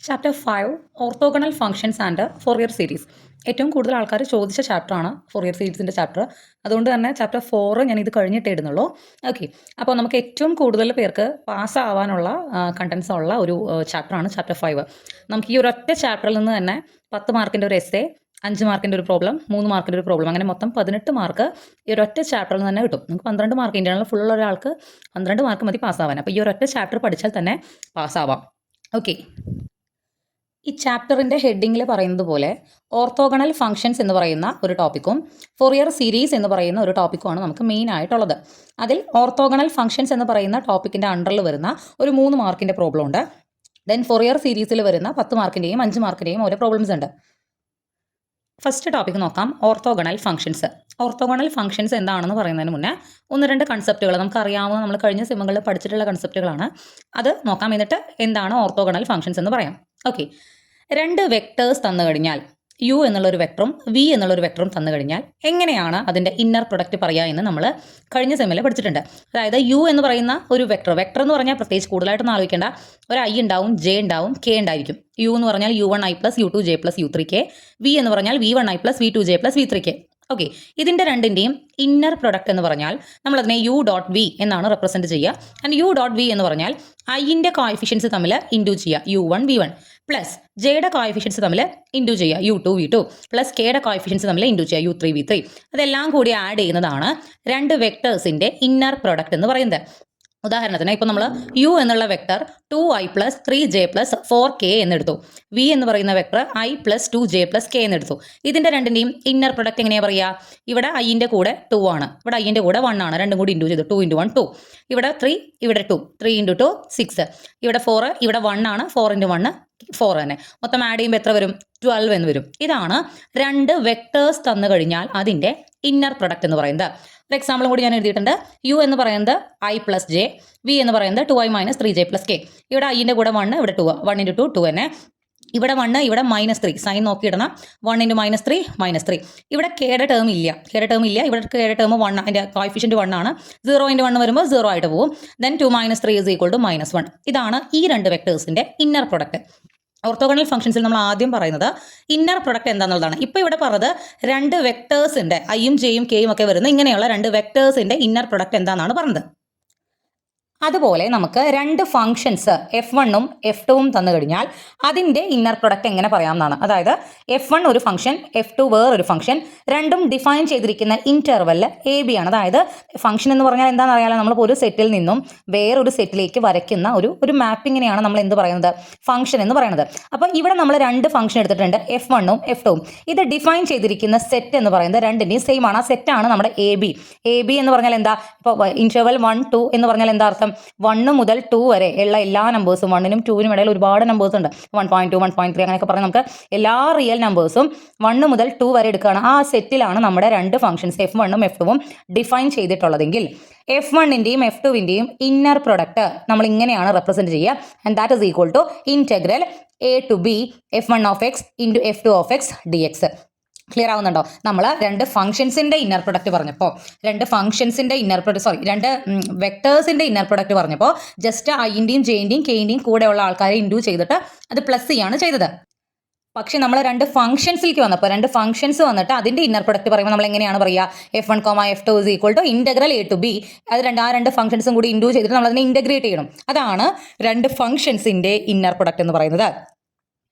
Chapter 5 orthogonal functions and Fourier series. ഏറ്റവും കൂടുതൽ ആൾക്കാർ ചോദിച്ച ചാപ്റ്ററാണ് ഫോറിയർ സീരീസിൻ്റെ ചാപ്റ്റർ. അതുകൊണ്ട് തന്നെ ചാപ്റ്റർ 4 ഞാൻ ഇത് കഴിഞ്ഞിട്ടേ ഇടുന്നുള്ളൂ. ഓക്കെ, അപ്പോൾ നമുക്ക് ഏറ്റവും കൂടുതൽ പേർക്ക് പാസ്സാവാനുള്ള കണ്ടൻസ് ഉള്ള ഒരു ചാപ്റ്ററാണ് ചാപ്റ്റർ 5. നമുക്ക് ഈ ഒരൊറ്റ ചാപ്റ്ററിൽ നിന്ന് തന്നെ 10 മാർക്കിൻ്റെ ഒരു എസ്സേ, 5 മാർക്കിൻ്റെ ഒരു പ്രോബ്ലം, 3 മാർക്കിൻ്റെ ഒരു പ്രോബ്ലം, അങ്ങനെ മൊത്തം 18 മാർക്ക് ഈ ഒരൊറ്റ ചാപ്റ്ററിൽ നിന്ന് തന്നെ കിട്ടും. നമുക്ക് 12 മാർക്ക് ഇന്റേണൽ ഫുള്ളുള്ള ഒരാൾക്ക് 12 മാർക്ക് മതി പാസ്സാവാൻ. അപ്പോൾ ഈ ഒരൊറ്റ ചാപ്റ്റർ പഠിച്ചാൽ തന്നെ പാസ്സാവാം. ഓക്കെ, ഈ ചാപ്റ്ററിൻ്റെ ഹെഡിങ്ങിൽ പറയുന്നത് പോലെ ഓർത്തോഗണൽ ഫംഗ്ഷൻസ് എന്ന് പറയുന്ന ഒരു ടോപ്പിക്കും ഫോറിയർ സീരീസ് എന്ന് പറയുന്ന ഒരു ടോപ്പിക്കുമാണ് നമുക്ക് മെയിൻ ആയിട്ടുള്ളത്. അതിൽ ഓർത്തോഗണൽ ഫംഗ്ഷൻസ് എന്ന് പറയുന്ന ടോപ്പിക്കിൻ്റെ അണ്ടറിൽ വരുന്ന ഒരു 3 മാർക്കിൻ്റെ പ്രോബ്ലം ഉണ്ട്. ദെൻ ഫോറിയർ സീരീസിൽ വരുന്ന 10 മാർക്കിൻ്റെയും 5 മാർക്കിൻ്റെയും ഓരോ പ്രോബ്ലംസ് ഉണ്ട്. ഫസ്റ്റ് ടോപ്പിക്ക് നോക്കാം, ഓർത്തോഗണൽ ഫംഗ്ഷൻസ്. ഓർത്തോഗണൽ ഫംഗ്ഷൻസ് എന്താണെന്ന് പറയുന്നതിന് മുന്നേ 1-2 കൺസെപ്റ്റുകൾ നമുക്കറിയാവുന്ന, നമ്മൾ കഴിഞ്ഞ സെമ്മുകളിൽ പഠിച്ചിട്ടുള്ള കൺസെപ്റ്റുകളാണ്. അത് നോക്കാം. എന്നിട്ട് എന്താണ് ഓർത്തോഗണൽ ഫംഗ്ഷൻസ് എന്ന് പറയാം. ഓക്കെ, 2 വെക്ടേഴ്സ് തന്നു കഴിഞ്ഞാൽ യു എന്നുള്ളൊരു വെക്ടറും വി എന്നുള്ളൊരു വെക്ടറും തന്നു കഴിഞ്ഞാൽ എങ്ങനെയാണ് അതിൻ്റെ ഇന്നർ പ്രൊഡക്റ്റ് പറയുക എന്ന് നമ്മൾ കഴിഞ്ഞ സെമ്മിൽ പഠിച്ചിട്ടുണ്ട്. അതായത് യു എന്ന് പറയുന്ന ഒരു വെക്ടർ എന്ന് പറഞ്ഞാൽ പ്രത്യേകിച്ച് കൂടുതലായിട്ടൊന്നും ആലോചിക്കേണ്ട. ഒരു ഐ ഉണ്ടാവും, ജെ ഉണ്ടാവും, കെ ഉണ്ടായിരിക്കും. യു എന്ന് പറഞ്ഞാൽ u1i + u2j + u3k. വി എന്ന് പറഞ്ഞാൽ v1i + v2j + v3k. ഓക്കെ, ഇതിൻ്റെ രണ്ടിൻ്റെയും ഇന്നർ പ്രൊഡക്റ്റ് എന്ന് പറഞ്ഞാൽ നമ്മളതിനെ യു ഡോട്ട് വി എന്നാണ് റെപ്രസെൻറ്റ് ചെയ്യുക. ആൻഡ് യു ഡോട്ട് വി എന്ന് പറഞ്ഞാൽ ഐൻ്റെ കോഎഫിഷ്യൻസ് തമ്മിൽ ഇൻഡു ചെയ്യുക, u1 v1 പ്ലസ് ജെയുടെ കോഎഫിഷ്യൻസ് തമ്മിൽ ഇൻഡു ചെയ്യുക, u2 v2 പ്ലസ് കെയുടെ കോഎഫിഷ്യൻസ് തമ്മിൽ ഇൻഡു ചെയ്യുക, u3 v3. അതെല്ലാം കൂടി ആഡ് ചെയ്യുന്നതാണ് 2 വെക്ടേഴ്സിൻ്റെ ഇന്നർ പ്രൊഡക്റ്റ് എന്ന് പറയുന്നത്. ഉദാഹരണത്തിന് ഇപ്പോൾ നമ്മൾ യു എന്നുള്ള vector 2i + 3j + 4k എന്നെടുത്തു. V എന്ന് പറയുന്ന വെക്ടർ i + 2j + k എന്നെടുത്തു. ഇതിൻ്റെ രണ്ടിൻ്റെയും ഇന്നർ പ്രൊഡക്റ്റ് എങ്ങനെയാണ് പറയുക? ഇവിടെ ഐൻ്റെ കൂടെ 2 ആണ്, ഇവിടെ ഐൻ്റെ കൂടെ 1 ആണ്. രണ്ടും കൂടി ഇൻഡു ചെയ്തു, 2 × 1 2. ഇവിടെ 3, ഇവിടെ 2, 3 × 2 6. ഇവിടെ 4, ഇവിടെ 1 ആണ്, 4 × 1 4 തന്നെ. മൊത്തം ആഡ് ചെയ്യുമ്പോൾ എത്ര വരും? 12 എന്ന് വരും. ഇതാണ് 2 വെക്ടേഴ്സ് തന്നു കഴിഞ്ഞാൽ അതിൻ്റെ ഇന്നർ പ്രൊഡക്റ്റ് എന്ന് പറയുന്നത്. ഒരു എക്സാമ്പിളും കൂടി ഞാൻ എഴുതിയിട്ടുണ്ട്. യു എന്ന് പറയുന്നത് i + j, വി എന്ന് പറയുന്നത് 2i - 3j + k. ഇവിടെ ഐൻ്റെ കൂടെ 1, ഇവിടെ 2, 1 × 2 2 തന്നെ. ഇവിടെ 1, ഇവിടെ -3, സൈൻ നോക്കിയിടണം. 1 × -3 -3. ഇവിടെ കെയുടെ ടേം ഇല്ല, ഇവിടെ കെയുടെ ടേം 1, അതിൻ്റെ കോഎഫിഷ്യൻറ്റ് 1 ആണ്. 0 × 1 വരുമ്പോൾ 0 ആയിട്ട് പോകും. ദെൻ 2 - 3 = -1. ഇതാണ് ഈ 2 വെക്ടേഴ്സിൻ്റെ ഇന്നർ പ്രൊഡക്റ്റ്. ഓർത്തോഗണൽ ഫംഗ്ഷൻസിൽ നമ്മൾ ആദ്യം പറയുന്നത് ഇന്നർ പ്രൊഡക്റ്റ് എന്താണെന്നുള്ളതാണ്. ഇപ്പോൾ ഇവിടെ പറഞ്ഞത് 2 വെക്ടേഴ്സിൻ്റെ ഐയും ജെയും കെയും ഒക്കെ വരുന്ന ഇങ്ങനെയുള്ള 2 വെക്ടേഴ്സിൻ്റെ ഇന്നർ പ്രൊഡക്റ്റ് എന്താണെന്നാണ് പറഞ്ഞത്. അതുപോലെ നമുക്ക് 2 ഫംഗ്ഷൻസ് f1ഉം f2ഉം തന്നു കഴിഞ്ഞാൽ അതിൻ്റെ ഇന്നർ പ്രൊഡക്റ്റ് എങ്ങനെ പറയാമെന്നാണ്. അതായത് f1 ഒരു ഫംഗ്ഷൻ, f2 വേറൊരു ഫംഗ്ഷൻ, രണ്ടും ഡിഫൈൻ ചെയ്തിരിക്കുന്ന ഇൻ്റർവെല് AB ആണ്. അതായത് ഫംഗ്ഷൻ എന്ന് പറഞ്ഞാൽ എന്താണെന്ന് അറിയാലോ, നമ്മളിപ്പോൾ ഒരു സെറ്റിൽ നിന്നും വേറൊരു സെറ്റിലേക്ക് വരയ്ക്കുന്ന ഒരു മാപ്പിങ്ങിനെയാണ് നമ്മൾ എന്ത് പറയുന്നത്? ഫംഗ്ഷൻ എന്ന് പറയുന്നത്. അപ്പോൾ ഇവിടെ നമ്മൾ 2 ഫംഗ്ഷൻ എടുത്തിട്ടുണ്ട്, f1ഉം f2ഉം. ഇത് ഡിഫൈൻ ചെയ്തിരിക്കുന്ന സെറ്റ് എന്ന് പറയുന്നത് രണ്ടിൻ്റെയും സെയിം ആണ്. ആ സെറ്റാണ് നമ്മുടെ AB എന്ന് പറഞ്ഞാൽ എന്താ? ഇപ്പോൾ ഇൻ്റർവെൽ 1 2 എന്ന് പറഞ്ഞാൽ എന്താ അർത്ഥം? 1 മുതൽ 2 വരെ ഉള്ള എല്ലാ നമ്പേഴ്സും, 1നും 2നും ഇടയിൽ ഒരുപാട് നമ്പേഴ്സ് ഉണ്ട്, 1.2 1.3 അങ്ങനെയൊക്കെ പറഞ്ഞാൽ നമുക്ക് എല്ലാ റിയൽ നമ്പേഴ്സും 1 മുതൽ 2 വരെ എടുക്കുകയാണ്. ആ സെറ്റിലാണ് നമ്മുടെ 2 ഫംഗ്ഷൻസ് f1ഉം f2ഉം ഡിഫൈൻ ചെയ്തിട്ടുള്ളതെങ്കിൽ f1ൻ്റെയും f2വിൻ്റെയും ഇന്നർ പ്രൊഡക്റ്റ് നമ്മൾ ഇങ്ങനെയാണ് റെപ്രസെൻറ്റ് ചെയ്യുക. And that is equal to integral a to b f1 of x into f2 of x dx. Clear ആവുന്നുണ്ടോ? നമ്മൾ 2 ഫംഗ്ഷൻസിൻ്റെ ഇന്നർ പ്രൊഡക്റ്റ് പറഞ്ഞപ്പോൾ, 2 വെക്ടേഴ്സിൻ്റെ ഇന്നർ പ്രൊഡക്റ്റ് പറഞ്ഞപ്പോൾ ജസ്റ്റ് ഐൻ്റെയും ജെൻ്റെയും കെൻ്റെയും കൂടെയുള്ള ആൾക്കാരെ ഇൻഡ്യൂ ചെയ്തിട്ട് അത് പ്ലസ് ചെയ്യാണ് ചെയ്തത്. പക്ഷേ നമ്മൾ 2 ഫംഗ്ഷൻസിലേക്ക് വന്നപ്പോൾ 2 ഫംഗ്ഷൻസ് വന്നിട്ട് അതിൻ്റെ ഇന്നർ പ്രൊഡക്റ്റ് പറയുമ്പോൾ നമ്മൾ എങ്ങനെയാണ് പറയുക? f1, f2 is equal to integral a to b. അത് 2 ഫംഗ്ഷൻസും കൂടി ഇൻഡ്യൂ ചെയ്തിട്ട് നമ്മൾ അതിനെ ഇൻറ്റഗ്രേറ്റ് ചെയ്യണം. അതാണ് 2 ഫംഗ്ഷൻസിൻ്റെ ഇന്നർ പ്രൊഡക്റ്റ് എന്ന് പറയുന്നത്.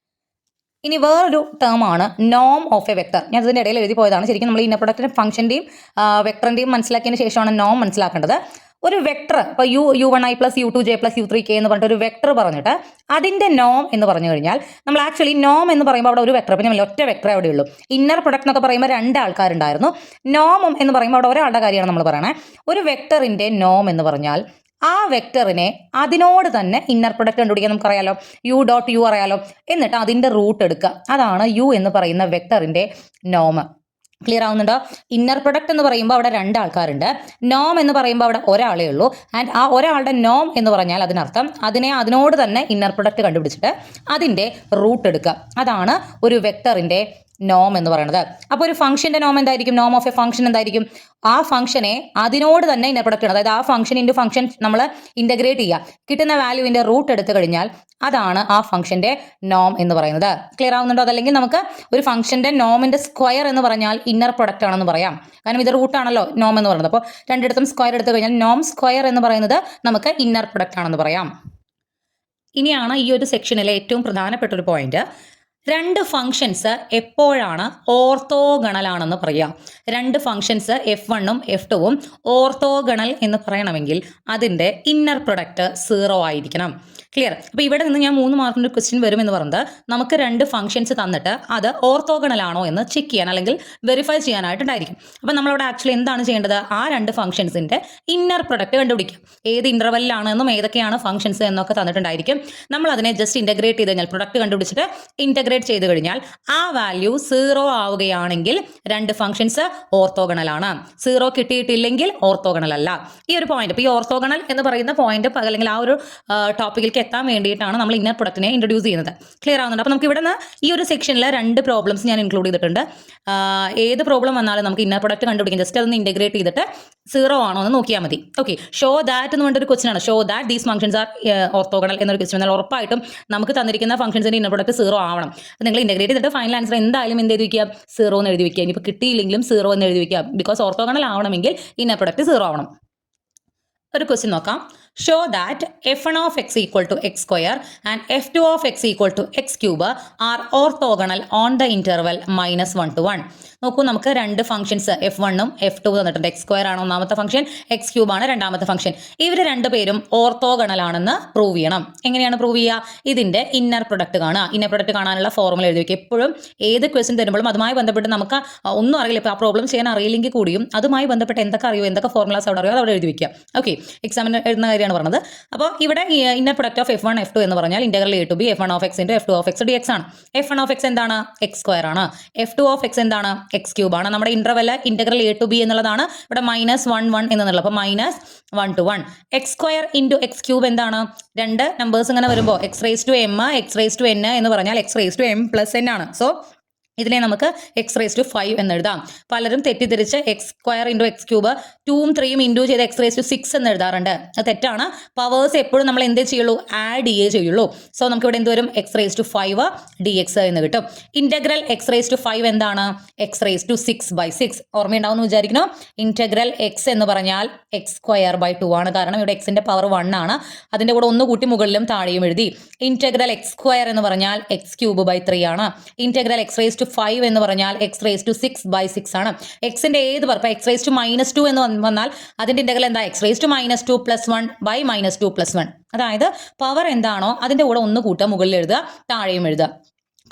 ഇനി വേറൊരു ടേമാണ് നോം ഓഫ് എ വെക്ടർ. ഞാൻ അതിൻ്റെ ഇടയിൽ എഴുതി പോയതാണ്. ശരിക്കും നമ്മൾ ഇന്നർ പ്രൊഡക്റ്റിൻ്റെ ഫംഗ്ഷൻ്റെയും വെക്ടറിൻ്റെയും മനസ്സിലാക്കിയതിന് ശേഷമാണ് നോം മനസ്സിലാക്കേണ്ടത്. ഒരു വെക്ടർ ഇപ്പോൾ u1i + u2j + u3k എന്ന് പറഞ്ഞിട്ട് ഒരു വെക്ടർ പറഞ്ഞിട്ട് അതിൻ്റെ നോം എന്ന് പറഞ്ഞു കഴിഞ്ഞാൽ നമ്മൾ ആക്ച്വലി നോം എന്ന് പറയുമ്പോൾ അവിടെ ഒരു വെക്ടർ, പിന്നെ ഒറ്റ വെക്ടർ അവിടെ ഉള്ളൂ. ഇന്നർ പ്രൊഡക്റ്റ് എന്നൊക്കെ പറയുമ്പോൾ 2 ആൾക്കാരുണ്ടായിരുന്നു. നോം എന്ന് പറയുമ്പോൾ അവിടെ ഒരാളുടെ കാര്യമാണ് നമ്മൾ പറയണത്. ഒരു വെക്ടറിൻ്റെ നോം എന്ന് പറഞ്ഞാൽ ആ വെക്ടറിനെ അതിനോട് തന്നെ ഇന്നർ പ്രൊഡക്റ്റ് കണ്ടുപിടിക്കാൻ നമുക്കറിയാലോ. യു ഡോട്ട് യു അറിയാലോ. എന്നിട്ട് അതിൻ്റെ റൂട്ട് എടുക്കുക. അതാണ് യു എന്ന് പറയുന്ന വെക്ടറിൻ്റെ നോം. ക്ലിയർ ആവുന്നുണ്ടോ? ഇന്നർ പ്രൊഡക്റ്റ് എന്ന് പറയുമ്പോൾ അവിടെ 2 ആൾക്കാരുണ്ട്. നോം എന്ന് പറയുമ്പോൾ അവിടെ ഒരാളേ ഉള്ളൂ. ആൻഡ് ആ ഒരാളുടെ നോം എന്ന് പറഞ്ഞാൽ അതിനർത്ഥം അതിനോട് തന്നെ ഇന്നർ പ്രൊഡക്റ്റ് കണ്ടുപിടിച്ചിട്ട് അതിൻ്റെ റൂട്ട് എടുക്കുക. അതാണ് ഒരു വെക്ടറിൻ്റെ നോം എന്ന് പറയുന്നത്. അപ്പോൾ ഒരു ഫംഗ്ഷന്റെ നോം എന്തായിരിക്കും? നോം ഓഫ് എ ഫംഗ്ഷൻ എന്തായിരിക്കും? ആ ഫംഗ്ഷനെ അതിനോട് തന്നെ ഇന്നർ പ്രൊഡക്റ്റ് ആണ്. അതായത് ആ ഫംഗ്ഷൻ ഇൻറ്റു ഫംഗ്ഷൻ നമ്മൾ ഇന്റഗ്രേറ്റ് ചെയ്യുക, കിട്ടുന്ന വാല്യൂവിന്റെ റൂട്ട് എടുത്തു കഴിഞ്ഞാൽ അതാണ് ആ ഫംഗ്ഷന്റെ നോം എന്ന് പറയുന്നത്. ക്ലിയർ ആവുന്നുണ്ടോ? അതല്ലെങ്കിൽ നമുക്ക് ഒരു ഫംഗ്ഷന്റെ നോമിന്റെ സ്ക്വയർ എന്ന് പറഞ്ഞാൽ ഇന്നർ പ്രൊഡക്റ്റ് ആണെന്ന് പറയാം. കാരണം ഇത് റൂട്ടാണല്ലോ നോം എന്ന് പറയുന്നത്. അപ്പോൾ രണ്ടിടത്തും സ്ക്വയർ എടുത്തു കഴിഞ്ഞാൽ നോം സ്ക്വയർ എന്ന് പറയുന്നത് നമുക്ക് ഇന്നർ പ്രൊഡക്റ്റ് ആണെന്ന് പറയാം. ഇനിയാണ് ഈ ഒരു സെക്ഷനിലെ ഏറ്റവും പ്രധാനപ്പെട്ട ഒരു പോയിന്റ്. രണ്ട് ഫംഗ്ഷൻസ് എപ്പോഴാണ് ഓർത്തോഗണലാണെന്ന് പറയാം. രണ്ട് ഫംഗ്ഷൻസ് F1ഉം F2ഉം ഓർത്തോഗണൽ എന്ന് പറയണമെങ്കിൽ അതിൻ്റെ ഇന്നർ പ്രൊഡക്റ്റ് 0 ആയിരിക്കണം. ക്ലിയർ? അപ്പോൾ ഇവിടെ നിന്ന് ഞാൻ 3 മാർക്കിൻ്റെ ക്വസ്റ്റ്യൻ വരുമെന്ന് പറഞ്ഞത് നമുക്ക് രണ്ട് ഫംഗ്ഷൻസ് തന്നിട്ട് അത് ഓർത്തോഗണൽ ആണോ എന്ന് ചെക്ക് ചെയ്യാൻ അല്ലെങ്കിൽ വെരിഫൈ ചെയ്യാനായിട്ടുണ്ടായിരിക്കും. അപ്പോൾ നമ്മളവിടെ ആക്ച്വലി എന്താണ് ചെയ്യേണ്ടത്? ആ രണ്ട് ഫംഗ്ഷൻസിൻ്റെ ഇന്നർ പ്രൊഡക്റ്റ് കണ്ടുപിടിക്കാം. ഏത് ഇൻ്റർവെല്ലിലാണ് എന്നും ഏതൊക്കെയാണ് ഫംഗ്ഷൻസ് എന്നൊക്കെ തന്നിട്ടുണ്ടായിരിക്കും. നമ്മൾ അതിനെ ജസ്റ്റ് ഇൻ്റഗ്രേറ്റ് ചെയ്ത് കഴിഞ്ഞാൽ പ്രൊഡക്റ്റ് കണ്ടുപിടിച്ചിട്ട് ഇൻ്റഗ്രേറ്റ് ചെയ്ത് കഴിഞ്ഞാൽ ആ വാല്യൂ 0 ആവുകയാണെങ്കിൽ രണ്ട് ഫംഗ്ഷൻസ് ഓർത്തോഗണൽ ആണ്. 0 കിട്ടിയിട്ടില്ലെങ്കിൽ ഓർത്തോഗണൽ അല്ല. ഈ ഒരു പോയിന്റ്, ഇപ്പോൾ ഈ ഓർത്തോഗണൽ എന്ന് പറയുന്ന പോയിന്റ് അല്ലെങ്കിൽ ആ ഒരു ടോപ്പിക്കിലേക്ക് എത്താൻ വേണ്ടിയിട്ടാണ് നമ്മൾ ഇന്നർ പ്രൊഡക്റ്റിനെ ഇൻട്രൊഡ്യൂസ് ചെയ്യുന്നത്. ക്ലിയർ ആവുന്നുണ്ട്? അപ്പോൾ നമുക്ക് ഇവിടെ നിന്ന് ഈ ഒരു സെക്ഷനിൽ 2 പ്രോബ്ലംസ് ഞാൻ ഇൻക്ലൂഡ് ചെയ്തിട്ടുണ്ട്. ഏത് പ്രോബ്ലം വന്നാലും നമുക്ക് ഇന്നർ പ്രൊഡക്റ്റ് കണ്ടുപിടിക്കാം. ജസ്റ്റ് അതൊന്ന് ഇൻ്റഗ്രേറ്റ് ചെയ്തിട്ട് 0 ആണോ എന്ന് നോക്കിയാൽ മതി. ഓക്കെ, ഷോ ദാറ്റ് എന്ന് പറഞ്ഞൊരു ക്വസ്റ്റൻ ആണ്. Show that these functions R orthogonal എന്നൊരു ക്വസ്റ്റൻ വന്നാൽ ഉറപ്പായിട്ടും നമുക്ക് തന്നിരിക്കുന്ന ഫംഗ്ഷൻസിൻ്റെ ഇന്നർ പ്രൊഡക്റ്റ് 0 ആവണം. അപ്പോൾ നിങ്ങൾ ഇൻ്റഗ്രേറ്റ് ചെയ്തിട്ട് ഫൈനൽ ആൻസർ എന്തായാലും എന്ത് എഴുതി വയ്ക്കുക? 0 എന്ന് എഴുതി വയ്ക്കുക. ഇനിയിപ്പോൾ കിട്ടിയില്ലെങ്കിലും 0 എന്ന് എഴുതി വയ്ക്കുക. ബിക്കോസ് ഓർത്തോഗണൽ ആവണമെങ്കിൽ ഇന്നർ പ്രൊഡക്റ്റ് 0 ആവണം. ഒരു ക്വസ്റ്റ്യൻ നോക്കാം. Show that f1 of x equal to x square and f2 of x equal to x cube are orthogonal on the interval -1 to 1. നോക്കൂ, നമുക്ക് രണ്ട് ഫംഗ്ഷൻസ് F1ഉം F2 തന്നിട്ടുണ്ട്. എക്സ് സ്ക്വയർ ആണ് ഒന്നാമത്തെ ഫംഗ്ഷൻ, എക്സ് ക്യൂബ് ആണ് രണ്ടാമത്തെ function. ഇവർ രണ്ടുപേരും ഓർത്തോഗണൽ ആണെന്ന് പ്രൂവ് ചെയ്യണം. എങ്ങനെയാണ് പ്രൂവ് ചെയ്യുക? ഇതിന്റെ ഇന്നർ പ്രൊഡക്റ്റ് കാണുക. ഇന്നർ പ്രൊഡക്റ്റ് കാണാനുള്ള ഫോർമുല എഴുതി വയ്ക്കുക. എപ്പോഴും ഏത് ക്വസ്റ്റ്യൻ തരുമ്പോഴും അതുമായി ബന്ധപ്പെട്ട് നമുക്ക് ഒന്നും അറിയില്ല, ഇപ്പോൾ ആ പ്രോബ്ലം ചെയ്യാൻ അറിയില്ലെങ്കിൽ കൂടിയും അതുമായി ബന്ധപ്പെട്ട് എന്തൊക്കെ അറിയോ, എന്തൊക്കെ ഫോർമുലാസ് അവിടെ അറിയോ അത് അവിടെ എഴുതി വയ്ക്കുക. ഓക്കെ, എക്സാമിന് എഴുതുന്ന കാര്യമാണ് പറഞ്ഞത്. അപ്പോൾ ഇവിടെ inner product of F1 F2 എന്ന് പറഞ്ഞാൽ integral a to b F1 of x into F2 of x dx ആണ്. F1 of x എന്താണ്? എക്സ് സ്ക്വയർ ആണ്. F2 of x എന്താണ്? എക്സ് ക്യൂബ് ആണ്. നമ്മുടെ interval integral a to b എന്നുള്ളതാണ്. ഇവിടെ -1 എന്നുള്ളത്. അപ്പോൾ -1 to 1 X square into x cube എന്താണ്? രണ്ട് നമ്പേഴ്സ് ഇങ്ങനെ വരുമ്പോൾ x raised to m x raised to n എന്ന് പറഞ്ഞാൽ x raised to m plus n ആണ്. സോ ഇതിനെ നമുക്ക് x raised to 5 എന്ന് എഴുതാം. പലരും തെറ്റിദ്ധരിച്ച് x square into x cube 2ഉം 3ഉം ഇൻറ്റു ചെയ്ത് x raised to 6 എന്ന് എഴുതാറുണ്ട്. അത് തെറ്റാണ്. പവേഴ്സ് എപ്പോഴും നമ്മൾ എന്തേ ചെയ്യുള്ളൂ? ആഡ് ചെയ്യുള്ളൂ. സോ നമുക്ക് ഇവിടെ എന്ത് വരും? x raised to 5 dx എന്ന് കിട്ടും. ഇന്റഗ്രൽ x raised to 5 എന്താണ്? x raised to 6/6. ഓർമ്മയുണ്ടാവും എന്ന് വിചാരിക്കുന്നു. ഇന്റഗ്രൽ x എന്ന് പറഞ്ഞാൽ x square by 2 ആണ്. കാരണം ഇവിടെ x ന്റെ പവർ 1 ആണ്. അതിന്റെ കൂടെ ഒന്ന് കൂട്ടി മുകളിലും താഴെയും എഴുതി. ഇന്റഗ്രൽ x സ്ക്വയർ എന്ന് പറഞ്ഞാൽ x ക്യൂബ് by 3 ആണ്. ഇന്റഗ്രൽ x raised to 5 എന്ന് പറഞ്ഞാൽ x raised to 6/6 ആണ്. എക്സിന്റെ ഏത് പവർ, x raised to -2 എന്ന് വന്നാൽ അതിന്റെ ഇന്റഗ്രൽ എന്താ? x raised to -2 + 1 by -2 + 1. അതായത് പവർ എന്താണോ അതിന്റെ കൂടെ ഒന്ന് കൂട്ടുക, മുകളിൽ എഴുതുക, താഴെയും എഴുതുക.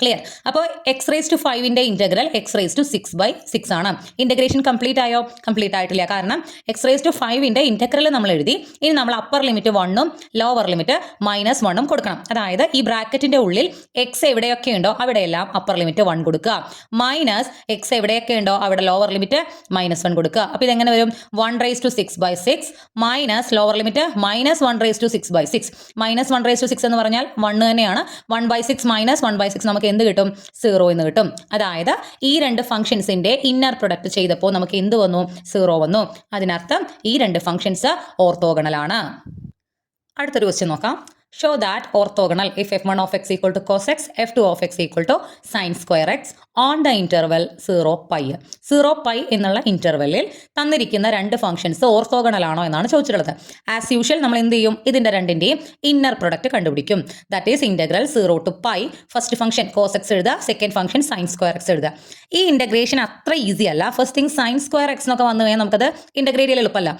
ക്ലിയർ? അപ്പോൾ x raised to 5ന്റെ ഇന്റഗ്രൽ x raised to 6/6 ആണ്. ഇന്റഗ്രേഷൻ കംപ്ലീറ്റ് ആയോ? കംപ്ലീറ്റ് ആയിട്ടില്ല. കാരണം x raised to 5ന്റെ ഇന്റഗ്രൽ നമ്മൾ എഴുതി. ഇനി നമ്മൾ അപ്പർ ലിമിറ്റ് 1ഉം ലോവർ ലിമിറ്റ് -1ഉം കൊടുക്കണം. അതായത് ഈ ബ്രാക്കറ്റിന്റെ ഉള്ളിൽ x എവിടെയൊക്കെ ഉണ്ടോ അവിടെയെല്ലാം അപ്പർ ലിമിറ്റ് 1 കൊടുക്കുക, മൈനസ് x എവിടെയൊക്കെ ഉണ്ടോ അവിടെ ലോവർ ലിമിറ്റ് -1 കൊടുക്കുക. അപ്പോൾ ഇതെങ്ങനെ വരും? 1 raised to 6/6 minus lower limit -1 raised to 6/6. -1 raised to 6 എന്ന് പറഞ്ഞാൽ 1 തന്നെയാണ്. 1/6 - 1/6 നമുക്ക് എന്ത് കിട്ടും? 0 എന്ന് കിട്ടും. അതായത് ഈ രണ്ട് ഫംഗ്ഷൻസിന്റെ ഇന്നർ പ്രൊഡക്റ്റ് ചെയ്തപ്പോൾ നമുക്ക് എന്ത് വന്നു? 0 വന്നു. അതിനർത്ഥം ഈ രണ്ട് ഫംഗ്ഷൻസ് ഓർത്തോഗണൽ ആണ്. അടുത്തൊരു ക്വസ്റ്റ്യൻ നോക്കാം. Show that orthogonal if f1 of x equal to cos x, f2 of x equal to sin square x on the interval 0π. 0π എന്നുള്ള ഇന്റർവെല്ലിൽ തന്നിരിക്കുന്ന രണ്ട് ഫംഗ്ഷൻസ് ഓർത്തോഗണൽ ആണോ എന്നാണ് ചോദിച്ചിട്ടുള്ളത്. ആസ് യൂഷ്വൽ നമ്മൾ എന്ത് ചെയ്യും? ഇതിന്റെ രണ്ടിന്റെയും ഇന്നർ പ്രൊഡക്റ്റ് കണ്ടുപിടിക്കും. That is integral 0 to π. First function cos x എഴുതുക, second function sin square x എഴുതുക. ഈ ഇന്റഗ്രേഷൻ അത്ര ഈസി അല്ല. First thing sin square x എന്നൊക്കെ വന്നു കഴിഞ്ഞാൽ നമുക്കത് ഇന്റഗ്രേറ്റ് ചെയ്യാൻ എളുപ്പമല്ല.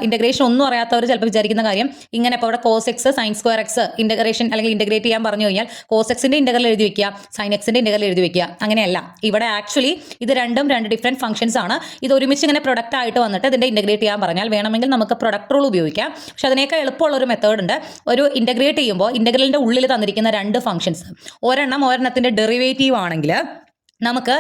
ഇന്റഗ്രേഷൻ ഒന്നും അറിയാത്തവർ ചിലപ്പോൾ വിചാരിക്കുന്ന കാര്യം ഇങ്ങനെ ഇപ്പോൾ അവിടെ cos x sin square x integration അല്ലെങ്കിൽ ഇന്റഗ്രേറ്റ് ചെയ്യാൻ പറഞ്ഞു കഴിഞ്ഞാൽ cos x ന്റെ ഇന്റഗ്രൽ എഴുതി വെക്കുക, sin x ന്റെ ഇന്റഗ്രൽ എഴുതി വെക്കുക. അങ്ങനെയല്ല. ഇവിടെ ആക്ച്വലി ഇത് രണ്ടും രണ്ട് ഡിഫറെന്റ് ഫംഗ്ഷൻസ് ആണ്. ഇത് ഒരുമിച്ച് ഇങ്ങനെ പ്രൊഡക്റ്റ് ആയിട്ട് വന്നിട്ട് ഇതിന്റെ ഇന്റഗ്രേറ്റ് ചെയ്യാൻ പറഞ്ഞാൽ വേണമെങ്കിൽ നമുക്ക് പ്രൊഡക്റ്റ് റൂൾ ഉപയോഗിക്കാം. പക്ഷെ അതിനേക്കാൾ എളുപ്പമുള്ള ഒരു മെത്തേഡ് ഉണ്ട്. ഒരു ഇന്റഗ്രേറ്റ് ചെയ്യുമ്പോൾ ഇന്റഗ്രലിന്റെ ഉള്ളിൽ തന്നിരിക്കുന്ന രണ്ട് ഫംഗ്ഷൻസ് ഒരെണ്ണത്തിന്റെ ഡെറിവേറ്റീവ് ആണെങ്കിൽ നമുക്ക്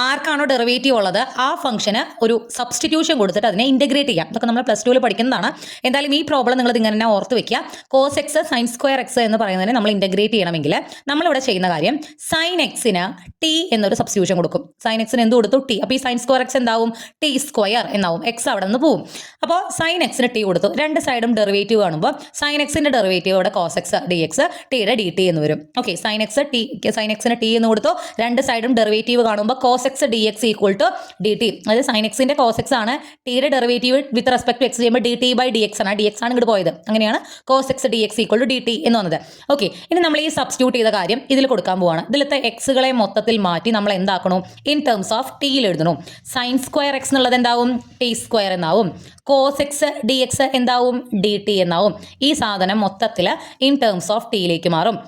ആർക്കാണോ ഡെറിവേറ്റീവ് ഉള്ളത് ആ ഫംഗ്ഷന് ഒരു സബ്സ്റ്റിറ്റ്യൂഷൻ കൊടുത്തിട്ട് അതിനെ ഇൻറ്റഗ്രേറ്റ് ചെയ്യാം. ഇതൊക്കെ നമ്മൾ പ്ലസ് ടുവിൽ പഠിക്കുന്നതാണ്. എന്തായാലും ഈ പ്രോബ്ലം നിങ്ങൾ ഇങ്ങനെ തന്നെ ഓർത്ത് വെക്കുക. Cos X sine square X എന്ന് പറയുന്നതിനെ നമ്മൾ ഇൻറ്റഗ്രേറ്റ് ചെയ്യണമെങ്കിൽ നമ്മളിവിടെ ചെയ്യുന്ന കാര്യം സൈൻ എക്സിന് ടി എന്നൊരു സബ്സ്റ്റിറ്റ്യൂഷൻ കൊടുക്കും. സൈൻ എക്സിന് എന്ത് കൊടുത്തു? ടി. അപ്പോൾ ഈ സൈൻ സ്ക്വയർ എക്സ് എന്താവും? ടി സ്ക്വയർ എന്നാവും. എക്സ് അവിടെ നിന്ന് പോവും. അപ്പോൾ സൈൻ എക്സിന് ടി കൊടുത്തു. രണ്ട് സൈഡും ഡെറിവേറ്റീവ് കാണുമ്പോൾ സൈൻ എക്സിന്റെ ഡെറിവേറ്റീവ് ഇവിടെ കോസ് എക്സ് ഡി എക്സ്, ടിയുടെ ഡി ടി എന്ന് വരും. ഓക്കെ, സൈൻ എക്സിന് ടി എന്ന് കൊടുത്തു. രണ്ട് സൈഡും ഡെറിവേറ്റീവ് കാണുമ്പോൾ cos x D x equal to d t. അതായത് സൈൻ എക്സിന്റെ കോസ് എക്സ് ആണ്, ടിയുടെ derivative with respect to x ചെയ്യുമ്പോൾ d t by d X ആണ്. ഡി എക്സ് ആണ് ഇങ്ങോട്ട് പോയത്. അങ്ങനെയാണ് cos x D x equal to d t എന്ന് വന്നത്. ഓക്കെ, ഇനി നമ്മൾ ഈ സബ്സ്റ്റിറ്റ്യൂട്ട് ചെയ്ത കാര്യം ഇതിൽ കൊടുക്കാൻ പോവാണ്. ഇതിലത്തെ എക്സുകളെ മൊത്തത്തിൽ മാറ്റി നമ്മൾ എന്താക്കണം? ഇൻ ടേംസ് ഓഫ് ടിയിൽ എഴുതണം. സൈൻ സ്ക്വയർ എക്സ് എന്നുള്ളത് എന്താവും? ടി സ്ക്വയർ എന്നാവും. കോസ് എക്സ് ഡി എക്സ് എന്താവും? ഡി ടി എന്നാവും. ഈ സാധനം മൊത്തത്തിൽ ഇൻ ടേംസ് ഓഫ് ടിയിലേക്ക് മാറും.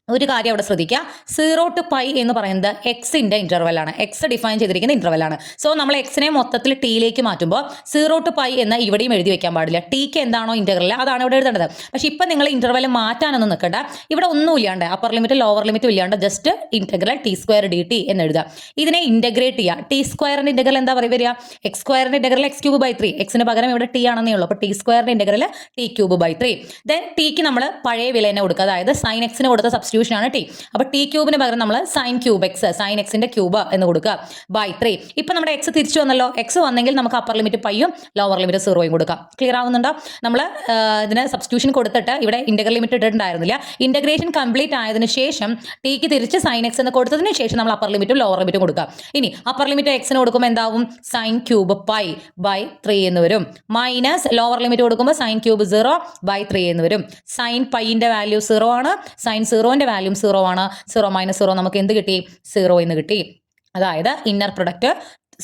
ഒരു കാര്യം അവിടെ ശ്രദ്ധിക്കുക, 0 to π എന്ന് പറയുന്നത് എക്സിന്റെ ഇന്റർവെല്ലാണ്. എക്സ് ഡിഫൈൻ ചെയ്തിരിക്കുന്ന ഇന്റർവെല്ലാണ്. സോ നമ്മൾ എക്സിനെ മൊത്തത്തിൽ ടിയിലേക്ക് മാറ്റുമ്പോൾ 0 to π എന്ന് ഇവിടെയും എഴുതി വെക്കാൻ പാടില്ല. ടിക്ക് എന്താണോ ഇന്റർവെൽ അതാണ് ഇവിടെ എഴുതേണ്ടത്. പക്ഷെ ഇപ്പം നിങ്ങൾ ഇന്റർവെൽ മാറ്റാനൊന്നും നിൽക്കണ്ട. ഇവിടെ ഒന്നും ഇല്ലാണ്ട്, അപ്പർ ലിമിറ്റ് ലോവർ ലിമിറ്റും ഇല്ലാണ്ട് just integral T square D t എന്ന് എഴുതുക. ഇതിനെ ഇന്റഗ്രേറ്റ് ചെയ്യുക. ടി സ്ക്വയറിന്റെ ഇന്റഗ്രൽ എന്താ വരിക? എക്സ് സ്ക്വയറിന്റെ ഇന്റഗ്രൽ എക്സ് ക്യൂബ് ബൈ 3. എക്സിന് പകരം ഇവിടെ ടി ആണെന്നേ ഉള്ളൂ. അപ്പോൾ ടി സ്ക്വയറിന്റെ integral T cube by 3. Then ടിക്ക് നമ്മൾ പഴയ വില തന്നെ കൊടുക്കുക. അതായത് സൈൻ എക്സിന് കൊടുത്ത സബ്സ്റ്റിറ്റ്യൂഷൻ ആണ് ടി. അപ്പോൾ ടി ക്യൂബിന് പകരം നമ്മൾ സൈൻ ക്യൂബ് എക്സ്, സൈൻ എക്സിന്റെ ക്യൂബ് എന്ന് കൊടുക്കുക ബൈ 3. ഇപ്പം നമ്മുടെ എക്സ് തിരിച്ചു വന്നല്ലോ. എക്സ് വന്നെങ്കിൽ നമുക്ക് അപ്പർ ലിമിറ്റ് പൈയും ലോവർ ലിമിറ്റ് 0യും കൊടുക്കാം. ക്ലിയർ ആവുന്നുണ്ടോ? നമ്മൾ ഇതിന് സബ്സ്റ്റിറ്റ്യൂഷൻ കൊടുത്തിട്ട് ഇവിടെ ഇന്റഗ്രൽ ലിമിറ്റ് ഇട്ടിട്ടുണ്ടായിരുന്നില്ല. ഇന്റഗ്രേഷൻ കംപ്ലീറ്റ് ആയതിനു ശേഷം ടിക്ക് തിരിച്ച് സൈൻ എക്സ് എന്ന് കൊടുത്തതിന് ശേഷം നമ്മൾ അപ്പർ ലിമിറ്റും ലോവർ ലിമിറ്റും കൊടുക്കാം. ഇനി അപ്പർ ലിമിറ്റ് എക്സിന് കൊടുക്കുമ്പോൾ എന്താവും? സൈൻ ക്യൂബ് പൈ ബൈ 3 എന്ന് വരും. മൈനസ് ലോവർ ലിമിറ്റ് കൊടുക്കുമ്പോൾ സൈൻ ക്യൂബ് 0 ബൈ 3 എന്ന് വരും. സൈൻ പൈന്റെ വാല്യൂ 0 ആണ്, സൈൻ 0ന്റെ വാല്യൂ 0 ആണ്. 0 മൈനസ് 0 നമുക്ക് എന്ത് കിട്ടി? 0 എന്ന് കിട്ടി. അതായത് ഇന്നർ പ്രൊഡക്റ്റ്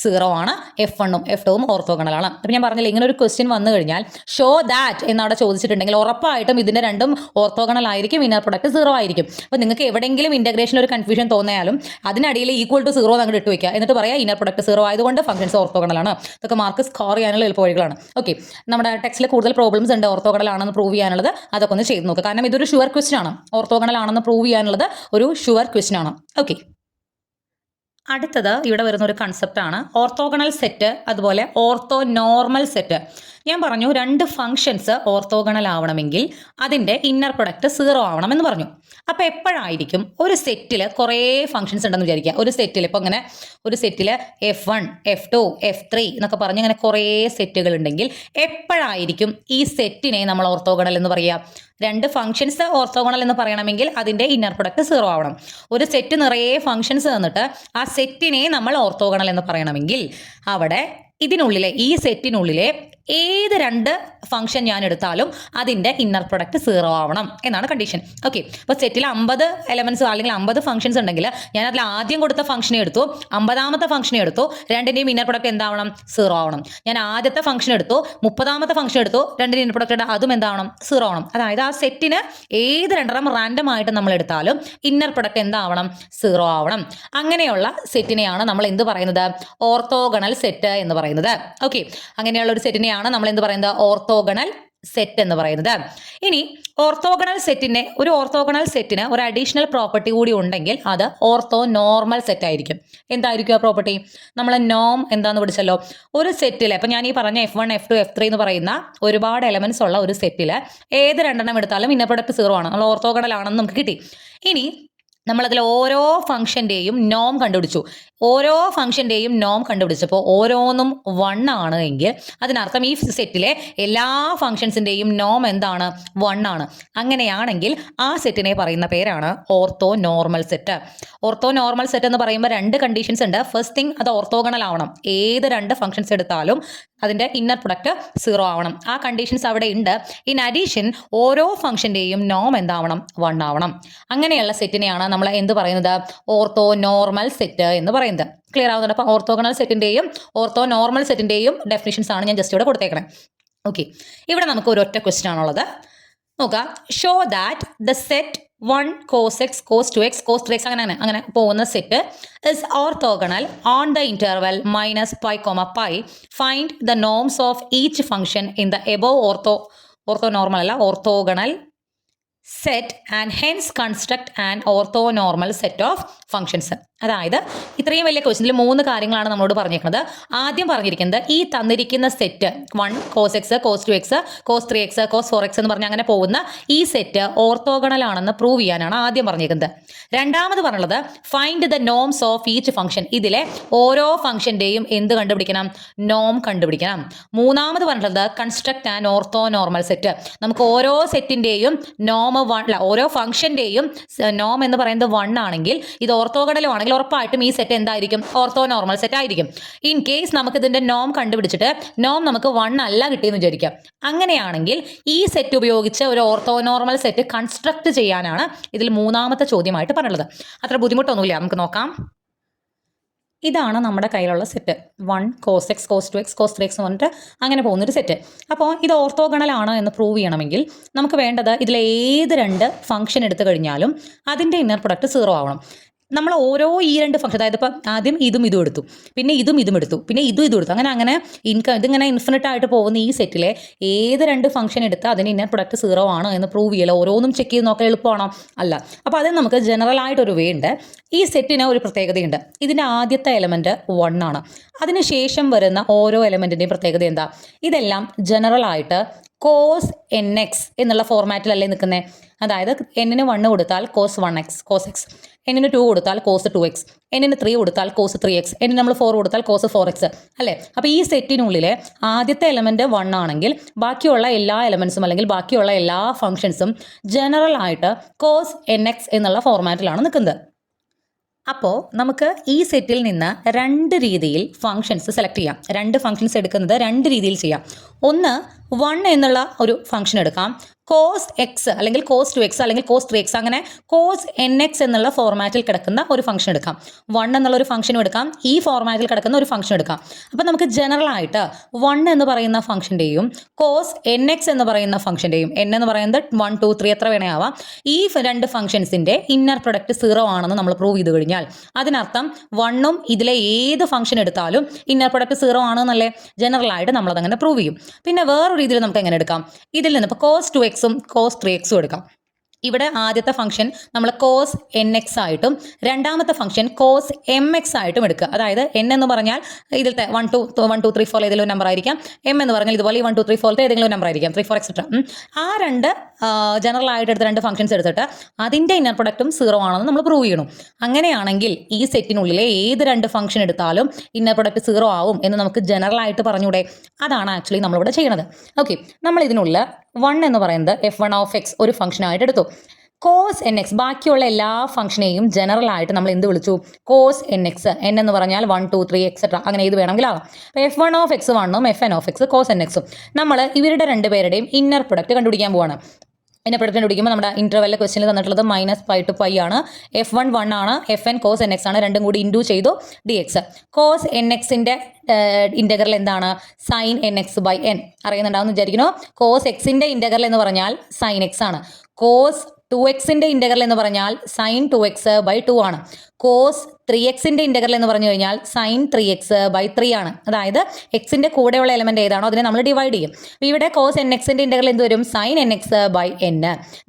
0 ആണ്. F1ഉം F2ഉം ഓർത്തോഗണലാണ്. അപ്പം ഞാൻ പറഞ്ഞില്ല, ഇങ്ങനെ ഒരു ക്വസ്റ്റ്യൻ വന്നു കഴിഞ്ഞാൽ ഷോ ദാറ്റ് എന്നവിടെ ചോദിച്ചിട്ടുണ്ടെങ്കിൽ ഉറപ്പായിട്ടും ഇതിന്റെ രണ്ടും ഓർത്തോഗണൽ ആയിരിക്കും, ഇന്നർ പ്രൊഡക്റ്റ് 0 ആയിരിക്കും. അപ്പോൾ നിങ്ങൾക്ക് എവിടെയെങ്കിലും ഇന്റഗ്രേഷൻ ഒരു കൺഫ്യൂഷൻ തോന്നിയാലും അതിനടിയിൽ ഈക്വൽ ടു 0 അങ്ങോട്ട് ഇട്ട് വയ്ക്കുക. എന്നിട്ട് പറയാം ഇന്നർ പ്രൊഡക്റ്റ് 0 ആയതുകൊണ്ട് ഫംഗ്ഷൻസ് ഓർത്തോഗണലാണ്. ഇതൊക്കെ മാർക്ക് സ്കോർ ചെയ്യാനുള്ള എളുപ്പ വഴികളാണ്. ഓക്കെ, നമ്മുടെ ടെക്സ്റ്റിൽ കൂടുതൽ പ്രോബ്ലംസ് ഉണ്ട് ഓർത്തോഗണൽ ആണെന്ന് പ്രൂവ് ചെയ്യാനുള്ളത്. അതൊക്കെ ഒന്ന് ചെയ്ത് നോക്കുക. കാരണം ഇതൊരു ഷുവർ ക്വസ്റ്റ്യൻ ആണ്. ഓർത്തോഗണൽ ആണെന്ന് പ്രൂവ് ചെയ്യാനുള്ളത് ഒരു ഷുവർ ക്വസ്റ്റ്യൻ ആണ്. ഓക്കെ, അടുത്തത് ഇവിടെ വരുന്ന ഒരു കൺസെപ്റ്റാണ് ഓർത്തോഗണൽ സെറ്റ്, അതുപോലെ ഓർത്തോ നോർമൽ സെറ്റ്. ഞാൻ പറഞ്ഞു രണ്ട് ഫംഗ്ഷൻസ് ഓർത്തോഗണൽ ആവണമെങ്കിൽ അതിൻ്റെ ഇന്നർ പ്രൊഡക്റ്റ് 0 ആവണം എന്ന് പറഞ്ഞു. അപ്പോൾ എപ്പോഴായിരിക്കും ഒരു സെറ്റിൽ കുറേ ഫംഗ്ഷൻസ് ഉണ്ടെന്ന് വിചാരിക്കുക. ഒരു സെറ്റിൽ ഇപ്പോൾ ഇങ്ങനെ ഒരു സെറ്റിൽ F1 F2 F3 എന്നൊക്കെ പറഞ്ഞ് ഇങ്ങനെ കുറേ സെറ്റുകൾ ഉണ്ടെങ്കിൽ എപ്പോഴായിരിക്കും ഈ സെറ്റിനെ നമ്മൾ ഓർത്തോഗണൽ എന്ന് പറയുക? രണ്ട് ഫംഗ്ഷൻസ് ഓർത്തോഗണൽ എന്ന് പറയണമെങ്കിൽ അതിൻ്റെ ഇന്നർ പ്രൊഡക്റ്റ് 0 ആവണം. ഒരു സെറ്റ് നിറയെ ഫംഗ്ഷൻസ് തന്നിട്ട് ആ സെറ്റിനെ നമ്മൾ ഓർത്തോഗണൽ എന്ന് പറയണമെങ്കിൽ അവിടെ ഇതിനുള്ളിലെ ഈ സെറ്റിനുള്ളിലെ ഏത് രണ്ട് ഫംഗ്ഷൻ ഞാൻ എടുത്താലും അതിൻ്റെ ഇന്നർ പ്രൊഡക്റ്റ് 0 ആവണം എന്നാണ് കണ്ടീഷൻ. ഓക്കെ, അപ്പോൾ സെറ്റിൽ 50 എലമെന്റ്സ് അല്ലെങ്കിൽ 50 ഫംഗ്ഷൻസ് ഉണ്ടെങ്കിൽ ഞാൻ അതിൽ ആദ്യം കൊടുത്ത ഫംഗ്ഷനെ എടുത്തു, 50ാമത്തെ ഫംഗ്ഷനെ എടുത്തു, രണ്ടിൻ്റെയും ഇന്നർ പ്രൊഡക്റ്റ് എന്താവണം? 0 ആവണം. ഞാൻ ആദ്യത്തെ ഫംഗ്ഷൻ എടുത്തു, 30ാമത്തെ ഫംഗ്ഷൻ എടുത്തു, രണ്ടിൻ്റെ ഇന്നർ പ്രൊഡക്റ്റ് അതും എന്താവണം? 0 ആവണം. അതായത് ആ സെറ്റിന് ഏത് രണ്ടെണ്ണം റാൻഡം ആയിട്ട് നമ്മൾ എടുത്താലും ഇന്നർ പ്രൊഡക്റ്റ് എന്താവണം? 0 ആവണം. അങ്ങനെയുള്ള സെറ്റിനെയാണ് നമ്മൾ എന്ത് പറയുന്നത്? ഓർത്തോഗണൽ സെറ്റ് എന്ന് പറയുന്നത്. ഓക്കെ, അങ്ങനെയുള്ള ഒരു സെറ്റിനെയാണ് നമ്മൾ എന്ത് പറയുന്നത്? ഓർത്തോഗണൽ സെറ്റ് എന്ന് പറയുന്നത്. ഇനി ഓർത്തോഗണൽ സെറ്റിന് ഒരു അഡീഷണൽ പ്രോപ്പർട്ടി കൂടി ഉണ്ടെങ്കിൽ അത് ഓർത്തോ നോർമൽ സെറ്റ് ആയിരിക്കും. എന്തായിരിക്കും ആ പ്രോപ്പർട്ടി? നമ്മൾ നോം എന്താന്ന് പഠിച്ചല്ലോ. ഒരു സെറ്റിൽ ഇപ്പം ഞാൻ ഈ പറഞ്ഞ F1 F2 F3 എന്ന് പറയുന്ന ഒരുപാട് എലമെന്റ്സ് ഉള്ള ഒരു സെറ്റിൽ ഏത് രണ്ടെണ്ണം എടുത്താലും ഇന്നർ പ്രൊഡക്റ്റ് 0 ആണ്. നമ്മൾ ഓർത്തോഗണൽ ആണെന്ന് നമുക്ക് കിട്ടി. ഇനി നമ്മളതിൽ ഓരോ ഫംഗ്ഷൻ്റെയും നോം കണ്ടുപിടിച്ചു. കണ്ടുപിടിച്ചപ്പോൾ ഓരോന്നും 1 ആണ് എങ്കിൽ അതിനർത്ഥം ഈ സെറ്റിലെ എല്ലാ ഫംഗ്ഷൻസിൻ്റെയും നോം എന്താണ്? 1 ആണ്. അങ്ങനെയാണെങ്കിൽ ആ സെറ്റിനെ പറയുന്ന പേരാണ് ortho normal set. Ortho normal set എന്ന് പറയുമ്പോൾ രണ്ട് കണ്ടീഷൻസ് ഉണ്ട്. ഫസ്റ്റ് തിങ്, അത് ഓർത്തോഗണൽ ആവണം. ഏത് രണ്ട് ഫംഗ്ഷൻസ് എടുത്താലും അതിൻ്റെ ഇന്നർ പ്രൊഡക്റ്റ് 0 ആവണം. ആ കണ്ടീഷൻസ് അവിടെ ഉണ്ട്. ഇൻ അഡീഷൻ ഓരോ ഫംഗ്ഷൻ്റെയും നോം എന്താവണം? 1 ആവണം. അങ്ങനെയുള്ള സെറ്റിനെയാണ് നമ്മൾ എന്ത് പറയുന്നത്? ഓർത്തോ നോർമൽ സെറ്റ് എന്ന് പറയുന്നത്. ക്ലിയർ ആവുന്നുണ്ട്? അപ്പോൾ ഓർത്തോഗണൽ സെറ്റിൻ്റെയും ഓർത്തോ നോർമൽ സെറ്റിൻ്റെയും ഡെഫിനിഷൻസ് ആണ് ഞാൻ ജസ്റ്റ് ഇവിടെ കൊടുത്തേക്കണേ. ഓക്കെ, ഇവിടെ നമുക്ക് ഒരൊറ്റ ക്വസ്റ്റ്യൻ ആണുള്ളത്. നോക്കാം. Show that the set 1 cos x cos 2x cos 3x അങ്ങനെ പോകുന്ന set is orthogonal on the interval minus pi comma pi. Find the norms of each function in the above orthogonal set and hence construct an orthonormal set of functions. അതായത് ഇത്രയും വലിയ ക്വസ്റ്റനിൽ 3 കാര്യങ്ങളാണ് നമ്മളോട് പറഞ്ഞിരിക്കുന്നത്. ആദ്യം പറഞ്ഞിരിക്കുന്നത് ഈ തന്നിരിക്കുന്ന set 1 cos X, cos 2x, cos 3x, cos 4x എന്ന് പറഞ്ഞ് അങ്ങനെ പോകുന്ന ഈ സെറ്റ് ഓർത്തോഗണൽ ആണെന്ന് പ്രൂവ് ചെയ്യാനാണ് ആദ്യം പറഞ്ഞിരിക്കുന്നത്. രണ്ടാമത് പറഞ്ഞുള്ളത് find the norms of each function. ഇതിലെ ഓരോ ഫംഗ്ഷന്റെയും എന്ത് കണ്ടുപിടിക്കണം? നോം കണ്ടുപിടിക്കണം. മൂന്നാമത് പറഞ്ഞിട്ടുള്ളത് കൺസ്ട്രക്ട് ആൻ ഓർത്തോനോർമൽ സെറ്റ്. നമുക്ക് ഓരോ സെറ്റിന്റെയും നോം ഓരോ ഫംഗ്ഷന്റെയും നോം എന്ന് പറയുന്നത് 1 ആണെങ്കിൽ ഇത് ഓർത്തോഗണലും ആണെങ്കിൽ ഉറപ്പായിട്ടും ഈ സെറ്റ് എന്തായിരിക്കും? ഓർത്തോനോർമൽ സെറ്റ് ആയിരിക്കും. ഇൻ കേസ് നമുക്ക് ഇതിന്റെ നോം കണ്ടുപിടിച്ചിട്ട് നോം നമുക്ക് 1 അല്ല കിട്ടിയെന്ന് വിചാരിക്കാം. അങ്ങനെയാണെങ്കിൽ ഈ സെറ്റ് ഉപയോഗിച്ച് ഒരു ഓർത്തോനോർമൽ സെറ്റ് കൺസ്ട്രക്ട് ചെയ്യാനാണ് ഇതിൽ മൂന്നാമത്തെ ചോദ്യമായിട്ട് പറഞ്ഞുള്ളത്. അത്ര ബുദ്ധിമുട്ടൊന്നുമില്ല, നമുക്ക് നോക്കാം. ഇതാണ് നമ്മുടെ കയ്യിലുള്ള set 1 cos X, cos 2x, cos 3x എന്ന് പറഞ്ഞിട്ട് അങ്ങനെ പോകുന്നൊരു സെറ്റ്. അപ്പോൾ ഇത് ഓർത്തോഗണൽ ആണ് എന്ന് പ്രൂവ് ചെയ്യണമെങ്കിൽ നമുക്ക് വേണ്ടത് ഇതിലെ ഏത് 2 ഫംഗ്ഷൻ എടുത്തു കഴിഞ്ഞാലും അതിൻ്റെ ഇന്നർ പ്രൊഡക്റ്റ് 0 ആവണം. നമ്മൾ ഓരോ ഈ 2 ഫംഗ്ഷൻ, അതായത് ഇപ്പം ആദ്യം ഇതും എടുത്തു, പിന്നെ ഇതും എടുത്തു, പിന്നെ ഇതും എടുത്തു, അങ്ങനെ ഇതിങ്ങനെ ഇൻഫിനിറ്റ് ആയിട്ട് പോകുന്ന ഈ സെറ്റിലെ ഏത് 2 ഫംഗ്ഷൻ എടുത്ത് അതിന് ഇന്നർ പ്രൊഡക്റ്റ് 0 ആണോ എന്ന് പ്രൂവ് ചെയ്യല. ഓരോന്നും ചെക്ക് ചെയ്ത് നോക്കാൻ എളുപ്പമാണോ? അല്ല. അപ്പോൾ അതിന് നമുക്ക് ജനറൽ ആയിട്ടൊരു വേ ഉണ്ട്. ഈ സെറ്റിന് ഒരു പ്രത്യേകതയുണ്ട്. ഇതിൻ്റെ ആദ്യത്തെ എലമെൻറ്റ് 1 ആണ്. അതിനുശേഷം വരുന്ന ഓരോ എലമെൻറ്റിൻ്റെയും പ്രത്യേകത എന്താ? ഇതെല്ലാം ജനറൽ ആയിട്ട് കോസ് എൻ എക്സ് എന്നുള്ള ഫോർമാറ്റിലല്ലേ നിൽക്കുന്നത്. അതായത് എന്നിന് 1 കൊടുത്താൽ കോസ് 1x, കോസ് എക്സ്, എന്നിന് 2 കൊടുത്താൽ കോസ് 2x, എന്നിന് 3 കൊടുത്താൽ കോസ് 3x, എന്നിന് നമ്മൾ 4 കൊടുത്താൽ കോസ് 4x അല്ലേ. അപ്പോൾ ഈ സെറ്റിനുള്ളിലെ ആദ്യത്തെ എലമെൻറ്റ് 1 ആണെങ്കിൽ ബാക്കിയുള്ള എല്ലാ എലമെൻസും അല്ലെങ്കിൽ ബാക്കിയുള്ള എല്ലാ ഫംഗ്ഷൻസും ജനറൽ ആയിട്ട് കോസ് എൻ എക്സ് എന്നുള്ള ഫോർമാറ്റിലാണ് നിൽക്കുന്നത്. അപ്പോൾ നമുക്ക് ഈ സെറ്റിൽ നിന്ന് 2 രീതിയിൽ ഫംഗ്ഷൻസ് സെലക്ട് ചെയ്യാം. 2 ഫംഗ്ഷൻസ് എടുക്കുന്നത് 2 രീതിയിൽ ചെയ്യാം. ഒന്ന് 1 എന്നുള്ള ഒരു ഫംഗ്ഷൻ എടുക്കാം. കോസ് എക്സ് അല്ലെങ്കിൽ കോസ് 2x അല്ലെങ്കിൽ കോസ് 3x അങ്ങനെ കോസ് എൻ എക്സ് എന്നുള്ള ഫോർമാറ്റിൽ കിടക്കുന്ന ഒരു ഫംഗ്ഷൻ എടുക്കാം. 1 എന്നുള്ള ഒരു ഫംഗ്ഷനും എടുക്കാം, ഈ ഫോർമാറ്റിൽ കിടക്കുന്ന ഒരു ഫംഗ്ഷൻ എടുക്കാം. അപ്പോൾ നമുക്ക് ജനറൽ ആയിട്ട് 1 എന്ന് പറയുന്ന ഫംഗ്ഷൻ്റെയും കോസ് എൻ എക്സ് എന്ന് പറയുന്ന ഫംഗ്ഷൻ്റെയും, n എന്ന് പറയുന്നത് 1, 2, 3 എത്ര വേണേ ആവാം, ഈ 2 ഫംഗ്ഷൻസിൻ്റെ ഇന്നർ പ്രൊഡക്റ്റ് 0 ആണെന്ന് നമ്മൾ പ്രൂവ് ചെയ്ത് കഴിഞ്ഞാൽ അതിനർത്ഥം 1ഉം ഇതിലെ ഏത് ഫംഗ്ഷൻ എടുത്താലും ഇന്നർ പ്രൊഡക്റ്റ് 0 ആണെന്നല്ലേ ജനറൽ ആയിട്ട് നമ്മളതങ്ങനെ പ്രൂവ് ചെയ്യും. പിന്നെ വേറൊരു രീതിയിൽ നമുക്ക് എങ്ങനെ എടുക്കാം? ഇതിൽ നിന്ന് ഇപ്പോൾ കോസ് 2x കോസ് 3x എടുക്കാം. ഇവിടെ ആദ്യത്തെ ഫംഗ്ഷൻ നമ്മൾ കോസ് എൻ എക്സ് ആയിട്ടും രണ്ടാമത്തെ ഫംഗ്ഷൻ കോസ് എം എക്സ് ആയിട്ടും എടുക്കുക. അതായത് എൻ എന്ന് പറഞ്ഞാൽ ഇതിലത്തെ 1, 2, 3, 4 ഏതെങ്കിലും നമ്പർ ആയിരിക്കാം. എം എന്ന് പറഞ്ഞാൽ ഇതുപോലെ 1, 2, 3, 4 ഏതെങ്കിലും നമ്പർ ആയിരിക്കാം, 3, 4 എക്സെട്ര. ആ 2 ജനറൽ ആയിട്ട് എടുത്ത 2 ഫംഗ്ഷൻസ് എടുത്തിട്ട് അതിൻ്റെ ഇന്നർ പ്രൊഡക്റ്റും 0 ആണെന്ന് നമ്മൾ പ്രൂവ് ചെയ്യണം. അങ്ങനെയാണെങ്കിൽ ഈ സെറ്റിനുള്ളിലെ ഏത് 2 ഫംഗ്ഷൻ എടുത്താലും ഇന്നർ പ്രൊഡക്റ്റ് 0 ആവും എന്ന് നമുക്ക് ജനറൽ ആയിട്ട് പറഞ്ഞൂടെ? അതാണ് ആക്ച്വലി നമ്മളിവിടെ ചെയ്യണത്. ഓക്കെ, നമ്മൾ ഇതിനുള്ള 1 എന്ന് പറയുന്നത് f1 ഓഫ് എക്സ് ഒരു ഫംഗ്ഷനായിട്ട് എടുത്തു. കോസ് എൻ എക്സ് ബാക്കിയുള്ള എല്ലാ ഫംഗ്ഷനെയും ജനറൽ ആയിട്ട് നമ്മൾ എന്ത് വിളിച്ചു? Cos N X. എൻ എന്ന് പറഞ്ഞാൽ 1, 2, 3 എക്സെട്ര അങ്ങനെ ഏത് വേണമെങ്കിലാവാം. അപ്പോൾ f1 ഓഫ് എക്സ് 1ഉം fn of x cos n എക്സും നമ്മൾ ഇവരുടെ 2 പേരുടെയും ഇന്നർ പ്രൊഡക്റ്റ് കണ്ടുപിടിക്കാൻ പോവാണ്. ഇന്നർ പ്രൊഡക്റ്റ് കണ്ടുപിടിക്കുമ്പോൾ നമ്മുടെ ഇൻ്റർവെല്ലിലെ ക്വസ്റ്റ്യനിൽ തന്നിട്ടുള്ളത് -π to π ആണ്. f1 1 ആണ്, fn കോസ് എൻ എക്സ് ആണ്, രണ്ടും കൂടി ഇൻറ്റു ചെയ്തു dx. കോസ് എൻ എക്സിൻ്റെ ഇൻ്റഗ്രൽ എന്താണ്? Sine N X by n. അറിയുന്നുണ്ടാവും വിചാരിക്കുന്നു. കോസ് എക്സിൻ്റെ ഇൻ്റഗ്രൽ എന്ന് പറഞ്ഞാൽ സൈൻ എക്സ് ആണ്. കോസ് 2xൻ്റെ ഇൻ്റഗ്രൽ എന്ന് പറഞ്ഞാൽ സൈൻ 2x ബൈ 2 ആണ്. കോസ് 3xൻ്റെ ഇൻ്റഗ്രൽ എന്ന് പറഞ്ഞു കഴിഞ്ഞാൽ സൈൻ 3x ബൈ 3 ആണ്. അതായത് എക്സിൻ്റെ കൂടെയുള്ള എലമെൻറ്റ് ഏതാണോ അതിനെ നമ്മൾ ഡിവൈഡ് ചെയ്യും. അപ്പോൾ ഇവിടെ കോസ് എൻ എക്സിൻ്റെ ഇൻ്റഗ്രൽ എന്ത് വരും? Sine N X by N.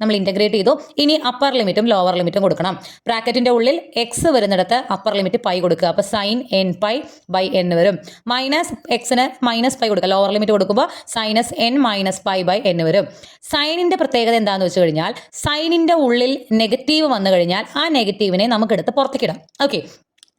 നമ്മൾ ഇൻ്റഗ്രേറ്റ് ചെയ്തു. ഇനി അപ്പർ ലിമിറ്റും ലോവർ ലിമിറ്റും കൊടുക്കണം. ബ്രാക്കറ്റിൻ്റെ ഉള്ളിൽ എക്സ് വരുന്നിടത്ത് അപ്പർ ലിമിറ്റ് പൈ കൊടുക്കുക. അപ്പോൾ sine N pi by N വരും. മൈനസ് എക്സിന് മൈനസ് പൈ കൊടുക്കുക. ലോവർ ലിമിറ്റ് കൊടുക്കുമ്പോൾ സൈനസ് N minus pi by N വരും. സൈനിൻ്റെ പ്രത്യേകത എന്താണെന്ന് വെച്ച് കഴിഞ്ഞാൽ സൈനിൻ്റെ ഉള്ളിൽ നെഗറ്റീവ് വന്നു കഴിഞ്ഞാൽ ആ നെഗറ്റീവിനെ നമുക്കെടുത്ത് പുറത്തേക്കിടാം. ഓക്കെ,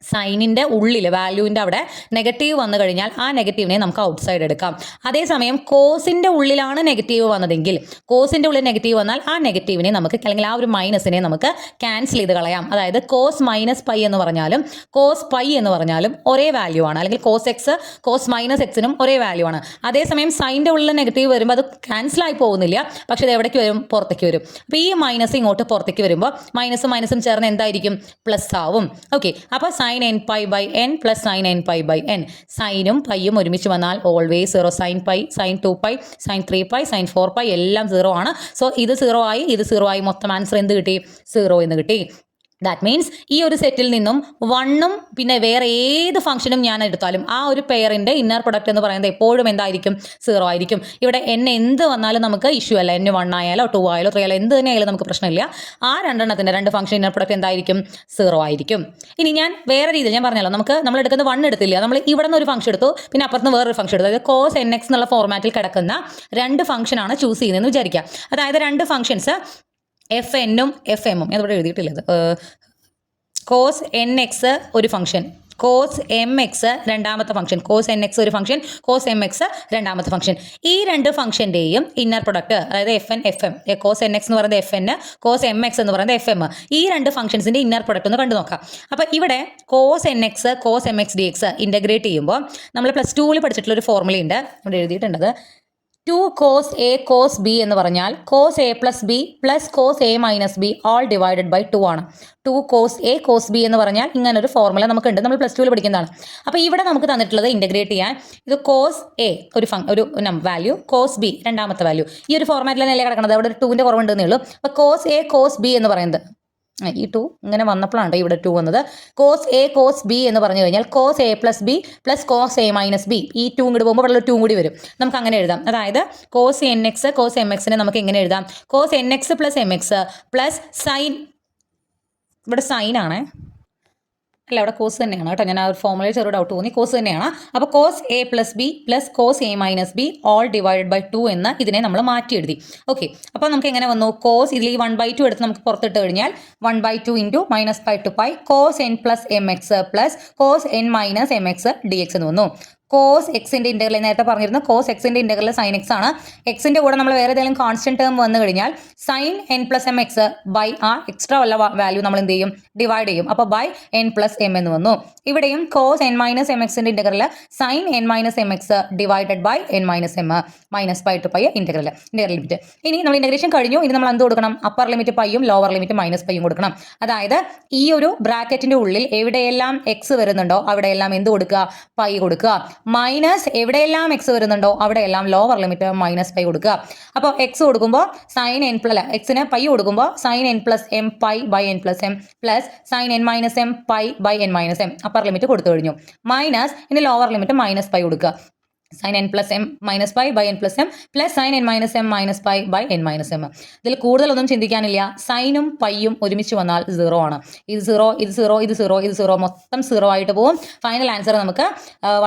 സൈനിൻ്റെ ഉള്ളിൽ വാല്യൂവിൻ്റെ അവിടെ നെഗറ്റീവ് വന്നു കഴിഞ്ഞാൽ ആ നെഗറ്റീവിനെ നമുക്ക് ഔട്ട് സൈഡ് എടുക്കാം. അതേസമയം കോസിൻ്റെ ഉള്ളിലാണ് നെഗറ്റീവ് വന്നതെങ്കിൽ കോസിൻ്റെ ഉള്ളിൽ നെഗറ്റീവ് വന്നാൽ ആ നെഗറ്റീവിനെ നമുക്ക് അല്ലെങ്കിൽ ആ ഒരു മൈനസിനെ നമുക്ക് ക്യാൻസൽ ചെയ്ത് കളയാം. അതായത് കോസ് മൈനസ് പൈ എന്ന് പറഞ്ഞാലും കോസ് പൈ എന്ന് പറഞ്ഞാലും ഒരേ വാല്യൂ ആണ്. അല്ലെങ്കിൽ കോസ് എക്സ് കോസ് മൈനസ് എക്സിനും ഒരേ വാല്യൂ ആണ്. അതേസമയം സൈൻ്റെ ഉള്ളിൽ നെഗറ്റീവ് വരുമ്പോൾ അത് ക്യാൻസൽ ആയി പോകുന്നില്ല, പക്ഷേ ഇത് എവിടേക്ക് വരും? പുറത്തേക്ക് വരും. അപ്പോൾ ഈ മൈനസ് ഇങ്ങോട്ട് പുറത്തേക്ക് വരുമ്പോൾ മൈനസും ചേർന്ന് എന്തായിരിക്കും? പ്ലസ് ആവും. ഓക്കെ, അപ്പോൾ sine N pi by n plus sine N pi by n. സൈനും പൈയും ഒരുമിച്ച് വന്നാൽ always 0. Sine pi, sine 2 pi, sine 3 pi, sine 4 pi എല്ലാം 0 ആണ്. സോ ഇത് 0 ആയി, ഇത് 0 ആയി. മൊത്തം ആൻസർ എന്ത് കിട്ടി? 0 എന്ന് കിട്ടി. ദാറ്റ് മീൻസ് ഈ ഒരു സെറ്റിൽ നിന്നും വണ്ണും പിന്നെ വേറെ ഏത് ഫംഗ്ഷനും ഞാൻ എടുത്താലും ആ ഒരു പെയറിൻ്റെ ഇന്നർ പ്രൊഡക്റ്റ് എന്ന് പറയുന്നത് എപ്പോഴും എന്തായിരിക്കും 0 ആയിരിക്കും. ഇവിടെ n എന്ത് വന്നാലും നമുക്ക് ഇഷ്യൂ അല്ല. n 1 ആയാലോ 2 ആയാലോ 3 ആയാലോ എന്ത് തന്നെ ആയാലും നമുക്ക് പ്രശ്നമില്ല. ആ രണ്ടെണ്ണത്തിൻ്റെ രണ്ട് ഫംഗ്ഷൻ ഇന്നർ പ്രൊഡക്റ്റ് എന്തായിരിക്കും 0 ആയിരിക്കും. ഇനി ഞാൻ വേറെ രീതിയിൽ ഞാൻ പറഞ്ഞല്ലോ, നമ്മൾ എടുക്കുന്ന 1 എടുത്തില്ല, നമ്മൾ ഇവിടെ നിന്ന് ഒരു ഫംഗ്ഷൻ എടുത്തു, പിന്നെ അപ്പുറത്ത് വേറൊരു ഫംഗ്ഷൻ എടുത്തു. അതായത് cos nx എന്നുള്ള ഫോർമാറ്റിൽ കിടക്കുന്ന രണ്ട് ഫംഗ്ഷനാണ് ചൂസ് ചെയ്യുന്നതെന്ന് വിചാരിക്കുക. അതായത് രണ്ട് ഫംഗ്ഷൻസ് എഫ് എന്നും എഫ് എമ്മും, ഞാനിവിടെ എഴുതിയിട്ടില്ലത്. കോസ് എൻ എക്സ് ഒരു ഫംഗ്ഷൻ, കോസ് എം എക്സ് രണ്ടാമത്തെ ഫംഗ്ഷൻ, കോസ് എൻ എക്സ് ഒരു ഫംഗ്ഷൻ, കോസ് എം എക്സ് രണ്ടാമത്തെ ഫംഗ്ഷൻ. ഈ രണ്ട് ഫംഗ്ഷൻ്റെയും ഇന്നർ പ്രൊഡക്റ്റ്, അതായത് F N F M, cos N X എന്ന് പറയുന്നത് F N, cos M X എന്ന് പറയുന്നത് എഫ് എം, ഈ രണ്ട് ഫംഗ്ഷൻസിൻ്റെ ഇന്നർ പ്രൊഡക്റ്റ് ഒന്ന് കണ്ടു നോക്കാം. അപ്പോൾ ഇവിടെ cos N X cos M X D X integrate ചെയ്യുമ്പോൾ നമ്മൾ +2 പഠിച്ചിട്ടുള്ള ഒരു ഫോർമുലയുണ്ട്, ഇവിടെ എഴുതിയിട്ടുണ്ടത്. 2 cos a cos b എന്ന് പറഞ്ഞാൽ cos a plus B plus cos A minus B all divided by 2 ആണ്. 2 cos a cos b എന്ന് പറഞ്ഞാൽ ഇങ്ങനൊരു ഫോർമുല നമുക്കുണ്ട്, നമ്മൾ +2 പഠിക്കുന്നതാണ്. അപ്പോൾ ഇവിടെ നമുക്ക് തന്നിട്ടുള്ളത് ഇൻ്റഗ്രേറ്റ് ചെയ്യാൻ, ഇത് കോസ് എ ഒരു വാല്യൂ, കോസ് ബി രണ്ടാമത്തെ വാല്യൂ, ഈ ഒരു ഫോർമാറ്റിൽ തന്നെയല്ലേ കിടക്കുന്നത്, അവിടെ ഒരു 2ൻ്റെ കുറവുണ്ടെന്നേ ഉള്ളൂ. അപ്പോൾ കോസ് എ കോസ് ബി എന്ന് പറയുന്നത് ഈ 2 ഇങ്ങനെ വന്നപ്പോഴാണ് ഇവിടെ 2 വന്നത്. കോസ് എ കോസ് ബി എന്ന് പറഞ്ഞു കഴിഞ്ഞാൽ cos A plus B plus cos A minus B, ഈ 2 ഇങ്ങോട്ട് പോകുമ്പോൾ ഇവിടെ 2 കൂടി വരും, നമുക്ക് അങ്ങനെ എഴുതാം. അതായത് cos N X cos m എക്സിനെ നമുക്ക് എങ്ങനെ എഴുതാം, cos N x plus M x plus sine, ഇവിടെ സൈൻ ആണേ, അല്ല അവിടെ കോസ് തന്നെയാണ് കേട്ടോ, ഞാൻ ആ ഒരു ഫോർമുലയിൽ ചെറിയ ഡൗട്ട് തോന്നി, കോസ് തന്നെയാണ്. അപ്പോൾ cos A plus B plus cos A minus B all divided by 2 എന്ന് ഇതിനെ നമ്മൾ മാറ്റി എഴുതി. ഓക്കെ, അപ്പോൾ നമുക്ക് എങ്ങനെ വന്നു, കോസ് ഇതിൽ ഈ 1/2 എടുത്ത് നമുക്ക് പുറത്തിട്ട് കഴിഞ്ഞാൽ 1/2 into -π to π cos n plus M x plus cos n minus m X D x എന്ന് വന്നു. കോസ് എക്സിൻ്റെ ഇൻ്റഗ്രൽ നേരത്തെ പറഞ്ഞിരുന്നു, കോസ് എക്സിൻ്റെ ഇൻ്റഗ്രൽ സൈൻ എക്സ് ആണ്. എക്സിൻ്റെ കൂടെ നമ്മൾ വേറെ ഏതെങ്കിലും കോൺസ്റ്റന്റ് ടേം വന്നു കഴിഞ്ഞാൽ sine N plus M X by ആ എക്സ്ട്രാ ഉള്ള വാല്യൂ നമ്മൾ എന്ത് ചെയ്യും, ഡിവൈഡ് ചെയ്യും. അപ്പോൾ ബൈ എൻ പ്ലസ് എം എന്ന് വന്നു. ഇവിടെയും കോസ് എൻ മൈനസ് എം എക്സിൻ്റെ integral sine n minus m x divided by n minus m -π to π integral limit. ഇനി നമ്മൾ ഇൻ്റഗ്രേഷൻ കഴിഞ്ഞു, ഇനി നമ്മൾ എന്ത് കൊടുക്കണം, അപ്പർ ലിമിറ്റ് പൈയും ലോവർ ലിമിറ്റ് -πയും കൊടുക്കണം. അതായത് ഈ ഒരു ബ്രാക്കറ്റിൻ്റെ ഉള്ളിൽ എവിടെയെല്ലാം എക്സ് വരുന്നുണ്ടോ അവിടെയെല്ലാം എന്ത് കൊടുക്കുക, പൈ കൊടുക്കുക. മൈനസ് എവിടെയെല്ലാം എക്സ് വരുന്നുണ്ടോ അവിടെയെല്ലാം ലോവർ ലിമിറ്റ് -π കൊടുക്കുക. അപ്പോൾ എക്സ് കൊടുക്കുമ്പോൾ സൈൻ എൻ പ്ലസ് എക്സിന് പൈ കൊടുക്കുമ്പോൾ sine N plus m pi by n plus m plus sine n minus m pi by n minus m upper limit കൊടുത്തു കഴിഞ്ഞു. മൈനസ് ഇനി ലോവർ ലിമിറ്റ് -π കൊടുക്കുക. Sine N plus m -π by n plus m plus sine n minus m -π by n minus m. ഇതിൽ കൂടുതലൊന്നും ചിന്തിക്കാനില്ല, സൈനും പൈയും ഒരുമിച്ച് വന്നാൽ 0 ആണ്. ഇത് 0 ഇത് 0 ഇത് 0 ഇത് 0 മൊത്തം 0 ആയിട്ട് പോകും. ഫൈനൽ ആൻസർ നമുക്ക്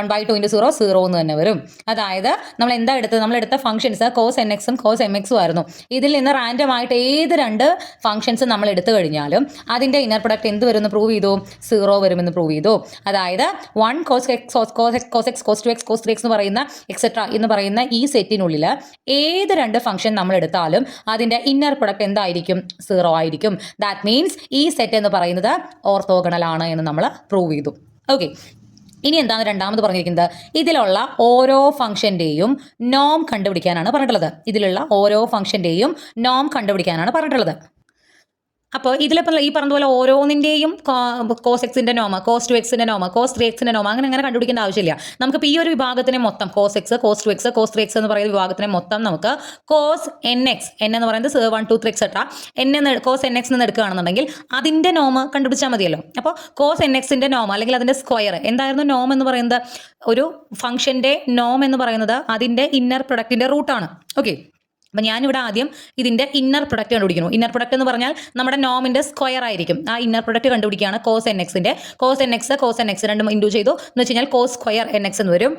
1/2 × 0 0 എന്ന് തന്നെ വരും. അതായത് നമ്മൾ എന്താ എടുത്തത്, നമ്മളെടുത്ത ഫംഗ്ഷൻസ് കോസ് എൻ എക്സും കോസ് എം എക്സും ആയിരുന്നു. ഇതിൽ നിന്ന് റാൻഡം ആയിട്ട് ഏത് രണ്ട് ഫംഗ്ഷൻസ് നമ്മൾ എടുത്തു കഴിഞ്ഞാലും അതിൻ്റെ ഇന്നർ പ്രൊഡക്റ്റ് എന്ത് വരുമെന്ന് പ്രൂവ് ചെയ്തു, 0 വരുമെന്ന് പ്രൂവ് ചെയ്തു. അതായത് 1 cos x cos x cos 2x cos 3x എന്ന് പറയുന്ന എക്സെട്ര എന്ന് പറയുന്ന ഈ സെറ്റിനുള്ളിൽ ഏത് രണ്ട് ഫംഗ്ഷൻ നമ്മൾ എടുത്താലും അതിൻ്റെ ഇന്നർ പ്രൊഡക്റ്റ് എന്തായിരിക്കും, 0 ആയിരിക്കും. ദാറ്റ് മീൻസ് ഈ സെറ്റ് എന്ന് പറയുന്നത് ഓർത്തോഗണൽ ആണ് എന്ന് നമ്മൾ പ്രൂവ് ചെയ്തു. ഓക്കെ, ഇനി എന്താണ് രണ്ടാമത് പറഞ്ഞിരിക്കുന്നത്, ഇതിലുള്ള ഓരോ ഫംഗ്ഷൻ്റെയും നോം കണ്ടുപിടിക്കാനാണ് പറഞ്ഞിട്ടുള്ളത്. ഇതിലുള്ള ഓരോ ഫംഗ്ഷൻ്റെയും നോം കണ്ടുപിടിക്കാനാണ് പറഞ്ഞിട്ടുള്ളത്. അപ്പോൾ ഇതിലിപ്പോൾ ഈ പറഞ്ഞതുപോലെ ഓരോന്നിൻ്റെയും കോസ് എക്സിൻ്റെ നോമ, കോസ് 2x നോമ, കോസ് 3x നോമ അങ്ങനെ കണ്ടുപിടിക്കേണ്ട ആവശ്യമില്ല. നമുക്കിപ്പോൾ ഈ ഒരു വിഭാഗത്തിനെ മൊത്തം cos X cos 2x cos 3x എന്ന് പറയുന്ന വിഭാഗത്തിനെ മൊത്തം നമുക്ക് കോസ് എൻ എക്സ്, എൻ എന്ന് പറയുന്നത് 1 2 3 എക്സെട്ര കോസ് എൻ എക്സ് എന്ന് എടുക്കുകയാണെന്നുണ്ടെങ്കിൽ അതിൻ്റെ നോമ കണ്ടുപിടിച്ചാൽ മതിയല്ലോ. അപ്പോൾ കോസ് എൻ എക്സിൻ്റെ നോമ അല്ലെങ്കിൽ അതിൻ്റെ സ്ക്വയർ എന്തായിരുന്നു, നോം എന്ന് പറയുന്നത് ഒരു ഫംഗ്ഷൻ്റെ നോം എന്ന് പറയുന്നത് അതിൻ്റെ ഇന്നർ പ്രൊഡക്റ്റിൻ്റെ റൂട്ടാണ്. ഓക്കെ, അപ്പം ഞാനിവിടെ ആദ്യം ഇതിൻ്റെ ഇന്നർ പ്രൊഡക്റ്റ് കണ്ടുപിടിക്കുന്നു. ഇന്നർ പ്രൊഡക്റ്റ് എന്ന് പറഞ്ഞാൽ നമ്മുടെ നോമിൻ്റെ സ്ക്വയർ ആയിരിക്കും. ആ ഇന്നർ പ്രൊഡക്റ്റ് കണ്ടുപിടിക്കുകയാണ് കോസ് എൻ എക്സിൻ്റെ. കോസ് എൻ എക്സ് രണ്ടും ഇൻഡു ചെയ്തു എന്ന് വെച്ച് കഴിഞ്ഞാൽ കോസ് സ്ക്വയർ എൻ എക്സ് എന്ന് വരും.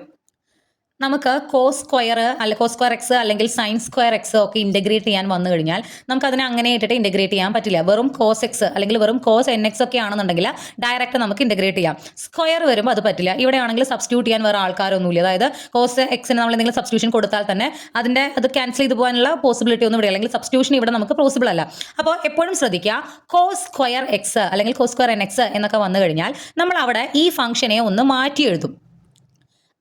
നമുക്ക് കോസ് സ്ക്വയർ അല്ലെ കോസ് സ്ക്വയർ എക്സ് അല്ലെങ്കിൽ സൈൻ സ്ക്വയർ എക്സ് ഒക്കെ ഇൻ്റഗ്രേറ്റ് ചെയ്യാൻ വന്നു കഴിഞ്ഞാൽ നമുക്ക് അതിനെ അങ്ങനെ ഇട്ടിട്ട് ഇൻ്റഗ്രേറ്റ് ചെയ്യാൻ പറ്റില്ല. വെറും കോസ് എക്സ് അല്ലെങ്കിൽ വെറും കോസ് എൻ എക്സ് ഒക്കെ ആണെന്നുണ്ടെങ്കിൽ ഡയറക്റ്റ് നമുക്ക് ഇൻ്റഗ്രേറ്റ് ചെയ്യാം. സ്ക്വയർ വരുമ്പോൾ അത് പറ്റില്ല. ഇവിടെ ആണെങ്കിൽ സബ്സ്റ്റിറ്റ്യൂട്ട് ചെയ്യാൻ വേറെ ആൾക്കാരൊന്നുമില്ല. അതായത് കോസ് എക്സിന് നമ്മൾ എന്തെങ്കിലും സബ്സ്റ്റിറ്റ്യൂഷൻ കൊടുത്താൽ തന്നെ അത് ക്യാൻസൽ ചെയ്ത് പോകാനുള്ള പോസിബിലിറ്റി ഒന്നും ഇവിടെ അല്ലെങ്കിൽ സബ്സ്റ്റിറ്റ്യൂഷൻ ഇവിടെ നമുക്ക് പോസിബിൾ അല്ല. അപ്പോൾ എപ്പോഴും ശ്രദ്ധിക്കുക, കോസ് സ്ക്വയർ എക്സ് അല്ലെങ്കിൽ കോസ് സ്ക്വയർ എൻ എക്സ് എന്നൊക്കെ വന്നു കഴിഞ്ഞാൽ നമ്മൾ അവിടെ ഈ ഫംഗ്ഷനെ ഒന്ന് മാറ്റി എഴുതും.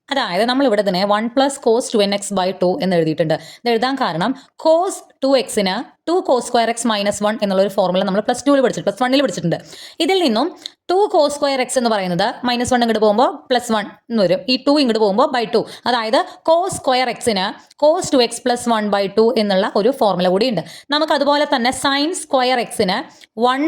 അതായത് നമ്മളിവിടെ തന്നെ 1 + cos 2nx / 2 എന്ന് എഴുതിയിട്ടുണ്ട്. ഇത് എഴുതാൻ കാരണം cos 2xന് 2 cos square x - 1 എന്നുള്ളൊരു ഫോർമുല നമ്മൾ +2 പഠിച്ചിട്ടുണ്ട്, +1 പഠിച്ചിട്ടുണ്ട്. ഇതിൽ നിന്നും 2 cos സ്ക്വയർ എക്സ് എന്ന് പറയുന്നത് -1 ഇങ്ങോട്ട് പോകുമ്പോൾ +1 എന്ന് വരും. ഈ 2 ഇങ്ങോട്ട് പോകുമ്പോൾ /2. അതായത് cos സ്ക്വയർ എക്സിന് cos 2x + 1/2 എന്നുള്ള ഒരു ഫോർമുല കൂടി ഉണ്ട്. നമുക്ക് അതുപോലെ തന്നെ sin സ്ക്വയർ എക്സിന് 1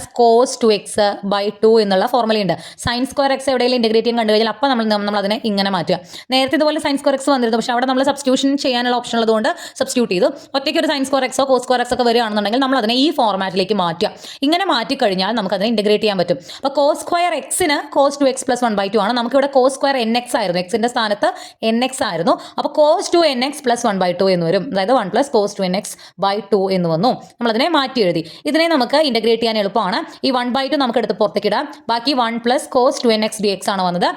- cos 2x/2 എന്നുള്ള ഫോർമുലയുണ്ട്. sin സ്ക്വയർ എക്സ് എവിടെയെങ്കിലും ഇൻറ്റഗ്രേറ്റ് ചെയ്യാൻ കണ്ടു കഴിഞ്ഞാൽ അപ്പോൾ നമ്മൾ അതിനെ ഇങ്ങനെ മാറ്റുക. നേരത്തെ ഇതുപോലെ sin സ്ക്വയർ എക്സ് വന്നിരുന്നു, പക്ഷേ അവിടെ നമ്മൾ സബ്സ്റ്റിറ്റ്യൂഷൻ ചെയ്യാനുള്ള ഓപ്ഷൻ ഉള്ളതുകൊണ്ട് സബ്സ്റ്റിറ്റ്യൂട്ട് ചെയ്തു. ഒറ്റയ്ക്ക് ഒരു sin സ്ക്വയർ എക്സോ cos സ്ക്വയർ എക്സ് ഒക്കെ വരികയാണെന്നുണ്ടെങ്കിൽ നമ്മൾ അതിനെ ഈ ഫോർമാറ്റിലേക്ക് മാറ്റുക. ഇങ്ങനെ മാറ്റി കഴിഞ്ഞാൽ നമുക്ക് അതിനെ ഇൻറ്റഗ്രേറ്റ് ചെയ്യാൻ പറ്റും. അപ്പോൾ cos സ്ക്വയർ എക്സിന് cos 2x + 1/2 ആണ്. നമുക്കിവിടെ cos സ്ക്വയർ nx ആയിരുന്നു, എക്സിന്റെ സ്ഥാനത്ത് nx ആയിരുന്നു. അപ്പോൾ cos 2nx + 1/2 എന്ന് വരും. അതായത് 1 + cos 2nx/2 എന്ന് വന്നു. നമ്മളതിനെ മാറ്റി എഴുതി. ഇതിനെ നമുക്ക് ഇൻറ്റഗ്രേറ്റ് ചെയ്യാൻ എളുപ്പമാണ്. ഈ 1/2 നമുക്ക് എടുത്ത് പുറത്തേക്ക് ഇടാം. ബാക്കി 1 + cos 2nx dx ആണ് വന്നത്.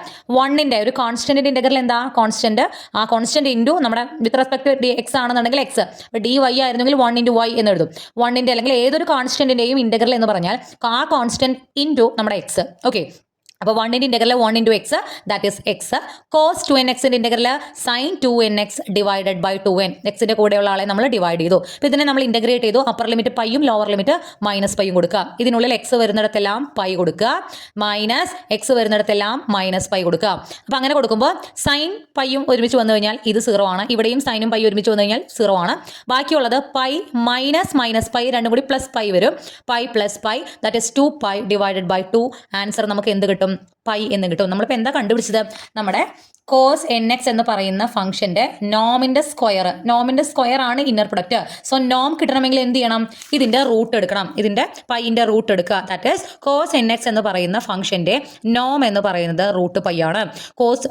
1ന്റെ ഒരു കോൺസ്റ്റന്റിന്റെ ഇന്റഗ്രൽ എന്താ? കോൺസ്റ്റന്റ്. ആ കോൺസ്റ്റന്റ് ഇൻറ്റു നമ്മുടെ വിത്ത് റെസ്പെക്ട് ടു x ആണെന്നുണ്ടെങ്കിൽ x. dy ആയിരുന്നെങ്കിൽ 1 × y എന്ന് എഴുതും. 1ന്റെ അല്ലെങ്കിൽ ഏതൊരു കോൺസ്റ്റന്റിന്റെയും ഇന്റഗ്രൽ എന്ന് പറഞ്ഞാൽ ആ കോൺസ്റ്റന്റ് ഇൻറ്റു നമ്മുടെ x. ഓക്കെ, അപ്പോൾ 1ന്റെ integral 1 × x, that is x. cos 2nxന്റെ ഇന്റഗ്രൽ sin 2nx / 2n. എക്സിന്റെ കൂടെയുള്ള ആളെ നമ്മൾ ഡിവൈഡ് ചെയ്തു. അപ്പോൾ ഇതിനെ നമ്മൾ ഇന്റഗ്രേറ്റ് ചെയ്തു. അപ്പർ ലിമിറ്റ് പൈയും ലോവർ ലിമിറ്റ് -π കൊടുക്കുക. ഇതിനുള്ളിൽ x വരുന്നിടത്തെല്ലാം π കൊടുക്കുക, -x വരുന്നിടത്തെല്ലാം -π കൊടുക്കുക. അപ്പോൾ അങ്ങനെ കൊടുക്കുമ്പോൾ sin പൈയും ഒരുമിച്ച് വന്നു കഴിഞ്ഞാൽ ഇത് 0 ആണ്. ഇവിടെയും സൈനും പൈയും ഒരുമിച്ച് വന്നു കഴിഞ്ഞാൽ 0 ആണ്. ബാക്കിയുള്ളത് π -π രണ്ടും കൂടി +π വരും. π + π, ദാറ്റ് ഈസ് 2π / 2. ആൻസർ നമുക്ക് എന്ത് കിട്ടും? π എന്ന് കിട്ടും. നമ്മളിപ്പോൾ എന്താ കണ്ടുപിടിച്ചത്? നമ്മുടെ cos nx എന്ന് പറയുന്ന ഫംഗ്ഷന്റെ നോമിന്റെ സ്ക്വയർ ആണ് ഇന്നർ പ്രൊഡക്റ്റ്. സോ നോം കിട്ടണമെങ്കിൽ എന്ത് ചെയ്യണം? ഇതിന്റെ റൂട്ട് എടുക്കണം. ഇതിന്റെ പൈന്റെ റൂട്ട് എടുക്കുക. ദാറ്റ് ഈസ് cos nx എന്ന് പറയുന്ന ഫംഗ്ഷന്റെ നോം എന്ന് പറയുന്നത് √π ആണ്. cos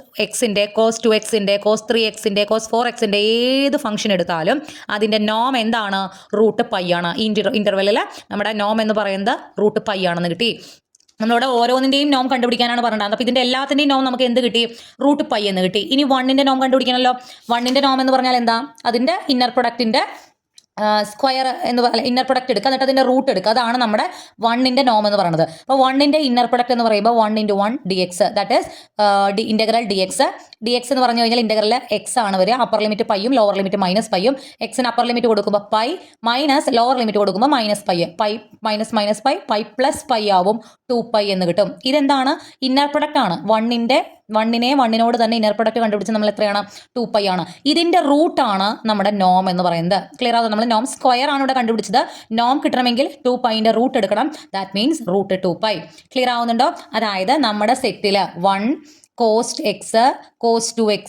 xന്റെ, cos 2xന്റെ, cos 3xന്റെ, cos 4xന്റെ ഏത് ഫംഗ്ഷൻ എടുത്താലും അതിന്റെ നോം എന്താണ്? √π ആണ്. ഈ ഇന്റർവെല്ലിൽ നമ്മുടെ നോം എന്ന് പറയുന്നത് √π ആണെന്ന് കിട്ടി. നമ്മളോട് ഓരോന്നിന്റെയും നോം കണ്ടുപിടിക്കാനാണ് പറഞ്ഞത്. അപ്പോൾ ഇതിന്റെ എല്ലാത്തിന്റെയും നോം നമുക്ക് എന്ത് കിട്ടി? √π എന്ന് കിട്ടി. ഇനി 1ന്റെ നോം കണ്ടുപിടിക്കണമല്ലോ. 1ന്റെ നോം എന്ന് പറഞ്ഞാൽ എന്താ? അതിന്റെ ഇന്നർ പ്രൊഡക്റ്റിന്റെ സ്ക്വയർ എന്ന് പറയുക, ഇന്നർ പ്രൊഡക്റ്റ് എടുക്കുക, എന്നിട്ട് അതിൻ്റെ റൂട്ട് എടുക്കുക. അതാണ് നമ്മുടെ 1ന്റെ നോം എന്ന് പറയുന്നത്. അപ്പോൾ 1ന്റെ ഇന്നർ പ്രൊഡക്റ്റ് എന്ന് പറയുമ്പോൾ 1 × 1 dx, that is integral dx എന്ന് പറഞ്ഞു കഴിഞ്ഞാൽ ഇന്റഗ്രൽ x ആണ് വരിക. അപ്പർ ലിമിറ്റ് പൈയും ലോവർ ലിമിറ്റ് -πയും. എക്സിന് അപ്പർ ലിമിറ്റ് കൊടുക്കുമ്പോൾ π, മൈനസ് ലോവർ ലിമിറ്റ് കൊടുക്കുമ്പോൾ -π. π -π π ആവും 2π എന്ന് കിട്ടും. ഇതെന്താണ്? ഇന്നർ പ്രൊഡക്റ്റ് ആണ്. 1നോട് തന്നെ ഇന്നർ പ്രൊഡക്റ്റ് കണ്ടുപിടിച്ച് നമ്മൾ എത്രയാണ്? 2π ആണ്. ഇതിന്റെ റൂട്ടാണ് നമ്മുടെ നോം എന്ന് പറയുന്നത്. ക്ലിയർ ആവുക? നമ്മൾ നോം സ്ക്വയർ ആണ് ഇവിടെ കണ്ടുപിടിച്ചത്. നോം കിട്ടണമെങ്കിൽ 2πന്റെ റൂട്ട് എടുക്കണം. That means √2π. ക്ലിയർ ആവുന്നുണ്ടോ? അതായത് നമ്മുടെ സെറ്റിൽ 1 cos x, cos 2x,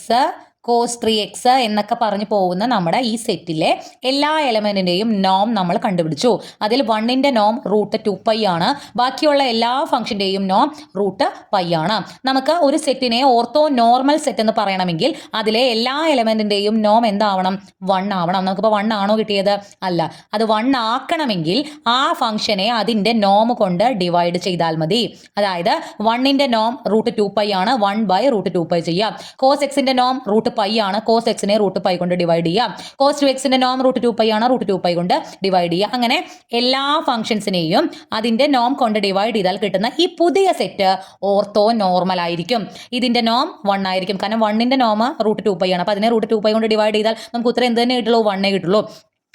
cos 3x എന്നൊക്കെ പറഞ്ഞു പോകുന്ന നമ്മുടെ ഈ സെറ്റിലെ എല്ലാ എലമെന്റിന്റെയും നോം നമ്മൾ കണ്ടുപിടിച്ചു. അതിൽ 1ന്റെ നോം √2π ആണ്. ബാക്കിയുള്ള എല്ലാ ഫംഗ്ഷന്റെയും നോം √π ആണ്. നമുക്ക് ഒരു സെറ്റിനെ ഓർത്തോ നോർമൽ സെറ്റ് എന്ന് പറയണമെങ്കിൽ അതിലെ എല്ലാ എലമെന്റിന്റെയും നോം എന്താവണം? 1 ആവണം. നമുക്കിപ്പോൾ 1 ആണോ കിട്ടിയത്? അല്ല. അത് 1 ആക്കണമെങ്കിൽ ആ ഫംഗ്ഷനെ അതിന്റെ നോം കൊണ്ട് ഡിവൈഡ് ചെയ്താൽ മതി. അതായത് 1ന്റെ നോം √2π ആണ്. 1/√2π ചെയ്യാം. cos xന്റെ നോം √π ആണ്. cos xനെ √π കൊണ്ട് ഡിവൈഡ് ചെയ്യാം. cos 2xന്റെ നോം √2π ആണ്. √2π കൊണ്ട് ഡിവൈഡ് ചെയ്യാം. അങ്ങനെ എല്ലാ ഫംഗ്ഷൻസിനെയും അതിന്റെ നോം കൊണ്ട് ഡിവൈഡ് ചെയ്താൽ കിട്ടുന്ന ഈ പുതിയ സെറ്റ് ഓർത്തോ നോർമൽ ആയിരിക്കും. ഇതിന്റെ നോം 1 ആയിരിക്കും. കാരണം 1ന്റെ നോം √2π ആണ്. അപ്പോൾ അതിനെ √2π കൊണ്ട് ഡിവൈഡ് ചെയ്താൽ നമുക്ക് ഉത്തരം എന്ത് തന്നെ കിട്ടുള്ളൂ? 1 കിട്ടുള്ളൂ.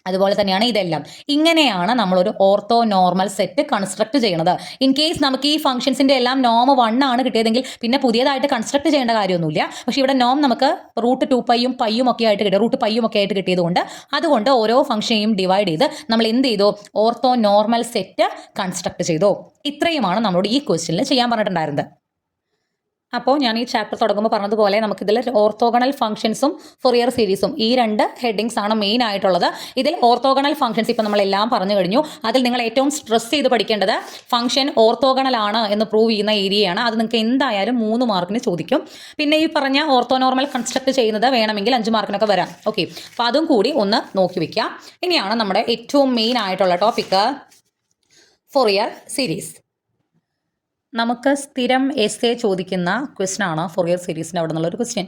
അതുപോലെ തന്നെയാണ് ഇതെല്ലാം. ഇങ്ങനെയാണ് നമ്മളൊരു ഓർത്തോ നോർമൽ സെറ്റ് കൺസ്ട്രക്ട് ചെയ്യുന്നത്. ഇൻ കേസ് നമുക്ക് ഈ ഫംഗ്ഷൻസിന്റെ എല്ലാം നോം 1 ആണ് കിട്ടിയതെങ്കിൽ പിന്നെ പുതിയതായിട്ട് കൺസ്ട്രക്ട് ചെയ്യേണ്ട കാര്യമൊന്നുമില്ല. പക്ഷേ ഇവിടെ നോം നമുക്ക് √2πയും പൈയും ഒക്കെ ആയിട്ട് കിട്ടി, √πയും ഒക്കെ ആയിട്ട് കിട്ടിയതുകൊണ്ട് അതുകൊണ്ട് ഓരോ ഫംഗ്ഷനെയും ഡിവൈഡ് ചെയ്ത് നമ്മൾ എന്ത് ചെയ്തു? ഓർത്തോ നോർമൽ സെറ്റ് കൺസ്ട്രക്ട് ചെയ്തു. ഇത്രയുമാണ് നമ്മളോട് ഈ ക്വസ്റ്റ്യനിൽ ചെയ്യാൻ പറഞ്ഞിട്ടുണ്ടായിരുന്നത്. അപ്പോൾ ഞാൻ ഈ ചാപ്റ്റർ തുടങ്ങുമ്പോൾ പറഞ്ഞതുപോലെ നമുക്കിതിൽ ഓർത്തോഗണൽ ഫംഗ്ഷൻസും ഫൊറിയർ സീരീസും ഈ 2 ഹെഡിങ്സ് ആണ് മെയിൻ ആയിട്ടുള്ളത്. ഇതിൽ ഓർത്തോഗണൽ ഫംഗ്ഷൻസ് ഇപ്പോൾ നമ്മളെല്ലാം പറഞ്ഞു കഴിഞ്ഞു. അതിൽ നിങ്ങൾ ഏറ്റവും സ്ട്രെസ് ചെയ്ത് പഠിക്കേണ്ടത് ഫംഗ്ഷൻ ഓർത്തോഗണൽ ആണ് എന്ന് പ്രൂവ് ചെയ്യുന്ന ഏരിയയാണ്. അത് നിങ്ങൾക്ക് എന്തായാലും 3 മാർക്കിന് ചോദിക്കും. പിന്നെ ഈ പറഞ്ഞ ഓർത്തോനോർമൽ കൺസ്ട്രക്ട് ചെയ്യുന്നത് വേണമെങ്കിൽ 5 മാർക്കിനൊക്കെ വരാം. ഓക്കെ, അപ്പോൾ അതും കൂടി ഒന്ന് നോക്കി വയ്ക്കാം. ഇനിയാണ് നമ്മുടെ ഏറ്റവും മെയിൻ ആയിട്ടുള്ള ടോപ്പിക്ക് ഫൊറിയർ സീരീസ്. നമുക്ക് സ്ഥിരം എസ്സേ ചോദിക്കുന്ന ക്വസ്റ്റ്യൻ ആണ് ഫൊറിയർ സീരീസിൻ്റെ അവിടെ നിന്നുള്ളൊരു ക്വസ്റ്റ്യൻ.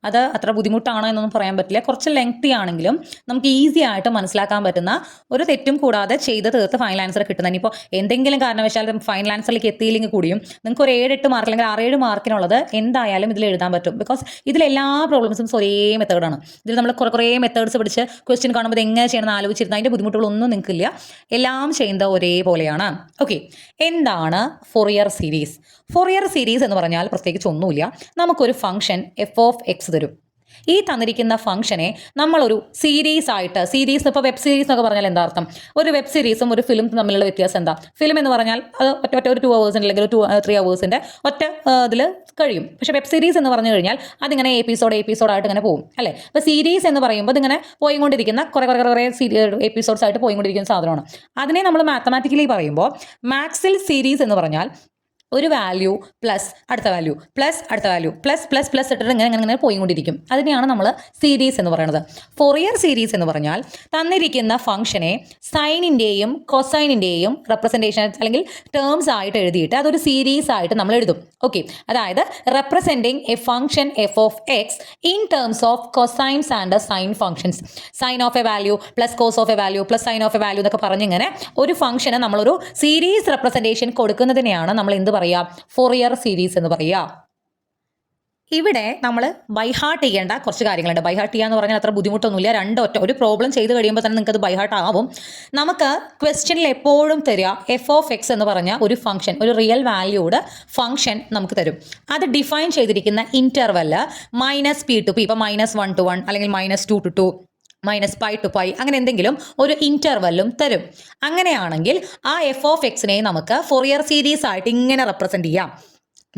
അത് അത്ര ബുദ്ധിമുട്ടാണോ എന്നൊന്നും പറയാൻ പറ്റില്ല. കുറച്ച് ലെങ്തി ആണെങ്കിലും നമുക്ക് ഈസി ആയിട്ട് മനസ്സിലാക്കാൻ പറ്റുന്ന, ഒരു തെറ്റും കൂടാതെ ചെയ്ത് തീർത്ത് ഫൈനൽ ആൻസർ കിട്ടുന്നത്. ഇനിയിപ്പോൾ എന്തെങ്കിലും കാരണവശാൽ ഫൈനൽ ആൻസറിലേക്ക് എത്തിയില്ലെങ്കിൽ കൂടിയും നിങ്ങൾക്ക് ഒരു 7-8 മാർക്ക് അല്ലെങ്കിൽ 6-7 മാർക്കിനുള്ളത് എന്തായാലും ഇതിൽ എഴുതാൻ പറ്റും. ബിക്കോസ് ഇതിലെല്ലാ പ്രോബ്ലംസും ഒരേ മെത്തേഡാണ്. ഇതിൽ നമ്മൾ കുറേ മെത്തേഡ്സ് പിടിച്ച് ക്വസ്റ്റ്യൻ കാണുമ്പോൾ എങ്ങനെ ചെയ്യണമെന്ന് ആലോചിച്ചിരുന്ന അതിൻ്റെ ബുദ്ധിമുട്ടുകളൊന്നും നിങ്ങൾക്കില്ല. എല്ലാം ചെയ്യുന്നത് ഒരേപോലെയാണ്. ഓക്കെ, എന്താണ് ഫൊറിയർ സീരീസ്? ഫൊറിയർ സീരീസ് എന്ന് പറഞ്ഞാൽ പ്രത്യേകിച്ച് ഒന്നുമില്ല. നമുക്കൊരു ഫംഗ്ഷൻ എഫ് ഓഫ് എക്സ് തരും. ഈ തന്നിരിക്കുന്ന ഫംഗ്ഷനെ നമ്മളൊരു സീരീസ് ആയിട്ട്, സീരീസ് ഇപ്പോൾ വെബ് സീരീസ് എന്നൊക്കെ പറഞ്ഞാൽ എന്താ അർത്ഥം? ഒരു വെബ് സീരീസും ഒരു ഫിലിം തമ്മിലുള്ള വ്യത്യാസം എന്താ? ഫിലിം എന്ന് പറഞ്ഞാൽ അത് ഒറ്റ ഒരു 2 hours അല്ലെങ്കിൽ ഒരു 3 hours ഒറ്റ ഇതിൽ കഴിയും. പക്ഷേ വെബ് സീരീസ് എന്ന് പറഞ്ഞു കഴിഞ്ഞാൽ അതിങ്ങനെ എപ്പിസോഡായിട്ട് ഇങ്ങനെ പോകും അല്ലേ? അപ്പോൾ സീരീസ് എന്ന് പറയുമ്പോൾ ഇതിങ്ങനെ പോയിക്കൊണ്ടിരിക്കുന്ന കുറേ എപ്പിസോഡ്സ് ആയിട്ട് പോയിക്കൊണ്ടിരിക്കുന്ന സാധനമാണ്. അതിനെ നമ്മൾ മാത്തമാറ്റിക്കലി പറയുമ്പോൾ മാക്സിൽ സീരീസ് എന്ന് പറഞ്ഞാൽ ഒരു വാല്യൂ പ്ലസ് അടുത്ത വാല്യൂ പ്ലസ് അടുത്ത വാല്യൂ പ്ലസ് ഇട്ടിട്ട് ഇങ്ങനെ പോയിക്കൊണ്ടിരിക്കും. അതിനെയാണ് നമ്മൾ സീരീസ് എന്ന് പറയുന്നത്. ഫൊറിയർ സീരീസ് എന്ന് പറഞ്ഞാൽ തന്നിരിക്കുന്ന ഫംഗ്ഷനെ സൈനിൻ്റെയും കൊസൈനിൻ്റെയും റെപ്രസെൻറ്റേഷൻ അല്ലെങ്കിൽ ടേംസ് ആയിട്ട് എഴുതിയിട്ട് അതൊരു സീരീസ് ആയിട്ട് നമ്മൾ എഴുതും. ഓക്കെ, അതായത് representing a function F of X in terms of cosines and sine functions. Sine of a value plus cos of a value plus sine of a value എന്നൊക്കെ പറഞ്ഞിങ്ങനെ ഒരു ഫംഗ്ഷന് നമ്മളൊരു സീരീസ് റെപ്രസെൻറ്റേഷൻ കൊടുക്കുന്നതിനെയാണ് നമ്മൾ എന്ത് പറയുക? ഫൊറിയർ സീരീസ് എന്ന് പറയുക. ഇവിടെ നമ്മൾ ബൈഹാർട്ട് ചെയ്യേണ്ട കുറച്ച് കാര്യങ്ങളുണ്ട്. ബൈഹാർട്ട് ചെയ്യുക എന്ന് പറഞ്ഞാൽ അത്ര ബുദ്ധിമുട്ടൊന്നുമില്ല. ഒരു പ്രോബ്ലം ചെയ്ത് കഴിയുമ്പോൾ തന്നെ നിങ്ങൾക്ക് അത് ബൈഹാർട്ട് ആവും. നമുക്ക് ക്വസ്റ്റ്യനിൽ എപ്പോഴും തരിക എഫ് ഓഫ് എക്സ് എന്ന് പറഞ്ഞ ഒരു ഫംഗ്ഷൻ, ഒരു റിയൽ വാല്യൂഡ് ഫംഗ്ഷൻ നമുക്ക് തരും. അത് ഡിഫൈൻ ചെയ്തിരിക്കുന്ന ഇൻ്റർവെല് -p to p, ഇപ്പോൾ -1 to 1 അല്ലെങ്കിൽ -2 to 2 -π to π അങ്ങനെ എന്തെങ്കിലും ഒരു ഇൻ്റർവെല്ലും തരും. അങ്ങനെയാണെങ്കിൽ ആ എഫ് ഓഫ് എക്സിനെ നമുക്ക് ഫൊറിയർ സീരീസ് ആയിട്ട് ഇങ്ങനെ റെപ്രസെൻറ്റ് ചെയ്യാം.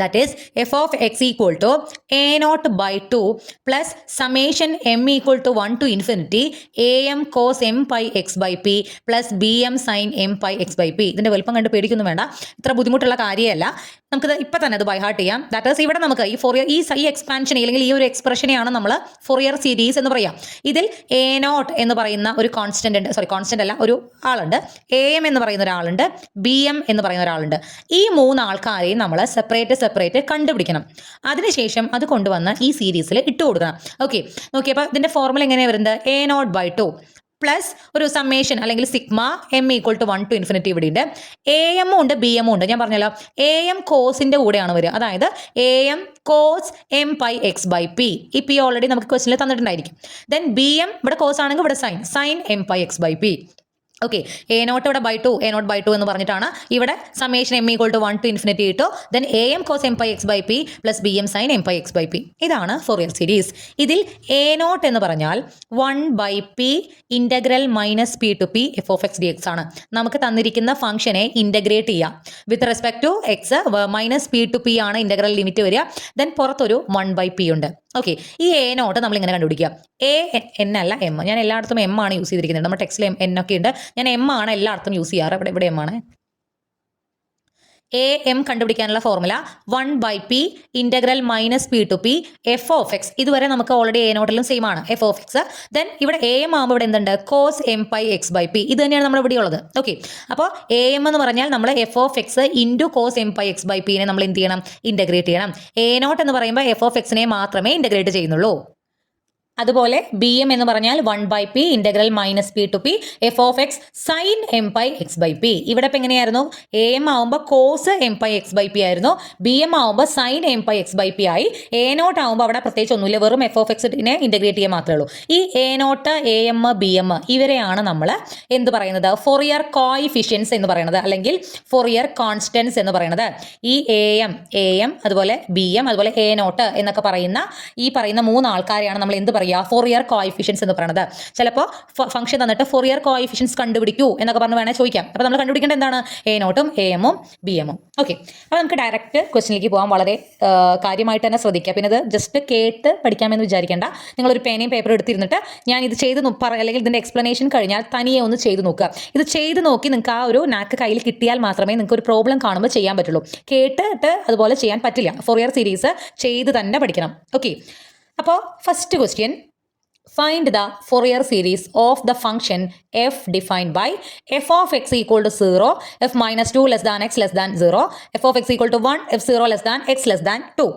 That is f of x equal to a0/2 plus summation m equal to 1 to infinity am cos m pi x by p plus bm sin m pi x by p. ഇതിൻ്റെ വലുപ്പം കണ്ട് പേടിക്കൊന്നും വേണ്ട, ഇത്ര ബുദ്ധിമുട്ടുള്ള കാര്യമല്ല. നമുക്കിത് ഇപ്പം തന്നെ അത് ബൈഹാർട്ട് ചെയ്യാം. ദാറ്റ് ഈസ് ഇവിടെ നമുക്ക് ഈ ഫൊറിയർ ഈ എക്സ്പാൻഷനെ അല്ലെങ്കിൽ ഈ ഒരു എക്സ്പ്രഷനെയാണ് നമ്മൾ ഫൊറിയർ സീരീസ് എന്ന് പറയാം. ഇതിൽ a0 എന്ന് പറയുന്ന ഒരു കോൺസ്റ്റന്റ് ഉണ്ട്, കോൺസ്റ്റന്റ് അല്ല, ഒരു ആളുണ്ട്. am എന്ന് പറയുന്ന ഒരാളുണ്ട്, bm എന്ന് പറയുന്ന ഒരാളുണ്ട്. ഈ 3 ആൾക്കാരെയും നമ്മൾ സെപ്പറേറ്റ് കണ്ടുപിടിക്കണം. അതിനുശേഷം അത് കൊണ്ടുവന്ന് ഈ സീരീസിൽ ഇട്ട് കൊടുക്കണം. ഓക്കെ, നോക്കി. അപ്പോൾ ഇതിൻ്റെ ഫോർമുല എങ്ങനെയാണ് വരുന്നത്? a0/2 പ്ലസ് ഒരു സമ്മേഷൻ അല്ലെങ്കിൽ sigma m equal to 1 to infinity ഇവിടെ ഉണ്ട്. am ഉണ്ട് bm ഉണ്ട്. ഞാൻ പറഞ്ഞല്ലോ am കോസിൻ്റെ കൂടെയാണ് വരിക. അതായത് am കോസ് m pi x by p. ഈ p ഓൾറെഡി നമുക്ക് ക്വസ്റ്റനിൽ തന്നിട്ടുണ്ടായിരിക്കും. ദെൻ bm ഇവിടെ കോസ് ആണെങ്കിൽ ഇവിടെ sine m pi x by p. Okay, a0 ഇവിടെ a0/2 എന്ന് പറഞ്ഞിട്ടാണ് ഇവിടെ summation m equal to 1 to infinity ഇട്ടു. Then am cos m pi x by p plus bm sin m pi x by p. ഇതാണ് Fourier series. ഇതിൽ a0 എന്ന് പറഞ്ഞാൽ 1/p integral -p to p f of x dx ആണ്. നമുക്ക് തന്നിരിക്കുന്ന ഫംഗ്ഷനെ integrate ചെയ്യാം with respect to X. -p to p ആണ് ഇൻ്റഗ്രൽ ലിമിറ്റ് വരിക. ദെൻ പുറത്തൊരു 1/p ഉണ്ട്. ഓക്കെ, ഈ a0 നമ്മളിങ്ങനെ കണ്ടുപിടിക്കുക. n അല്ല m. ഞാൻ എല്ലായിടത്തും m ആണ് യൂസ് ചെയ്തിരിക്കുന്നത്. നമ്മുടെ ടെക്സ്റ്റിൽ n ഒക്കെ ഉണ്ട്. ഞാൻ m ആണ് എല്ലായിടത്തും യൂസ് ചെയ്യാറ്. ഇവിടെ m ആണ്. am കണ്ടുപിടിക്കാനുള്ള formula 1/p integral -p to p f of x. ഇതുവരെ നമുക്ക് ഓൾറെഡി a0ലും സെയിം ആണ്, f of x. ദെൻ ഇവിടെ am ആകുമ്പോൾ ഇവിടെ എന്തുണ്ട്? cos m pi x by p. ഇത് തന്നെയാണ് നമ്മുടെ ഇവിടെ ഉള്ളത്. ഓക്കെ, അപ്പോൾ am എന്ന് പറഞ്ഞാൽ നമ്മൾ f of x into cos m pi x by p നെ നമ്മൾ എന്ത് ചെയ്യണം? ഇൻ്റഗ്രേറ്റ് ചെയ്യണം. a0 എന്ന് പറയുമ്പോൾ f of x നെ മാത്രമേ ഇൻ്റഗ്രേറ്റ് ചെയ്യുന്നുള്ളൂ. അതുപോലെ bm എന്ന് പറഞ്ഞാൽ 1/p integral -p to p f of x sin m pi x by p. ഇവിടെ ഇപ്പം എങ്ങനെയായിരുന്നു? am ആവുമ്പോൾ cos m pi x by p ആയിരുന്നു, bm ആവുമ്പോൾ sin m pi x by p ആയി. a0 ആവുമ്പോൾ അവിടെ പ്രത്യേകിച്ച് ഒന്നുമില്ല, വെറും f of x നെ ഇൻ്റഗ്രേറ്റ് ചെയ്യാൻ മാത്രമേ ഉള്ളൂ. ഈ a0 am bm ഇവരെയാണ് നമ്മൾ എന്ത് പറയുന്നത്? ഫൊറിയർ കോയിഫിഷ്യൻസ് എന്ന് പറയുന്നത്, അല്ലെങ്കിൽ ഫൊറിയർ കോൺസ്റ്റൻസ് എന്ന് പറയുന്നത്. ഈ am അതുപോലെ bm അതുപോലെ a0 എന്നൊക്കെ പറയുന്ന ഈ പറയുന്ന 3 ആൾക്കാരെയാണ് നമ്മൾ എന്ത് പറയുക? ഫൊറിയർ കോയിഫിഷ്യൻസ് എന്ന് പറയുന്നത്. ചിലപ്പോൾ ഫംഗ്ഷൻ തന്നിട്ട് ഫൊറിയർ കോയിഫിഷ്യൻസ് കണ്ടുപിടിക്കൂ എന്നൊക്കെ പറഞ്ഞ് വേണേൽ ചോദിക്കാം. അപ്പോൾ നമ്മൾ കണ്ടുപിടിക്കേണ്ടത് എന്താണ്? a0 am bm. ഓക്കെ, അപ്പോൾ നമുക്ക് ഡയറക്റ്റ് ക്വസ്റ്റിനിലേക്ക് പോകാം. വളരെ കാര്യമായിട്ട് തന്നെ ശ്രദ്ധിക്കുക. പിന്നെ ഇത് ജസ്റ്റ് കേട്ട് പഠിക്കാമെന്ന് വിചാരിക്കേണ്ട. നിങ്ങളൊരു പേനയും പേപ്പറും എടുത്തിരുന്നിട്ട് ഞാൻ ഇത് ചെയ്ത് അല്ലെങ്കിൽ ഇതിൻ്റെ എക്സ്പ്ലനേഷൻ കഴിഞ്ഞാൽ തനിയെ ഒന്ന് ചെയ്ത് നോക്കുക. ഇത് ചെയ്ത് നോക്കി നിങ്ങൾക്ക് ആ ഒരു നാക്ക് കയ്യിൽ കിട്ടിയാൽ മാത്രമേ നിങ്ങൾക്ക് ഒരു പ്രോബ്ലം കാണുമ്പോൾ ചെയ്യാൻ പറ്റുള്ളൂ. കേട്ടിട്ട് അതുപോലെ ചെയ്യാൻ പറ്റില്ല. ഫൊറിയർ സീരീസ് ചെയ്ത് തന്നെ പഠിക്കണം. ഓക്കെ, അപ്പോൾ first question, find the Fourier series of the function f defined by f of x equal to 0, f minus 2 less than x less than 0, f of x equal to 1, f 0 less than x less than 2.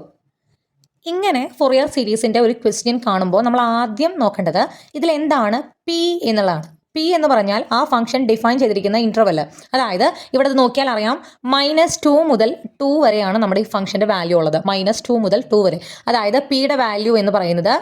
ഇങ്ങനെ Fourier സീരീസിൻ്റെ ഒരു question കാണുമ്പോൾ നമ്മൾ ആദ്യം നോക്കേണ്ടത് ഇതിലെന്താണ് P എന്നുള്ളതാണ്. P എന്ന് പറഞ്ഞാൽ ആ ഫംഗ്ഷൻ ഡിഫൈൻ ചെയ്തിരിക്കുന്ന ഇൻ്റർവെല്. അതായത് ഇവിടെ നോക്കിയാൽ അറിയാം -2 മുതൽ 2 വരെയാണ് നമ്മുടെ ഈ ഫംഗ്ഷൻ്റെ വാല്യൂ ഉള്ളത്. -2 മുതൽ 2 വരെ. അതായത് പിയുടെ വാല്യൂ എന്ന് പറയുന്നത്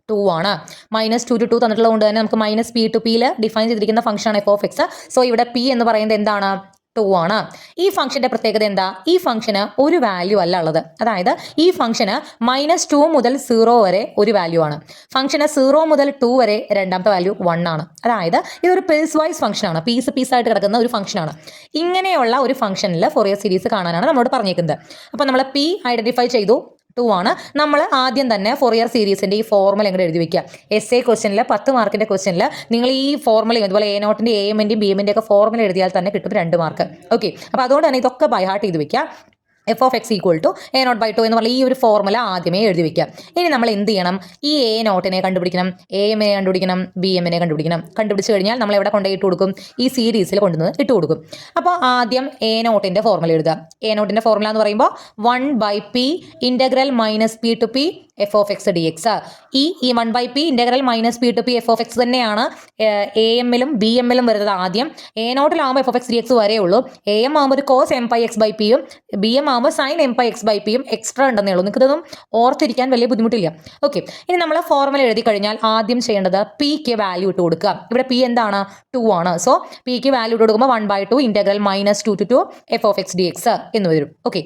2 ആണ്. -2 to 2 തന്നിട്ടുള്ളത് കൊണ്ട് തന്നെ നമുക്ക് -p to pയിൽ ഡിഫൈൻ ചെയ്തിരിക്കുന്ന ഫംഗ്ഷനാണ് f(x). സോ ഇവിടെ p എന്ന് പറയുന്നത് എന്താണ്? 2 ആണ്. ഈ ഫംഗ്ഷന്റെ പ്രത്യേകത എന്താ? ഈ ഫംഗ്ഷന് ഒരു വാല്യൂ അല്ല ഉള്ളത്. അതായത് ഈ ഫംഗ്ഷന് -2 മുതൽ 0 വരെ ഒരു വാല്യൂ ആണ്. ഫംഗ്ഷന് 0 മുതൽ 2 വരെ രണ്ടാമത്തെ വാല്യൂ 1 ആണ്. അതായത് ഇതൊരു പീസ് വൈസ് ഫംഗ്ഷനാണ്. പീസായിട്ട് കിടക്കുന്ന ഒരു ഫംഗ്ഷനാണ്. ഇങ്ങനെയുള്ള ഒരു ഫംഗ്ഷനിൽ ഫൊറിയർ സീരീസ് കാണാനാണ് നമ്മളോട് പറഞ്ഞേക്കുന്നത്. അപ്പോൾ നമ്മൾ p ഐഡന്റിഫൈ ചെയ്തു, 2 ആണ്. നമ്മൾ ആദ്യം തന്നെ ഫൊറിയർ സീരീസിൻ്റെ ഈ ഫോർമുല എങ്ങനെ എഴുതി വയ്ക്കുക. essay ക്വസ്റ്റ്യനിൽ 10 മാർക്കിൻ്റെ ക്വസ്റ്റ്യനിൽ നിങ്ങൾ ഈ ഫോർമുലയും അതുപോലെ A0-ൻ്റെ AM-ൻ്റെയും BM-ൻ്റെ ഒക്കെ ഫോർമുല എഴുതിയാൽ തന്നെ കിട്ടും 2 മാർക്ക്. ഓക്കെ, അപ്പോൾ അതുകൊണ്ട് തന്നെ ഇതൊക്കെ ബൈ ഹാർട്ട് ചെയ്ത് വയ്ക്കുക. f(x) = a0/2 എന്ന് പറഞ്ഞ ഈ ഒരു ഫോർമുല ആദ്യമേ എഴുതി വെക്കുക. ഇനി നമ്മൾ എന്ത് ചെയ്യണം? ഈ a0-നെ കണ്ടുപിടിക്കണം, am-നെ കണ്ടുപിടിക്കണം, bm-നെ കണ്ടുപിടിക്കണം. കണ്ടുപിടിച്ച് കഴിഞ്ഞാൽ നമ്മൾ എവിടെ കൊണ്ടുപോയി ഇട്ട് കൊടുക്കും? ഈ സീരീസിൽ കൊണ്ടുവന്ന് ഇട്ട് കൊടുക്കും. അപ്പോൾ ആദ്യം a0-ൻ്റെ ഫോർമുല എഴുതുക. a0-ൻ്റെ ഫോർമുല എന്ന് പറയുമ്പോൾ 1/p integral -p to p f(x) dx. ഈ 1/p integral -p to p f(x) തന്നെയാണ് am-ലും bm-ലും വരുന്നത്. ആദ്യം a0-ലാകുമ്പോൾ f(x) dx വരെ ഉള്ളൂ. am ആകുമ്പോൾ ഒരു cos mπx/pയും bm ആകുമ്പോൾ sin mπx/pയും എക്സ്ട്രാ ഉണ്ടെന്നേ ഉള്ളൂ. നിങ്ങൾക്കിതൊന്നും ഓർത്തിരിക്കാൻ വലിയ ബുദ്ധിമുട്ടില്ല. ഓക്കെ, ഇനി നമ്മൾ ഫോർമുല എഴുതി കഴിഞ്ഞാൽ ആദ്യം ചെയ്യേണ്ടത് പിക്ക് വാല്യൂ ഇട്ട് കൊടുക്കുക. ഇവിടെ p എന്താണ്? 2 ആണ്. സോ പിക്ക് വാല്യൂ ഇട്ട് കൊടുക്കുമ്പോൾ 1/2 ഇൻ്റഗ്രൽ -2 to 2 f(x) dx എന്ന് വരും. ഓക്കെ,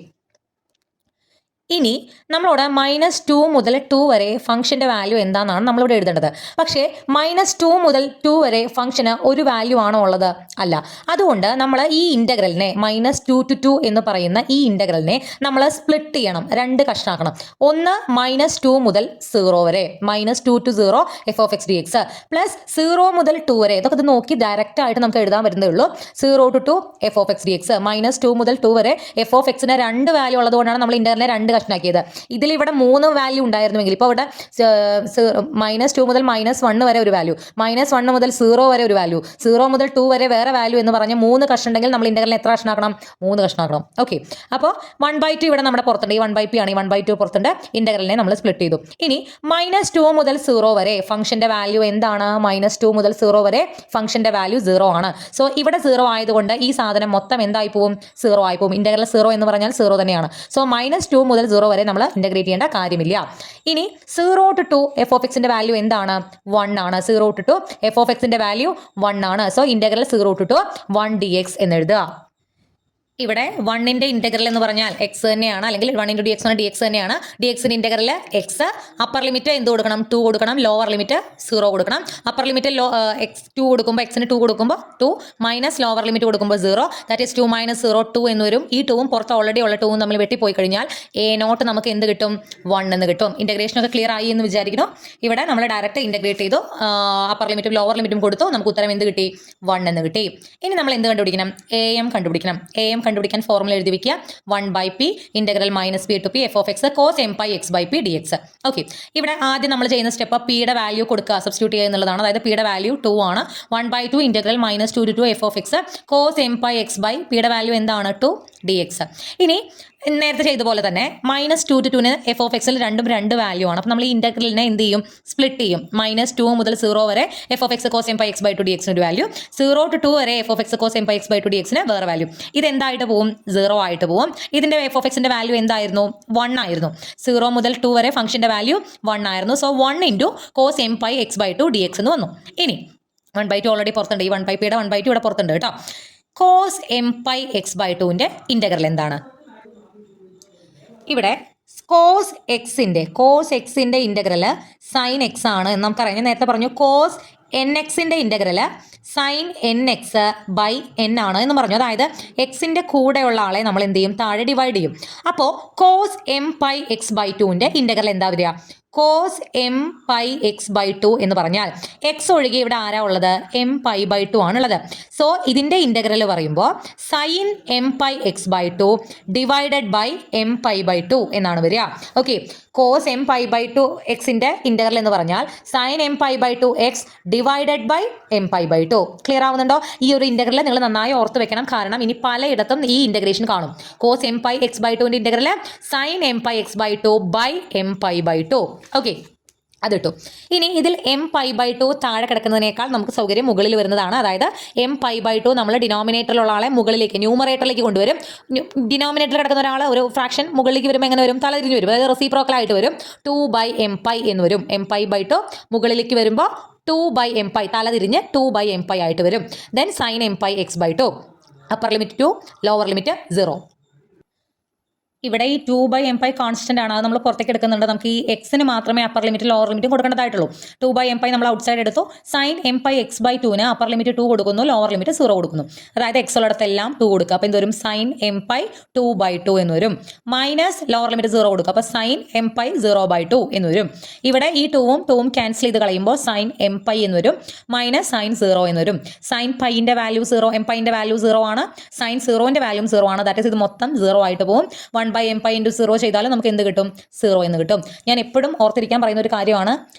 ഇനി നമ്മളോട് -2 മുതൽ 2 വരെ ഫംഗ്ഷൻ്റെ വാല്യൂ എന്താണെന്നാണ് നമ്മളിവിടെ എഴുതേണ്ടത്. പക്ഷേ -2 മുതൽ 2 വരെ ഫംഗ്ഷന് ഒരു വാല്യൂ ആണോ ഉള്ളത്? അല്ല. അതുകൊണ്ട് നമ്മൾ ഈ ഇൻ്റഗ്രലിനെ -2 to 2 എന്ന് പറയുന്ന ഈ ഇൻ്റഗ്രലിനെ നമ്മൾ സ്പ്ലിറ്റ് ചെയ്യണം, 2 കഷ്ണാക്കണം. ഒന്ന് -2 മുതൽ 0 വരെ, -2 to 0 f(x) dx പ്ലസ് 0 മുതൽ 2 വരെ. ഇതൊക്കെ ഇത് നോക്കി ഡയറക്റ്റ് ആയിട്ട് നമുക്ക് എഴുതാൻ വരുന്നേ ഉള്ളൂ. 0 to 2 f(x) dx. -2 മുതൽ 2 വരെ f(x)ന് 2 വാല്യൂ ഉള്ളതുകൊണ്ടാണ് നമ്മൾ ഇൻ്റഗ്രലിനെ 2 കഷ്ണാക്കിയത്. ഇതിൽ ഇവിടെ 3 വാല്യൂ ഉണ്ടായിരുന്നുവെങ്കിൽ ഇപ്പോൾ ഇവിടെ -2 മുതൽ -1 വരെ ഒരു വാല്യൂ, -1 മുതൽ 0 വരെ ഒരു വാല്യൂ, 0 മുതൽ 2 വരെ വേറെ വാല്യൂ എന്ന് പറഞ്ഞ് 3 കഷ്ണം ഉണ്ടെങ്കിൽ നമ്മൾ ഇൻ്റഗ്രലിനെ എത്ര കഷ്ണാക്കണം? 3 കഷ്ണാക്കണം. ഓക്കെ, അപ്പോൾ 1/2 ഇവിടെ നമ്മുടെ പുറത്തുണ്ട്. ഈ 1/p ആണ്. ഈ 1/2 പുറത്തുണ്ട്. ഇൻ്റഗ്രലിനെ നമ്മൾ സ്പ്ലിറ്റ് ചെയ്തു. ഇനി -2 മുതൽ 0 വരെ ഫംഗ്ഷൻ്റെ വാല്യൂ എന്താണ്? -2 മുതൽ 0 വരെ ഫംഗ്ഷൻ്റെ വാല്യൂ 0 ആണ്. സോ ഇവിടെ 0 ആയതുകൊണ്ട് ഈ സാധനം മൊത്തം എന്തായി പോവും? 0 ആയി പോവും. ഇൻ്റഗ്രൽ 0 എന്ന് പറഞ്ഞാൽ 0 തന്നെയാണ്. സോ -2 മുതൽ 0 വരെ നമ്മൾ ഇന്റഗ്രേറ്റ് ചെയ്യേണ്ട കാര്യമില്ല. ഇനി 0 to 2 f(x)ന്റെ വാല്യൂ എന്താണ്? 1 ആണ്. 0 to 2 f(x)ന്റെ വാല്യൂ 1 ആണ്. സോ ഇന്റഗ്രൽ 0 to 2 1 dx എന്ന് എഴുതുക. ഇവിടെ 1-ന്റെ ഇൻ്റഗ്രൽ എന്ന് പറഞ്ഞാൽ എക്സ് തന്നെയാണ്, അല്ലെങ്കിൽ 1 × dx dx തന്നെയാണ്. dxന്റെ ഇൻ്റഗ്രൽ എക്സ്. അപ്പർ ലിമിറ്റ് എന്ത് കൊടുക്കണം? 2 കൊടുക്കണം. ലോവർ ലിമിറ്റ് 0 കൊടുക്കണം. അപ്പർ ലിമിറ്റ് x2 കൊടുക്കുമ്പോൾ എക്സിന് 2 കൊടുക്കുമ്പോൾ 2 മൈനസ് ലോവർ ലിമിറ്റ് കൊടുക്കുമ്പോൾ 0, ദാറ്റ് ഈസ് 2 - 0 2 എന്ന് വരും. ഈ 2ഉം പുറത്ത് ഓൾറെഡി ഉള്ള 2ഉം നമ്മൾ വെട്ടിപ്പോയി കഴിഞ്ഞാൽ a0 നമുക്ക് എന്ത് കിട്ടും? 1 എന്ന് കിട്ടും. ഇൻ്റഗ്രേഷനൊക്കെ ക്ലിയർ ആയി എന്ന് വിചാരിക്കുന്നു. ഇവിടെ നമ്മൾ ഡയറക്റ്റ് ഇൻ്റഗ്രേറ്റ് ചെയ്തു, അപ്പർ ലിമിറ്റും ലോവർ ലിമിറ്റും കൊടുത്തു. നമുക്ക് ഉത്തരം എന്ത് കിട്ടി? 1 എന്ന് കിട്ടി. ഇനി നമ്മൾ എന്ത് കണ്ടുപിടിക്കണം? am കണ്ടുപിടിക്കണം. am കണ്ടുപിടിക്കാൻ ഫോർമുല എഴുതി വെക്കുക. 1/p integral -p to p f(x) cos mπx/p dx. Okay, ഇവിടെ ആദ്യം നമ്മൾ ചെയ്യുന്ന സ്റ്റെപ്പ് പിയുടെ വാല്യൂ കൊടുക്കുക, സബ്സ്റ്റിറ്റ്യൂട്ട് ചെയ്യുക എന്നുള്ളതാണ്. അതായത് പിയുടെ വാല്യൂ 2 ആണ്. 1/2 ഇൻ്റഗ്രൽ -2 to 2 f(x) cos mπx/പിയുടെ വാല്യൂ എന്താണ്? 2 dx. ഇനി നേരത്തെ ചെയ്ത പോലെ തന്നെ -2 to 2 f(x)ൽ രണ്ടും 2 വാല്യൂ ആണ്. അപ്പോൾ നമ്മൾ ഈ ഇൻ്റഗ്രലിനെ എന്ത് ചെയ്യും? സ്പ്ലിറ്റ് ചെയ്യും. -2 മുതൽ 0 വരെ f(x) cos mπx/2 dx ഒരു വാല്യൂ, 0 to 2 വരെ f(x) cos mπx/2 dx വേറെ വാല്യൂ. ഇതെന്തായിട്ട് പോവും? 0 ആയിട്ട് പോവും. ഇതിൻ്റെ f(x)ന്റെ വാല്യൂ എന്തായിരുന്നു? 1 ആയിരുന്നു. 0 മുതൽ 2 വരെ ഫംഗ്ഷൻ്റെ വാല്യൂ 1 ആയിരുന്നു. സോ 1 × cos mπx/2 dx എന്ന് വന്നു. ഇനി 1/2 ഓൾറെഡി പുറത്തുണ്ട്. ഈ 1/pയുടെ 1/2 ഇവിടെ പുറത്തുണ്ട് കേട്ടോ. cos mπx/2ന്റെ ഇൻ്റഗ്രൽ എന്താണ്? ഇവിടെ cos xന്റെ ഇൻ്റഗ്രൽ sin x ആണ് എന്ന് നമുക്കറിയാം. ഞാൻ നേരത്തെ പറഞ്ഞു cos nxന്റെ ഇൻ്റഗ്രൽ sin nx/n ആണ് എന്ന് പറഞ്ഞു. അതായത് എക്സിൻ്റെ കൂടെയുള്ള ആളെ നമ്മൾ എന്ത് ചെയ്യും? താഴെ ഡിവൈഡ് ചെയ്യും. അപ്പോൾ cos mπx/2ന്റെ ഇൻ്റഗ്രൽ എന്താ വരിക? cos mπx/2 എന്ന് പറഞ്ഞാൽ എക്സ് ഒഴികെ ഇവിടെ ആരാ ഉള്ളത്? mπ/2 ആണുള്ളത്. സോ ഇതിൻ്റെ ഇൻ്റഗ്രൽ പറയുമ്പോൾ sin mπx/2 divided by mπ/2 എന്നാണ് വരിക. ഓക്കെ, cos mπ/2 എക്സിൻ്റെ ഇൻ്റഗ്രൽ എന്ന് പറഞ്ഞാൽ sin mπ/2 x divided by M pi by two. Clear ആവുന്നുണ്ടോ? ഈ ഒരു ഇൻ്റഗ്രൽ നിങ്ങൾ നന്നായി ഓർത്ത് വെക്കണം, കാരണം ഇനി പലയിടത്തും ഈ ഇൻ്റഗ്രേഷൻ കാണും. Cos M pi X by ടുവിൻ്റെ integral sine M pi X by two by M pi by two. Okay, അത് കിട്ടും. ഇനി ഇതിൽ എം പൈ ബൈ ടു താഴെ കിടക്കുന്നതിനേക്കാൾ നമുക്ക് സൗകര്യം മുകളിൽ വരുന്നതാണ്. അതായത് എം പൈ ബൈ ടു നമ്മൾ ഡിനോമിനേറ്ററിലുള്ള ആളെ മുകളിലേക്ക് ന്യൂമറേറ്ററിലേക്ക് കൊണ്ടുവരും. ഡിനോമിനേറ്ററിൽ കിടക്കുന്ന ഒരാൾ ഒരു ഫ്രാക്ഷൻ മുകളിലേക്ക് വരുമ്പോൾ എങ്ങനെ വരും? തലതിരിഞ്ഞ് വരും, അതായത് റെസിപ്രോക്കൽ ആയിട്ട് വരും. 2 ബൈ എം പൈ എന്ന് വരും. എം പൈ ബൈ ടു മുകളിലേക്ക് വരുമ്പോൾ 2 ബൈ എം പൈ, തലതിരിഞ്ഞ് 2 ബൈ എം പൈ ആയിട്ട് വരും. Then sine M pi X by two, upper limit 2, lower limit 0. ഇവിടെ ഈ 2 ബൈ എം പൈ കോൺസ്റ്റന്റ് ആണ്, അത് നമ്മൾ പുറത്തേക്ക് എടുക്കുന്നുണ്ട്. നമുക്ക് ഈ എക്സിന് മാത്രമേ അപ്പർ ലിമിറ്റ് ലോവർ ലിമിറ്റും കൊടുക്കേണ്ടതായിട്ടുള്ളൂ. 2 ബൈ എം പൈ നമ്മൾ ഔട്ട് സൈഡ് എടുത്തു. Sine M pi X by ടുവിന് അപ്പർ ലിമിറ്റ് 2 കൊടുക്കുന്നു, ലോവർ ലിമിറ്റ് 0 കൊടുക്കുന്നു. അതായത് എക്സ് ഉള്ളിടത്തെല്ലാം 2 കൊടുക്കുക. അപ്പോൾ എന്ത് വരും? സൈൻ എം പൈ 2 ബൈ 2 എന്ന് വരും. മൈനസ് ലോവർ ലിമിറ്റ് 0 കൊടുക്കുക. അപ്പോൾ സൈൻ എം പൈ 0 ബൈ 2 എന്ന് വരും. ഇവിടെ ഈ 2ഉം ക്യാൻസൽ ചെയ്ത് കളയുമ്പോൾ സൈൻ എം പൈ എന്ന് വരും, മൈനസ് സൈൻ 0 എന്ന് വരും. സൈൻ പൈൻ്റെ വാല്യൂ 0, എം പൈൻ്റെ വാല്യൂ 0 ആണ്, സൈൻ 0ൻ്റെ വാല്യൂ 0 ആണ്. ദാറ്റ് ഈസ് ഇത് മൊത്തം 0 ആയിട്ട് പോകും. 1 ബൈ എം പൈ ഇൻറ്റു 0 ചെയ്താലും നമുക്ക് എന്ത് കിട്ടും? 0 എന്ന് കിട്ടും. ഞാൻ എപ്പോഴും ഓർത്തിരിക്കാൻ പറയുന്ന ഒരു കാര്യമാണ്,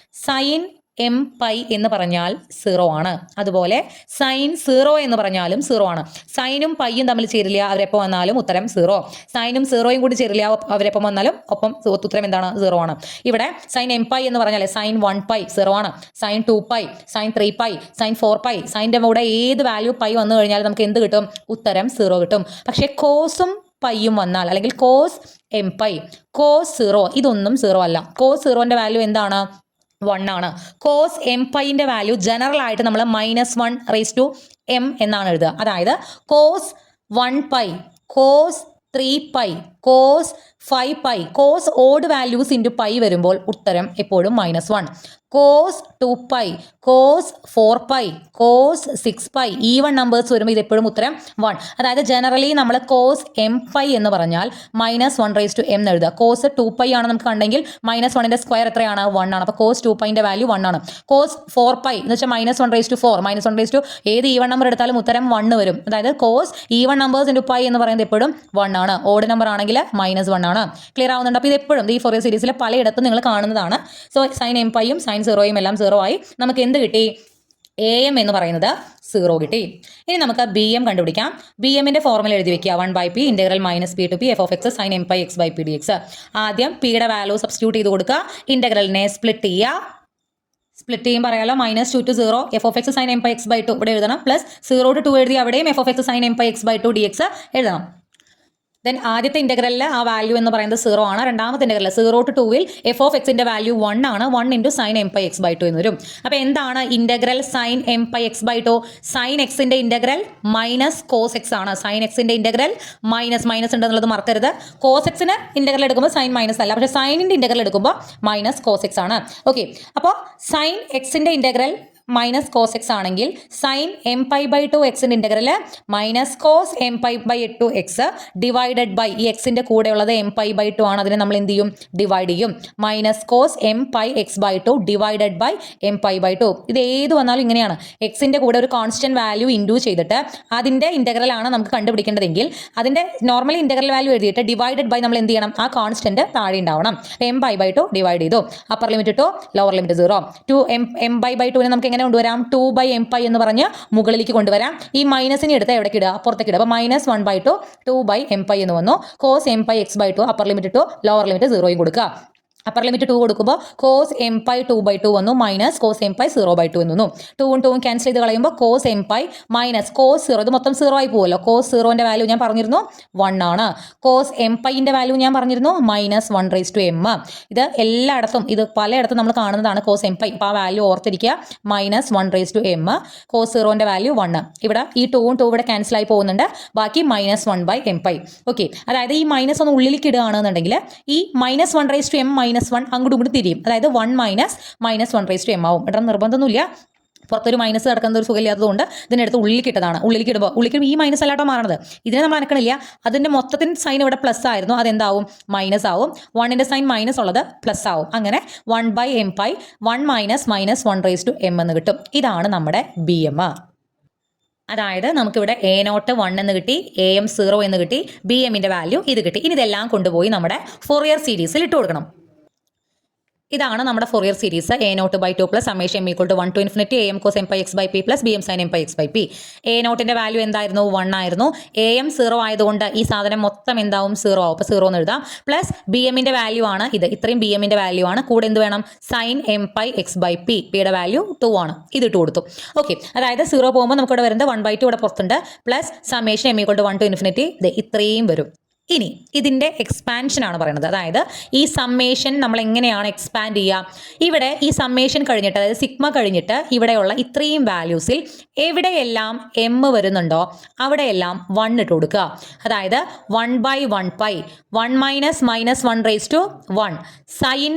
സൈൻ എം പൈ എന്ന് പറഞ്ഞാൽ 0 ആണ്. അതുപോലെ സൈൻ 0 എന്ന് പറഞ്ഞാലും 0 ആണ്. സൈനും പൈയും തമ്മിൽ ചേരില്ല, അവരെപ്പോൾ വന്നാലും ഉത്തരം 0. സൈനും 0യും കൂടി ചേരില്ല, അവരെപ്പം വന്നാലും ഒപ്പം ഉത്തരം എന്താണ്? 0 ആണ്. ഇവിടെ സൈൻ എം പൈ എന്ന് പറഞ്ഞാൽ സൈൻ 1 പൈ 0 ആണ്, sine 2 pi, sine 3 pi, sine 4 pi, സൈൻ്റെ കൂടെ ഏത് വാല്യൂ പൈ വന്നു കഴിഞ്ഞാൽ നമുക്ക് എന്ത് കിട്ടും? ഉത്തരം 0 കിട്ടും. പക്ഷേ കോസും പൈയും വന്നാൽ, അല്ലെങ്കിൽ കോസ് എം പൈ, കോസ് 0, ഇതൊന്നും 0 അല്ല. കോസ് 0ൻ്റെ വാല്യൂ എന്താണ്? 1 ആണ്. കോസ് എം പൈൻ്റെ വാല്യൂ ജനറൽ ആയിട്ട് നമ്മൾ -1/m എന്നാണ് എഴുതുക. അതായത് cos 1 pi, cos 3 pi, cos 5 pi, cos odd values into pi വരുമ്പോൾ ഉത്തരം എപ്പോഴും -1. Cos 2 pi, cos 4 pi, cos 6 pi, even numbers വരുമ്പോൾ ഇത് എപ്പോഴും ഉത്തരം 1. അതായത് ജനറലി നമ്മൾ കോസ് എം പൈ എന്ന് പറഞ്ഞാൽ -1/m എന്ന് എഴുതുക. കോസ് 2 പൈ ആണ് നമുക്ക് കണ്ടെങ്കിൽ -1ൻ്റെ സ്ക്വയർ എത്രയാണ്? 1 ആണ്. അപ്പോൾ കോസ് 2 പൈൻ്റെ വാല്യൂ 1 ആണ്. കോസ് 4 പൈ എന്ന് വെച്ചാൽ -1/4, -1/, ഏത് ഈവൺ നമ്പർ എടുത്താലും ഉത്തരം 1 വരും. അതായത് cos even numbers into pi എന്ന് പറയുന്നത് എപ്പോഴും 1 ആണ്. ഓഡ് നമ്പർ ആണെങ്കിൽ -1 ആണ്. ക്ലിയർ ആവുന്നുണ്ട്? അപ്പോൾ ഇത് എപ്പോഴും ഈ ഫോറിയർ സീരീസിലെ പലയിടത്തും നിങ്ങൾ കാണുന്നതാണ്. സോ സൈൻ എം പൈയും സൈൻ 0യും എല്ലാം 0 ആയി. നമുക്ക് എന്ത് കിട്ടി? AM എന്ന് പറയുന്നത് 0 കിട്ടി. ഇനി നമുക്ക് BM കണ്ടുപിടിക്കാം. BMൻ്റെ ഫോർമുല എഴുതി വെക്കുക. 1/p integral -p to p f of x sin m pi x by p dx. ആദ്യം പിയുടെ വാല്യൂ സബ്സ്റ്റിറ്റ്യൂട്ട് ചെയ്ത് കൊടുക്കുക. ഇൻ്റഗ്രലിനെ സ്പ്ലിറ്റ് ചെയ്യുക. സ്പ്ലിറ്റ് ചെയ്യും പറയാലോ, -2 to 0 f of x sin m pi x by 2 ഇവിടെ എഴുതണം, പ്ലസ് 0 to 2 എഴുതി അവിടെയും f of x sin m pi x by 2 dx എഴുതണം. ദെൻ ആദ്യത്തെ ഇൻ്റഗ്രലിൽ ആ വാല്യൂ എന്ന് പറയുന്നത് 0 ആണ്. രണ്ടാമത്തെ ഇൻ്റഗ്രൽ 0 to 2ൽ എഫ് ഓഫ് എക്സിൻ്റെ വാല്യൂ 1 ആണ്. 1 into sine M pi X by 2 എന്ന് വരും. അപ്പോൾ എന്താണ് integral sine M pi X by 2? Sine എക്സിൻ്റെ ഇൻ്റഗ്രൽ മൈനസ് കോസ് എക്സ് ആണ്. സൈൻ എക്സിൻ്റെ ഇൻ്റഗ്രൽ മൈനസ് ഉണ്ടെന്നുള്ളത് മറക്കരുത്. കോസ് എക്സിന് ഇൻ്റഗ്രൽ എടുക്കുമ്പോൾ സൈൻ മൈനസ് അല്ല, പക്ഷേ സൈനിൻ്റെ ഇൻ്റഗ്രൽ എടുക്കുമ്പോൾ മൈനസ് കോസ് എക്സ് ആണ്. ഓക്കെ, അപ്പോൾ സൈൻ എക്സിൻ്റെ ഇൻ്റഗ്രൽ മൈനസ് കോസ് എക്സ് ആണെങ്കിൽ സൈൻ എം പൈ ബൈ 2 എക്സിൻ്റെ integral minus cos M pi by 2 X divided by ഈ എക്സിൻ്റെ കൂടെയുള്ളത് എം പൈ ബൈ 2 ആണ്, അതിനെ നമ്മൾ എന്ത് ചെയ്യും? ഡിവൈഡ് ചെയ്യും. Minus cos M pi X by 2 divided by M pi by 2. ഇത് ഏത് വന്നാലും ഇങ്ങനെയാണ്. എക്സിൻ്റെ കൂടെ ഒരു കോൺസ്റ്റന്റ് വാല്യൂ ഇൻഡ്യൂ ചെയ്തിട്ട് അതിൻ്റെ ഇൻ്റഗ്രൽ ആണ് നമുക്ക് കണ്ടുപിടിക്കേണ്ടതെങ്കിൽ അതിൻ്റെ നോർമലി ഇൻ്റഗ്രൽ വാല്യൂ എഴുതിയിട്ട് ഡിവൈഡഡ് ബൈ നമ്മൾ എന്ത് ചെയ്യണം? ആ കോൺസ്റ്റന്റ് താഴെ ഉണ്ടാവണം. എം പൈ ബൈ 2 ഡിവൈഡ് ചെയ്തു. Upper limit 2, lower limit 0. 2 m pi by 2നെ നമുക്ക് എങ്ങനെ കൊണ്ടുവരാം? 2 ബൈ എം പൈ എന്ന് പറഞ്ഞ് മുകളിലേക്ക് കൊണ്ടുവരാം. ഈ മൈനസിനെ എടുത്ത് എവിടേക്ക് ഇടുക? പുറത്തേക്ക് ഇടുക. അപ്പോൾ -1/2 2 ബൈ എം പൈ എന്ന് വന്നു. Cos M pi X by 2 upper limit 2, lower limit 0യും കൊടുക്കുക. അപ്പർ ലിമിറ്റ് 2 കൊടുക്കുമ്പോൾ കോസ് എം പൈ 2/2 വന്നു, മൈനസ് കോസ് എം പൈ 0/2 എന്ന് വന്നു. 2ഉം ക്യാൻസൽ ചെയ്ത് കളയുമ്പോൾ cos M pi minus cos 0, ഇത് മൊത്തം 0 ആയി പോകുമല്ലോ. കോസ് 0ൻ്റെ വാല്യൂ ഞാൻ പറഞ്ഞിരുന്നു 1 ആണ്. കോസ് എം പൈൻ്റെ വാല്യൂ ഞാൻ പറഞ്ഞിരുന്നു -1/m. ഇത് എല്ലായിടത്തും, ഇത് പലയിടത്തും നമ്മൾ കാണുന്നതാണ് കോസ് എം പൈ. അപ്പോൾ ആ വാല്യൂ ഓർത്തിരിക്കുക, -1/m. കോസ് 0ൻ്റെ വാല്യൂ 1. ഇവിടെ ഈ 2ഉം 2 ഇവിടെ ക്യാൻസൽ ആയി പോകുന്നുണ്ട്, ബാക്കി -1/m പൈ. ഓക്കെ, അതായത് ഈ മൈനസ് ഒന്ന് ഉള്ളിലേക്ക് ഇടുകയാണെന്നുണ്ടെങ്കിൽ ഈ -1/m -1 അങ്ങോട്ടും ഇങ്ങോട്ട് തിരിയും. അതായത് 1 -1/m ആവും. ഇവിടെ നിർബന്ധമൊന്നുമില്ല, പുറത്തൊരു മൈനസ് കിടക്കുന്ന ഒരു സുഖമില്ലാത്തതുകൊണ്ട് ഇതിനടുത്ത് ഉള്ളിലേക്ക് ഇട്ടതാണ്. ഉള്ളിലേക്ക് ഇടുമ്പോൾ ഈ മൈനസ് അല്ലാട്ടോ മാറണത്, ഇതിനെ നമ്മൾ അനക്കണില്ല. അതിൻ്റെ മൊത്തത്തിൻ്റെ സൈൻ ഇവിടെ പ്ലസ് ആയിരുന്നു, അതെന്താവും? മൈനസ് ആവും. 1ൻ്റെ സൈൻ മൈനസ് ഉള്ളത് പ്ലസ് ആവും. അങ്ങനെ 1/m പൈ 1 -1/m എന്ന് കിട്ടും. ഇതാണ് നമ്മുടെ BM. അതായത് നമുക്കിവിടെ A0 1 എന്ന് കിട്ടി, AM 0 എന്ന് കിട്ടി, BMൻ്റെ വാല്യൂ ഇത് കിട്ടി. ഇനി ഇതെല്ലാം കൊണ്ടുപോയി നമ്മുടെ ഫോറിയർ സീരീസിൽ ഇട്ട് കൊടുക്കണം. ഇതാണ് നമ്മുടെ Fourier series a naught by 2 plus summation m equal to 1 to infinity a m cos M pi X by p plus b m sine M pi X by p. A നോട്ടിന്റെ value എന്തായിരുന്നു? 1 ആയിരുന്നു. A M 0 ആയതുകൊണ്ട് ഈ സാധനം മൊത്തം എന്താവും? 0 ആവും. അപ്പോൾ 0 എന്ന് എഴുതാം. പ്ലസ് ബി എമ്മിന്റെ വാല്യൂ ആണ് ഇത്. ഇത്രയും ബി എമ്മിന്റെ വാല്യൂ ആണ്. കൂടെ എന്ത് വേണം? Sine M pi X by P. പിയുടെ വാല്യൂ 2 ആണ്. ഇത് ഇട്ട് കൊടുത്തു. ഓക്കെ, അതായത് 0 പോകുമ്പോൾ നമുക്ക് ഇവിടെ വരുന്നത് 1/2 ഇവിടെ പുറത്തുണ്ട്. Plus summation m equal to 1 to infinity ഇത്രയും വരും. ഇനി ഇതിൻ്റെ എക്സ്പാൻഷൻ ആണ് പറയുന്നത്. അതായത് ഈ സമ്മേഷൻ നമ്മൾ എങ്ങനെയാണ് എക്സ്പാൻഡ് ചെയ്യുക? ഇവിടെ ഈ സമ്മേഷൻ കഴിഞ്ഞിട്ട്, അതായത് സിഗ്മ കഴിഞ്ഞിട്ട് ഇവിടെയുള്ള ഇത്രയും വാല്യൂസിൽ എവിടെയെല്ലാം എം വരുന്നുണ്ടോ അവിടെയെല്ലാം 1 ഇട്ട് കൊടുക്കുക. അതായത് 1/1 pi 1 minus minus 1 raise to 1 sine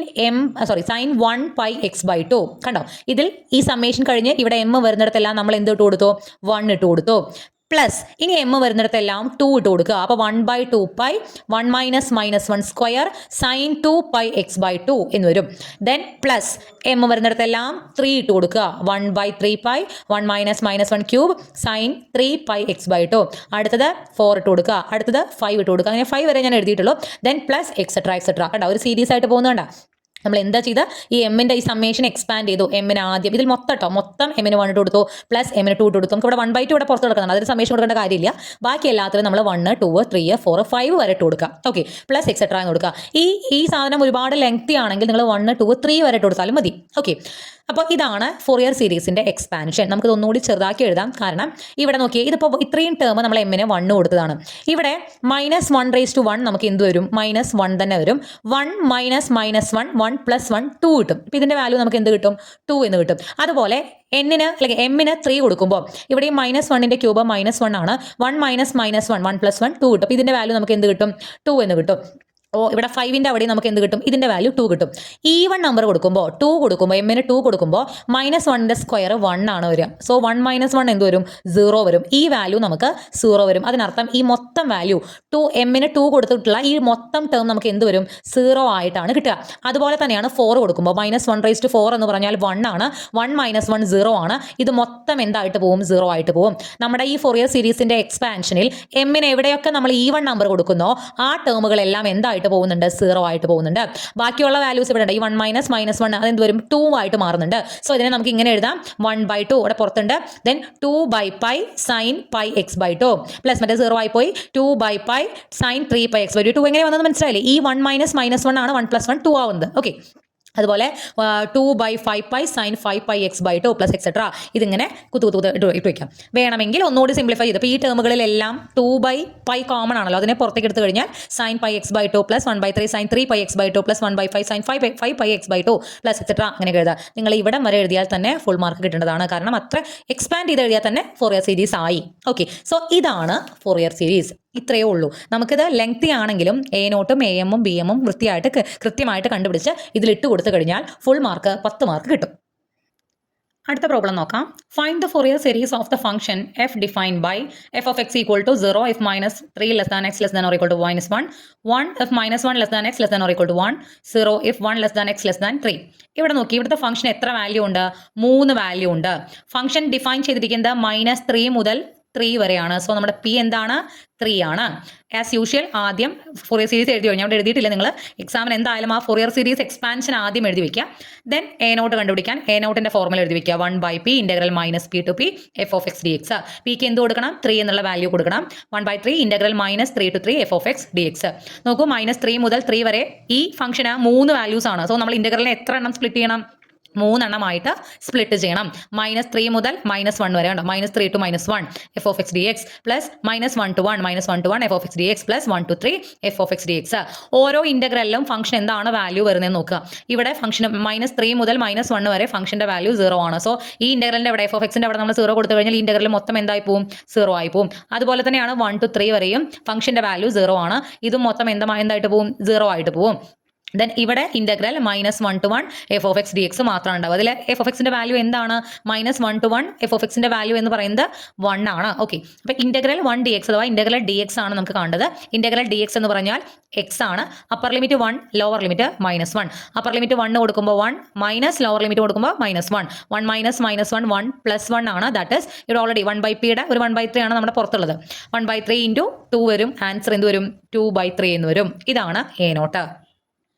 sine 1 pi X by 2. കണ്ടോ? ഇതിൽ ഈ സമ്മേഷൻ കഴിഞ്ഞ് ഇവിടെ എം വരുന്നിടത്തെല്ലാം നമ്മൾ എന്ത് ഇട്ട് കൊടുത്തു? 1 ഇട്ട് കൊടുത്തു. പ്ലസ് ഇനി എം വരുന്നിടത്തെല്ലാം 2 ഇട്ട് കൊടുക്കുക. അപ്പോൾ 1/2 pi 1 minus minus 1 square sine 2 pi X by 2 എന്ന് വരും. ദെൻ പ്ലസ് എം വരുന്നിടത്തെല്ലാം 3 ഇട്ട് കൊടുക്കുക. 1/3 pi 1 minus minus 1 cube sine 3 pi X by 2. അടുത്തത് 4 ഇട്ട് കൊടുക്കുക. അടുത്തത് 5 ഇട്ട് കൊടുക്കുക. അങ്ങനെ 5 വരെ ഞാൻ എഴുതിയിട്ടുള്ളൂ. Then plus etcetera etcetera. കണ്ടോ? ഒരു സീരീസ് ആയിട്ട് പോകുന്നുണ്ടോ? നമ്മൾ എന്താ ചെയ്ത് ഈ എമ്മിൻ്റെ ഈ സമ്മേഷൻ എക്സ്പാൻഡ് ചെയ്തു. എമ്മിന് ആദ്യം ഇതിൽ മൊത്തം എമ്മിന് 1 ഇട്ട് കൊടുത്തു. പ്ലസ് എമ്മിന് 2 ഇട്ട് കൊടുത്തു. നമുക്ക് ഇവിടെ 1/2 ഇവിടെ പുറത്ത് കൊടുക്കുന്നുണ്ട്. അതിൽ സമ്മേഷൻ കൊടുക്കേണ്ട കാര്യമില്ല. ബാക്കി എല്ലാത്തിലും നമ്മൾ 1, 2, 3, 4, 5 വരെ ഇട്ട് കൊടുക്കുക. ഓക്കെ, പ്ലസ് എക്സെട്ര എന്ന് കൊടുക്കുക. ഈ സാധനം ഒരുപാട് ലെങ്തി ആണെങ്കിൽ നിങ്ങൾ 1, 2, 3 വരെ ഇട്ട് കൊടുത്താലും മതി. ഓക്കെ, അപ്പോൾ ഇതാണ് ഫോറിയർ സീരീസിൻ്റെ എക്സ്പാൻഷൻ. നമുക്കിത് ഒന്നുകൂടി ചെറുതാക്കി എഴുതാം. കാരണം ഇവിടെ നോക്കിയേ, ഇതിപ്പോൾ ഇത്രയും ടേം നമ്മൾ എമ്മിന് 1 കൊടുത്തതാണ്. ഇവിടെ -1 റേസ് ടു 1 നമുക്ക് എന്ത് വരും? -1 തന്നെ വരും. 1 മൈനസ് മൈനസ് 1 1 പ്ലസ് 1 2 കിട്ടും. അപ്പോൾ ഇതിൻ്റെ വാല്യൂ നമുക്ക് എന്ത് കിട്ടും? 2 എന്ന് കിട്ടും. അതുപോലെ എന്നിന് അല്ലെങ്കിൽ എമ്മിന് 3 കൊടുക്കുമ്പോൾ ഇവിടെ -1ന്റെ ക്യൂബ് -1 ആണ്. 1 മൈനസ് മൈനസ് 1 1 പ്ലസ് 1 2 കിട്ടും. അപ്പോൾ ഇതിൻ്റെ വാല്യൂ നമുക്ക് എന്ത് കിട്ടും? 2 എന്ന് കിട്ടും. ഇവിടെ 5ന്റെ അവിടെ നമുക്ക് എന്ത് കിട്ടും? ഇതിൻ്റെ വാല്യൂ 2 കിട്ടും. ഈവൺ നമ്പർ കൊടുക്കുമ്പോൾ 2 കൊടുക്കുമ്പോൾ എമ്മിന് 2 കൊടുക്കുമ്പോൾ -1ന്റെ സ്ക്വയർ 1 ആണ് വരിക. സോ 1 മൈനസ് 1 എന്ത് വരും? 0 വരും. ഈ വാല്യൂ നമുക്ക് 0 വരും. അതിനർത്ഥം ഈ മൊത്തം വാല്യൂ എമ്മിന് 2 കൊടുത്തിട്ടുള്ള ഈ മൊത്തം ടേം നമുക്ക് എന്ത് വരും? 0 ആയിട്ടാണ് കിട്ടുക. അതുപോലെ തന്നെയാണ് 4 കൊടുക്കുമ്പോൾ -1 റേസ് ടു 4 എന്ന് പറഞ്ഞാൽ 1 ആണ്. 1 മൈനസ് 1 0 ആണ്. ഇത് മൊത്തം എന്തായിട്ട് പോകും? 0 ആയിട്ട് പോകും. നമ്മുടെ ഈ ഫോറിയർ സീരീസിൻ്റെ എക്സ്പാൻഷനിൽ എമ്മിന് എവിടെയൊക്കെ നമ്മൾ ഈവൺ നമ്പർ കൊടുക്കുന്നോ ആ ടേമുകളെല്ലാം എന്തായിട്ട് പോകുന്നുണ്ട്? 0 ആയിട്ട് പോകുന്നുണ്ട്. ബാക്കിയുള്ള വാല്യൂസ് ഇവിടെ ഉണ്ട്. ഈ 1 മൈനസ് മൈനസ് 1 അതെന്ത് വരും? 2 ആയിട്ട് മാറുന്നുണ്ട്. സോ ഇതിനെ നമുക്ക് ഇങ്ങനെ എഴുതാം. 1/2 ഇവിടെ പുറത്തുണ്ട്. Then 2/π sine pi X by 2 plus മറ്റേ 0 ആയി പോയി 2/π സൈൻ 3 പൈ എക്സ് ബൈ 2. ഇങ്ങനെ വന്നത് മനസ്സിലായില്ലേ? ഈ 1 മൈനസ് മൈനസ് 1 ആണ് 1 പ്ലസ് 1 2 ആവുന്നത്. ഓക്കെ, അതുപോലെ 2/5 pi sine 5 pi X by 2 plus etcetera. ഇതിങ്ങനെ ഇട്ട് വയ്ക്കാം. വേണമെങ്കിൽ ഒന്നുകൂടി സിംപ്ലിഫൈ ചെയ്ത്, ഇപ്പോൾ ഈ ടേമുകളിലെല്ലാം 2/π കോമൺ ആണല്ലോ, അതിനെ പുറത്തേക്ക് എടുത്തു കഴിഞ്ഞാൽ sine pi X by 2 plus 1/3 sine 3 pi X by 2 plus 1/5 sine 5 pi X by 2 plus etcetera. അങ്ങനെ എഴുതാം. നിങ്ങൾ ഇവിടെ വരെ എഴുതിയാൽ തന്നെ ഫുൾ മാർക്ക് കിട്ടേണ്ടതാണ്. കാരണം അത്ര എക്സ്പാൻഡ് ചെയ്ത് എഴുതിയാൽ തന്നെ ഫോറിയർ സീരീസ് ആയി. ഓക്കെ, സോ ഇതാണ് ഫോറിയർ സീരീസ്. ഇത്രയേ ഉള്ളൂ. നമുക്കിത് ലെങ്തി ആണെങ്കിലും എ നോട്ടും എ എമ്മും ബി എമ്മും കൃത്യമായിട്ട് കണ്ടുപിടിച്ച് ഇതിലിട്ട് കൊടുത്തു കഴിഞ്ഞാൽ ഫുൾ മാർക്ക് 10 മാർക്ക് കിട്ടും. അടുത്ത പ്രോബ്ലം നോക്കാം. Find the Fourier series of the function F defined by F of X equal to 0 if -3 less than x less than or equal to -1, 1 if -1 less than x less than or equal to 1, 0 if 1 less than x less than 3. ഇവിടെ നോക്കി, ഇവിടുത്തെ function എത്ര value ഉണ്ട്? 3 value ഉണ്ട്. Function define ചെയ്തിരിക്കുന്നത് -3 മുതൽ 3 വരെയാണ്. So നമ്മുടെ പി എന്താണ്? 3 ആണ്. ആസ് യൂഷ്വൽ ആദ്യം ഫോറിയർ സീരീസ് എഴുതി കഴിഞ്ഞാൽ അവിടെ എഴുതിയിട്ടില്ല. നിങ്ങൾ എക്സാമിന് എന്തായാലും ആ ഫോറിയർ സീരീസ് എക്സ്പാൻഷൻ ആദ്യം എഴുതി വെക്കുക. ദെൻ എ നോട്ട് കണ്ടുപിടിക്കാൻ എ നോട്ടിൻ്റെ ഫോർമുല എഴുതി വെക്കുക. 1/p integral -p to p f of x dx. പിക്ക് എന്ത് കൊടുക്കണം? 3 എന്നുള്ള വാല്യൂ കൊടുക്കണം. 1/3 integral -3 to 3 f of x dx. നോക്കൂ, -3 മുതൽ 3 വരെ ഈ ഫംഗ്ഷന് 3 വാല്യൂസ് ആണ്. സോ നമ്മൾ ഇൻ്റഗ്രലിനെ എത്ര എണ്ണം സ്പ്ലിറ്റ് ചെയ്യണം? 3 എണ്ണമായിട്ട് സ്പ്ലിറ്റ് ചെയ്യണം. -3 മുതൽ -1 വരെ ഉണ്ടോ? -3 to -1 f of x dx plus -1 to 1 f of x dx plus 1 to 3 f of x dx. ഓരോ ഇൻ്റഗ്രലിലും ഫംഗ്ഷൻ എന്താണ് വാല്യൂ വരുന്നതെന്ന് നോക്കുക. ഇവിടെ ഫംഗ്ഷൻ -3 മുതൽ -1 വരെ ഫംഗ്ഷൻ്റെ വാല്യൂ 0 ആണ്. സോ ഈ ഇൻ്റഗ്രലിൻ്റെ അവിടെ f of x ൻ്റെ അവിടെ നമ്മൾ 0 കൊടുത്തു കഴിഞ്ഞാൽ ഈ ഇൻ്റഗ്രൽ മൊത്തം എന്തായി പോവും? 0 ആയി പോവും. അതുപോലെ തന്നെയാണ് 1 to 3 വരെയും ഫംഗ്ഷൻ്റെ വാല്യൂ 0 ആണ്. ഇതും മൊത്തം എന്തായിട്ട് പോവും? 0 ആയിട്ട് പോവും. ദെൻ ഇവിടെ integral -1 to 1 f of x dx മാത്രം ഉണ്ടാവും. അതിൽ f of x ൻ്റെ വാല്യൂ എന്താണ്? -1 to 1 f of x ൻ്റെ വാല്യൂ എന്ന് പറയുന്നത് 1 ആണ്. ഓക്കെ, അപ്പോൾ ഇൻ്റഗ്രൽ 1 dx അഥവാ ഇൻ്റഗ്രൽ dx ആണ് നമുക്ക് കാണേണ്ടത്. ഇൻ്റഗ്രൽ dx എന്ന് പറഞ്ഞാൽ x ആണ്. Upper limit 1, lower limit -1. Upper limit 1 കൊടുക്കുമ്പോൾ 1 മൈനസ് ലോവർ ലിമിറ്റ് കൊടുക്കുമ്പോൾ -1. 1 മൈനസ് -1 1 പ്ലസ് 1 ആണ്. ദാറ്റ് ഈസ് ഇവിടെ ഓൾറെഡി 1/pയുടെ ഒരു 1/3 ആണ് നമ്മുടെ പുറത്തുള്ളത്. 1/3 ഇൻറ്റു 2 വരും. ആൻസർ എന്ത് വരും? 2/3 എന്ന് വരും. ഇതാണ് എ നോട്ട്.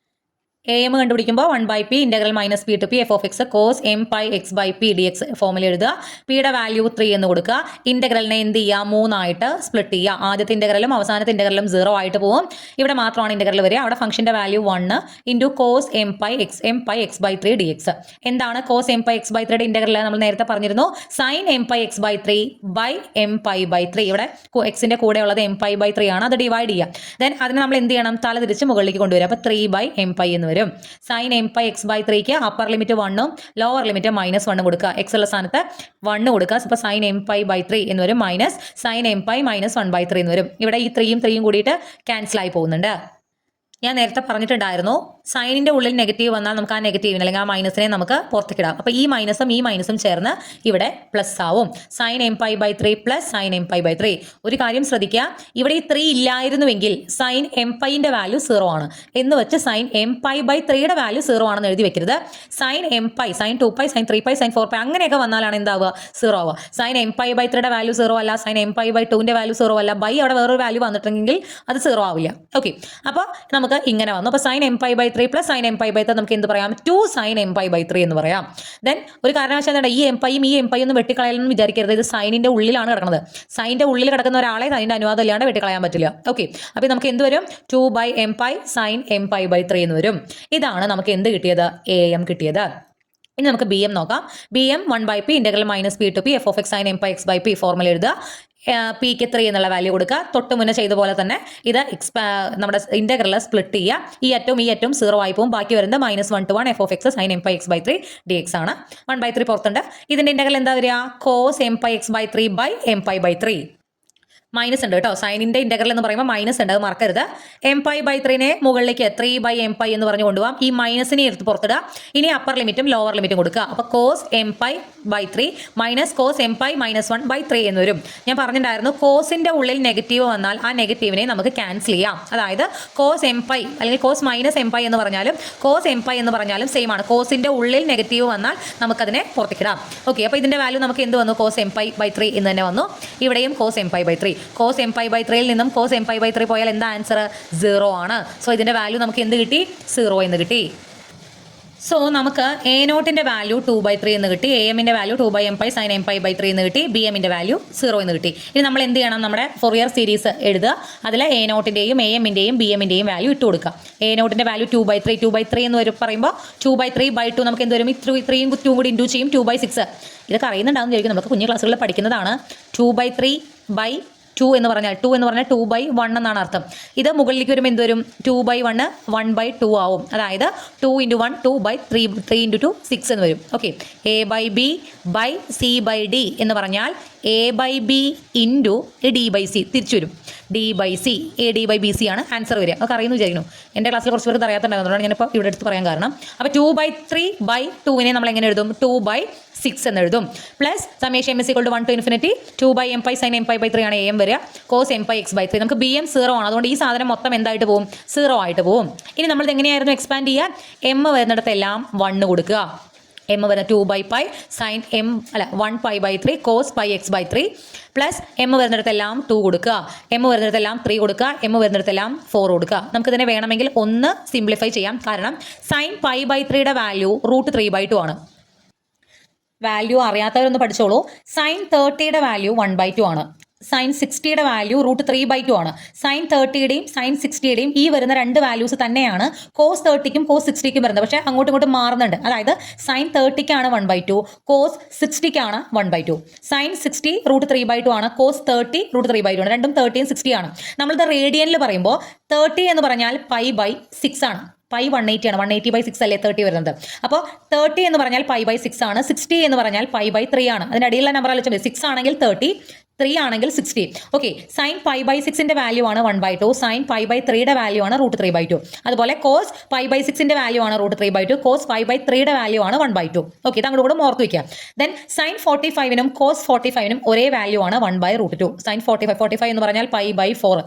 എ എം കണ്ടുപിടിക്കുമ്പോൾ 1/p integral minus P to P F of x cos M pi X by p d x ഫോമിൽ എഴുതുക. പിയുടെ വാല്യൂ 3 എന്ന് കൊടുക്കുക. ഇന്റഗ്രലിനെ എന്ത് ചെയ്യുക, 3 ആയിട്ട് സ്പ്ലിറ്റ് ചെയ്യുക. ആദ്യത്തെ ഇന്റഗ്രലും അവസാനത്തെ ഇന്റഗ്രലും 0 ആയിട്ട് പോകും. ഇവിടെ മാത്രമാണ് ഇന്റഗ്രൽ വരിക. അവിടെ ഫംഗ്ഷന്റെ value 1 into cos M pi X by 3 D x. എന്താണ് cos M pi X by 3യുടെ ഇന്റഗ്രൽ? നമ്മൾ നേരത്തെ പറഞ്ഞിരുന്നു sine M pi X by 3 by M pi by 3. ഇവിടെ എക്സിന്റെ കൂടെ ഉള്ളത് എം പൈ ബൈ 3 ആണ്. അത് ഡിവൈഡ് ചെയ്യുക. ദെൻ അതിന് നമ്മൾ എന്ത് ചെയ്യണം, തല തിരിച്ച് മുകളിലേക്ക് കൊണ്ടുവരും. അപ്പോൾ 3 ബൈ എം പൈ എന്ന് വരും. Sine M pi X by 3ക്ക് അപ്പർ ലിമിറ്റ് 1ഉം ലോവർ ലിമിറ്റ് -1 കൊടുക്കുക. എക്സ് ഉള്ള സ്ഥാനത്ത് 1 കൊടുക്കുക. അപ്പോൾ സൈൻ എം പൈ ബൈ 3 എന്ന് വരും മൈനസ് സൈൻ എം പൈ -1/3 എന്ന് വരും. ഇവിടെ ഈ 3യും കൂടിയിട്ട് ക്യാൻസൽ ആയി പോകുന്നുണ്ട്. ഞാൻ നേരത്തെ പറഞ്ഞിട്ടുണ്ടായിരുന്നു സൈനിന്റെ ഉള്ളിൽ നെഗറ്റീവ് വന്നാൽ നമുക്ക് ആ നെഗറ്റീവിനെ അല്ലെങ്കിൽ ആ മൈനസിനെ നമുക്ക് പുറത്തേക്കിടാം. അപ്പോൾ ഈ മൈനസും ചേർന്ന് ഇവിടെ പ്ലസ് ആവും. Sine M pi by 3 plus sine M pi by 3. ഒരു കാര്യം ശ്രദ്ധിക്കുക, ഇവിടെ ഈ 3 ഇല്ലായിരുന്നുവെങ്കിൽ സൈൻ എം പൈന്റെ വാല്യൂ 0 ആണ് എന്ന് വെച്ച് സൈൻ എം പൈ ബൈ 3യുടെ വാല്യൂ 0 ആണെന്ന് എഴുതി വെക്കരുത്. Sine M pi, sine 2π, sine 3π, sine 4π അങ്ങനെയൊക്കെ വന്നാലാണ് എന്താവുക, 0 ആവുക. സൈൻ എം പൈ ബൈ 3യുടെ വാല്യൂ 0 അല്ല, സൈൻ എം പൈ ബൈ 2ന്റെ വാല്യൂ 0 അല്ല. ബൈ അവിടെ വേറൊരു വാല്യൂ വന്നിട്ടുണ്ടെങ്കിൽ അത് 0 ആവില്ല. ഓക്കെ, അപ്പോൾ നമുക്ക് ഇങ്ങനെ വന്നു. അപ്പോൾ sine M pi by 3 plus sine M pi by 3 നമുക്ക് എന്ത് പറയാം, 2 സൈൻ എം പൈ ബൈ 3 എന്ന് പറയാം. ദെൻ ഒരു കാരണവശാൽ ഈ എം പൈയും ഒന്നും വെട്ടിക്കളയാലെന്ന് വിചാരിക്കരുത്. ഇത് സൈനിന്റെ ഉള്ളിലാണ് കിടക്കുന്നത്. സൈനിന്റെ ഉള്ളിൽ കിടക്കുന്ന ഒരാളെ സൈനിന്റെ അനുവാദം ഇല്ലാണ്ട് വെട്ടിക്കളയാൻ പറ്റില്ല. ഓക്കെ, അപ്പോൾ നമുക്ക് എന്ത് വരും, 2 by M pi sine M pi by 3 എന്ന് വരും. ഇതാണ് നമുക്ക് എന്ത് കിട്ടിയത്, എ എം കിട്ടിയത്. ഇനി നമുക്ക് ബി എം നോക്കാം. B M 1/p integral minus P to P F of X sine M pi X by P formula എഴുതുക. പിക്ക് 3 എന്നുള്ള വാല്യൂ കൊടുക്കുക. തൊട്ട് മുന്നേ ചെയ്ത പോലെ തന്നെ ഇത് നമ്മുടെ ഇന്റഗ്രൽ സ്പ്ലിറ്റ് ചെയ്യുക. ഈ അറ്റവും 0 ആയി പോകും. ബാക്കി വരുന്നത് -1 to 1 F of X sine M pi X by 3 D X ആണ്. 1/3 പുറത്തുണ്ട്. ഇതിന്റെ ഇന്റഗ്രൽ എന്താ വരിക, cos M pi X by 3 by M pi by 3. Minus ഉണ്ട് കേട്ടോ, സൈനിന്റെ ഇന്റഗ്രൽ എന്ന് പറയുമ്പോൾ മൈനസ് ഉണ്ട്, അത് മറക്കരുത്. എം പൈ ബൈ 3നെ മുകളിലേക്ക് 3 ബൈ എം പൈ എന്ന് പറഞ്ഞു കൊണ്ടുപോകാം. ഈ മൈനസിനെ എടുത്ത് പുറത്തിടുക. ഇനി അപ്പർ ലിമിറ്റും ലോവർ ലിമിറ്റും കൊടുക്കുക. അപ്പോൾ cos M pi by 3 minus cos M pi -1/3 എന്ന് വരും. ഞാൻ പറഞ്ഞിട്ടുണ്ടായിരുന്നു കോസിന്റെ ഉള്ളിൽ നെഗറ്റീവ് വന്നാൽ ആ നെഗറ്റീവിനെ നമുക്ക് ക്യാൻസൽ ചെയ്യാം. അതായത് കോസ് എം പൈ അല്ലെങ്കിൽ കോസ് മൈനസ് എം പൈ എന്ന് പറഞ്ഞാലും കോസ് എം പൈ എന്ന് പറഞ്ഞാലും സെയിം ആണ്. കോസിന്റെ ഉള്ളിൽ നെഗറ്റീവ് വന്നാൽ നമുക്കതിനെ പുറത്തേക്കിടാം. ഓക്കെ, അപ്പോൾ ഇതിന്റെ വാല്യൂ നമുക്ക് എന്ത് വന്നു, കോസ് എം പൈ ബൈ 3 എന്ന് തന്നെ വന്നു. ഇവിടെയും cos M pi by 3. Cos M pi by 3യിൽ നിന്നും കോസ് എം പൈ ബൈ 3 പോയാൽ എന്താ ആൻസർ, 0 ആണ്. സോ ഇതിന്റെ വാല്യൂ നമുക്ക് എന്ത് കിട്ടി, 0 എന്ന് കിട്ടി. സോ നമുക്ക് എ നോട്ടിന്റെ വാല്യൂ 2/3 എന്ന് കിട്ടി. എ എമ്മിന്റെ value 2 by M pi sine M pi by 3 എന്ന് കിട്ടി. ബി എമ്മിന്റെ വാല്യൂ 0 എന്ന് കിട്ടി. ഇനി നമ്മൾ എന്ത് ചെയ്യണം, നമ്മുടെ ഫൊറിയർ സീരീസ് എഴുതുക. അതിൽ എ നോട്ടിന്റെയും എ എമ്മിന്റെയും ബി എമ്മിന്റെയും വാല്യൂ ഇട്ട് കൊടുക്കുക. എ നോട്ടിന്റെ വാല്യൂ 2/3 എന്ന് വരും. പറയുമ്പോൾ 2/3/2 നമുക്ക് എന്ത് വരും, 3യും 2 കൂടി ഇൻറ്റു ചെയ്യും, 2/6. ഇതൊക്കെ അറിയുന്നുണ്ടാവും ചോദിക്കും, നമുക്ക് കുഞ്ഞു ക്ലാസ്സുകളിൽ പഠിക്കുന്നതാണ്. 2/3/2 എന്ന് പറഞ്ഞാൽ 2/1 എന്നാണ് അർത്ഥം. ഇത് മുകളിലേക്ക് വരുമ്പോൾ എന്ത് വരും, 2/1 1/2 ആവും. അതായത് 2 × 1 2/3 3 × 2 6 എന്ന് വരും. Okay, A by B by C by D എന്ന് പറഞ്ഞാൽ A by B into D by C തിരിച്ചു വരും. D by C, A D by B C ആണ് ആൻസർ വരിക. അതൊക്കെ അറിയുന്നു വിചാരിക്കുന്നു. എൻ്റെ ക്ലാസ്സിൽ കുറച്ച് പേർക്ക് അറിയാത്തുണ്ടാകുന്നതുകൊണ്ടാണ് ഞാനിപ്പോൾ ഇവിടെ എടുത്ത് പറയാൻ കാരണം. അപ്പോൾ 2/3/2നെ നമ്മൾ എങ്ങനെ എഴുതും, 2/6 എന്ന് എഴുതും. Plus summation M = 1 to ∞ 2 by M pi sine M pi by 3 ആണ് എ എം വരിക. Cos M pi X by 3. നമുക്ക് ബി എം 0 ആണ്. അതുകൊണ്ട് ഈ സാധനം മൊത്തം എന്തായിട്ട് പോകും, 0 ആയിട്ട് പോകും. ഇനി നമ്മൾ എങ്ങനെയായിരുന്നു എക്സ്പാൻഡ് ചെയ്യുക, എം വരുന്നിടത്തെല്ലാം 1 കൊടുക്കുക. എം വരുന്ന 2/π sine m 1π/3 cos pi X by 3 plus m വരുന്നിടത്തെല്ലാം 2 കൊടുക്കുക. എം വരുന്നിടത്തെല്ലാം 3 കൊടുക്കുക. എം വരുന്നിടത്തെല്ലാം 4 കൊടുക്കുക. നമുക്കിതിനെ വേണമെങ്കിൽ ഒന്ന് സിംപ്ലിഫൈ ചെയ്യാം. കാരണം സൈൻ π/3യുടെ വാല്യൂ √3/2 ആണ്. വാല്യൂ അറിയാത്തവരൊന്ന് പഠിച്ചോളൂ. സൈൻ 30യുടെ വാല്യൂ 1/2 ആണ്. സൈൻ 60യുടെ വാല്യൂ √3/2 ആണ്. സൈൻ 30യുടെയും സൈൻ 60യുടെയും ഈ വരുന്ന രണ്ട് വാല്യൂസ് തന്നെയാണ് കോസ് 30ക്കും കോസ് 60ക്കും വരുന്നത്. പക്ഷേ അങ്ങോട്ടും ഇങ്ങോട്ടും മാറുന്നുണ്ട്. അതായത് സൈൻ 30ക്കാണ് 1/2, കോസ് 60ക്കാണ് 1/2. സൈൻ 60 √3/2 ആണ്, കോസ് 30 √3/2 ആണ്. രണ്ടും 30യും 60 ആണ്. നമ്മളിത് റേഡിയനിൽ പറയുമ്പോൾ 30 എന്ന് പറഞ്ഞാൽ π/6 ആണ്. പൈ 180 ആണ്. 180/6 അല്ലേ 30 വരുന്നത്. അപ്പോൾ 30 എന്ന് പറഞ്ഞാൽ π/6 ആണ്. 60 എന്ന് പറഞ്ഞാൽ π/3 ആണ്. അതിൻ്റെ അടിയിലുള്ള നമ്പർ ആലോചിച്ചാൽ 6 ആണെങ്കിൽ 30, 3 ആണെങ്കിൽ 60. ഓക്കെ, സൈൻ π/6ന്റെ വാല്യൂ ആണ് 1/2, സൈൻ π/3യുടെ വാല്യൂ ആണ് √3/2. അതുപോലെ കോസ് π/6ന്റെ വാല്യൂ ആണ് √3/2, കോസ് π/3യുടെ വാല്യൂ ആണ് 1/2. ഓക്കെ, ഇത് അങ്ങോട്ട് കൂടെ ഓർത്ത് വയ്ക്കുക. ദെൻ സൈൻ 45നും കോസ് 45നും ഒരേ വാല്യൂ ആണ് 1/√2. സൈൻ 45 എന്ന് പറഞ്ഞാൽ π/4.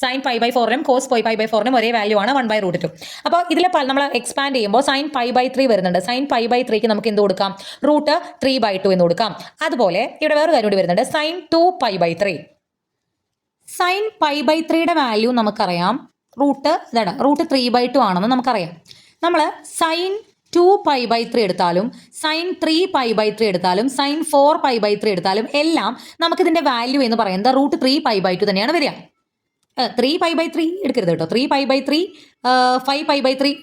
സൈൻ π/4നും കോസ് π/4നും ഒരേ വാല്യൂ ആണ് 1/√2. അപ്പോൾ ഇതിൽ നമ്മൾ എക്സ്പാൻഡ് ചെയ്യുമ്പോൾ സൈൻ π/3 വരുന്നുണ്ട്. സൈൻ π/3ക്ക് നമുക്ക് എന്ത് കൊടുക്കാം, √3/2 എന്ന് കൊടുക്കാം. അതുപോലെ ഇവിടെ വേറെ കാര്യം കൂടി വരുന്നുണ്ട്, സൈൻ 2π/3. സൈൻ π/3യുടെ വാല്യൂ നമുക്കറിയാം √3/2 ആണെന്ന് നമുക്കറിയാം. നമ്മൾ സൈൻ 2π/3 എടുത്താലും സൈൻ 3π/3 എടുത്താലും സൈൻ 4π/3 എടുത്താലും എല്ലാം നമുക്കിതിൻ്റെ വാല്യൂ എന്ന് പറയുന്നത് √3π/2 തന്നെയാണ് വരിക. 3π/3 എടുക്കരുത് കേട്ടോ, 3π/3 5π/3,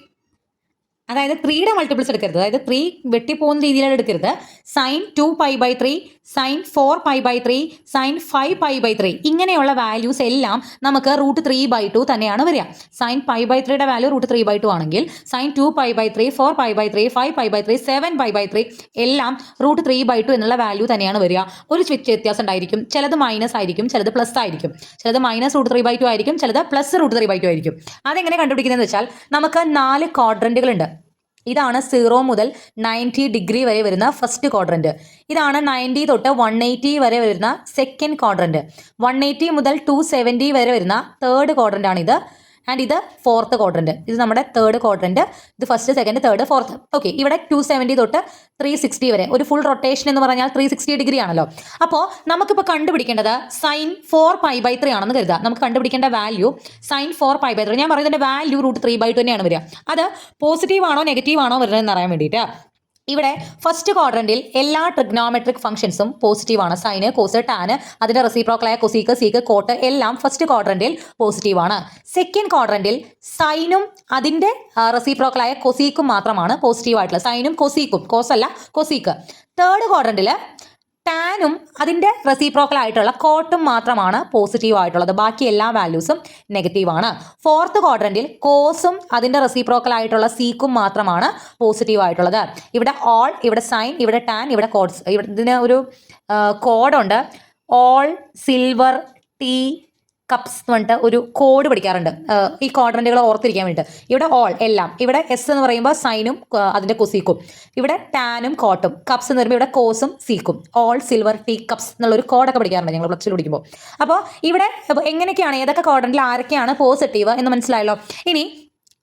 അതായത് 3യുടെ മൾട്ടിപ്പിൾസ് എടുക്കരുത്, അതായത് 3 വെട്ടിപ്പോകുന്ന രീതിയിലാണ് എടുക്കരുത്. സൈൻ 2π/3, സൈൻ 4π/3, സൈൻ 5π/3 ഇങ്ങനെയുള്ള വാല്യൂസ് എല്ലാം നമുക്ക് √3/2 തന്നെയാണ് വരിക. സൈൻ π/3യുടെ വാല്യൂ √3/2 ആണെങ്കിൽ സൈൻ 2π/3, 4π/3, 5π/3, 7π/3 എല്ലാം √3/2 എന്നുള്ള വാല്യൂ തന്നെയാണ് വരിക. ഒരു വ്യത്യാസം ഉണ്ടായിരിക്കും, ചിലത് മൈനസ് ആയിരിക്കും, ചിലത് പ്ലസ് ആയിരിക്കും, ചിലത് മൈനസ് √3/2 ആയിരിക്കും, ചിലത് പ്ലസ് √3/2 ആയിരിക്കും. അതെങ്ങനെ കണ്ടുപിടിക്കുന്നതെന്ന് വെച്ചാൽ നമുക്ക് 4 ക്വാഡ്രന്റുകളുണ്ട്. ഇതാണ് 0 മുതൽ 90 ഡിഗ്രി വരെ വരുന്ന ഫസ്റ്റ് ക്വാഡ്രന്റ്. ഇതാണ് 90 തൊട്ട് 180 വരെ വരുന്ന സെക്കൻഡ് ക്വാഡ്രന്റ്. 180 മുതൽ 270 വരെ വരുന്ന തേർഡ് ക്വാഡ്രന്റ് ആണിത്. ആൻഡ് ഇത് ഫോർത്ത് ക്വാഡ്രന്റ്. ഇത് നമ്മുടെ തേർഡ് ക്വാഡ്രന്റ്. ഇത് first, second, third, fourth. Okay, ഇവിടെ 270 തൊട്ട് 360 വരെ ഒരു ഫുൾ റൊട്ടേഷൻ എന്ന് പറഞ്ഞാൽ 360 ഡിഗ്രി ആണല്ലോ. അപ്പോൾ നമുക്കിപ്പോൾ കണ്ടുപിടിക്കേണ്ടത് സൈൻ 4π/3 ആണെന്ന് കരുതുക. നമുക്ക് കണ്ടുപിടിക്കേണ്ട വാല്യൂ സൈൻ 4π/3. ഞാൻ പറയുന്നതിന്റെ വാല്യൂ √3/2 തന്നെയാണ് വരിക. അത് പോസിറ്റീവ് ആണോ നെഗറ്റീവ് ആണോ വരുന്നതെന്ന് അറിയാൻ വേണ്ടിയിട്ട് ഇവിടെ ഫസ്റ്റ് ക്വാഡ്രന്റിൽ എല്ലാ ട്രിഗ്നോമെട്രിക് ഫംഗ്ഷൻസും പോസിറ്റീവ് ആണ്. സൈന്, കോസ്, ടാന്, അതിന്റെ റെസിപ്രോക്കലായ കൊസീക്ക്, സീക്ക്, കോട്ട് എല്ലാം ഫസ്റ്റ് ക്വാഡ്രന്റിൽ പോസിറ്റീവ് ആണ്. സെക്കൻഡ് ക്വാഡ്രന്റിൽ സൈനും അതിന്റെ റെസിപ്രോക്കലായ കൊസീക്കും മാത്രമാണ് പോസിറ്റീവ് ആയിട്ടുള്ളത്. സൈനും കൊസീക്കും, കോസ് അല്ല കൊസീക്ക്. തേർഡ് ക്വാഡ്രന്റിൽ ടാനും അതിൻ്റെ റെസിപ്രോക്കൽ ആയിട്ടുള്ള കോട്ടും മാത്രമാണ് പോസിറ്റീവ് ആയിട്ടുള്ളത്. ബാക്കി എല്ലാ വാല്യൂസും നെഗറ്റീവ് ആണ്. ഫോർത്ത് ക്വാഡ്രന്റിൽ കോസും അതിൻ്റെ റെസിപ്രോക്കൽ ആയിട്ടുള്ള സീക്കും മാത്രമാണ് പോസിറ്റീവ് ആയിട്ടുള്ളത്. ഇവിടെ ഓൾ, ഇവിടെ സൈൻ, ഇവിടെ ടാൻ, ഇവിടെ കോഡ്സ്. ഇവിടെ ഇതിന് ഒരു കോഡുണ്ട്. ഓൾ സിൽവർ ടീ കപ്സ് എന്ന് പറഞ്ഞിട്ട് ഒരു കോഡ് പഠിക്കാറുണ്ട് ഈ ക്വാഡ്രന്റുകൾ ഓർത്തിരിക്കാൻ വേണ്ടിയിട്ട്. ഇവിടെ ഓൾ എല്ലാം, ഇവിടെ എസ് എന്ന് പറയുമ്പോൾ സൈനും അതിൻ്റെ കൊസീക്കും, ഇവിടെ ടാനും കോട്ടും, കപ്സ് എന്ന് പറയുമ്പോൾ ഇവിടെ കോസും സീക്കും. ഓൾ സിൽവർ ടീ കപ്സ് എന്നുള്ളൊരു കോഡൊക്കെ പഠിക്കാറുണ്ട് ഞങ്ങൾ പ്ലസ് ടു പഠിക്കുമ്പോൾ. അപ്പോൾ ഇവിടെ എങ്ങനെയൊക്കെയാണ്, ഏതൊക്കെ ക്വാഡ്രന്റിൽ ആരൊക്കെയാണ് പോസിറ്റീവ് എന്ന് മനസ്സിലായല്ലോ. ഇനി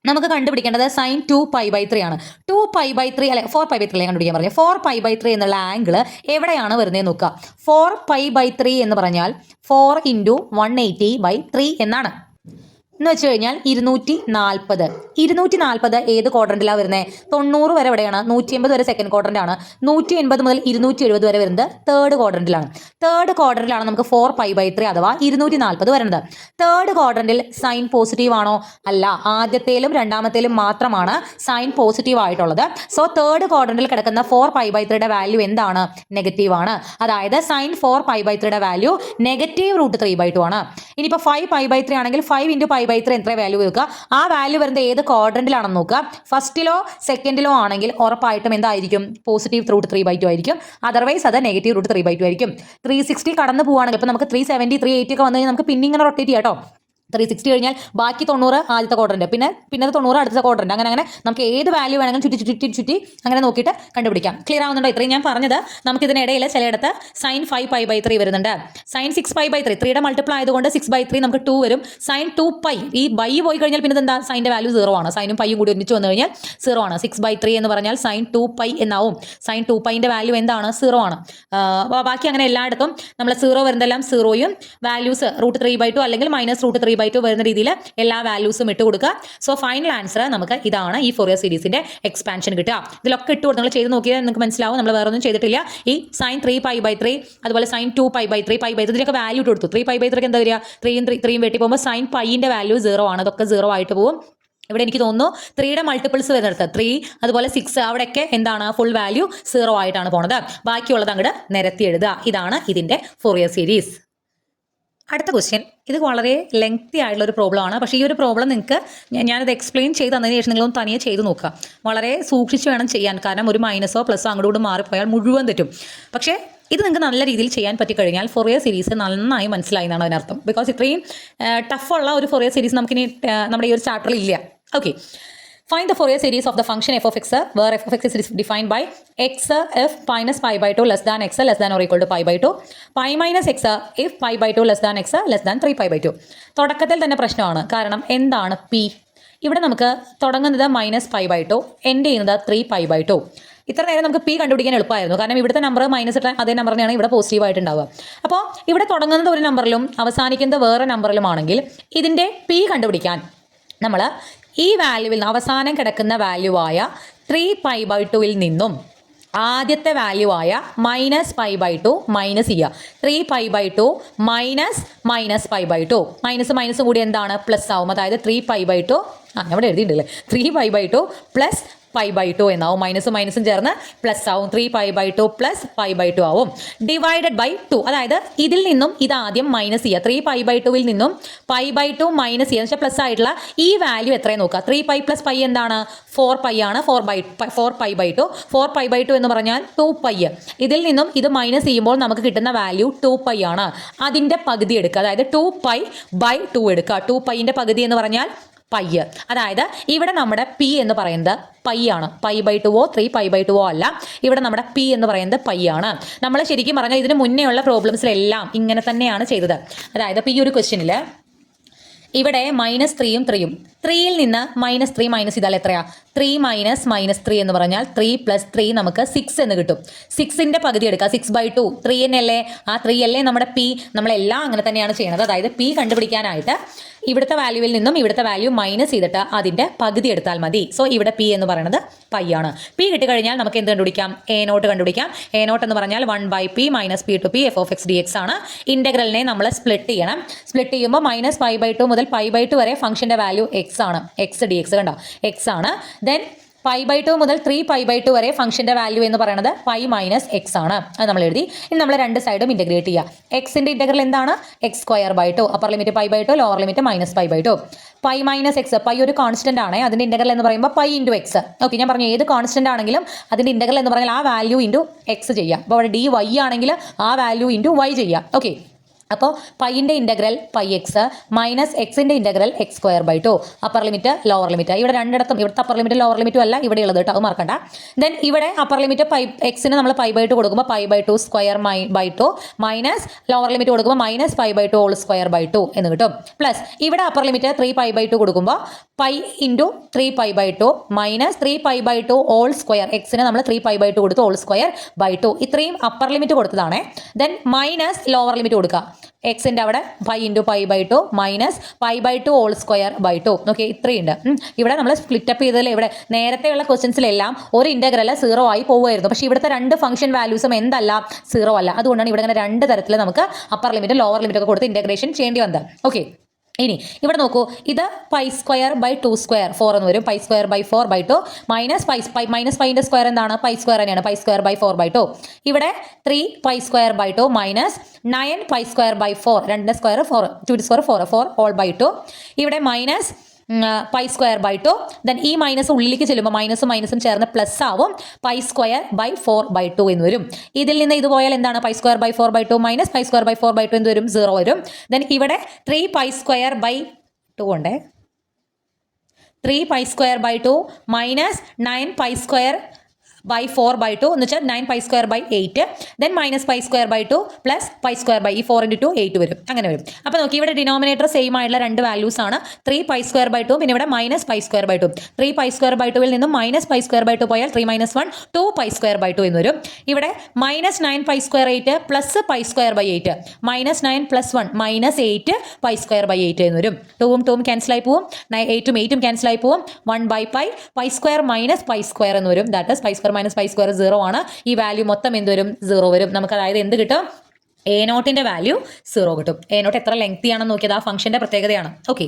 നമുക്ക് കണ്ടുപിടിക്കേണ്ടത് സൈൻ 2π/3 ആണ്. 2π/3 അല്ലെ 4π/3 കണ്ടുപിടിക്കാൻ പറഞ്ഞു. 4π/3 എന്നുള്ള ആംഗിൾ എവിടെയാണ് വരുന്നത് നോക്കുക. 4π/3 എന്ന് പറഞ്ഞാൽ 4 × 180/3 എന്നാണ്. എന്ന് വെച്ച് കഴിഞ്ഞാൽ 240. 240 ഏത് ക്വാഡ്രന്റിലാണ് വരുന്നത്? 90 വരെ എവിടെയാണ്? 180 വരെ സെക്കൻഡ് ക്വാഡ്രന്റ് ആണ്. 180 മുതൽ 270 വരെ വരുന്നത് തേർഡ് ക്വാഡ്രന്റിലാണ്. തേർഡ് ക്വാഡ്രന്റിലാണ് നമുക്ക് 4π/3 അഥവാ 240 വരുന്നത്. തേർഡ് ക്വാഡ്രന്റിൽ സൈൻ പോസിറ്റീവ് ആണോ? അല്ല, ആദ്യത്തേലും രണ്ടാമത്തേലും മാത്രമാണ് സൈൻ പോസിറ്റീവ് ആയിട്ടുള്ളത്. സോ തേർഡ് ക്വാഡ്രന്റിൽ കിടക്കുന്ന 4π/3യുടെ വാല്യൂ എന്താണ്? നെഗറ്റീവ് ആണ്. അതായത് സൈൻ 4π/3യുടെ വാല്യൂ നെഗറ്റീവ് √3/2 ആണ്. ഇനിയിപ്പോൾ 5π/3 ആണെങ്കിൽ 5 × π/3 എത്ര വാല്യൂ വെക്കുക? ആ വാല്യൂ വരുന്നത് ഏത് ക്വാഡ്രന്റിലാണെന്ന് നോക്കുക. ഫസ്റ്റിലോ സെക്കൻഡിലോ ആണെങ്കിൽ ഉറപ്പായിട്ടും എന്തായിരിക്കും? പോസിറ്റീവ് √3/2 ആയിരിക്കും. അതർവൈസ് അത് നെഗറ്റീവ് √3/2 ആയിരിക്കും. 360 കടന്നു പോവുകയാണെങ്കിൽ ഇപ്പോൾ നമുക്ക് 370, 380 ഒക്കെ വന്നു കഴിഞ്ഞാൽ നമുക്ക് പിന്നെ ഇങ്ങനെ റൊട്ടേറ്റ് ചെയ്യാം കേട്ടോ. 360 കഴിഞ്ഞാൽ ബാക്കി 90 ആദ്യത്തെ ക്വാഡ്രന്റ്, പിന്നെ 90 അടുത്ത ക്വാഡ്രന്റ്, അങ്ങനെ നമുക്ക് ഏത് വാല്യൂ വേണമെങ്കിലും ചുറ്റി അങ്ങനെ നോക്കിയിട്ട് കണ്ടുപിടിക്കാം. ക്ലിയർ ആവുന്നുണ്ടോ? ഇത്രയും ഞാൻ പറഞ്ഞത് നമുക്ക് ഇതിനിടയിൽ ചിലയിടത്ത് സൈൻ 5π/3 വരുന്നുണ്ട്. സൈൻ 6π/3, 3യുടെ മൾട്ടിപ്പിൾ ആയതുകൊണ്ട് 6/3 നമുക്ക് 2 വരും. സൈൻ 2π, ഈ ബൈ പോയി കഴിഞ്ഞാൽ പിന്നെ എന്താ? സൈൻ്റെ വാല്യൂ 0 ആണ്. സൈനും പൈയും കൂടി ഒരുമിച്ച് വന്നു കഴിഞ്ഞാൽ 0 ആണ്. 6/3 എന്ന് പറഞ്ഞാൽ സൈൻ 2π എന്നാവും. സൈൻ 2πൻ്റെ വാല്യൂ എന്താണ്? 0 ആണ്. ബാക്കി അങ്ങനെ എല്ലായിടത്തും നമ്മൾ 0 വരുന്നതെല്ലാം 0യും വാല്യൂസ് √3/2 അല്ലെങ്കിൽ മൈനസ് √3/2 വരുന്ന രീതിയിൽ എല്ലാ വാല്യൂസും ഇട്ട് കൊടുക്കുക. സോ ഫൈനൽ ആൻസർ നമുക്ക് ഇതാണ്. ഈ ഫോറിയർ സീരീസിന്റെ എക്സ്പാൻഷൻ കിട്ടുക. ഇതിലൊക്കെ ഇട്ട് കൊടുത്ത് നിങ്ങൾ ചെയ്ത് നോക്കിയാൽ നിങ്ങൾക്ക് മനസ്സിലാവും. നമ്മൾ വേറെ ഒന്നും ചെയ്തിട്ടില്ല. ഈ സൈൻ 3π/3 അതുപോലെ സൈൻ 2π/3 π/3 ഇതിനൊക്കെ വാല്യൂ ഇട്ട് കൊടുത്തു. 3π/3 എന്താ വരിക? 3 വെട്ടി പോകുമ്പോൾ സൈൻ പൈൻ്റെ വാല്യൂ 0 ആണ്. അതൊക്കെ 0 ആയിട്ട് പോകും. ഇവിടെ എനിക്ക് തോന്നുന്നു 3യുടെ മൾട്ടിപ്പിൾസ് വരുന്നിടത്ത് 3 അതുപോലെ 6 അവിടെയൊക്കെ എന്താണ്? ഫുൾ വാല്യൂ 0 ആയിട്ടാണ് പോണത്. ബാക്കിയുള്ളത് അങ്ങോട്ട് നിരത്തി എഴുതുക. ഇതാണ് ഇതിൻ്റെ ഫോറിയർ സീരീസ്. അടുത്ത ക്വസ്റ്റ്യൻ, ഇത് വളരെ ലെങ്തി ആയിട്ടുള്ള ഒരു പ്രോബ്ലം ആണ്. പക്ഷേ ഈ ഒരു പ്രോബ്ലം നിങ്ങൾക്ക് ഞാനത് എക്സ്പ്ലെയിൻ ചെയ്ത് തന്നതിന് ശേഷം നിങ്ങളൊന്ന് തനിയെ ചെയ്ത് നോക്കുക. വളരെ സൂക്ഷിച്ച് വേണം ചെയ്യാൻ. കാരണം ഒരു മൈനസോ പ്ലസ്സോ അങ്ങോട്ട് മാറിപ്പോയാൽ മുഴുവൻ തെറ്റും. പക്ഷേ ഇത് നിങ്ങൾക്ക് നല്ല രീതിയിൽ ചെയ്യാൻ പറ്റിക്കഴിഞ്ഞാൽ ഫോറിയർ സീരീസ് നന്നായി മനസ്സിലായി എന്നാണ് അതിനർത്ഥം. ബിക്കോസ് ഇത്രയും ടഫുള്ള ഒരു ഫോറിയർ സീരീസ് നമുക്കിനി നമ്മുടെ ഈ ഒരു ചാപ്റ്ററിൽ ഇല്ല. Okay, find the Fourier series of the function f of x where f of x is defined by x f minus π/2 less than x less than or equal to π/2, π minus x if π/2 less than x less than 3π/2. തുടക്കത്തിൽ തന്നെ പ്രശ്നമാണ്. കാരണം എന്താണ് p? ഇവിടെ നമുക്ക് തുടങ്ങുന്നത് -π/2, end ചെയ്യുന്നത് 3π/2. ഇത്ര നേരം നമുക്ക് പി കണ്ടുപിടിക്കാൻ എളുപ്പമായിരുന്നു. കാരണം ഇവിടുത്തെ നമ്പർ മൈനസ് ഇട്ട അതേ നമ്പർ തന്നെയാണ് ഇവിടെ പോസിറ്റീവ് ആയിട്ടുണ്ടാവുക. അപ്പോൾ ഇവിടെ തുടങ്ങുന്നത് ഒരു നമ്പറിലും അവസാനിക്കുന്നത് വേറെ നമ്പറിലുമാണെങ്കിൽ ഇതിൻ്റെ പി കണ്ടുപിടിക്കാൻ നമ്മൾ ഈ വാല്യൂവിൽ അവസാനം കിടക്കുന്ന വാല്യൂ ആയ 3π/2 നിന്നും ആദ്യത്തെ വാല്യൂ ആയ -π/2 മൈനസ് ചെയ്യുക. 3π/2 മൈനസ് π/2 മൈനസും കൂടി എന്താണ് പ്ലസ് ആവും. അതായത് 3π/2 അവിടെ എഴുതിയിട്ടുണ്ടല്ലേ 3π/2 പ്ലസ് π/2 എന്നാവും. മൈനസും ചേർന്ന് പ്ലസ് ആവും. 3π/2 പ്ലസ് π/2 ആവും. ഡിവൈഡഡ് ബൈ 2, അതായത് ഇതിൽ നിന്നും ഇതാദ്യം മൈനസ് ചെയ്യുക. 3π/2 നിന്നും π/2 മൈനസ് ചെയ്യുക എന്ന് വെച്ചാൽ പ്ലസ് ആയിട്ടുള്ള ഈ വാല്യൂ എത്രയും നോക്കുക. 3π പ്ലസ് പൈ എന്താണ് 4π ആണ്. 4π/2 4π/2 എന്ന് പറഞ്ഞാൽ 2π. ഇതിൽ നിന്നും ഇത് മൈനസ് ചെയ്യുമ്പോൾ നമുക്ക് കിട്ടുന്ന വാല്യൂ 2π ആണ്. അതിൻ്റെ പകുതി എടുക്കുക, അതായത് 2π/2 എടുക്കുക. 2πൻ്റെ പകുതി എന്ന് പറഞ്ഞാൽ പൈ. അതായത് ഇവിടെ നമ്മുടെ പി എന്ന് പറയുന്നത് പൈ ആണ്. π/2 3π/2 അല്ല. ഇവിടെ നമ്മുടെ പി എന്ന് പറയുന്നത് പൈ ആണ്. നമ്മൾ ശരിക്കും പറഞ്ഞാൽ ഇതിന് മുന്നേ ഉള്ള പ്രോബ്ലംസിലെല്ലാം ഇങ്ങനെ തന്നെയാണ് ചെയ്തത്. അതായത് ഇപ്പോൾ ഈ ഒരു ക്വസ്റ്റ്യനിൽ ഇവിടെ -3യും 3യും 3യിൽ നിന്ന് -3 മൈനസ് ചെയ്താൽ എത്രയാ 3 മൈനസ് -3 എന്ന് പറഞ്ഞാൽ 3 + 3 നമുക്ക് 6 എന്ന് കിട്ടും. 6ന്റെ പകുതി എടുക്കുക. 6/2 3 എന്നല്ലേ, ആ 3 അല്ലേ നമ്മുടെ പി. നമ്മളെല്ലാം അങ്ങനെ തന്നെയാണ് ചെയ്യുന്നത്. അതായത് പി കണ്ടുപിടിക്കാനായിട്ട് ഇവിടുത്തെ വാല്യൂവിൽ നിന്നും ഇവിടുത്തെ വാല്യൂ മൈനസ് ചെയ്തിട്ട് അതിൻ്റെ പകുതി എടുത്താൽ മതി. സോ ഇവിടെ പി എന്ന് പറയുന്നത് പൈ ആണ്. പി കിട്ടിക്കഴിഞ്ഞാൽ നമുക്ക് എന്ത് കണ്ടുപിടിക്കാം, a0 കണ്ടുപിടിക്കാം. a0 എന്ന് പറഞ്ഞാൽ 1/p - p/2p f(x) dx ആണ്. ഇന്റഗ്രലിനെ നമ്മൾ സ്പ്ലിറ്റ് ചെയ്യണം. സ്പ്ലിറ്റ് ചെയ്യുമ്പോൾ -π/2 മുതൽ π/2 വരെ ഫംഗ്ഷന്റെ വാല്യൂ x ആണ്. x dx കണ്ടോ, x ആണ്. ദെൻ π/2 മുതൽ 3π/2 വരെ ഫംഗ്ഷന്റെ വാല്യൂ എന്ന് പറയുന്നത് π - x ആണ്. അത് നമ്മൾ എഴുതി. ഇനി നമ്മൾ രണ്ട് സൈഡും ഇന്റഗ്രേറ്റ് ചെയ്യുക. എക്സിന്റെ ഇന്റഗ്രൽ എന്താണ് x²/2, upper limit π/2, lower limit -π/2. π - x, pi ഒരു കോൺസ്റ്റന്റ് ആണ്. അതിന്റെ ഇന്റഗ്രൽ എന്ന് പറയുമ്പോൾ π × x. ഓക്കെ, ഞാൻ പറഞ്ഞു ഏത് കോൺസ്റ്റന്റ് ആണെങ്കിലും അതിന്റെ ഇന്റഗ്രൽ എന്ന് പറഞ്ഞാൽ ആ വാല്യൂ × x ചെയ്യാം. അപ്പോൾ അവിടെ dy ആണെങ്കിൽ ആ വാല്യൂ × y ചെയ്യാം. ഓക്കെ, അപ്പോൾ പൈൻ്റെ ഇൻ്റഗ്രൽ πx മൈനസ് എക്സിൻ്റെ integral x²/2, upper limit lower limit. ഇവിടെ രണ്ടിടത്തും ഇവിടുത്തെ അപ്പർ ലിമിറ്റ് ലോവർ ലിമിറ്റും അല്ല ഇവിടെ ഉള്ളത് കേട്ടോ, അത് മറക്കണ്ട. ദെൻ ഇവിടെ അപ്പർ ലിമിറ്റ് എക്സിന് നമ്മൾ π/2 കൊടുക്കുമ്പോൾ π/2² മൈനസ് ലോവർ ലിമിറ്റ് കൊടുക്കുമ്പോൾ -π/2² എന്ന് കിട്ടും. പ്ലസ് ഇവിടെ അപ്പർ ലിമിറ്റ് 3π/2 കൊടുക്കുമ്പോൾ π × 3π/2 മൈനസ് 3π/2² എക്സിന് നമ്മൾ 3π/2 കൊടുത്തു ² ഇത്രയും അപ്പർ ലിമിറ്റ് കൊടുത്തതാണ്. ദെൻ മൈനസ് ലോവർ ലിമിറ്റ് കൊടുക്കുക. എക്സിൻ്റെ അവിടെ π × π/2 മൈനസ് π/2² ഓക്കെ, ഇത്രയുണ്ട്. ഇവിടെ നമ്മൾ സ്പ്ലിറ്റ് അപ്പ് ചെയ്തതിൽ ഇവിടെ നേരത്തെയുള്ള ക്വസ്റ്റ്യൻസിലെല്ലാം ഒരു ഇൻ്റഗ്രൽ 0 ആയി പോകുമായിരുന്നു. പക്ഷേ ഇവിടുത്തെ രണ്ട് ഫംഗ്ഷൻ വാല്യൂസും എന്തല്ല 0 അല്ല. അതുകൊണ്ടാണ് ഇവിടെ ഇങ്ങനെ രണ്ട് തരത്തിൽ നമുക്ക് അപ്പർ ലിമിറ്റ് ലോവർ ലിമിറ്റ് ഒക്കെ കൊടുത്ത് ഇൻ്റഗ്രേഷൻ ചെയ്യേണ്ടി വന്നത്. ഓക്കെ, ഇനി ഇവിടെ നോക്കൂ, ഇത് π²/2² 4 എന്ന് വരും. π²/4/2 മൈനസ് സ്ക്വയർ എന്താണ് π² തന്നെയാണ്. π²/4/2. ഇവിടെ 3π²/2 മൈനസ് 9π²/4 2 സ്ക്വയർ 4 2 4 4/2. ഇവിടെ മൈനസ് π²/2. ദെൻ ഈ മൈനസ് ഉള്ളിലേക്ക് ചെല്ലുമ്പോൾ മൈനസും ചേർന്ന് പ്ലസ് ആവും. π²/4/2 എന്ന് വരും. ഇതിൽ നിന്ന് ഇത് പോയാൽ എന്താണ് π²/4/2 മൈനസ് π²/4/2 എന്ന് വരും, 0 വരും. ദെൻ ഇവിടെ 3π²/2 ഉണ്ട്. 3π²/2 മൈനസ് 9π²/4/2 എന്ന് വെച്ചാൽ 9π²/8. ദെൻ -π²/2 പ്ലസ് π²/ 4 × 2 8 വരും. അങ്ങനെ വരും. അപ്പോൾ നോക്കി, ഇവിടെ ഡിനോമിനേറ്റർ സെയിം ആയിട്ടുള്ള രണ്ട് വാല്യൂസ് ആണ്. 3π²/2 പിന്നെ ഇവിടെ -π²/2. 3π²/2 നിന്നും -π²/2 പോയാൽ 3 - 1 2π²/2 എന്ന് വരും. ഇവിടെ -9π²8 പ്ലസ് π²/8 -9 + 1 -8π²/8 എന്ന് വരും. 2ഉം 2ഉം ക്യാൻസൽ ആയി പോവും. 8ഉം 8ഉം ക്യാൻസൽ ആയി പോവും. 1/π π² - π² എന്ന് വരും. ദാറ്റ് ഈസ് π² - π² 0 ആണ്. ഈ വാല്യൂ മൊത്തം എന്ത് വരും, 0 വരും. നമുക്ക് അതായത് എന്ത് കിട്ടും, a0ന്റെ വാല്യൂ 0 കിട്ടും. a0 എത്ര ലെങ്തി ആണെന്ന് നോക്കിയത് ആ ഫംഗ്ഷന്റെ പ്രത്യേകതയാണ്. ഓക്കെ,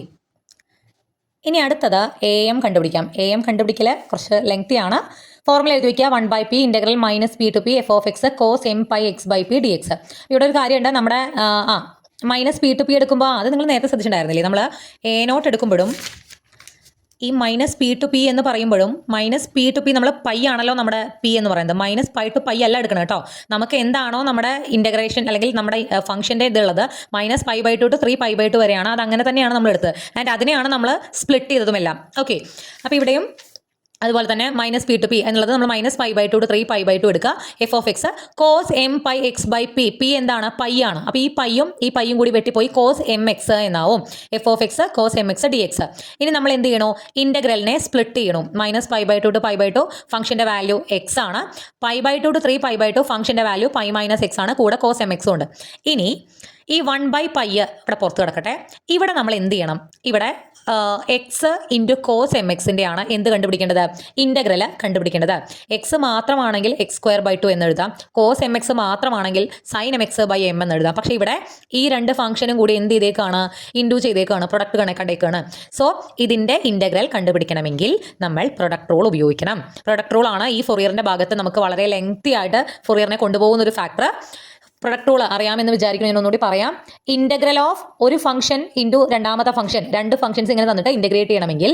ഇനി അടുത്തത് am കണ്ടുപിടിക്കാം. am കണ്ടുപിടിക്കൽ കുറച്ച് ലെങ്തി ആണ്. ഫോർമുല എഴുതി വയ്ക്കുക. 1/p integral -p/2p f(x) cos mπx/p dx. ഇവിടെ ഒരു കാര്യമുണ്ട്, നമ്മുടെ -p/2p എടുക്കുമ്പോൾ അത് നിങ്ങൾ നേരത്തെ ശ്രദ്ധിച്ചിട്ടുണ്ടായിരുന്നില്ലേ, നമ്മൾ a0 എടുക്കുമ്പോഴും ഈ -p/2p എന്ന് പറയുമ്പോഴും -p/2p നമ്മൾ പൈ ആണല്ലോ നമ്മുടെ p എന്ന് പറയുന്നത്. -π/π അല്ല എടുക്കണം കേട്ടോ. നമുക്ക് എന്താണോ നമ്മുടെ ഇൻ്റഗ്രേഷൻ അല്ലെങ്കിൽ നമ്മുടെ ഫംഗ്ഷൻ്റെ ഇതുള്ളത് -π/2 to 3π/2 വരെയാണ്. അത് അങ്ങനെ തന്നെയാണ് നമ്മൾ എടുത്തത്. ആൻഡ് അതിനെയാണ് നമ്മൾ സ്പ്ലിറ്റ് ചെയ്തതുമെല്ലാം. ഓക്കെ, അപ്പോൾ ഇവിടെയും അതുപോലെ തന്നെ -p/2p എന്നുള്ളത് നമ്മൾ -π/2 to 3π/2 എടുക്കുക. f(x) cos mπx/p. p എന്താണ്, പൈ ആണ്. അപ്പോൾ ഈ പൈയും കൂടി വെട്ടിപ്പോയി cos mx എന്നാവും. f(x) cos mx dx. ഇനി നമ്മൾ എന്ത് ചെയ്യണോ, ഇൻ്റഗ്രലിനെ സ്പ്ലിറ്റ് ചെയ്യണം. -π/2 to π/2 ഫംഗ്ഷൻ്റെ വാല്യൂ x ആണ്. π/2 to 3π/2 ഫംഗ്ഷൻ്റെ വാല്യൂ π - x ആണ്. കൂടെ cos mx ഉണ്ട്. ഇനി ഈ 1/π ഇവിടെ പുറത്ത് കിടക്കട്ടെ. ഇവിടെ നമ്മൾ എന്ത് ചെയ്യണം? ഇവിടെ എക്സ് ഇൻറ്റു കോസ് എം എക്സിൻ്റെ ആണ് എന്ത് കണ്ടുപിടിക്കേണ്ടത്? ഇൻ്റഗ്രൽ കണ്ടുപിടിക്കേണ്ടത്. എക്സ് മാത്രമാണെങ്കിൽ x²/2 എന്ന് എഴുതാം. കോസ് എം എക്സ് മാത്രമാണെങ്കിൽ sine m X by m എന്ന് എഴുതാം. പക്ഷേ ഇവിടെ ഈ രണ്ട് ഫംഗ്ഷനും കൂടി എന്ത് ചെയ്തേക്കാണ്? ഇൻറ്റു ചെയ്തേക്കാണ്, പ്രൊഡക്റ്റ് കണക്കാണ്. സോ ഇതിൻ്റെ ഇൻ്റഗ്രൽ കണ്ടുപിടിക്കണമെങ്കിൽ നമ്മൾ പ്രൊഡക്റ്റ് റൂൾ ഉപയോഗിക്കണം. പ്രൊഡക്റ്റ് റൂൾ ആണ് ഈ ഫൊറിയറിൻ്റെ ഭാഗത്ത് നമുക്ക് വളരെ ലെങ്തി ആയിട്ട് ഫൊറിയറിനെ കൊണ്ടുപോകുന്ന ഒരു ഫാക്ടർ. പ്രൊഡക്റ്റ് റൂൾ അറിയാമെന്ന് വിചാരിക്കുന്നു. ഞാൻ ഒന്നുകൂടി പറയാം. ഇൻ്റഗ്രൽ ഓഫ് ഒരു ഫംഗ്ഷൻ ഇൻറ്റു രണ്ടാമത്തെ ഫംഗ്ഷൻ, രണ്ട് ഫംഗ്ഷൻസ് ഇങ്ങനെ തന്നിട്ട് ഇൻ്റഗ്രേറ്റ് ചെയ്യണമെങ്കിൽ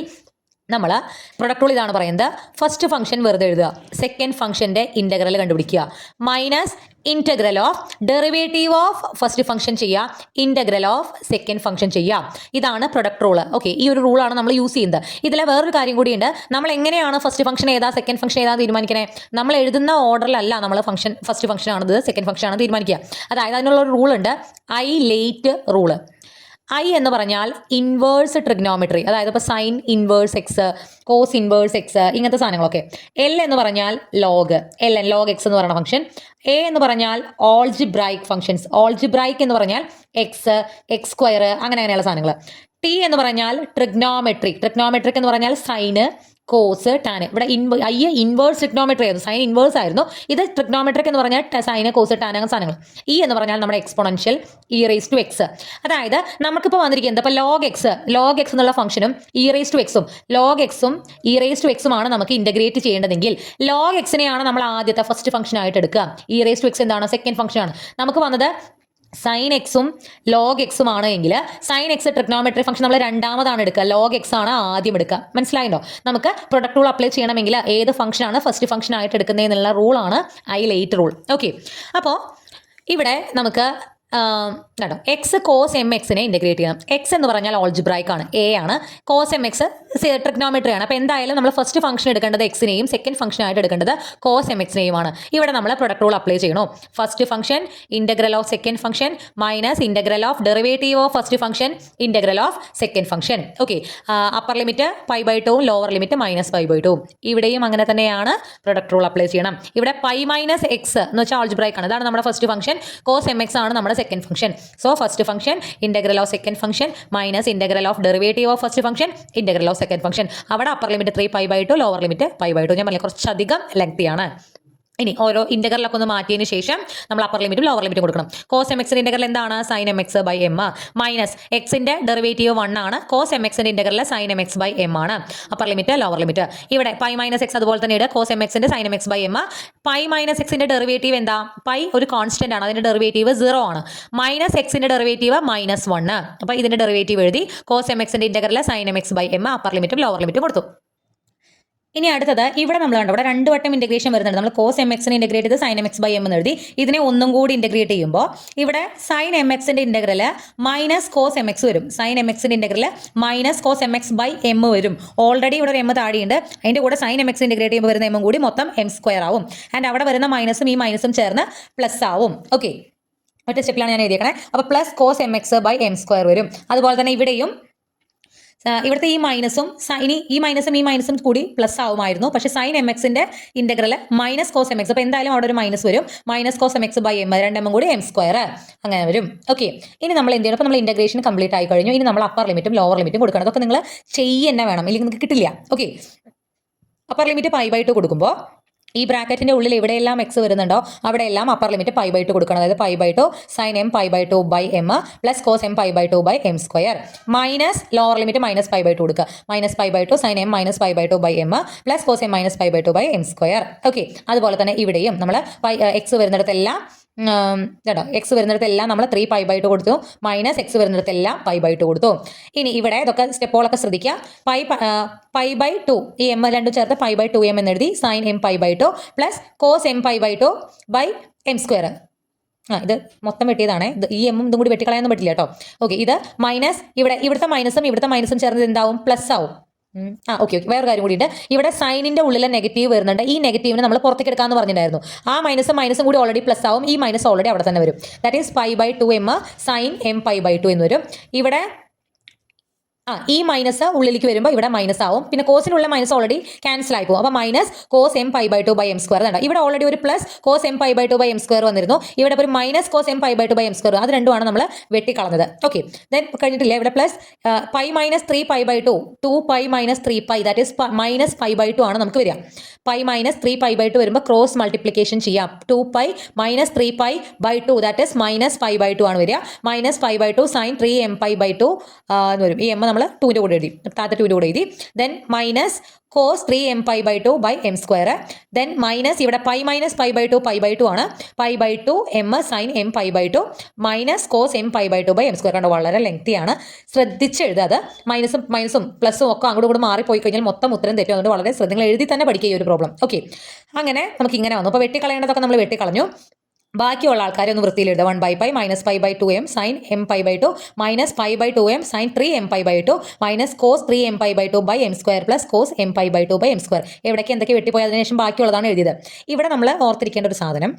നമ്മൾ പ്രൊഡക്റ്റ് റൂൾ ഇതാണ് പറയുന്നത്. ഫസ്റ്റ് ഫംഗ്ഷൻ വെറുതെ എഴുതുക, സെക്കൻഡ് ഫംഗ്ഷൻ്റെ ഇൻ്റഗ്രൽ കണ്ടുപിടിക്കുക, minus integral of derivative of first function ചെയ്യുക, ഇൻ്റഗ്രൽ ഓഫ് സെക്കൻഡ് ഫംഗ്ഷൻ ചെയ്യുക. ഇതാണ് പ്രൊഡക്റ്റ് റൂൾ. ഓക്കെ, ഈ ഒരു റൂളാണ് നമ്മൾ യൂസ് ചെയ്യുന്നത്. ഇതിലെ വേറൊരു കാര്യം കൂടിയുണ്ട്. നമ്മൾ എങ്ങനെയാണ് ഫസ്റ്റ് ഫംഗ്ഷൻ ഏതാ സെക്കൻഡ് ഫംഗ്ഷൻ ഏതാ തീരുമാനിക്കണേ? നമ്മൾ എഴുതുന്ന ഓർഡറിലല്ല നമ്മൾ ഫസ്റ്റ് ഫംഗ്ഷൻ ആണത് സെക്കൻഡ് ഫംഗ്ഷൻ ആണ് തീരുമാനിക്കുക. അതായത് അതിനുള്ള ഒരു റൂൾ ഉണ്ട്, ഐ ലേറ്റ് റൂള്. ഐ എന്ന് പറഞ്ഞാൽ ഇൻവേഴ്സ് ട്രിഗ്നോമെട്രി, അതായത് ഇപ്പോൾ sine inverse x, cos inverse x, ഇങ്ങനത്തെ സാധനങ്ങളൊക്കെ. എൽ എന്ന് പറഞ്ഞാൽ ലോഗ്, ലോഗ് എക്സ് എന്ന് പറയുന്ന ഫംഗ്ഷൻ. എ എന്ന് പറഞ്ഞാൽ ഓൾജിബ്രൈക്ക് ഫംഗ്ഷൻസ്, ഓൾജിബ്രൈക്ക് എന്ന് പറഞ്ഞാൽ x², അങ്ങനെയുള്ള സാധനങ്ങൾ. ടി എന്ന് പറഞ്ഞാൽ ട്രിഗ്നോമെട്രിക് എന്ന് പറഞ്ഞാൽ സൈന്, കോസ്, ടാൻ. ഇവിടെ ഐ ഇൻവേഴ്സ് ട്രിഗ്നോമെട്രി ആയിരുന്നു, സൈൻ ഇൻവേഴ്സ് ആയിരുന്നു. ഇത് ട്രിഗ്നോമെട്രിക് എന്ന് പറഞ്ഞാൽ സൈന്, കോസ്, ടാൻ അങ്ങനെ സാധനങ്ങൾ. ഇ എന്ന് പറഞ്ഞാൽ നമ്മുടെ എക്സ്പോണൻഷ്യൽ e⁻⁴x. അതായത് നമുക്കിപ്പോൾ വന്നിരിക്കുന്നത് ഇപ്പോൾ ലോഗ് എക്സ് എന്നുള്ള ഫംഗ്ഷനും e⁻⁴ഉം ലോഗ് എക്സും e⁻⁴ഉം ആണ് നമുക്ക് ഇൻ്റഗ്രേറ്റ് ചെയ്യേണ്ടതെങ്കിൽ ലോഗ് എക്സിനെയാണ് നമ്മൾ ആദ്യത്തെ ഫസ്റ്റ് ഫംഗ്ഷൻ ആയിട്ട് എടുക്കുക. e⁻⁴ എന്താണ്? സെക്കൻഡ് ഫംഗ്ഷൻ ആണ്. നമുക്ക് വന്നത് സൈൻ എക്സും ലോഗ് എക്സും ആണ് എങ്കിൽ സൈൻ എക്സ് ട്രിഗ്നോമെട്രി ഫംഗ്ഷൻ നമ്മൾ രണ്ടാമതാണ് എടുക്കുക, ലോഗ് എക്സ് ആണ് ആദ്യം എടുക്കുക. മനസ്സിലായിട്ടോ? നമുക്ക് പ്രൊഡക്റ്റ് റൂൾ അപ്ലൈ ചെയ്യണമെങ്കിൽ ഏത് ഫംഗ്ഷനാണ് ഫസ്റ്റ് ഫംഗ്ഷൻ ആയിട്ട് എടുക്കുന്നതെന്നുള്ള റൂളാണ് ഐ ലേറ്റ് റൂൾ. ഓക്കെ, അപ്പോൾ ഇവിടെ നമുക്ക് കേട്ടോ എക്സ് കോസ് എം എക്സിനെ ഇൻ്റഗ്രേറ്റ് ചെയ്യണം. എക്സ് എന്ന് പറഞ്ഞാൽ ഓൾജിബ്രൈക്ക് ആണ്, എ ആണ്. കോസ് എം എക്സ് ട്രിഗ്നോമെട്രി ആണ്. അപ്പോൾ എന്തായാലും നമ്മൾ ഫസ്റ്റ് ഫംഗ്ഷൻ എടുക്കേണ്ടത് എക്സിനെയും സെക്കൻഡ് ഫംഗ്ഷൻ ആയിട്ട് എടുക്കേണ്ടത് കോസ് എം എക്സിനെയുമാണ്. ഇവിടെ നമ്മൾ പ്രൊഡക്റ്റ് റൂൾ അപ്ലൈ ചെയ്യണോ? First function integral of second function minus integral of derivative of first function integral of second function. Okay, upper limit π/2 lower limit -π/2. ഇവിടെയും അങ്ങനെ തന്നെയാണ് പ്രൊഡക്റ്റ് റൂൾ അപ്ലൈ ചെയ്യണം. ഇവിടെ π - x എന്ന് വെച്ചാൽ ഓൾജിബ്രൈക്ക് ആണ്, അതാണ് നമ്മുടെ first function. Cos M x ആണ് നമ്മുടെ second function. So first function integral of second function minus integral of derivative of first function integral of second function. അവിടെ അപ്പർ ലിമിറ്റ് 3π/2 ലോവർ ലിമിറ്റ് π/2. ഞാൻ പറഞ്ഞ കുറച്ചധികം ലെങ്തിയാണ്. ഇനി ഓരോ ഇൻ്റഗ്രലൊക്കെ ഒന്ന് മാറ്റിയതിന് ശേഷം നമ്മൾ അപ്പർ ലിമിറ്റും ലോവർ ലിമിറ്റും കൊടുക്കണം. കോസ് എം എക്സിൻ്റെ ഇൻ്റഗ്രൽ എന്താണ്? Sine m X by m minus എക്സിൻ്റെ ഡെറിവേറ്റീവ് 1 ആണ്. കോസ് എം എക്സിൻ്റെ integral sine m X by m ആണ്. Upper limit lower limit. ഇവിടെ π - x അതുപോലെ തന്നെ ഇടുക. കോസ് എം എക്സിൻ്റെ sine m X by m. π - എക്സിൻ്റെ ഡെറിവേറ്റീവ് എന്താ? പൈ ഒരു കോൺസ്റ്റന്റ് ആണ്, അതിൻ്റെ ഡെറിവേറ്റീവ് 0 ആണ്. മൈനസ് എക്സിൻ്റെ ഡെറിവേറ്റീവ് -1. അപ്പോൾ ഇതിൻ്റെ ഡെറിവേറ്റീവ് എഴുതി. കോസ് എം എക്സിൻ്റെ integral sine m X by m upper ലിമിറ്റും ലോവർ ലിമിറ്റും കൊടുത്തു. ഇനി അടുത്തത് ഇവിടെ നമ്മൾ കണ്ടു, ഇവിടെ 2 വട്ടം ഇൻ്റഗ്രേഷൻ വരുന്നുണ്ട്. നമ്മൾ കോസ് എം എക്സിനെ ഇൻ്റഗ്രേറ്റ് ചെയ്ത് sine m X by m എന്ന് എഴുതി. ഇതിനെ ഒന്നും കൂടി ഇൻ്റഗ്രേറ്റ് ചെയ്യുമ്പോൾ ഇവിടെ സൈൻ എം എക്സിൻ്റെ integral minus cos M x വരും. സൈൻ എം എക്സിൻ്റെ integral minus cos M X by m വരും. ഓൾറെഡി ഇവിടെ ഒരു എം താഴെയുണ്ട്, അതിൻ്റെ കൂടെ സൈൻ എം എക്സ് ഇൻ്റഗ്രേറ്റ് ചെയ്യുമ്പോൾ വരുന്ന എം കൂടി മൊത്തം m² ആവും. ആൻഡ് അവിടെ വരുന്ന മൈനസും ഈ മൈനസും ചേർന്ന് പ്ലസ് ആവും. ഓക്കെ, ഒറ്റ സ്റ്റെപ്പിലാണ് ഞാൻ എഴുതിയേക്കണേ. അപ്പോൾ plus cos M X by m² വരും. അതുപോലെ തന്നെ ഇവിടെയും ഇവിടുത്തെ ഈ മൈനസും ഈ മൈനസും കൂടി പ്ലസ് ആവുമായിരുന്നു. പക്ഷേ സൈൻ എം എക്സിൻ്റെ integral minus cos M x, അപ്പോൾ എന്തായാലും അവിടെ ഒരു മൈനസ് വരും. Minus cos M X by m, 2m കൂടി m² അങ്ങനെ വരും. ഓക്കെ, ഇനി നമ്മൾ എന്ത് ചെയ്യണം? അപ്പോൾ നമ്മൾ ഇൻ്റഗ്രേഷൻ കംപ്ലീറ്റ് ആയി കഴിഞ്ഞു. ഇനി നമ്മൾ അപ്പർ ലിമിറ്റും ലോവർ ലിമിറ്റും കൊടുക്കണം. അതൊക്കെ നിങ്ങൾ തന്നെ വേണം, ഇല്ലെങ്കിൽ നിങ്ങൾക്ക് കിട്ടില്ല. ഓക്കെ, അപ്പർ ലിമിറ്റ് π/2 കൊടുക്കുമ്പോൾ ഈ ബ്രാക്കറ്റിൻ്റെ ഉള്ളിൽ എവിടെയെല്ലാം എക്സ് വരുന്നുണ്ടോ അവിടെയെല്ലാം അപ്പർ ലിമിറ്റ് π/2 കൊടുക്കണം. അതായത് π/2 sine m π/2 by m plus cos m π/2 by m² minus lower limit -π/2 കൊടുക്കുക. -π/2 sine m -π/2 by m plus cos m -π/2 by m². Okay, അതുപോലെ തന്നെ ഇവിടെയും നമ്മൾ എക്സ് വരുന്നിടത്തെല്ലാം കേട്ടോ, എക്സ് വരുന്നിടത്തെല്ലാം നമ്മൾ 3π/2 കൊടുത്തു, മൈനസ് എക്സ് വരുന്നിടത്തെല്ലാം π/2 കൊടുത്തു. ഇനി ഇവിടെ ഇതൊക്കെ സ്റ്റെപ്പുകളൊക്കെ ശ്രദ്ധിക്കുക. π/2 ഈ എം രണ്ടും ചേർത്ത് π/2m എന്ന് എഴുതി. Sine m π/2 plus cos m π/2 by m². ഇത് മൊത്തം വെട്ടിയതാണ്. ഈ എമ്മും ഇതും കൂടി വെട്ടിക്കളയാനൊന്നും പറ്റില്ല കേട്ടോ. ഓക്കെ, ഇത് മൈനസ് ഇവിടുത്തെ മൈനസും ചേർന്ന് എന്താവും? പ്ലസ് ആവും. ഓക്കെ, വേറെ കാര്യം കൂടിയുണ്ട്. ഇവിടെ സൈനിൻ്റെ ഉള്ളിലെ നെഗറ്റീവ് വരുന്നുണ്ട്. ഈ നെഗറ്റീവിനെ നമ്മൾ പുറത്തേക്ക് എടുക്കാമെന്ന് പറഞ്ഞിട്ടുണ്ടായിരുന്നു. ആ മൈനസും കൂടി ഓൾറെഡി പ്ലസ് ആവും. ഈ മൈനസ് ഓൾറെഡി അവിടെ തന്നെ വരും. That is π/2m sign m π/2 എന്ന് വരും. ഇവിടെ ഈ മൈനസ് ഉള്ളിലേക്ക് വരുമ്പോൾ ഇവിടെ മൈനസ് ആവും. പിന്നെ കോസിനുള്ള മൈനസ് ഓൾറെഡി ക്യാൻസൽ ആയി പോകും. അപ്പോൾ minus cos M pi by two by m square ഉണ്ട്. ഇവിടെ ഓൾറെഡി ഒരു plus cos M pi by two by m square വന്നിരുന്നു. ഇവിടെ ഒരു minus cos M pi by two by m square, അത് രണ്ടുമാണ് നമ്മൾ വെട്ടിക്കളഞ്ഞത്. ഓക്കെ, ദെൻ കഴിഞ്ഞിട്ടില്ല. ഇവിടെ plus pi minus 3 pi by two 2 pi minus 3 pi, that is minus pi by two ആണ് നമുക്ക് വരിക. പൈ മൈനസ് 3 പൈ ബൈ ടു വരുമ്പോൾ ക്രോസ് മൾട്ടിപ്ലിക്കേഷൻ ചെയ്യാം. 2 pi minus 3 pi by two, that is minus pi by two ആണ് വരിക. Minus pi by two sine 3 m pi by two എന്ന് വരും. ഈ എം നമ്മൾ 2ൻ്റെ കൂടെ എഴുതി, താഴത്തെ 2ൻ്റെ കൂടെ എഴുതി. Then minus cos 3 m pi by two by m square. Then minus ഇവിടെ pi minus pi by two ആണ്. Pi by two m sine M pi by two minus cos M pi by two by m square. കണ്ടോ, വളരെ ലെങ്തിയാണ്, ശ്രദ്ധിച്ച് എഴുതുക. അത് മൈനസും പ്ലസും ഒക്കെ അങ്ങോട്ട് കൂടെ മാറിപ്പോയി കഴിഞ്ഞാൽ മൊത്തം ഉത്തരം തെറ്റും. അതുകൊണ്ട് വളരെ ശ്രദ്ധ എഴുതി തന്നെ പഠിക്കുക ഈ ഒരു പ്രോബ്ലം. ഓക്കെ, അങ്ങനെ നമുക്ക് ഇങ്ങനെ വന്നു. അപ്പോൾ വെട്ടിക്കളയേണ്ടതൊക്കെ നമ്മൾ വെട്ടിക്കളഞ്ഞു. ബാക്കിയുള്ള ആൾക്കാരെ ഒന്ന് വൃത്തിയിൽ എഴുതുക. 1 by pi minus pi by two m sine M pi by two minus pi by two m sine 3 m pi by two minus cos 3 m pi by two by m square plus cos M pi by two by m square. എവിടേക്ക് എന്തൊക്കെ വെട്ടിപ്പോയി അതിന് ശേഷം ബാക്കിയുള്ളതാണ് എഴുതിയത്. ഇവിടെ നമ്മൾ ഓർത്തിരിക്കേണ്ട ഒരു സാധനം,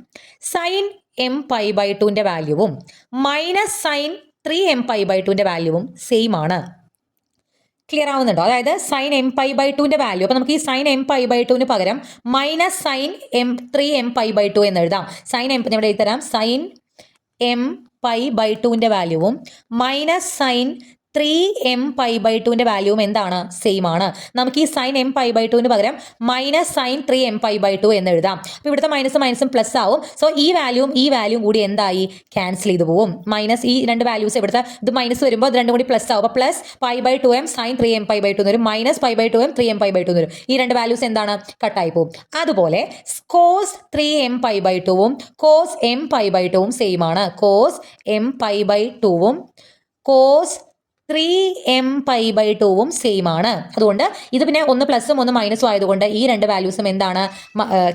സൈൻ എം പൈ ബൈ ടുവിൻ്റെ വാല്യൂവും minus sine 3 m pi by ടുവിൻ്റെ വാല്യൂവും സെയിം ആണ്. ക്ലിയർ ആവുന്നുണ്ടോ? അതായത് സൈൻ എം പൈ ബൈ ടുവിൻ്റെ വാല്യൂ, അപ്പോൾ നമുക്ക് ഈ സൈൻ എം പൈ ബൈ ടുവിന് പകരം minus sine 3 m pi by two എന്ന് എഴുതാം. സൈൻ എം ഇവിടെ എഴുതരാം. സൈൻ എം പൈ ബൈ ടുവിൻ്റെ വാല്യൂവും minus sine 3 m pi by ടുവിൻ്റെ വാല്യൂവും എന്താണ്? സെയിം ആണ്. നമുക്ക് ഈ സൈൻ എം പൈ ബൈ ടുവിന് പകരം minus sine 3 m pi by two എന്ന് എഴുതാം. അപ്പോൾ ഇവിടുത്തെ മൈനസും പ്ലസ് ആവും. സോ ഈ വാല്യൂവും കൂടി എന്തായി? ക്യാൻസൽ ചെയ്ത് പോവും. മൈനസ് ഈ രണ്ട് വാല്യൂസ് ഇവിടുത്തെ ഇത് മൈനസ് വരുമ്പോൾ ഇത് രണ്ടും കൂടി പ്ലസ് ആവും. അപ്പോൾ plus pi by two m sine 3 m pi by two എന്ന് വരും. Minus pi by two m 3 m pi by two എന്ന് വരും. ഈ രണ്ട് വാല്യൂസ് എന്താണ്? കട്ടായി പോവും. അതുപോലെ കോസ് 3 എം പൈ ബൈ ടുവും കോസ് എം പൈ ബൈ ടുവും സെയിം ആണ്. കോസ് എം പൈ ബൈ ടുവും കോസ് 3 എം പൈ ബൈ ടുവും സെയിം ആണ്. അതുകൊണ്ട് ഇത് പിന്നെ ഒന്ന് പ്ലസും ഒന്ന് മൈനസും ആയതുകൊണ്ട് ഈ രണ്ട് വാല്യൂസും എന്താണ്?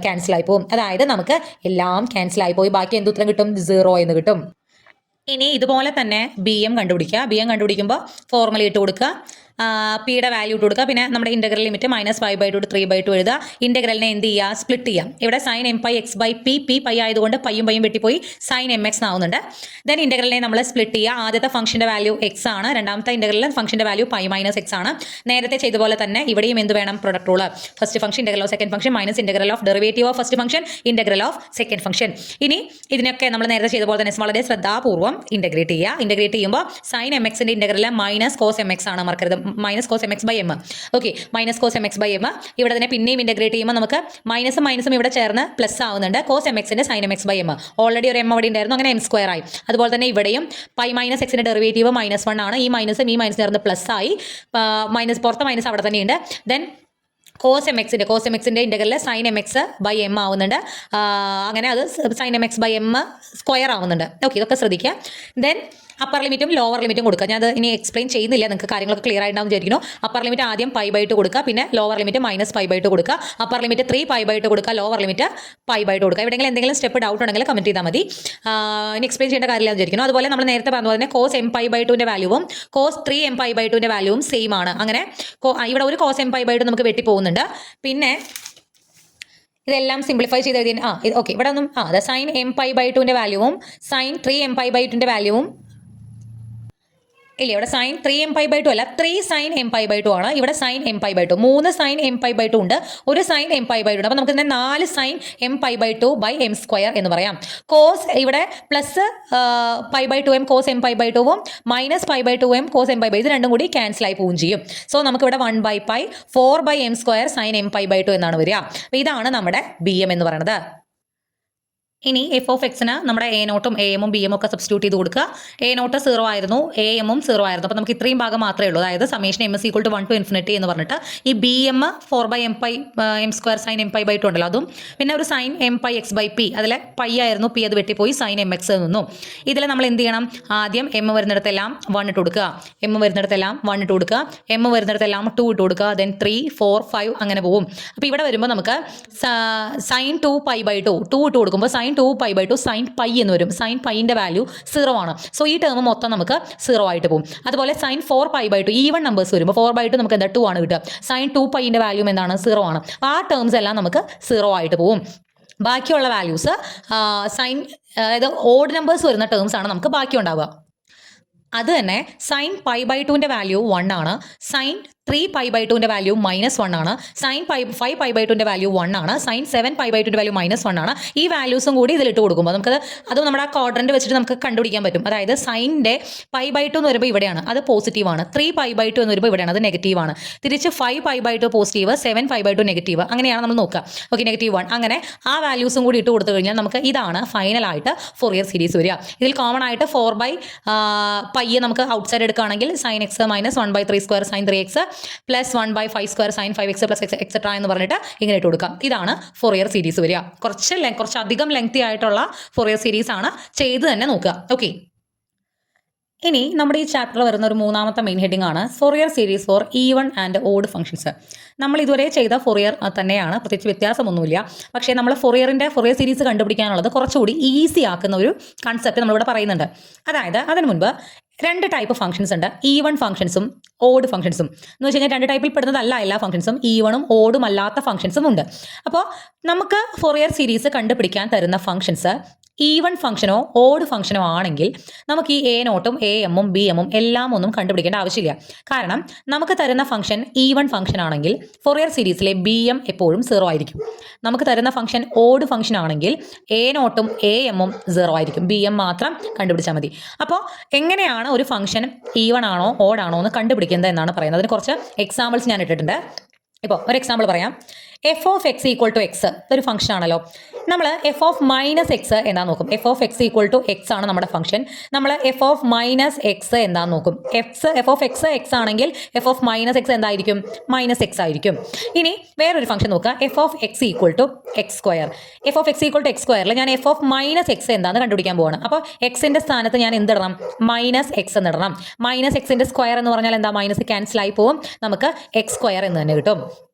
ക്യാൻസൽ ആയി പോകും. അതായത് നമുക്ക് എല്ലാം ക്യാൻസൽ ആയി പോയി. ബാക്കി എന്ത് ഉത്തരം കിട്ടും? 0 എന്ന് കിട്ടും. ഇനി ഇതുപോലെ തന്നെ ബി എം കണ്ടുപിടിക്കുക. ബി എം കണ്ടുപിടിക്കുമ്പോൾ ഫോർമുല ഇട്ട് കൊടുക്കുക. പിയുടെ വാല്യൂ ഇട്ട് കൊടുക്കുക. പിന്നെ നമ്മുടെ integral limit minus 5 by two 3 by two എഴുതുക. ഇൻ്റഗ്രലിനെ എന്ത് ചെയ്യുക? സ്പ്ലിറ്റ് ചെയ്യാം. ഇവിടെ sine M pi X by p pi ആയതുകൊണ്ട് പൈയും വെട്ടിപ്പോയി സൈൻ എം എക്സ് ആവുന്നുണ്ട്. ദെൻ ഇൻ്റഗ്രലിനെ നമ്മൾ സ്പ്ലിറ്റ് ചെയ്യുക. ആദ്യത്തെ ഫംഗ്ഷൻ്റെ വാല്യൂ എക്സ് ആണ്. രണ്ടാമത്തെ ഇൻ്റഗ്രലിൽ ഫംഗ്ഷൻ്റെ വാല്യൂ പൈ മൈനസ് എക്സ് ആണ്. നേരത്തെ ചെയ്ത പോലെ തന്നെ ഇവിടെയും എന്ത് വേണം? Product rule. First function integral of second function minus integral of derivative of first function integral of second function. ഇനി ഇതിനൊക്കെ നമ്മൾ നേരത്തെ ചെയ്ത പോലെ തന്നെ വളരെ ശ്രദ്ധാപൂർവ്വം ഇൻ്റഗ്രേറ്റ് ചെയ്യുക. ഇൻ്റഗ്രേറ്റ് ചെയ്യുമ്പോൾ സൈൻ എം എക്സിൻ്റെ integral minus cos M x ആണ്. മറക്കരുത്, minus cos M X by m. Okay, minus cos M X by m. ഇവിടെ തന്നെ പിന്നെയും ഇൻ്റഗ്രേറ്റ് ചെയ്യുമ്പോൾ നമുക്ക് മൈനസും ഇവിടെ ചേർന്ന് പ്ലസ് ആവുന്നുണ്ട്. കോസ് എം എക്സിൻ്റെ sine m X by m. Already ഒരു എം അവിടെ ഉണ്ടായിരുന്നു, അങ്ങനെ എം സ്ക്വയർ ആയി. അതുപോലെ തന്നെ ഇവിടെയും പൈ മൈനസ് എക്സിൻ്റെ ഡെറിവേറ്റീവ് -1 ആണ്. ഈ മൈനസും ചേർന്ന് പ്ലസ് ആയി. പുറത്തെ മൈനസ് അവിടെ തന്നെയുണ്ട്. ദെൻ കോസ് എം എക്സിൻ്റെ ഇൻ്റഗ്രലിൽ sine m X by m ആവുന്നുണ്ട്. അങ്ങനെ അത് sine m X by m square ആവുന്നുണ്ട്. ഓക്കെ, ഇതൊക്കെ ശ്രദ്ധിക്കുക. ദെൻ അപ്പർ ലിമിറ്റും ലോവർ ലിമിറ്റും കൊടുക്കുക. ഞാൻ അത് ഇനി എക്സ്പ്ലെയിൻ ചെയ്യുന്നില്ല, നിങ്ങൾക്ക് കാര്യങ്ങളൊക്കെ ക്ലിയർ ആയിട്ടുണ്ടാവും വിചാരിക്കുന്നു. അപ്പർ ലിമിറ്റ് ആദ്യം പൈ ബൈ ടു കൊടുക്കുക, പിന്നെ lower limit minus pi by two കൊടുക്കുക. Upper limit 3 pi by two കൊടുക്കുക, lower limit pi by two കൊടുക്കുക. എവിടെയെങ്കിലും എന്തെങ്കിലും സ്റ്റെപ്പ് ഡൗട്ട് ഉണ്ടെങ്കിൽ കമൻറ്റ് ചെയ്താൽ മതി. ഇനി എക്സ്പ്ലെയിൻ ചെയ്യേണ്ട കാര്യമില്ല വിചാരിക്കുന്നു. അതുപോലെ നമ്മൾ നേരത്തെ പറഞ്ഞ പോലെ തന്നെ കോസ് എം പൈ ബൈ ടുവിൻ്റെ വാല്യൂവും കോസ് 3 എം പൈ ബൈ ടുവിൻ്റെ വാല്യൂവും സെയിം ആണ്. അങ്ങനെ ഇവിടെ ഒരു cos M pi by two നമുക്ക് വെട്ടി പോകുന്നുണ്ട്. പിന്നെ ഇതെല്ലാം സിംപ്ലിഫൈ ചെയ്ത് എഴുതി. ഓക്കെ, ഇവിടെ ഒന്നും സൈൻ എം പൈ ബൈ ടുവിൻ്റെ വാല്യൂവും സൈൻ 3 എം പൈ ബൈ ടുവിൻ്റെ വാല്യൂവും ഇല്ല, ഇവിടെ sine 3 m pi by two അല്ല, 3 sine M pi by two ആണ്. ഇവിടെ sine M pi by two, 3 sine M pi by two ഉണ്ട്, ഒരു sine M pi by two ഉണ്ട്. അപ്പോൾ നമുക്ക് തന്നെ 4 sine M pi by two by m square എന്ന് പറയാം. കോസ് ഇവിടെ plus pi by two m cos M pi by ടുവും minus pi by two m cos M pi by ഇത് രണ്ടും കൂടി ക്യാൻസൽ ആയി പോവുകയും ചെയ്യും. സോ നമുക്കിവിടെ 1 by pi 4 by m square sine M pi by two എന്നാണ് വരിക. അപ്പോൾ ഇതാണ് നമ്മുടെ ബി എം എന്ന് പറയുന്നത്. ഇനി എഫ് ഓഫ് എക്സിന് നമ്മുടെ എ നോട്ടും എ എമ്മും ബി എമ്മും ഒക്കെ സബ്സ്റ്റിറ്റ്യൂട്ട് ചെയ്ത് കൊടുക്കുക. എ നോട്ട് 0 ആയിരുന്നു, എ എമ്മും 0 ആയിരുന്നു. അപ്പോൾ നമുക്ക് ഇത്രയും ഭാഗം മാത്രമേ ഉള്ളൂ. അതായത് summation m s equal to 1 to infinity എന്ന് പറഞ്ഞിട്ട് ഈ B M 4 by M pi m square sine M pi by two ഉണ്ടല്ലോ, അതും പിന്നെ ഒരു sine M pi X by p, അതിലെ പൈ ആയിരുന്നു, പി അത് വെട്ടിപ്പോയി സൈൻ എം എക്സ് നിന്നു. ഇതിൽ നമ്മൾ എന്ത് ചെയ്യണം? ആദ്യം എം വരുന്നിടത്തെല്ലാം 1 ഇട്ട് കൊടുക്കുക, എം വരുന്നിടത്തെല്ലാം 1 ഇട്ട് കൊടുക്കുക, എം വരുന്നിടത്തെല്ലാം 2 ഇട്ട് കൊടുക്കുക, ദെൻ 3 4 5 അങ്ങനെ പോകും. അപ്പോൾ ഇവിടെ വരുമ്പോൾ നമുക്ക് സൈൻ 2 പൈ ബൈ ടു 2 ഇട്ട് കൊടുക്കുമ്പോൾ sine 2 pi by two sine pi എന്ന് വരും. സൈൻ പൈൻ്റെ വാല്യൂ 0 ആണ്. സോ ഈ ടേം മൊത്തം നമുക്ക് 0 ആയിട്ട് പോകും. അതുപോലെ sine 4 pi by two even numbers വരുമ്പോൾ 4 ബൈ ടു നമുക്ക് എന്താ 2 ആണ് കിട്ടുക. സൈൻ 2 പൈൻ്റെ വാല്യൂ എന്താണ്? 0 ആണ്. അപ്പോൾ ആ ടേംസ് എല്ലാം നമുക്ക് 0 ആയിട്ട് പോകും. ബാക്കിയുള്ള വാല്യൂസ് സൈൻ, അതായത് ഓഡ് നമ്പേഴ്സ് വരുന്ന ടേംസ് ആണ് നമുക്ക് ബാക്കി ഉണ്ടാവുക. അത് തന്നെ സൈൻ പൈ ബൈ ടുവിൻ്റെ വാല്യൂ 1 ആണ്, സൈൻ 3π/2ൻ്റെ വാല്യൂ -1 ആണ്, സൈൻ 5π/2ൻ്റെ വാല്യൂ 1 ആണ്, സൈൻ 7π/2ൻ്റെ വാല്യൂ -1 ആണ്. ഈ വാല്യൂസും കൂടി ഇതിലിട്ട് കൊടുക്കുമ്പോൾ നമുക്ക് അത് നമ്മുടെ ആ ക്വാഡ്രന്റ് വെച്ചിട്ട് നമുക്ക് കണ്ടുപിടിക്കാൻ പറ്റും. അതായത് സൈനിൻ്റെ π/2 എന്ന് വരുമ്പോൾ ഇവിടെയാണ്, അത് പോസിറ്റീവാണ്. 3π/2 എന്ന് വരുമ്പോൾ ഇവിടെയാണ്, അത് നെഗറ്റീവാണ്. തിരിച്ച് 5π/2 പോസിറ്റീവ്, 7π/2 നെഗറ്റീവ്, അങ്ങനെയാണ് നമ്മൾ നോക്കുക. ഓക്കെ, -1. അങ്ങനെ ആ വാല്യൂസും കൂടി ഇട്ട് കൊടുത്തു കഴിഞ്ഞാൽ നമുക്ക് ഇതാണ് ഫൈനലായിട്ട് ഫോറിയർ സീരീസ് വരിക. ഇതിൽ കോമൺ ആയിട്ട് 4/π നമുക്ക് ഔട്ട് സൈഡ് എടുക്കുകയാണെങ്കിൽ sin x - 1/3² sin 3x plus 1/5² sin 5x plus etcetera എന്ന് പറഞ്ഞിട്ട് ഇങ്ങനെ ഇട്ട് കൊടുക്കാം. ഇതാണ് ഫോറിയർ സീരീസ് വരിക. കുറച്ച് അധികം ലെങ്തി ആയിട്ടുള്ള ഫോറിയർ സീരീസ് ആണ്, ചെയ്ത് തന്നെ നോക്കുക. ഓക്കെ, ഇനി നമ്മുടെ ഈ ചാപ്റ്ററിൽ വരുന്ന ഒരു മൂന്നാമത്തെ മെയിൻ ഹെഡിംഗ് ആണ് Fourier series for even and odd functions. നമ്മൾ ഇതുവരെ ചെയ്ത ഫോറിയർ തന്നെയാണ്, പ്രത്യേകിച്ച് വ്യത്യാസമൊന്നുമില്ല. പക്ഷേ നമ്മൾ ഫോറിയർ സീരീസ് കണ്ടുപിടിക്കാനുള്ളത് കുറച്ചുകൂടി ഈസി ആക്കുന്ന ഒരു കൺസെപ്റ്റ് നമ്മളിവിടെ പറയുന്നുണ്ട്. അതായത് അതിന് മുൻപ് 2 ടൈപ്പ് ഫംഗ്ഷൻസ് ഉണ്ട്, ഈവൺ ഫംഗ്ഷൻസും ഓഡ് ഫംഗ്ഷൻസും. എന്ന് വെച്ച് കഴിഞ്ഞാൽ 2 ടൈപ്പിൽ പെടുന്നതല്ല എല്ലാ ഫംഗ്ഷൻസും, ഈവണും ഓഡും അല്ലാത്ത ഫംഗ്ഷൻസും ഉണ്ട്. അപ്പോൾ നമുക്ക് ഫോറിയർ സീരീസ് കണ്ടുപിടിക്കാൻ തരുന്ന ഫംഗ്ഷൻസ് ഈവൺ ഫംഗ്ഷനോ ഓഡ് ഫംഗ്ഷനോ ആണെങ്കിൽ നമുക്ക് ഈ എ നോട്ടും എ എമ്മും ബി എമ്മും എല്ലാം ഒന്നും കണ്ടുപിടിക്കേണ്ട ആവശ്യമില്ല. കാരണം നമുക്ക് തരുന്ന ഫംഗ്ഷൻ ഈവൺ ഫംഗ്ഷൻ ആണെങ്കിൽ ഫോറിയർ സീരീസിലെ ബി എം എപ്പോഴും 0 ആയിരിക്കും. നമുക്ക് തരുന്ന ഫംഗ്ഷൻ ഓഡ് ഫംഗ്ഷൻ ആണെങ്കിൽ എ നോട്ടും എ എമ്മും 0 ആയിരിക്കും, ബി എം മാത്രം കണ്ടുപിടിച്ചാൽ മതി. അപ്പോൾ എങ്ങനെയാണ് ഒരു ഫംഗ്ഷൻ ഈവൺ ആണോ ഓഡ് ആണോ എന്ന് കണ്ടുപിടിക്കുന്നത് എന്നാണ് പറയുന്നത്. അതിന് കുറച്ച് എക്സാമ്പിൾസ് ഞാൻ ഇട്ടിട്ടുണ്ട്. ഇപ്പോൾ ഒരു എക്സാമ്പിൾ പറയാം. F of X equal to x ഒരു ഫംഗ്ഷൻ ആണല്ലോ. നമ്മൾ എഫ് ഓഫ് മൈനസ് എക്സ് എന്താന്ന് നോക്കും. F of X equal to x ആണ് നമ്മുടെ ഫംഗ്ഷൻ. നമ്മൾ എഫ് ഓഫ് മൈനസ് എക്സ് എന്താന്ന് നോക്കും. എഫ് ഓഫ് എക്സ് എക്സ് ആണെങ്കിൽ എഫ് ഓഫ് മൈനസ് എക്സ് എന്തായിരിക്കും, -x ആയിരിക്കും. ഇനി വേറൊരു ഫംഗ്ഷൻ നോക്കുക. F of X equal to x square. എഫ് ഓഫ് എക്സ് ഈക്വൽ ടു എക്സ് സ്ക്വയറിൽ ഞാൻ എഫ് ഓഫ് മൈനസ് എക്സ് എന്താന്ന് കണ്ടുപിടിക്കാൻ പോവാണ്. അപ്പോൾ എക്സിന്റെ സ്ഥാനത്ത് ഞാൻ എന്തിടണം, -x എന്നിടണം. -xന്റെ സ്ക്വയർ എന്ന് പറഞ്ഞാൽ എന്താ, മൈനസ് ക്യാൻസൽ ആയി പോവും, നമുക്ക് എക്സ് സ്ക്വയർ എന്ന് തന്നെ കിട്ടും.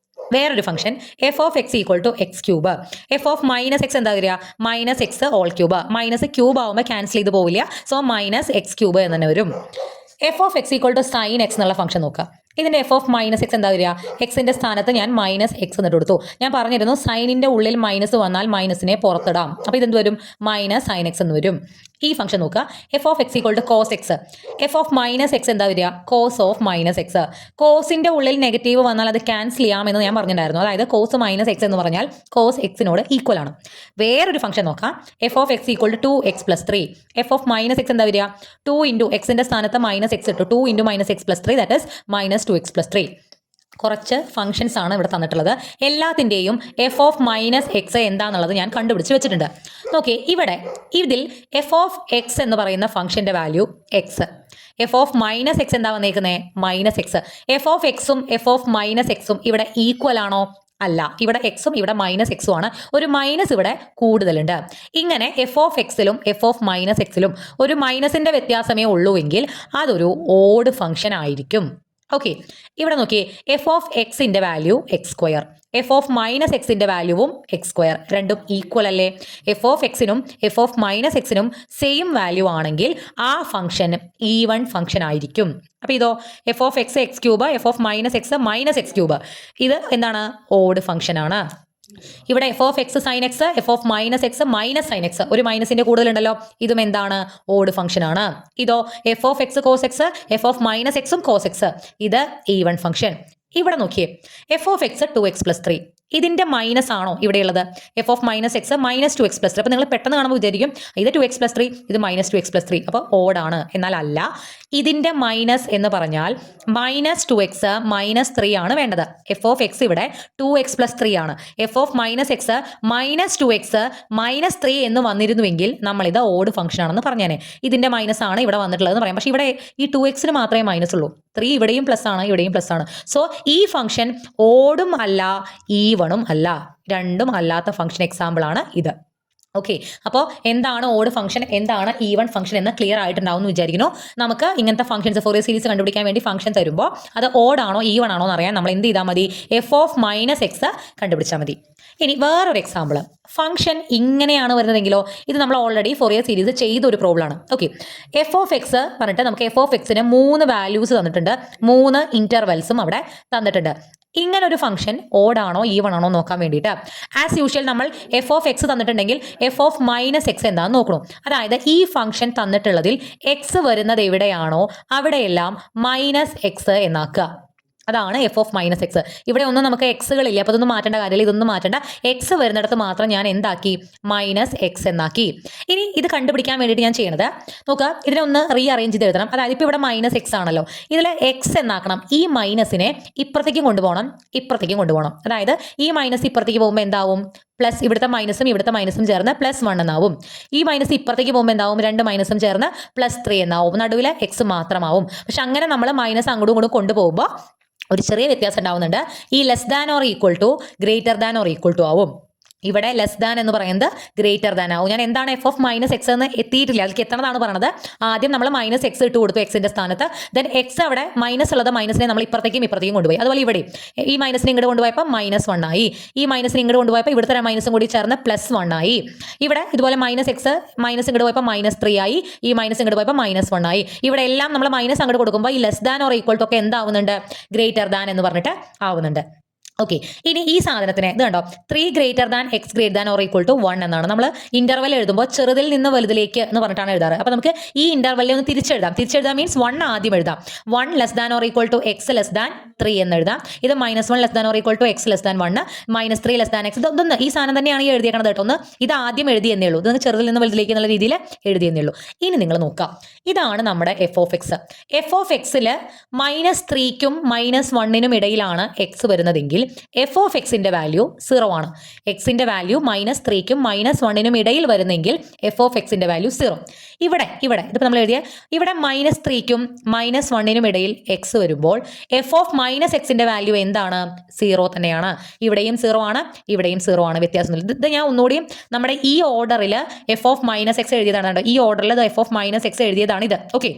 വേറൊരു function F of X equal to x cube. F of minus x എന്താ വരിക, -x ഹോൾ ക്യൂബ്. മൈനസ് ക്യൂബ് ആവുമ്പോൾ ക്യാൻസൽ ചെയ്ത് പോവില്ല, സോ -x ക്യൂബ് എന്ന് തന്നെ വരും. F of X equal to sine x എന്നുള്ള ഫംഗ്ഷൻ നോക്കുക. ഇതിൻ്റെ എഫ് ഓഫ് -x എന്താ വരിക, എക്സിൻ്റെ സ്ഥാനത്ത് ഞാൻ -x എന്നിട്ട് കൊടുത്തു. ഞാൻ പറഞ്ഞിരുന്നു സൈനിൻ്റെ ഉള്ളിൽ മൈനസ് വന്നാൽ മൈനസിനെ പുറത്തിടാം. അപ്പോൾ ഇതെന്ത് വരും, -sin x എന്ന് വരും. ഈ ഫംഗ്ഷൻ നോക്കുക. F of X equal to cos x. F of -x എന്താ വരിക, കോസ് ഓഫ് -x. കോസിൻ്റെ ഉള്ളിൽ നെഗറ്റീവ് വന്നാൽ അത് ക്യാൻസൽ ചെയ്യാമെന്ന് ഞാൻ പറഞ്ഞിട്ടുണ്ടായിരുന്നു. അതായത് കോസ് -x എന്ന് പറഞ്ഞാൽ കോസ് എക്സിനോട് ഈക്വൽ ആണ്. വേറൊരു ഫംഗ്ഷൻ നോക്കാം. F of X equal to 2x + 3. F of -x എന്താ വരിക, 2 ഇൻറ്റു എക്സിൻ്റെ സ്ഥാനത്ത് -x ഇട്ടു, 2 into -x + 3 that is -2x + 3. കുറച്ച് ഫംഗ്ഷൻസ് ആണ് ഇവിടെ തന്നിട്ടുള്ളത്. എല്ലാത്തിൻ്റെയും എഫ് ഓഫ് -x എന്താണെന്നുള്ളത് ഞാൻ കണ്ടുപിടിച്ച് വെച്ചിട്ടുണ്ട്. നോക്കി, ഇതിൽ എഫ് ഓഫ് എക്സ് എന്ന് പറയുന്ന ഫംഗ്ഷൻ്റെ value x. F of -x എന്താ വന്നേക്കുന്നത്, -x. എഫ് ഓഫ് എക്സും എഫ് ഓഫ് -xും ഇവിടെ ഈക്വൽ ആണോ, അല്ല. ഇവിടെ എക്സും ഇവിടെ -x ആണ്, ഒരു മൈനസ് ഇവിടെ കൂടുതലുണ്ട്. ഇങ്ങനെ എഫ് ഓഫ് എക്സിലും എഫ് ഓഫ് -xലും ഒരു മൈനസിൻ്റെ വ്യത്യാസമേ ഉള്ളൂ എങ്കിൽ അതൊരു ഓഡ് ഫംഗ്ഷൻ ആയിരിക്കും. ഓക്കെ, ഇവിടെ നോക്കിയേ, എഫ് ഓഫ് എക്സിൻ്റെ വാല്യൂ x², എഫ് ഓഫ് -xന്റെ വാല്യൂവും x², രണ്ടും ഈക്വൽ അല്ലേ. എഫ് ഓഫ് എക്സിനും എഫ് ഓഫ് -xനും സെയിം വാല്യൂ ആണെങ്കിൽ ആ ഫംഗ്ഷൻ ഈവൺ ഫംഗ്ഷൻ ആയിരിക്കും. അപ്പോൾ ഇതോ f of x x³ f of -x -x³, ഇത് എന്താണ്, ഓഡ് ഫംഗ്ഷൻ ആണ്. ഇവിടെ f of X sine x, f of -x -sin x, ഒരു മൈനസിന്റെ കൂടുതലുണ്ടല്ലോ, ഇതും എന്താണ്, ഓഡ് ഫംഗ്ഷൻ ആണ്. ഇതോ f of x cos x, f of -xും കോസ് എക്സ്, ഇത് ഈവൺ ഫംഗ്ഷൻ. ഇവിടെ നോക്കിയേ, എഫ് ഓഫ് എക്സ് 2x + 3, ഇതിൻ്റെ മൈനസ് ആണോ ഇവിടെയുള്ളത്, എഫ് ഓഫ് -x -2x + 3. അപ്പോൾ നിങ്ങൾ പെട്ടെന്ന് കാണുമ്പോൾ വിചാരിക്കും ഇത് 2x + 3, ഇത് -2x + 3, അപ്പോൾ ഓഡാണ്. എന്നാൽ അല്ല, ഇതിൻ്റെ മൈനസ് എന്ന് പറഞ്ഞാൽ -2x -3 ആണ് വേണ്ടത്. എഫ് ഓഫ് എക്സ് ഇവിടെ 2x + 3 ആണ്. എഫ് ഓഫ് -x -2x -3 എന്ന് വന്നിരുന്നുവെങ്കിൽ നമ്മളിത് ഓഡ് ഫംഗ്ഷൻ ആണെന്ന് പറഞ്ഞേനെ. ഇതിൻ്റെ മൈനസ് ആണ് ഇവിടെ വന്നിട്ടുള്ളതെന്ന് പറയാം. പക്ഷേ ഇവിടെ ഈ 2xന് മാത്രമേ മൈനസ് ഉള്ളൂ, 3 ഇവിടെയും പ്ലസ് ആണ്, ഇവിടെയും പ്ലസ് ആണ്. സോ ഈ ഫംഗ്ഷൻ ഓടും അല്ല ഈവണും അല്ല, രണ്ടും അല്ലാത്ത ഫംഗ്ഷൻ എക്സാമ്പിൾ ആണ് ഇത്. ഓക്കെ, അപ്പോൾ എന്താണ് ഓഡ് ഫംഗ്ഷൻ, എന്താണ് ഈവൺ ഫംഗ്ഷൻ എന്ന് ക്ലിയർ ആയിട്ടുണ്ടാവും എന്ന് വിചാരിക്കുന്നു. നമുക്ക് ഇങ്ങനത്തെ ഫംഗ്ഷൻസ് ഫോറിയർ സീരീസ് കണ്ടുപിടിക്കാൻ വേണ്ടി ഫംഗ്ഷൻ തരുമ്പോൾ അത് ഓഡ് ആണോ ഈവൺ ആണോ എന്ന് അറിയാൻ നമ്മൾ എന്ത് ചെയ്താൽ മതി, എഫ് ഓഫ് -x കണ്ടുപിടിച്ചാൽ മതി. ഇനി വേറൊരു എക്സാമ്പിൾ, ഫംഗ്ഷൻ ഇങ്ങനെയാണ് വരുന്നതെങ്കിലോ, ഇത് നമ്മൾ ഓൾറെഡി ഫോറിയർ സീരീസ് ചെയ്ത ഒരു പ്രോബ്ലം ആണ്. ഓക്കെ, എഫ് ഓഫ് എക്സ് പറഞ്ഞിട്ട് നമുക്ക് എഫ് ഓഫ് എക്സിന് 3 വാല്യൂസ് തന്നിട്ടുണ്ട്, 3 ഇന്റർവെൽസും അവിടെ തന്നിട്ടുണ്ട്. ഇങ്ങനെ ഒരു ഫംഗ്ഷൻ ഓഡാണോ ഈവൺ ആണോ നോക്കാൻ വേണ്ടിയിട്ട് ആസ് യൂഷ്വൽ നമ്മൾ എഫ് ഓഫ് എക്സ് തന്നിട്ടുണ്ടെങ്കിൽ എഫ് ഓഫ് മൈനസ് എക്സ് എന്താണെന്ന് നോക്കണം. അതായത് ഈ ഫംഗ്ഷൻ തന്നിട്ടുള്ളതിൽ എക്സ് വരുന്നത് എവിടെയാണോ അവിടെയെല്ലാം മൈനസ് എക്സ് എന്നാക്കുക. അതാണ് എഫ് ഓഫ് മൈനസ് എക്സ്. ഇവിടെ ഒന്നും നമുക്ക് എക്സുകളില്ല, അപ്പോൾ ഇതൊന്നും മാറ്റേണ്ട കാര്യമില്ല, ഇതൊന്നും മാറ്റേണ്ട. എക്സ് വരുന്നിടത്ത് മാത്രം ഞാൻ എന്താക്കി, മൈനസ് എക്സ് എന്നാക്കി. ഇനി ഇത് കണ്ടുപിടിക്കാൻ വേണ്ടിയിട്ട് ഞാൻ ചെയ്യണത് നോക്കുക, ഇതിനെ ഒന്ന് റീ അറേഞ്ച് ചെയ്ത് എഴുതണം. അതായത് ഇപ്പോൾ ഇവിടെ മൈനസ് എക്സ് ആണല്ലോ, ഇതിൽ എക്സ് എന്നാക്കണം. ഈ മൈനസിനെ ഇപ്പുറത്തേക്കും കൊണ്ടുപോകണം, ഇപ്പുറത്തേക്കും കൊണ്ടുപോകണം. അതായത് ഈ മൈനസ് ഇപ്പുറത്തേക്ക് പോകുമ്പോൾ എന്താവും, പ്ലസ് ഇവിടുത്തെ മൈനസും ചേർന്ന് പ്ലസ് 1 എന്നാവും. ഈ മൈനസ് ഇപ്പുറത്തേക്ക് പോകുമ്പോൾ എന്താവും, 2 മൈനസും ചേർന്ന് പ്ലസ് 3 എന്നാവും. നടുവിൽ എക്സ് മാത്രമാവും. പക്ഷെ അങ്ങനെ നമ്മൾ മൈനസ് അങ്ങോട്ടും ഇങ്ങോട്ടും കൊണ്ടുപോകുമ്പോൾ ഒരു ചെറിയ വ്യത്യാസം ഉണ്ടാവുന്നുണ്ട്. ഈ less than or equal to greater than or equal to ആവും. ഇവിടെ ലെസ് ദാൻ എന്ന് പറയുന്നത് ഗ്രേറ്റർ ദാൻ ആവും. ഞാൻ എന്താണ് എഫ് ഓഫ് മൈനസ് എക്സ് എന്ന് എത്തിയിട്ടില്ല, അതിലേക്ക് എത്തണതാണ് പറഞ്ഞത്. ആദ്യം നമ്മൾ മൈനസ് എക്സ് ഇട്ട് കൊടുത്തു എക്സിന്റെ സ്ഥാനത്ത്. ദെൻ എക്സ് അവിടെ മൈനസ് ഉള്ളത് മൈനസിനെ നമ്മൾ ഇപ്പുറത്തേക്കും കൊണ്ടുപോയി. അതുപോലെ ഇവിടെ ഈ മൈനസിനെ ഇങ്ങോട്ട് കൊണ്ടുപോയപ്പോൾ -1 ആയി. ഈ മൈനസിനെ ഇങ്ങോട്ട് കൊണ്ടുപോയപ്പോൾ ഇവിടുത്തെ മൈനസും കൂടി ചേർന്ന് +1 ആയി. ഇവിടെ ഇതുപോലെ മൈനസ് എക്സ് മൈനസ് ഇങ്ങോട്ട് പോയപ്പോൾ -3 ആയി. ഈ മൈനസ് ഇങ്ങോട്ട് പോയപ്പോൾ -1 ആയി. ഇവിടെ എല്ലാം നമ്മൾ മൈനസ് അങ്ങോട്ട് കൊടുക്കുമ്പോൾ ഈ less than or equal to ഒക്കെ എന്താവുന്നുണ്ട്, ഗ്രേറ്റർ ദാൻ എന്ന് പറഞ്ഞിട്ട് ആവുന്നുണ്ട്. ഓക്കെ, ഇനി ഈ സാധനത്തിന് ഇത് കണ്ടോ, 3 greater than x greater than or equal to 1 എന്നാണ് നമ്മൾ ഇന്റർവെൽ എഴുതുമ്പോൾ ചെറുതിൽ നിന്ന് വലുതിലേക്ക് എന്ന് പറഞ്ഞിട്ടാണ് എഴുതാറ്. അപ്പോൾ നമുക്ക് ഈ ഇന്റർവെല്ലിൽ ഒന്ന് തിരിച്ചെഴുതാം മീൻസ് 1 ആദ്യം എഴുതാം. 1 less than or equal to x less than 3 എന്ന് എഴുതാം. ഇത് -1 less than or equal to x less than 1, -3 less than x. ഇതൊന്ന് ഈ സാധനം തന്നെയാണ് ഈ എഴുതിയേക്കണത് കേട്ടോ. ഒന്ന് ഇത് ആദ്യം എഴുതിയെന്നേ ഉള്ളൂ, ഇത് ചെറുതിൽ നിന്ന് വലുതിലേക്ക് എന്നുള്ള രീതിയിൽ എഴുതിയെന്നേ ഉള്ളൂ. ഇനി നിങ്ങൾ നോക്കാം, ഇതാണ് നമ്മുടെ F of X. F of എക്സിൽ -3ക്കും -1നും ഇടയിലാണ് എക്സ് വരുന്നതെങ്കിൽ എഫ് ഓഫ് എക്സിന്റെ വാല്യൂ 0 ആണ്. എക്സിന്റെ വാല്യൂ -3ക്കും -1നും ഇടയിൽ വരുന്നെങ്കിൽ എഫ് ഓഫ് എക്സിന്റെ വാല്യൂ 0. ഇവിടെ ഇതിപ്പോൾ നമ്മൾ എഴുതിയ ഇവിടെ -3ക്കും -1നും ഇടയിൽ എക്സ് വരുമ്പോൾ എഫ് ഓഫ് മൈനസ് എക്സിന്റെ വാല്യൂ എന്താണ്, 0 തന്നെയാണ്. ഇവിടെയും 0 ആണ്, ഇവിടെയും 0 ആണ്, വ്യത്യാസമൊന്നുമില്ല. ഇത് ഞാൻ ഒന്നുകൂടിയും നമ്മുടെ ഈ ഓർഡറിൽ എഫ് ഓഫ് മൈനസ് എക്സ് എഴുതിയതാണ്. ഈ ഓർഡറിൽ എഫ് ഓഫ് മൈനസ് എക്സ് എഴുതിയതാണ് ഇത്. ഓക്കെ,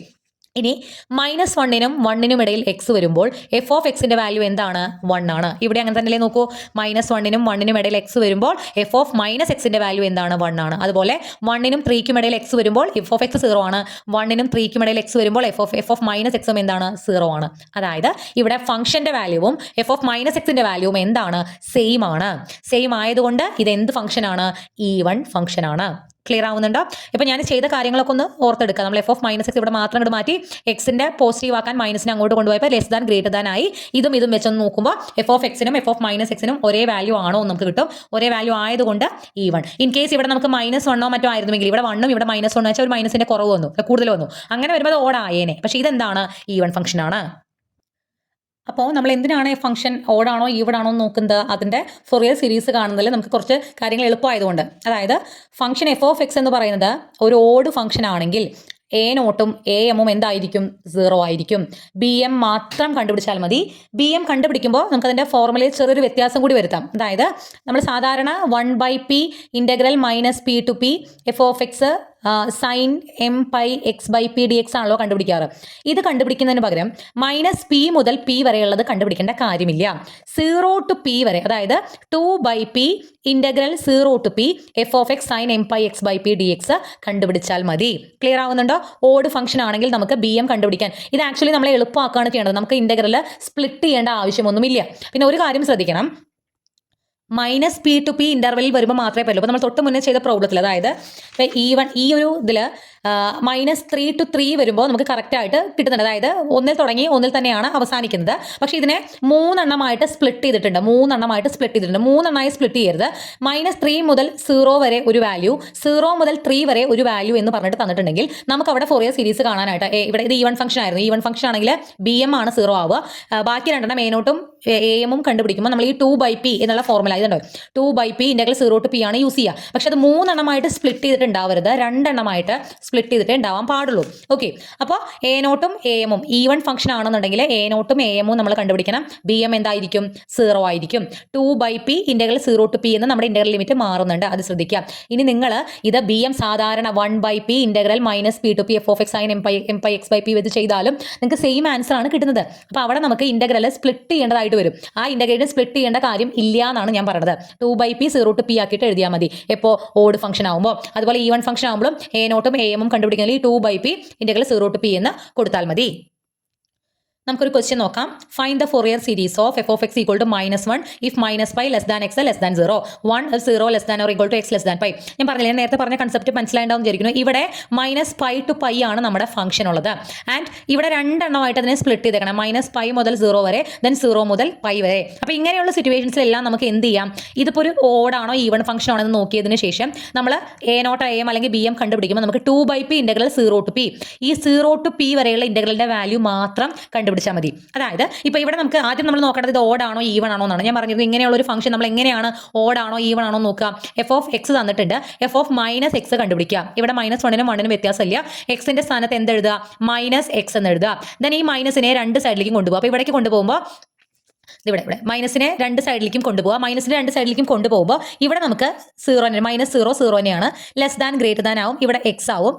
ഇനി -1നും 1നും ഇടയിൽ എക്സ് വരുമ്പോൾ എഫ് ഓഫ് എക്സിന്റെ വാല്യൂ എന്താണ്, 1 ആണ്. ഇവിടെ അങ്ങനെ തന്നെ നോക്കൂ, -1നും 1നും ഇടയിൽ എക്സ് വരുമ്പോൾ എഫ് ഓഫ് മൈനസ് എക്സിന്റെ വാല്യൂ എന്താണ്, 1 ആണ്. അതുപോലെ 1നും 3ക്കും ഇടയിൽ എക്സ് വരുമ്പോൾ എഫ് ഓഫ് എക്സ് 0 ആണ്. 1നും 3ക്കും ഇടയിൽ എക്സ് വരുമ്പോൾ എഫ് ഓഫ് മൈനസ് എക്സും എന്താണ്, 0 ആണ്. അതായത് ഇവിടെ ഫംഗ്ഷന്റെ വാല്യൂവും എഫ് ഓഫ് മൈനസ് എക്സിന്റെ വാല്യൂവും എന്താണ്, സെയിം ആണ്. സെയിം ആയതുകൊണ്ട് ഇത് എന്ത് ഫംഗ്ഷൻ ആണ്, ഈവൺ ഫംഗ്ഷൻ ആണ്. ക്ലിയർ ആവുന്നുണ്ടോ? ഇപ്പം ഞാൻ ചെയ്ത കാര്യങ്ങളൊക്കെ ഒന്ന് ഓർത്തെടുക്കുക. നമ്മൾ എഫ് ഓഫ് മൈനസ് എക്സ് ഇവിടെ മാത്രം ഇങ്ങോട്ട് മാറ്റി എക്സിന്റെ പോസിറ്റീവ് ആക്കാൻ മൈനസിനെ അങ്ങോട്ട് കൊണ്ടുപോയപ്പോൾ ലെസ് ദാൻ ഗ്രേറ്റർ ദാൻ ആയി. ഇതും വെച്ചൊന്ന് നോക്കുമ്പോൾ എഫ് ഓഫ് എക്സിനും എഫ് ഓഫ് മൈനസ് എക്സിനും ഒരേ വാല്യൂ ആണോ എന്ന് നമുക്ക് കിട്ടും. ഒരേ വാല്യൂ ആയതുകൊണ്ട് ഈവൺ. ഇൻ കേസ് ഇവിടെ നമുക്ക് -1 മറ്റോ ആയിരുന്നെങ്കിൽ ഇവിടെ 1ഉം ഇവിടെ -1 വെച്ചാൽ ഒരു മൈനസിന്റെ കുറവ് വന്നു, കൂടുതൽ വന്നു. അങ്ങനെ വരുമ്പോൾ അത് ഓഡ് ആയേനെ. പക്ഷേ ഇതെന്താണ്, ഈവൺ ഫംഗ്ഷൻ ആണ്. അപ്പോൾ നമ്മൾ എന്തിനാണ് ഫംഗ്ഷൻ ഓഡാണോ ഈവണാണോ നോക്കുന്നത്, അതിൻ്റെ ഫൊറിയർ സീരീസ് കാണുന്നതിൽ നമുക്ക് കുറച്ച് കാര്യങ്ങൾ എളുപ്പമായതുകൊണ്ട്. അതായത് ഫംഗ്ഷൻ എഫ് ഓഫ് എക്സ് എന്ന് പറയുന്നത് ഒരു ഓഡ് ഫംഗ്ഷൻ ആണെങ്കിൽ A0ഉം AM-ഉം എന്തായിരിക്കും, 0 ആയിരിക്കും. BM മാത്രം കണ്ടുപിടിച്ചാൽ മതി. BM കണ്ടുപിടിക്കുമ്പോൾ നമുക്കതിൻ്റെ ഫോർമുലയിൽ ചെറിയൊരു വ്യത്യാസം കൂടി വരുത്താം. അതായത് നമ്മൾ സാധാരണ 1/p integral -p to p F of X sin m pi x/p dx ആണല്ലോ കണ്ടുപിടിക്കാറ്. ഇത് കണ്ടുപിടിക്കുന്നതിന് പകരം -p മുതൽ p വരെയുള്ളത് കണ്ടുപിടിക്കേണ്ട കാര്യമില്ല. 0 to p വരെ, അതായത് 2/p integral 0 to p F of X sin m pi x/p dx കണ്ടുപിടിച്ചാൽ മതി. ക്ലിയർ ആവുന്നുണ്ടോ? ഓഡ് ഫംഗ്ഷൻ ആണെങ്കിൽ നമുക്ക് BM കണ്ടുപിടിക്കാൻ ഇത് ആക്ച്വലി നമ്മളെ എളുപ്പമാക്കുകയാണ് ചെയ്യേണ്ടത്. നമുക്ക് ഇൻ്റഗ്രൽ സ്പ്ലിറ്റ് ചെയ്യേണ്ട ആവശ്യമൊന്നുമില്ല. പിന്നെ ഒരു കാര്യം ശ്രദ്ധിക്കണം, -p to p ഇൻ്റർവെല്ലിൽ വരുമ്പോൾ മാത്രമേ പറ്റുള്ളൂ. അപ്പോൾ നമ്മൾ തൊട്ട് മുന്നേ ചെയ്ത പ്രോബ്ലത്തിൽ, അതായത് ഈ ഒരു ഇതിൽ -3 to 3 വരുമ്പോൾ നമുക്ക് കറക്റ്റായിട്ട് കിട്ടുന്നുണ്ട്. അതായത് ഒന്നിൽ തുടങ്ങി ഒന്നിൽ തന്നെയാണ് അവസാനിക്കുന്നത്. പക്ഷേ ഇതിനെ 3 എണ്ണമായിട്ട് സ്പ്ലിറ്റ് ചെയ്തിട്ടുണ്ട്. 3 എണ്ണമായി സ്പ്ലിറ്റ് ചെയ്യരുത്. -3 മുതൽ 0 വരെ ഒരു വാല്യൂ, 0 മുതൽ 3 വരെ ഒരു വാല്യൂ എന്ന് പറഞ്ഞിട്ട് തന്നിട്ടുണ്ടെങ്കിൽ നമുക്ക് അവിടെ ഫൊറിയർ സീരീസ് കാണാനായിട്ട് ഇവിടെ ഇത് ഈവൺ ഫംഗ്ഷൻ ആയിരുന്നു. ഈവൺ ഫംഗ്ഷൻ ആണെങ്കിൽ BM ആണ് 0 ആവുക. ബാക്കി രണ്ടെണ്ണം A0ഉം AM-ഉം കണ്ടുപിടിക്കുമ്പോൾ നമ്മൾ ഈ 2/p എന്നുള്ള ഫോർമുല ഇതുണ്ടോ, 2/p ഇൻ്റഗ്രൽ 0 to p ആണ് യൂസ് ചെയ്യുക. പക്ഷെ അത് 3 എണ്ണമായിട്ട് സ്പ്ലിറ്റ് ചെയ്തിട്ടുണ്ടാവരുത്, 2 എണ്ണമായിട്ട് സ്പ്ലിറ്റ് ചെയ്തിട്ടേ ഉണ്ടാവാൻ പാടുള്ളൂ. ഓക്കെ, അപ്പോൾ A0ഉം AM-ഉം ഈവൺ ഫംഗ്ഷൻ ആണെന്നുണ്ടെങ്കിൽ A0ഉം AM-ഉം നമ്മൾ കണ്ടുപിടിക്കണം. BM എന്തായിരിക്കും, 0 ആയിരിക്കും. 2/p ഇൻ്റഗ്രൽ 0 to p എന്ന് നമ്മുടെ ഇൻ്റഗ്രൽ ലിമിറ്റ് മാറുന്നുണ്ട്, അത് ശ്രദ്ധിക്കാം. ഇനി നിങ്ങൾ ഇത് BM സാധാരണ 1/p integral -p to p F of X sin m pi x/p വെച്ച് ചെയ്താലും നിങ്ങൾക്ക് സെയിം ആൻസർ ആണ് കിട്ടുന്നത്. അപ്പോൾ അവിടെ നമുക്ക് ഇൻ്റഗ്രൽ സ്പ്ലിറ്റ് ചെയ്യേണ്ടതായിട്ട് വരും. ആ ഇൻ്റഗ്രേറ്റ് സ്പ്ലിറ്റ് ചെയ്യേണ്ട കാര്യം ഇല്ല എന്നാണ് ഞാൻ പറഞ്ഞത്. 2/p 0 to p ആക്കിയിട്ട് എഴുതിയാൽ മതി എപ്പോൾ ഓഡ് ഫംഗ്ഷൻ ആകുമ്പോൾ. അതുപോലെ ഈവൺ ഫംഗ്ഷൻ ആകുമ്പോഴും A0ഉം AM-ഉം കണ്ടുപിടിക്കുന്നതിൽ 2/p ഇൻ്റഗ്രൽ 0 to p എന്ന് കൊടുത്താൽ മതി. നമുക്കൊരു ക്വസ്റ്റ്യൻ നോക്കാം. Find the Fourier series of f of x equal to -1 if -π less than x less than 0, 1 if 0 less than or equal to x less than π. ഞാൻ പറഞ്ഞില്ല, ഞാൻ നേരത്തെ പറഞ്ഞ കൺസെപ്റ്റ് മനസ്സിലായിട്ടുണ്ടാവും വിചാരിക്കുന്നു. ഇവിടെ -π to π ആണ് നമ്മുടെ ഫംഗ്ഷൻ ഉള്ളത്. ആൻഡ് ഇവിടെ രണ്ടെണ്ണമായിട്ട് അതിനെ സ്പ്ലിറ്റ് ചെയ്തേക്കണം. -π മുതൽ 0 വരെ, ദെൻ 0 മുതൽ π വരെ. അപ്പോൾ ഇങ്ങനെയുള്ള സിറ്റുവേഷൻസിലെല്ലാം നമുക്ക് എന്ത് ചെയ്യാം, ഇതിപ്പോൾ ഒരു ഓഡാണോ ഈവൺ ഫംഗ്ഷൻ ആണോ എന്ന് നോക്കിയതിന് ശേഷം നമ്മൾ a0 am അല്ലെങ്കിൽ bm കണ്ടുപിടിക്കുമ്പോൾ നമുക്ക് 2/p ഇന്റഗ്രൽ 0 to p, ഈ 0 to p വരെയുള്ള ഇന്റഗ്രലിന്റെ വാല്യൂ മാത്രം കണ്ടുപിടിച്ചാൽ മതി. അതായത് ഇപ്പോൾ ഇവിടെ നമുക്ക് ആദ്യം നമ്മൾ നോക്കേണ്ടത് ഇത് ഓഡാണോ ഈവൺ ആണോ എന്നാണ്. ഞാൻ പറഞ്ഞത് ഇങ്ങനെയുള്ള ഒരു ഫംഗ്ഷൻ നമ്മൾ എങ്ങനെയാണ് ഓഡാണോ ഈവൺ ആണോ നോക്കുക. എഫ് ഓഫ് എക്സ് തന്നിട്ടുണ്ട്, എഫ് ഓഫ് -x കണ്ടുപിടിക്കുക. ഇവിടെ -1നും 1നും വ്യത്യാസമില്ല. എക്സിന്റെ സ്ഥാനത്ത് എന്ത് എഴുതുക, -x എന്ന് എഴുതുക. ദെൻ ഈ മൈനസിനെ രണ്ട് സൈഡിലേക്കും കൊണ്ടുപോകുക. അപ്പോൾ ഇവിടേക്ക് കൊണ്ടുപോകുമ്പോൾ ഇവിടെ മൈനസിനെ രണ്ട് സൈഡിലേക്കും കൊണ്ടുപോകുക. മൈനസിനെ രണ്ട് സൈഡിലേക്കും കൊണ്ടുപോകുമ്പോൾ ഇവിടെ നമുക്ക് -0 തന്നെയാണ്. ലെസ് ദാൻ ഗ്രേറ്റർ ദാൻ ആവും, ഇവിടെ എക്സ് ആവും.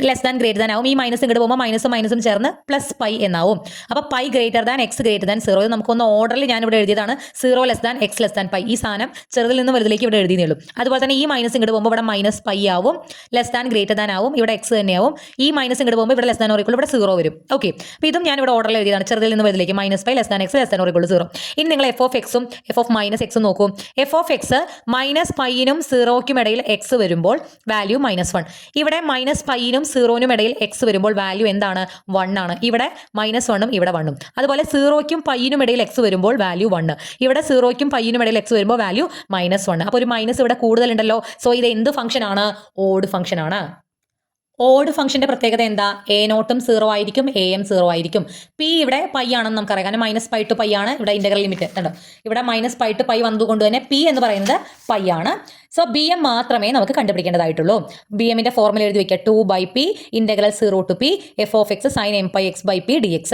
ലെസ് ദാൻ ഗ്രേറ്റർ ദാൻ ആവും, ഈ മൈനസ് ഇങ്ങോട്ട് പോകുമ്പോൾ മൈനസും ചേർന്ന് +π എന്നാവും. അപ്പോൾ π greater than x greater than 0. നമുക്കൊന്ന് ഓർഡറിൽ ഞാൻ ഇവിടെ എഴുതിയതാണ് 0 less than x less than π. ഈ സാധനം ചെറുതിൽ നിന്ന് വലുതിലേക്ക് ഇവിടെ എഴുതിയേ ഉള്ളൂ. അതുപോലെ തന്നെ ഈ മൈനസ് ഇങ്ങോട്ട് പോകുമ്പോൾ ഇവിടെ -π ആവും, ലെസ് ദാൻ ഗ്രേറ്റർ ദാൻ ആവും, ഇവിടെ എക്സ് തന്നെയാവും. ഈ മൈനസ് ഇങ്ങോട്ട് പോകുമ്പോൾ ഇവിടെ ലെസ് ദാൻ ഓർ ഈക്വൾ ഇവിടെ 0 വരും. ഓക്കെ, അപ്പോൾ ഇതും ഞാൻ ഇവിടെ ഓർഡറിൽ എഴുതിയതാണ്, ചെറുതിൽ നിന്ന് വലുതിലേക്ക് -π less than x less than or equal 0. ഇനി നിങ്ങൾ എഫ് ഓഫ് എക്സും എഫ് ഓഫ് -x നോക്കൂ. എഫ് ഓഫ് എക്സ് -πനും 0ക്കും ഇടയിൽ എക്സ് വരുമ്പോൾ വാല്യൂ -1. ഇവിടെ -πനും 0നും ഇടയിൽ എക്സ് വരുമ്പോൾ വാല്യൂ എന്താണ്, 1 ആണ്. ഇവിടെ -1ഉം ഇവിടെ 1ഉം. അതുപോലെ 0ക്കും πനും ഇടയിൽ എക്സ് വരുമ്പോൾ വാല്യൂ 1. ഇവിടെ 0ക്കും πനും ഇടയിൽ എക്സ് വരുമ്പോൾ വാല്യൂ -1. അപ്പോൾ ഒരു മൈനസ് ഇവിടെ കൂടുതലുണ്ടല്ലോ. സോ ഇത് എന്ത് ഫംഗ്ഷൻ ആണ്, ഓഡ് ഫംഗ്ഷൻ ആണ്. ഓഡ് ഫംഗ്ഷന്റെ പ്രത്യേകത എന്താ, a0ഉം 0 ആയിരിക്കും, am 0 ആയിരിക്കും. p ഇവിടെ π ആണെന്ന് നമുക്കറിയാം, കാരണം -π to π ആണ് ഇവിടെ ഇന്റഗ്രൽ ലിമിറ്റ്. കണ്ടോ, ഇവിടെ -π to π വന്നതുകൊണ്ട് തന്നെ p എന്ന് പറയുന്നത് π ആണ്. സോ bm മാത്രമേ നമുക്ക് കണ്ടുപിടിക്കേണ്ടതായിട്ടുള്ളൂ. bmന്റെ ഫോർമുല എഴുതി വെക്കുക, 2/p integral 0 to p f of x sin mπx/p dx.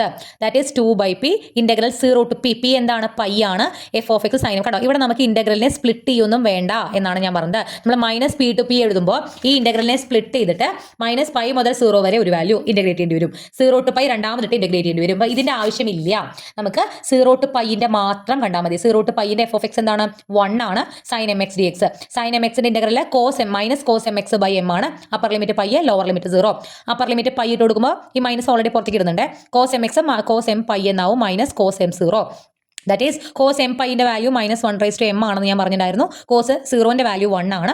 That is 2/p integral 0 to p. p എന്താണ്, π ആണ്, f of x sin. കണ്ടോ, ഇവിടെ നമുക്ക് ഇന്റഗ്രലിനെ സ്പ്ലിറ്റ് ചെയ്യൊന്നും വേണ്ട എന്നാണ് ഞാൻ പറഞ്ഞത്. നമ്മൾ -p to p എഴുതുമ്പോൾ ഈ ഇന്റഗ്രലിനെ സ്പ്ലിറ്റ് ചെയ്തിട്ട് -π മുതൽ 0 വരെ ഒരു വാല്യൂ ഇന്റഗ്രേറ്റ് ചെയ്യേണ്ടി വരും, 0 to π രണ്ടാമതിട്ട് ഇന്റഗ്രേറ്റ് ചെയ്യേണ്ടി വരും. അപ്പോൾ ഇതിന്റെ ആവശ്യമില്ല, നമുക്ക് 0 to πന്റെ മാത്രം കണ്ടാൽ മതി. 0 to πന്റെ f of x എന്താണ്, 1 ആണ്, sin mx dx. sin mxന്റെ ഇന്റഗ്രൽ cos mx/m ആണ്. Upper limit π, lower limit 0. Upper limit π ഇട്ട് കൊടുക്കുമ്പോൾ ഈ മൈനസ് ഓൾറെഡി പുറത്തേക്ക് ഇടുന്നുണ്ട്. cos mx cos m π എന്നാവും, -cos m 0. That is cos m πന്റെ വാല്യൂ -1/m ആണെന്ന് ഞാൻ പറഞ്ഞിട്ടുണ്ടായിരുന്നു. cos 0ന്റെ വാല്യൂ 1 ആണ്.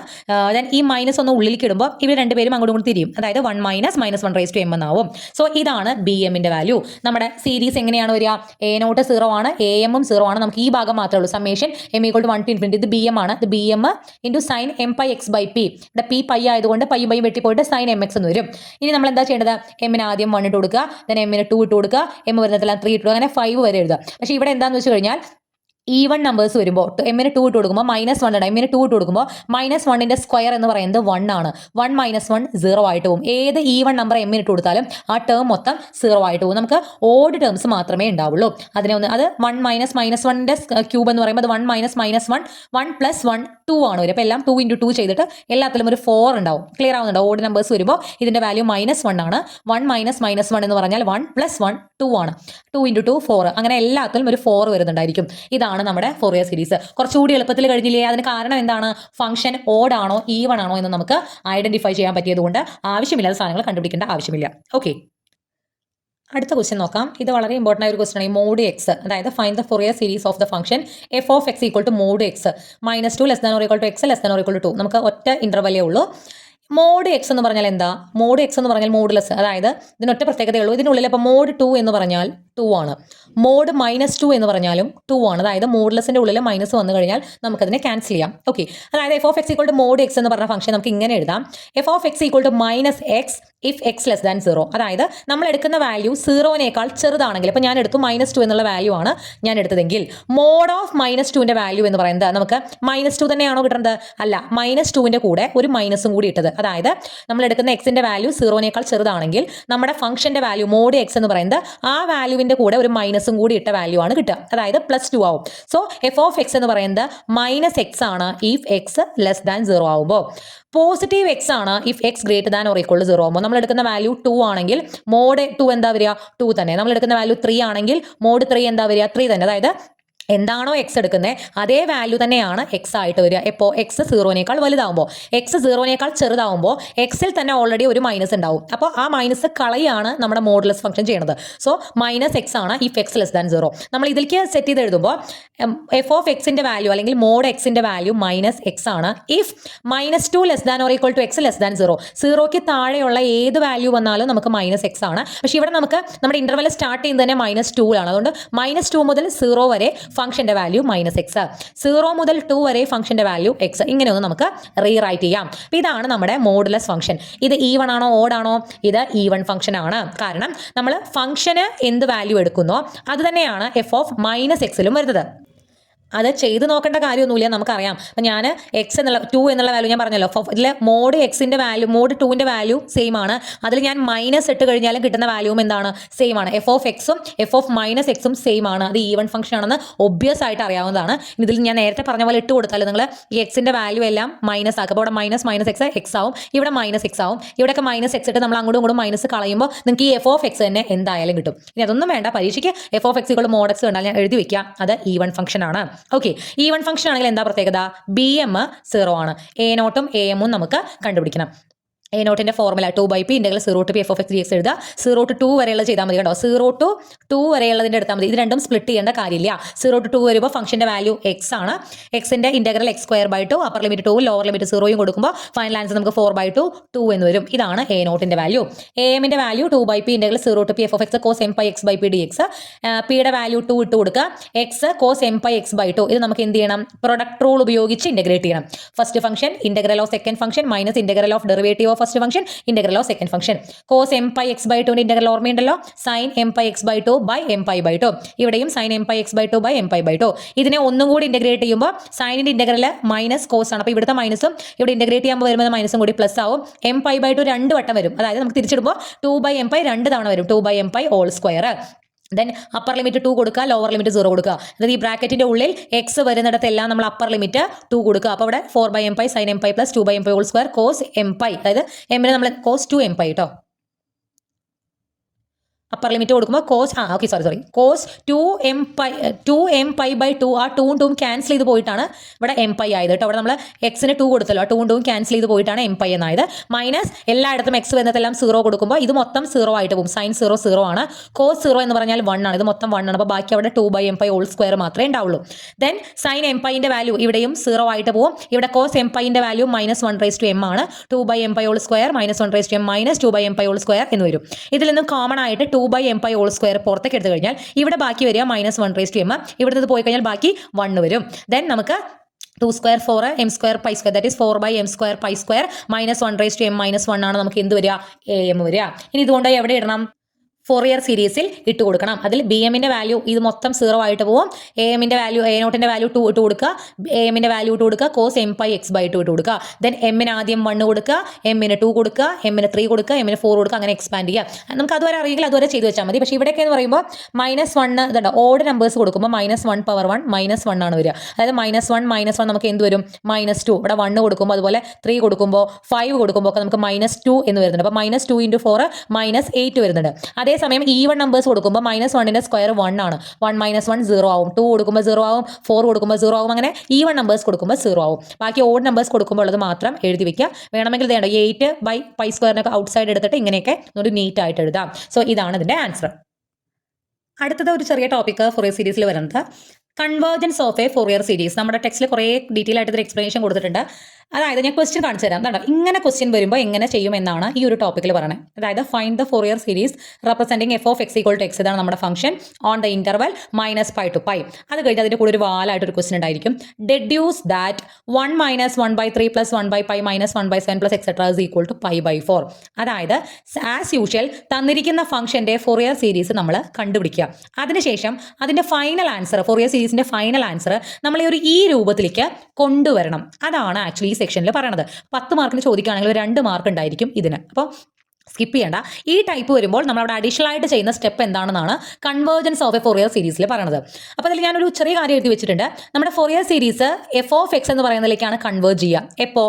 ദെൻ ഈ മൈനസ് ഒന്ന് ഉള്ളിലേക്ക് ഇടുമ്പോൾ ഇവർ രണ്ടുപേരും അങ്ങോട്ടും ഇങ്ങോട്ട് തിരിയും, അതായത് 1 -1/m എന്നാവും. സോ ഇതാണ് bmന്റെ വാല്യൂ. നമ്മുടെ സീരീസ് എങ്ങനെയാണ് വരിക, a0 0 ആണ്, am 0 ആണ്. നമുക്ക് ഈ ഭാഗം മാത്രമേ ഉള്ളൂ, സമ്മേഷൻ m = 1 to ∞. ഇത് bm ആണ്, ഇത് bm × sin mπx/p. ഇവിടെ p π ആയതുകൊണ്ട് പൈയും വെട്ടിപ്പോയിട്ട് sin mx എന്ന് വരും. ഇനി നമ്മൾ എന്താ ചെയ്യേണ്ടത്, m ആദ്യം 1 ഇട്ട് കൊടുക്കുക, ദെൻ m 2 ഇട്ട് കൊടുക്കുക, m വരുന്നതെല്ലാം 3 ഇട്ട് കൊടുക്കുക, അങ്ങനെ 5 വരെ എഴുതുക. പക്ഷേ ഇവിടെ എന്താണെന്ന് വെച്ച് കഴിഞ്ഞാൽ ഈവൺ നമ്പേഴ്സ് വരുമ്പോൾ m 2 ഇട്ട് കൊടുക്കുമ്പോൾ -1 m 2 ഇട്ട് കൊടുക്കുമ്പോൾ -1ന്റെ സ്ക്വയർ എന്ന് പറയുന്നത് 1 ആണ്. 1 - 1 0 ആയിട്ട് പോകും. ഏത് ഈവൺ നമ്പർ m ഇട്ട് കൊടുത്താലും ആ ടേം മൊത്തം 0 ആയിട്ട് പോകും. നമുക്ക് ഓഡ് ടേംസ് മാത്രമേ ഉണ്ടാവുള്ളൂ. അത് 1 - -1ന്റെ ക്യൂബ് എന്ന് പറയുമ്പോൾ 1 - -1 1 + 1 2 ആണ് വരും. അപ്പോൾ എല്ലാം 2 × 2 ചെയ്തിട്ട് എല്ലാത്തിലും ഒരു 4 ഉണ്ടാവും. ക്ലിയർ ആവുന്നുണ്ടോ? ഓഡ് നമ്പേഴ്സ് വരുമ്പോൾ ഇതിന്റെ വാല്യൂ -1 ആണ്. 1 - -1 എന്ന് പറഞ്ഞാൽ 1 + 1 2 ആണ്. 2 × 2 4. അങ്ങനെ എല്ലാത്തിലും ഒരു 4 വരുന്നുണ്ടായിരിക്കും. ഇതാണ് നമ്മുടെ ഫോറിയർ സീരീസ്. കുറച്ചുകൂടി എളുപ്പത്തിൽ കഴിഞ്ഞില്ലേ? അതിന് കാരണം എന്താണ്, ഫംഗ്ഷൻ ഓഡ് ആണോ ഈവൺ ആണോ എന്ന് നമുക്ക് ഐഡന്റിഫൈ ചെയ്യാൻ പറ്റിയതുകൊണ്ട് ആവശ്യമില്ലാത്ത സാധനങ്ങൾ കണ്ടുപിടിക്കേണ്ട ആവശ്യമില്ല. ഓക്കെ, അടുത്ത ക്വസ്റ്റ്യൻ നോക്കാം. ഇത് വളരെ ഇമ്പോർട്ടൻ്റ് ആയ ഒരു ക്വസ്റ്റ്യൻ ആണ്. മോഡ് എക്സ്, അതായത് find the Fourier series of the function F of x equal to mod x -2 less than or equal to x less than or equal to 2. നമുക്ക് ഒറ്റ ഇന്റർവെലേ ഉള്ളൂ. മോഡ് എക്സ് എന്ന് പറഞ്ഞാൽ എന്താ, മോഡ് എക്സ് എന്ന് പറഞ്ഞാൽ modulus, അതായത് ഇതിനൊറ്റ പ്രത്യേകതയേ ഉള്ളൂ. ഇതിനുള്ളിൽ ഇപ്പോൾ മോഡ് 2 എന്ന് പറഞ്ഞാൽ 2 ആണ്, മോഡ് -2 എന്ന് പറഞ്ഞാലും 2 ആണ്. അതായത് മോഡുലസിന്റെ ഉള്ളിൽ മൈനസ് വന്നു കഴിഞ്ഞാൽ നമുക്കതിനെ ക്യാൻസൽ ചെയ്യാം. ഓക്കെ, അതായത് f of x equal to mod x എന്ന് പറഞ്ഞ ഫംഗ്ഷൻ നമുക്ക് ഇങ്ങനെ എഴുതാം, f of x equal to -x if x less than 0. അതായത് നമ്മൾ എടുക്കുന്ന വാല്യൂ 0നേക്കാൾ ചെറുതാണെങ്കിൽ, ഇപ്പോൾ ഞാൻ എടുത്തു -2 എന്നുള്ള വാല്യൂ ആണ് ഞാൻ എടുത്തതെങ്കിൽ, മോഡ് ഓഫ് -2ന്റെ വാല്യൂ എന്ന് പറയുന്നത് നമുക്ക് -2 തന്നെയാണോ കിട്ടുന്നത്? അല്ല, -2ന്റെ കൂടെ ഒരു മൈനസും കൂടി ഇട്ടത്. അതായത് നമ്മൾ എടുക്കുന്ന എക്സിന്റെ വാല്യൂ 0നേക്കാൾ ചെറുതാണെങ്കിൽ നമ്മുടെ ഫംഗ്ഷന്റെ വാല്യൂ മോഡ് എക്സ് എന്ന് പറയുന്നത് ആ വാല്യൂവിന്റെ കൂടെ ഒരു മൈനസും കൂടി ഇട്ട വാല്യൂ ആണ് കിട്ടുക, അതായത് +2 ആവും. സോ എഫ് ഓഫ് എക്സ് എന്ന് പറയുന്നത് -x ആണ് ഇഫ് എക്സ് ലെസ് ദാൻ 0 ആവുമ്പോൾ. പോസിറ്റീവ് എക്സ് ആണ് if x greater than or equal to 0 ആകുമ്പോൾ. നമ്മൾ എടുക്കുന്ന വാല്യൂ 2 ആണെങ്കിൽ മോഡ് 2 എന്താ വരിക, 2 തന്നെ. നമ്മൾ എടുക്കുന്ന വാല്യൂ 3 ആണെങ്കിൽ മോഡ് 3 എന്താ വരിക, 3 തന്നെ. അതായത് എന്താണോ എക്സ് എടുക്കുന്നത് അതേ വാല്യൂ തന്നെയാണ് എക്സ് ആയിട്ട് വരിക. എപ്പോൾ എക്സ് സീറോനേക്കാൾ വലുതാവുമ്പോൾ, എക്സ് സീറോനേക്കാൾ ചെറുതാവുമ്പോൾ എക്സിൽ തന്നെ ഓൾറെഡി ഒരു മൈനസ് ഉണ്ടാവും. അപ്പോൾ ആ മൈനസ് കളയാണ് നമ്മുടെ മോഡുലസ് ഫംഗ്ഷൻ ചെയ്യുന്നത്. സോ മൈനസ് എക്സ് ആണ് if x less than zero. നമ്മൾ ഇതിലേക്ക് സെറ്റ് ചെയ്ത് എഴുതുമ്പോൾ എഫ് ഓഫ് എക്സിന്റെ വാല്യൂ അല്ലെങ്കിൽ മോഡ് എക്സിന്റെ വാല്യൂ മൈനസ് എക്സ് ആണ് if -2 less than or equal to x less than zero. സീറോയ്ക്ക് താഴെയുള്ള ഏത് വാല്യൂ വന്നാലും നമുക്ക് മൈനസ് എക്സ് ആണ്. പക്ഷേ ഇവിടെ നമുക്ക് നമ്മുടെ ഇന്റർവെൽ സ്റ്റാർട്ട് ചെയ്യുന്നത് തന്നെ -2 ആണ്. അതുകൊണ്ട് -2 മുതൽ 0 വരെ ഫംഗ്ഷന്റെ വാല്യൂ മൈനസ് എക്സ്, 0 മുതൽ 2 വരെ ഫംഗ്ഷന്റെ വാല്യൂ എക്സ്, ഇങ്ങനെയൊന്ന് നമുക്ക് റീറൈറ്റ് ചെയ്യാം. അപ്പോൾ ഇതാണ് നമ്മുടെ മോഡുലസ് ഫംഗ്ഷൻ. ഇത് ഈവൺ ആണോ ഓഡ് ആണോ? ഇത് ഈവൺ ഫംഗ്ഷൻ ആണ്. കാരണം നമ്മൾ ഫംഗ്ഷന് എന്ത് വാല്യൂ എടുക്കുന്നോ അത് തന്നെയാണ് എഫ് ഓഫ് -എക്സിലും വരുന്നത്. അത് ചെയ്ത് നോക്കേണ്ട കാര്യമൊന്നുമില്ല, നമുക്കറിയാം. അപ്പം ഞാൻ എക്സ് എന്നുള്ള 2 എന്നുള്ള വാല്യൂ ഞാൻ പറഞ്ഞല്ലോ, ഇതിൽ മോഡ് എക്സിൻ്റെ വാല്യൂ മോഡ് 2ൻ്റെ വാല്യൂ സെയിം ആണ്. അതിൽ ഞാൻ മൈനസ് ഇട്ട് കഴിഞ്ഞാലും കിട്ടുന്ന വാല്യൂവും എന്താണ്? സെയിം ആണ്. എഫ് ഓഫ് എക്സും എഫ് ഓഫ് -എക്സും സെയിം ആണ്. അത് ഈവൺ ഫംഗ്ഷൻ ആണെന്ന് ഒബ്വിയസ് ആയിട്ട് അറിയാവുന്നതാണ്. ഇതിൽ ഞാൻ നേരത്തെ പറഞ്ഞ പോലെ ഇട്ട് കൊടുത്താൽ നിങ്ങൾ ഈ എക്സിൻ്റെ വാല്യൂ എല്ലാം മൈനസ് ആക്കുക. അപ്പോൾ ഇവിടെ മൈനസ് എക്സ് എക്സ് ആവും, ഇവിടെ -എക്സ് ആവും, ഇവിടെയൊക്കെ -എക്സ് ഇട്ട് നമ്മൾ അങ്ങോട്ടും ഇങ്ങോട്ടും മൈനസ് കളയുമ്പോൾ നിങ്ങൾക്ക് ഈ എഫ് ഓഫ് എക്സ് തന്നെ എന്തായാലും കിട്ടും. ഇനി അതൊന്നും വേണ്ട, പരീക്ഷയ്ക്ക് f of x mod x കണ്ടാൽ ഞാൻ എഴുതി വെക്കാം, അത് ഈവൺ ഫംഗ്ഷൻ ആണ്. ഓക്കെ, ഈവൺ ഫംഗ്ഷൻ ആണെങ്കിൽ എന്താ പ്രത്യേകത? ബി എം 0 ആണ്. എ നോട്ടും എ എമ്മും നമുക്ക് കണ്ടുപിടിക്കണം. എ നോട്ടിൻ്റെ formula 2/p integral 0 to p f of x dx എഴുതുക. 0 to 2 വരെയുള്ള ചെയ്താൽ മതി കേട്ടോ. 0 to 2 വരെയുള്ളതിൻ്റെ എടുത്താൽ മതി. ഇത് രണ്ടും സ്പ്ലിറ്റ് ചെയ്യേണ്ട കാര്യമില്ല. 0 to 2 വരുമ്പോൾ ഫംഗ്ഷന്റെ വാല്യൂ എക്സ് ആണ്. എക്സിന്റെ integral x²/2, upper limit 2 lower limit 0 കൊടുക്കുമ്പോൾ ഫൈനൽ ആൻസർ നമുക്ക് 4/2 എന്ന് വരും. ഇതാണ് എ നോട്ടിന്റെ വാല്യൂ. എ എമ്മിന്റെ value 2/p integral 0 to p f of x cos m/x by p dx. പിയുടെ വാല്യൂ 2 ഇട്ട് കൊടുക്കുക. X cos m/x/2. ഇത് നമുക്ക് എന്ത് ചെയ്യണം? പ്രൊഡക്റ്റ് റൂൾ ഉപയോഗിച്ച് ഇന്റഗ്രേറ്റ് ചെയ്യണം. First function integral of second function minus integral of derivative first function integral of second function. cos m/x/2 integral ഓർമ്മയുണ്ടല്ലോ, sin m/x/2 by m/2. ഇവിടെയും sin m/x/2 by m/2. ഇതിനെ ഒന്നും കൂടി ഇന്റഗ്രേറ്റ് ചെയ്യുമ്പോൾ സൈനിന്റെ integral minus cos ആണ്. അപ്പോൾ ഇവിടുത്തെ മൈനസും ഇവിടെ ഇന്റഗ്രേറ്റ് ചെയ്യുമ്പോൾ വരുമ്പോൾ മൈനസും കൂടി പ്ലസ് ആവും. m/2 രണ്ട് വട്ടം വരും. അതായത് നമുക്ക് തിരിച്ചിടുമ്പോൾ 2/m/2 രണ്ട് തവണ വരും. 2/m/2 whole square. Then upper limit 2 കൊടുക്കുക, ലോവർ ലിമിറ്റ് 0 കൊടുക്കുക. അതായത് ഈ ബ്രാക്കറ്റിന്റെ ഉള്ളിൽ എക്സ് വരുന്നിടത്തെല്ലാം നമ്മൾ അപ്പർ ലിമിറ്റ് 2 കൊടുക്കുക. അപ്പോൾ ഇവിടെ 4/m/2 sin m/2 plus 2/m/2 whole square cos m/2. അതായത് എമ്മിന് നമ്മൾ cos 2m/2 കേട്ടോ. അപ്പർ ലിമിറ്റ് കൊടുക്കുമ്പോൾ cos cos 2m/2 ആ 2 ക്യാൻസൽ ചെയ്ത് പോയിട്ടാണ് ഇവിടെ m/2 ആയത് കേട്ടോ. അവിടെ നമ്മൾ എക്സിന് 2 കൊടുത്തല്ലോ, ആ 2 ക്യാൻസൽ ചെയ്ത് പോയിട്ടാണ് m/2 എന്നായത്. മൈനസ് എല്ലായിടത്തും എക്സ് വരുന്നതെല്ലാം 0 കൊടുക്കുമ്പോൾ ഇത് മൊത്തം 0 ആയിട്ട് പോകും. sin 0 ആണ്. cos 0 എന്ന് പറഞ്ഞാൽ 1 ആണ്. ഇത് മൊത്തം 1 ആണ്. അപ്പോൾ ബാക്കി അവിടെ 2/m/2 ഹോൾ സ്ക്വയർ മാത്രമേ ഉണ്ടാവുള്ളൂ. ദെൻ sin m/2ന്റെ വാല്യൂ ഇവിടെയും 0 ആയിട്ട് പോകും. ഇവിടെ cos m/2ന്റെ വാല്യൂ -1/m ആണ്. 2/m/2 whole square -1/m minus 2/m/2 whole square എന്ന് വരും. ഇതിൽ നിന്ന് കോമൺ ആയിട്ട് 2/m/2 ഹോൾ സ്ക്വയർ പുറത്തേക്ക് എടുത്തു കഴിഞ്ഞാൽ ഇവിടെ ബാക്കി വരിക -1/m. ഇവിടുന്ന് പോയി കഴിഞ്ഞാൽ ബാക്കി 1 വരും. ദെൻ നമുക്ക് 2² 4 m² π², that is 4/m² π² -1/m -1 ആണ് നമുക്ക് എന്ത് വരിക? am വരിക. ഇനി ഇതുകൊണ്ട് എവിടെ ഇടണം? ഫോറിയർ സീരീസിൽ ഇട്ട് കൊടുക്കണം. അതിൽ ബി എമ്മിൻ്റെ വാല്യൂ ഇത് മൊത്തം 0 ആയിട്ട് പോകും. എ എമ്മിൻ്റെ വാല്യൂ എ നോട്ടിൻ്റെ വാല്യൂ 2 ഇട്ട് കൊടുക്കുക. എ എമ്മിൻ്റെ വാല്യൂ ഇട്ട് കൊടുക്കുക. cos m/x/2 ഇട്ട് കൊടുക്കുക. ദെൻ എമ്മിന് ആദ്യം 1 കൊടുക്കുക, എമ്മിന് 2 കൊടുക്കുക, എമ്മിന് 3 കൊടുക്കുക, എമ്മിന് 4 കൊടുക്കുക, അങ്ങനെ എക്സ്പാൻഡ് ചെയ്യുക. നമുക്ക് അതുവരെ അറിയില്ല, അതുവരെ ചെയ്ത് വെച്ചാൽ മതി. പക്ഷേ ഇവിടെയൊക്കെ എന്ന് പറയുമ്പോൾ -1 ഇതുണ്ട്, ഓഡ് നമ്പേഴ്സ് കൊടുക്കുമ്പോൾ -1 പവർ 1 -1 ആണ് വരിക. അതായത് -1 നമുക്ക് എന്ത് വരും? -2. ഇവിടെ 1 കൊടുക്കുമ്പോൾ അതുപോലെ 3 കൊടുക്കുമ്പോൾ 5 കൊടുക്കുമ്പോൾ ഒക്കെ നമുക്ക് -2 എന്ന് വരുന്നുണ്ട്. അപ്പോൾ -2 × 4 -8 വരുന്നുണ്ട്. അതേസമയം ഈവൺ നമ്പേഴ്സ് കൊടുക്കുമ്പോൾ -1ന്റെ സ്ക്വയർ 1 ആണ്. 1 - 1 0 ആവും. 2 കൊടുക്കുമ്പോൾ 0 ആവും. 4 കൊടുക്കുമ്പോൾ 0 ആവും. അങ്ങനെ ഈവൺ നമ്പേഴ്സ് കൊടുക്കുമ്പോൾ 0 ആവും. ബാക്കി ഓഡ് നമ്പേഴ്സ് കൊടുക്കുമ്പോൾ ഉള്ളത് മാത്രം എഴുതി വെക്കുക. വേണമെങ്കിൽ ഇതേണ്ട 8/π² ഔട്ട് സൈഡ് എടുത്തിട്ട് ഇങ്ങനെയൊക്കെ ഒരു നീറ്റ് ആയിട്ട് എഴുതാം. സോ ഇതാണ് ഇതിന്റെ ആൻസർ. അടുത്തത് ഒരു ചെറിയ ടോപ്പിക് ഫോറിയർ സീരീസിൽ വരുന്നത് convergence of A Fourier series. നമ്മുടെ ടെക്സ്റ്റിൽ കുറേ ഡീറ്റെയിൽ ആയിട്ട് ഒരു എക്സ്പ്ലനേഷൻ കൊടുത്തിട്ടുണ്ട്. അതായത് ഞാൻ ക്വസ്റ്റ്യൻ കാണിച്ചു തരാം. കണ്ടോ, ഇങ്ങനെ ക്വസ്റ്റ്യൻ വരുമ്പോൾ എങ്ങനെ ചെയ്യും എന്നാണ് ഈ ഒരു ടോപ്പിക്കിൽ പറയുന്നത്. അതായത് find the Fourier series representing f of X equal to x. ഇതാണ് നമ്മുടെ function on the interval -π to π. അത് കഴിഞ്ഞ് അതിൻ്റെ കൂടെ ഒരു വാലായിട്ട് ഒരു ക്വസ്റ്റ്യൻ ഉണ്ടായിരിക്കും. Deduce that 1 - 1/3 + 1/π - 1/7 + etcetera is equal to π/4. അതായത് ആസ് യൂഷ്വൽ തന്നിരിക്കുന്ന ഫംഗ്ഷന്റെ ഫോറിയർ സീരീസ് നമ്മൾ കണ്ടുപിടിക്കുക. അതിനുശേഷം അതിൻ്റെ ഫൈനൽ ആൻസർ, ഫോറിയർ സീരീസിൻ്റെ ഫൈനൽ ആൻസർ നമ്മൾ ഈ രൂപത്തിലേക്ക് കൊണ്ടുവരണം. അതാണ് ആക്ച്വലി ഈ സെക്ഷനിൽ പറയണത്. 10 മാർക്കിന് ചോദിക്കുകയാണെങ്കിൽ 2 മാർക്ക് ഉണ്ടായിരിക്കും ഇതിന്. അപ്പോൾ സ്കിപ്പ് ചെയ്യേണ്ട. ഈ ടൈപ്പ് വരുമ്പോൾ നമ്മൾ അവിടെ അഡീഷണൽ ആയിട്ട് ചെയ്യുന്ന സ്റ്റെപ്പ് എന്താണെന്നാണ് കൺവേർജൻസ് ഓഫ് എ ഫോറിയർ സീരീസിൽ പറയുന്നത്. അപ്പോൾ അതിൽ ഞാനൊരു ചെറിയ കാര്യം എഴുതി വെച്ചിട്ടുണ്ട്. നമ്മുടെ Fourier series f of x എന്ന് പറയുന്നതിലേക്കാണ് കൺവേർട്ട് ചെയ്യുക. എപ്പോൾ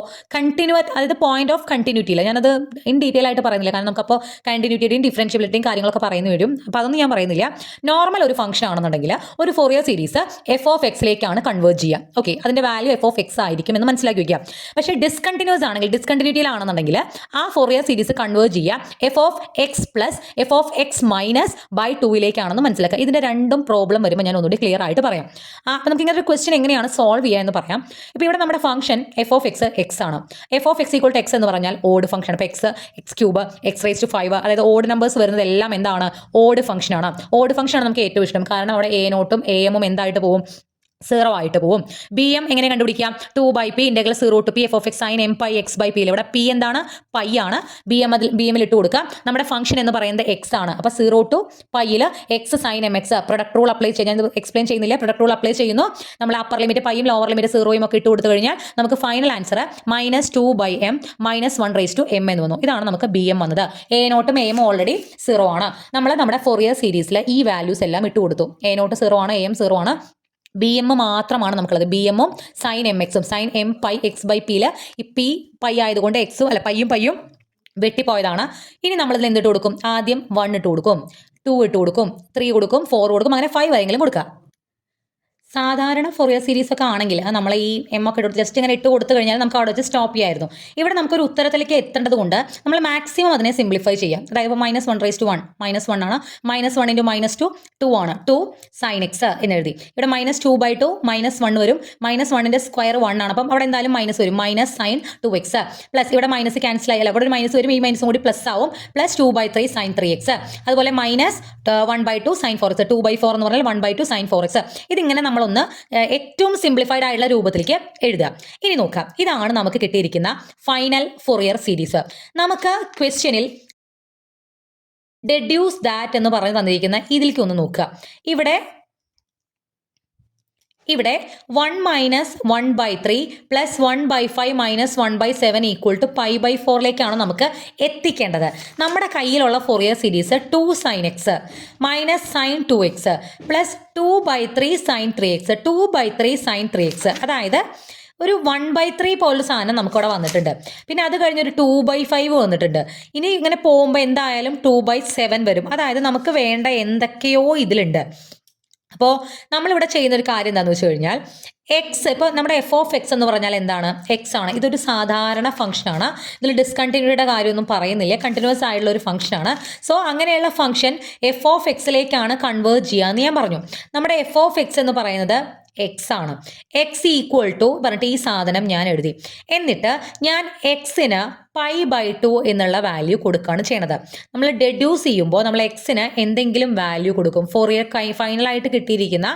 അതായത് പോയിന്റ് ഓഫ് കണ്ടിന്യൂറ്റിയില്ല, ഞാനത് ഇൻ ഡീറ്റെയിൽ ആയിട്ട് പറയുന്നില്ല, കാരണം നമുക്കപ്പോൾ കണ്ടിന്യൂറ്റിയുടെയും ഡിഫറൻഷ്യബിലിറ്റിയും കാര്യങ്ങളൊക്കെ പറയുന്നു വരും. അപ്പോൾ അതൊന്നും ഞാൻ പറയുന്നില്ല. നോർമൽ ഒരു ഫംഗ്ഷൻ ആണെന്നുണ്ടെങ്കിൽ ഒരു ഫോറിയർ സീരീസ് എഫ് ഓഫ് എക്സിലേക്കാണ് കൺവേർട്ട് ചെയ്യുക. ഓക്കെ, അതിന്റെ വാല്യൂ എഫ് ഓഫ് എക്സ് ആയിരിക്കും എന്ന് മനസ്സിലാക്കി വയ്ക്കുക. പക്ഷേ ഡിസ്കണ്ടിന്യൂസ് ആണെങ്കിൽ, ഡിസ്കണ്ടിന്യൂറ്റിയിലാണെന്നുണ്ടെങ്കിൽ ആ ഫോറിയർ സീരീസ് കൺവേർട്ട് ചെയ്യുക f of x plus f of x minus by 2ലേക്കാണെന്ന് മനസ്സിലാക്കുക. ഇതിന്റെ രണ്ടും പ്രോബ്ലം വരുമ്പോൾ ഞാൻ ഒന്നുകൂടി ക്ലിയർ ആയിട്ട് പറയാം. അപ്പോൾ നമുക്ക് ഇങ്ങനെ ഒരു ക്വസ്റ്റ്യൻ എങ്ങനെയാണ് സോൾവ് ചെയ്യുക എന്ന് പറയാം. ഇപ്പോൾ ഇവിടെ നമ്മുടെ function F of x x ആണ്. F of x equal to x എന്ന് പറഞ്ഞാൽ ഓഡ് ഫംഗ്ഷൻ. അപ്പോൾ x cube, x raise to 5, അതായത് ഓഡ് നമ്പേഴ്സ് വരുന്നത് എല്ലാം എന്താണ്? ഓഡ് ഫംഗ്ഷനാണ്. ഓഡ് ഫംഗ്ഷനാണ് നമുക്ക് ഏറ്റവും ഇഷ്ടം, കാരണം അവിടെ എ നോട്ടും എ എമ്മും എന്തായിട്ട് പോകും? 0 ആയിട്ട് പോകും. ബി എം എങ്ങനെ കണ്ടുപിടിക്കാം? 2/p integral 0 to p f of x sin m pi x by p. ഇവിടെ p എന്താണ്? പൈ ആണ്. ബി എമ്മിൽ ഇട്ട് കൊടുക്കുക. നമ്മുടെ ഫംഗ്ഷൻ എന്ന് പറയുന്നത് എക്സ് ആണ്. അപ്പോൾ 0 to പൈയിൽ x sine m x product rule apply ചെയ്യാൻ എക്സ്പ്ലെയിൻ ചെയ്യുന്നില്ല. പ്രൊഡക്റ്റ് റൂൾ അപ്ലൈ ചെയ്യുന്നു. നമ്മൾ അപ്പർ ലിമിറ്റ് പൈയും ലോവർ ലിമിറ്റ് 0യും ഒക്കെ ഇട്ട് കൊടുത്തു കഴിഞ്ഞാൽ നമുക്ക് final answer -2/m -1 raised to m എന്ന് വന്നു. ഇതാണ് നമുക്ക് ബി എം വന്നത്. എ നോട്ടും എ എമ്മും ഓൾറെഡി 0 ആണ്. നമ്മൾ നമ്മുടെ ഫോറിയർ സീരീസിലെ ഈ വാല്യൂസ് എല്ലാം ഇട്ട് കൊടുത്തു. എ നോട്ട് 0 ആണ്, എ എം 0 ആണ്, ബി എം മാത്രമാണ് നമുക്കുള്ളത്. ബി എമ്മും സൈൻ എം എക്സും, sine M pi X by പിയിൽ ഈ പി പൈ ആയതുകൊണ്ട് എക്സും അല്ല പയ്യും വെട്ടിപ്പോയതാണ്. ഇനി നമ്മളിതിൽ എന്തിട്ട് കൊടുക്കും? ആദ്യം 1 ഇട്ട് കൊടുക്കും, 2 ഇട്ട് കൊടുക്കും, 3 കൊടുക്കും, 4 കൊടുക്കും, അങ്ങനെ 5 ആയെങ്കിലും കൊടുക്കുക. സാധാരണ ഫോറിയർ സീരീസ് ഒക്കെ ആണെങ്കിൽ നമ്മൾ ഈ എം ഒക്കെ ഇട്ട് ജസ്റ്റ് ഇങ്ങനെ ഇട്ട് കൊടുത്തു കഴിഞ്ഞാൽ നമുക്ക് അവിടെ വെച്ച് സ്റ്റോപ്പ് ചെയ്യായിരുന്നു. ഇവിടെ നമുക്കൊരു ഉത്തരത്തിലേക്ക് എത്തേണ്ടത് കൊണ്ട് നമ്മൾ മാക്സിമം അതിനെ സിംപ്ലിഫൈ ചെയ്യാം. അതായത് -1 raised to 1 -1 ആണ്. -1 × -2 2 ആണ്. 2 sin x എന്ന് എഴുതി. ഇവിടെ -2/2 -1 വരും. -1ന്റെ സ്ക്വയർ 1 ആണ്. അപ്പം അവിടെ എന്തായാലും മൈനസ് വരും. -sin 2x പ്ലസ് ഇവിടെ മൈനസ് ക്യാൻസൽ ആയാലും ഇവിടെ ഒരു മൈനസ് വരും. ഈ മൈനസും കൂടി പ്ലസ് ആവും. +2/3 sin 3x. അതുപോലെ -1/2 sin 4x. 2/4 എന്ന് പറഞ്ഞാൽ 1/2 sin 4x. ഇതിങ്ങനെ നമ്മളൊന്ന് ഏറ്റവും സിംപ്ലിഫൈഡ് ആയിട്ടുള്ള രൂപത്തിലേക്ക് എഴുതുക. ഇനി നോക്കാം, ഇതാണ് നമുക്ക് കിട്ടിയിരിക്കുന്ന ഫൈനൽ ഫോറിയർ സീരീസ്. നമുക്ക് ക്വസ്റ്റ്യനിൽ ഡെഡ്യൂസ് ദാറ്റ് എന്ന് പറഞ്ഞ് തന്നിരിക്കുന്ന ഇതിലേക്ക് ഒന്ന് നോക്കുക. ഇവിടെ 1 - 1/3 + 1/5 - 1/7 = π/4ലേക്കാണ് നമുക്ക് എത്തിക്കേണ്ടത്. നമ്മുടെ കയ്യിലുള്ള Fourier series 2 sin x -sin 2x + 2/3 sin 3x 2/3 sin 3x, അതായത് ഒരു 1/3 പോലുള്ള സാധനം നമുക്കവിടെ വന്നിട്ടുണ്ട്. പിന്നെ അത് കഴിഞ്ഞൊരു 2/5 വന്നിട്ടുണ്ട്. ഇനി ഇങ്ങനെ പോകുമ്പോൾ എന്തായാലും 2/7 വരും. അതായത് നമുക്ക് വേണ്ട എന്തൊക്കെയോ ഇതിലുണ്ട്. അപ്പോൾ നമ്മളിവിടെ ചെയ്യുന്നൊരു കാര്യം എന്താണെന്ന് വെച്ച് കഴിഞ്ഞാൽ എക്സ്, ഇപ്പോൾ നമ്മുടെ എഫ് ഓഫ് എക്സ് എന്ന് പറഞ്ഞാൽ എന്താണ്? എക്സ് ആണ്. ഇതൊരു സാധാരണ ഫംഗ്ഷനാണ്. ഇതിൽ ഡിസ്കണ്ടിന്യൂയുടെ കാര്യമൊന്നും പറയുന്നില്ല, കണ്ടിന്യൂസ് ആയിട്ടുള്ള ഒരു ഫംഗ്ഷനാണ്. സോ അങ്ങനെയുള്ള ഫംഗ്ഷൻ എഫ് ഓഫ് എക്സിലേക്കാണ് കൺവേർട്ട് ചെയ്യുക എന്ന് ഞാൻ പറഞ്ഞു. നമ്മുടെ എഫ് ഓഫ് എക്സ് എന്ന് പറയുന്നത് എക്സ് ആണ്. എക്സ് ഈക്വൽ ടു പറഞ്ഞിട്ട് ഈ സാധനം ഞാൻ എഴുതി. എന്നിട്ട് ഞാൻ എക്സിന് π/2 എന്നുള്ള വാല്യൂ കൊടുക്കുകയാണ് ചെയ്യണത്. നമ്മൾ ഡെഡ്യൂസ് ചെയ്യുമ്പോൾ നമ്മൾ എക്സിന് എന്തെങ്കിലും വാല്യൂ കൊടുക്കും. ഫൈനലായിട്ട് കിട്ടിയിരിക്കുന്ന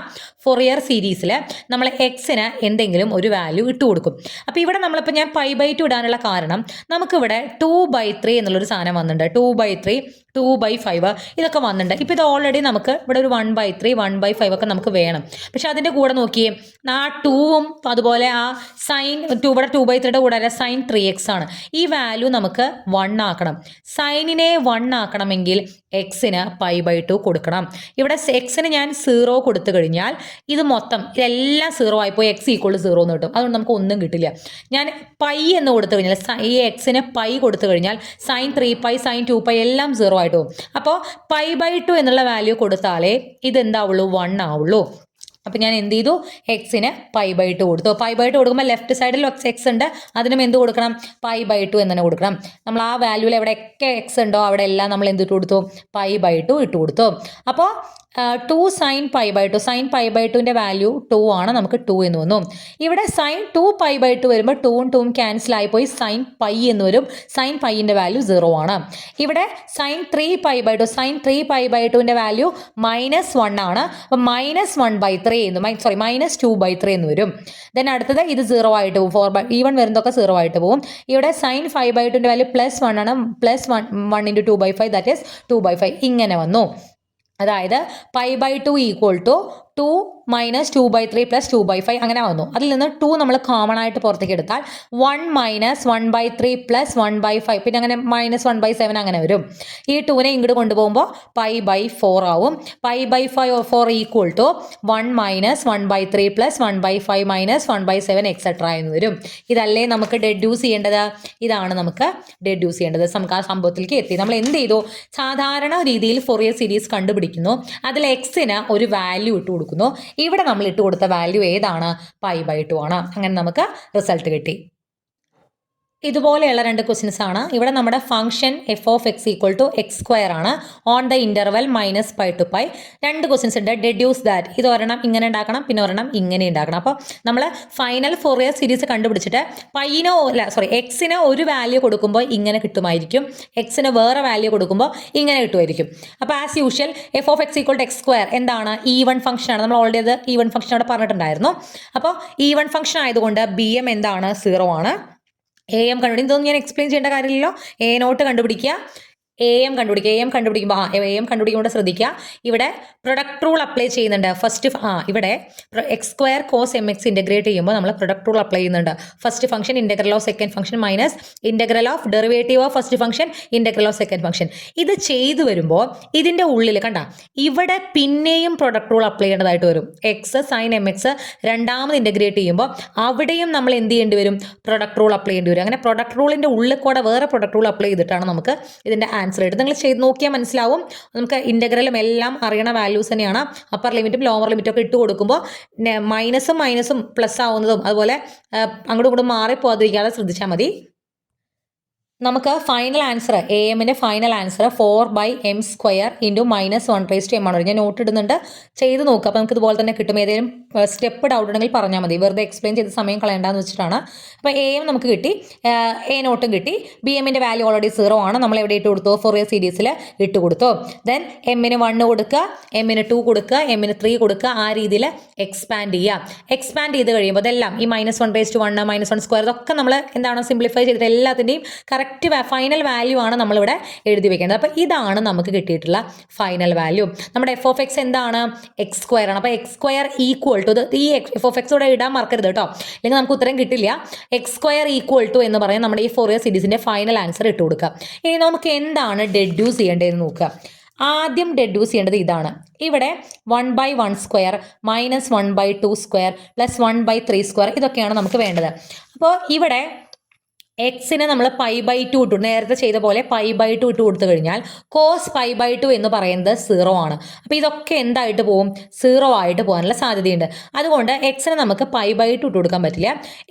ഫോറിയർ സീരീസിൽ നമ്മൾ എക്സിന് എന്തെങ്കിലും ഒരു വാല്യൂ ഇട്ട് കൊടുക്കും. അപ്പോൾ ഇവിടെ നമ്മളിപ്പോൾ ഞാൻ π/2 ഇടാനുള്ള കാരണം നമുക്കിവിടെ 2/3 എന്നുള്ളൊരു സാധനം വന്നിട്ടുണ്ട്. 2/3 2/5 ഇതൊക്കെ വന്നിട്ടുണ്ട്. ഇപ്പോൾ ഇത് ഓൾറെഡി നമുക്ക് ഇവിടെ ഒരു 1/3 1/5 ഒക്കെ നമുക്ക് വേണം. പക്ഷെ അതിൻ്റെ കൂടെ നോക്കിയേ, ആ 2ഉം അതുപോലെ ആ സൈൻ 2 ഇവിടെ 2/3യുടെ കൂടെ സൈൻ 3x ആണ്. ഈ വാല്യൂ നമുക്ക് 1 ആക്കണം. സൈനിനെ 1 ആക്കണമെങ്കിൽ എക്സിന് π/2 കൊടുക്കണം. ഇവിടെ എക്സിന് ഞാൻ 0 കൊടുത്തു കഴിഞ്ഞാൽ ഇത് മൊത്തം ഇതെല്ലാം 0 ആയിപ്പോയി. x = 0 എന്ന് കിട്ടും. അതുകൊണ്ട് നമുക്ക് ഒന്നും കിട്ടില്ല. ഞാൻ പൈ എന്ന് കൊടുത്തു കഴിഞ്ഞാൽ ഈ എക്സിന് പൈ കൊടുത്തു കഴിഞ്ഞാൽ സൈൻ 3π സൈൻ 2π എല്ലാം 0 ആയിട്ട് പോകും. അപ്പോൾ π/2 എന്നുള്ള വാല്യൂ കൊടുത്താലേ ഇതെന്താവുള്ളൂ? 1 ആവുള്ളൂ. അപ്പം ഞാൻ എന്ത് ചെയ്തു? എക്സിന് π/2 കൊടുത്തു. π/2 കൊടുക്കുമ്പോൾ ലെഫ്റ്റ് സൈഡിൽ എക്സ് ഉണ്ട്, അതിനും എന്ത് കൊടുക്കണം? π/2 എന്ന് തന്നെ കൊടുക്കണം. നമ്മൾ ആ വാല്യൂവിൽ എവിടെയൊക്കെ എക്സ് ഉണ്ടോ അവിടെ എല്ലാം നമ്മൾ എന്തിട്ട് കൊടുത്തു? π/2 ഇട്ട് കൊടുത്തു. അപ്പോൾ 2 sin π/2 sin π/2ൻ്റെ വാല്യൂ 2 ആണ്. നമുക്ക് 2 എന്ന് വന്നു. ഇവിടെ sin 2π/2 വരുമ്പോൾ 2ഉം 2ഉം ക്യാൻസൽ ആയിപ്പോയി sin π എന്ന് വരും. sin πൻ്റെ വാല്യൂ 0 ആണ്. ഇവിടെ sin 3π/2 sin 3π/2ൻ്റെ വാല്യൂ -1 ആണ്. അപ്പം -1/3 എന്ന് -2/3 എന്ന് വരും. ദെൻ അടുത്തത് ഇത് 0 ആയിട്ട് പോകും. 4 ഈവൺ വരുന്നതൊക്കെ 0 ആയിട്ട് പോകും. ഇവിടെ sin 5/2ൻ്റെ വാല്യൂ +1 ആണ്. +1 × 2/5 ദാറ്റ് ഈസ് 2/5 ഇങ്ങനെ വന്നു. അതായത് π/2 = 2 മൈനസ് 2/3 പ്ലസ് 2/5 അങ്ങനെ വന്നു. അതിൽ നിന്ന് 2 നമ്മൾ കോമൺ ആയിട്ട് പുറത്തേക്ക് എടുത്താൽ 1 മൈനസ് 1/3 പ്ലസ് 1/5 പിന്നെ അങ്ങനെ മൈനസ് 1/7 അങ്ങനെ വരും. ഈ 2നെ ഇങ്ങോട്ട് കൊണ്ടുപോകുമ്പോൾ π/4 ആവും. π/4 equal to 1 minus 1/3 plus 1/5 minus 1/7 etcetera എന്ന് വരും. ഇതല്ലേ നമുക്ക് ഡെഡ്യൂസ് ചെയ്യേണ്ടത്? ഇതാണ് നമുക്ക് ഡെഡ്യൂസ് ചെയ്യേണ്ടത്. നമുക്ക് ആ സംഭവത്തിലേക്ക് എത്തി. നമ്മൾ എന്ത് ചെയ്തു? സാധാരണ രീതിയിൽ ഫോറിയർ സീരീസ് കണ്ടുപിടിക്കുന്നു. അതിൽ എക്സിന് ഒരു വാല്യൂ ഇട്ട് കൊടുക്കുന്നു. ഇവിടെ നമ്മൾ ഇട്ട് കൊടുത്ത വാല്യൂ ഏതാണ്? π/2 ആണ്. അങ്ങനെ നമുക്ക് റിസൾട്ട് കിട്ടി. ഇതുപോലെയുള്ള 2 ക്വസ്റ്റ്യൻസ് ആണ്. ഇവിടെ നമ്മുടെ function F of X equal to x square ആണ് on the interval minus π to π. 2 questions ഉണ്ട്. Deduce that. ഇത് ഒരെണ്ണം ഇങ്ങനെ ഉണ്ടാക്കണം, പിന്നെ ഒരെണ്ണം ഇങ്ങനെ ഉണ്ടാക്കണം. അപ്പോൾ നമ്മൾ ഫൈനൽ ഫോറിയർ സീരീസ് കണ്ടുപിടിച്ചിട്ട് എക്സിന് ഒരു വാല്യൂ കൊടുക്കുമ്പോൾ ഇങ്ങനെ കിട്ടുമായിരിക്കും, എക്സിന് വേറെ വാല്യൂ കൊടുക്കുമ്പോൾ ഇങ്ങനെ കിട്ടുമായിരിക്കും. അപ്പോൾ as usual f of X equal to x square എന്താണ്? ഈവൺ ഫംഗ്ഷൻ ആണ്. നമ്മൾ ഓൾറെഡി അത് ഈവൺ ഫംഗ്ഷൻ അവിടെ പറഞ്ഞിട്ടുണ്ടായിരുന്നു. അപ്പോൾ ഈവൺ ഫംഗ്ഷൻ ആയതുകൊണ്ട് BM എന്താണ്? 0 ആണ്. AM കണ്ടുപിടിക്കും. ഇതൊന്നും ഞാൻ എക്സ്പ്ലെയിൻ ചെയ്യേണ്ട കാര്യമില്ലല്ലോ. A0 കണ്ടുപിടിക്കുക, AM കണ്ടുപിടിക്കുമ്പോൾ ശ്രദ്ധിക്കുക, ഇവിടെ പ്രൊഡക്റ്റ് റൂൾ അപ്ലൈ ചെയ്യുന്നുണ്ട്. ഫസ്റ്റ് ഇവിടെ x square cos MX integrate ചെയ്യുമ്പോൾ നമ്മൾ പ്രൊഡക്റ്റ് റൂൾ അപ്ലൈ ചെയ്യുന്നുണ്ട്. First function integral of second function minus integral of derivative of first function integral of second function. ഇത് ചെയ്തു വരുമ്പോൾ ഇതിൻ്റെ ഉള്ളിൽ കണ്ട ഇവിടെ പിന്നെയും പ്രൊഡക്റ്റ് റൂൾ അപ്ലൈ ചെയ്യേണ്ടതായിട്ട് വരും. എക്സ് സൈൻ MX രണ്ടാമത് ഇൻ്റഗ്രേറ്റ് ചെയ്യുമ്പോൾ അവിടെയും നമ്മൾ എന്ത് ചെയ്യേണ്ടി വരും? പ്രൊഡക്റ്റ് റൂൾ അപ്ലൈ ചെയ്യേണ്ടി വരും. അങ്ങനെ പ്രൊഡക്റ്റ് റൂളിൻ്റെ ഉള്ളിൽ കൂടെ വേറെ പ്രൊഡക്റ്റ് റൂൾ അപ്ലൈ ചെയ്തിട്ടാണ് നമുക്ക് ഇതിൻ്റെ ആൻസർ എടുത്ത്. നിങ്ങൾ ചെയ്ത് നോക്കിയാൽ മനസ്സിലാവും. നമുക്ക് ഇൻ്റഗ്രലും എല്ലാം അറിയണ വാല്യൂസ് തന്നെയാണ്. അപ്പർ ലിമിറ്റും ലോവർ ലിമിറ്റും ഒക്കെ ഇട്ട് കൊടുക്കുമ്പോൾ മൈനസും പ്ലസ് ആവുന്നതും അതുപോലെ അങ്ങോട്ടും ഇങ്ങോട്ടും മാറിപ്പോകാതിരിക്കാതെ ശ്രദ്ധിച്ചാൽ മതി. നമുക്ക് ഫൈനൽ ആൻസർ AMൻ്റെ ഫൈനൽ ആൻസർ 4/m² ഇൻറ്റു -1/m ആണ്. ഞാൻ നോട്ട് ഇടുന്നുണ്ട്, ചെയ്ത് നോക്കുക. അപ്പോൾ നമുക്ക് ഇതുപോലെ തന്നെ കിട്ടും. ഏതെങ്കിലും സ്റ്റെപ്പ് ഡൗട്ട് ഉണ്ടെങ്കിൽ പറഞ്ഞാൽ മതി, വെറുതെ എക്സ്പ്ലെയിൻ ചെയ്ത് സമയം കളയേണ്ടെന്ന് വെച്ചിട്ടാണ്. അപ്പോൾ AM നമുക്ക് കിട്ടി, A0 കിട്ടി. BMൻ്റെ വാല്യൂ ഓൾറെഡി 0 ആണ്. നമ്മൾ എവിടെ ഇട്ട് കൊടുത്തു? ഫോറിയർ സീരീസിൽ ഇട്ട് കൊടുത്തു. ദെൻ M-ന് 1 കൊടുക്കുക, M-ന് 2 കൊടുക്കുക, M-ന് 3 കൊടുക്കുക. ആ രീതിയിൽ എക്സ്പാൻഡ് ചെയ്യുക. എക്സ്പാൻഡ് ചെയ്ത് കഴിയുമ്പോൾ ഇതെല്ലാം ഈ -1/1 -1² ഇതൊക്കെ നമ്മൾ എന്താണ് സിംപ്ലിഫൈ ചെയ്തിട്ട് എല്ലാത്തിൻ്റെയും കറക്റ്റ് ഫൈനൽ വാല്യൂ ആണ് നമ്മളിവിടെ എഴുതി വെക്കേണ്ടത്. അപ്പോൾ ഇതാണ് നമുക്ക് കിട്ടിയിട്ടുള്ള ഫൈനൽ വാല്യൂ. നമ്മുടെ എഫ് ഓഫ് എക്സ് എന്താണ്? x² ആണ്. അപ്പോൾ x² ഈക്വൽ ടു ഈ എഫ് ഓഫ് എക്സ് ഇവിടെ ഇടാൻ മറക്കരുത് കേട്ടോ, അല്ലെങ്കിൽ നമുക്ക് ഉത്തരം കിട്ടില്ല. x² ഈക്വൽ ടു എന്ന് പറയുന്നത് നമ്മുടെ ഈ ഫോറിയർ സീരീസിൻ്റെ ഫൈനൽ ആൻസർ ഇട്ട് കൊടുക്കുക. ഇനി നമുക്ക് എന്താണ് ഡെഡ്യൂസ് ചെയ്യേണ്ടതെന്ന് നോക്കുക. ആദ്യം ഡെഡ്യൂസ് ചെയ്യേണ്ടത് ഇതാണ്. ഇവിടെ 1/1² മൈനസ് 1/2² പ്ലസ് 1/3² ഇതൊക്കെയാണ് നമുക്ക് വേണ്ടത്. അപ്പോൾ ഇവിടെ എക്സിന് നമ്മൾ π/2 ഇട്ടു, നേരത്തെ ചെയ്ത പോലെ π/2 ഇട്ട് കൊടുത്തു കഴിഞ്ഞാൽ കോസ് π/2 എന്ന് പറയുന്നത് 0 ആണ്. അപ്പോൾ ഇതൊക്കെ എന്തായിട്ട് പോകും? 0 ആയിട്ട് പോകാനുള്ള സാധ്യതയുണ്ട്. അതുകൊണ്ട് എക്സിന് നമുക്ക് π/2 ഇട്ട് കൊടുക്കാൻ പറ്റില്ല.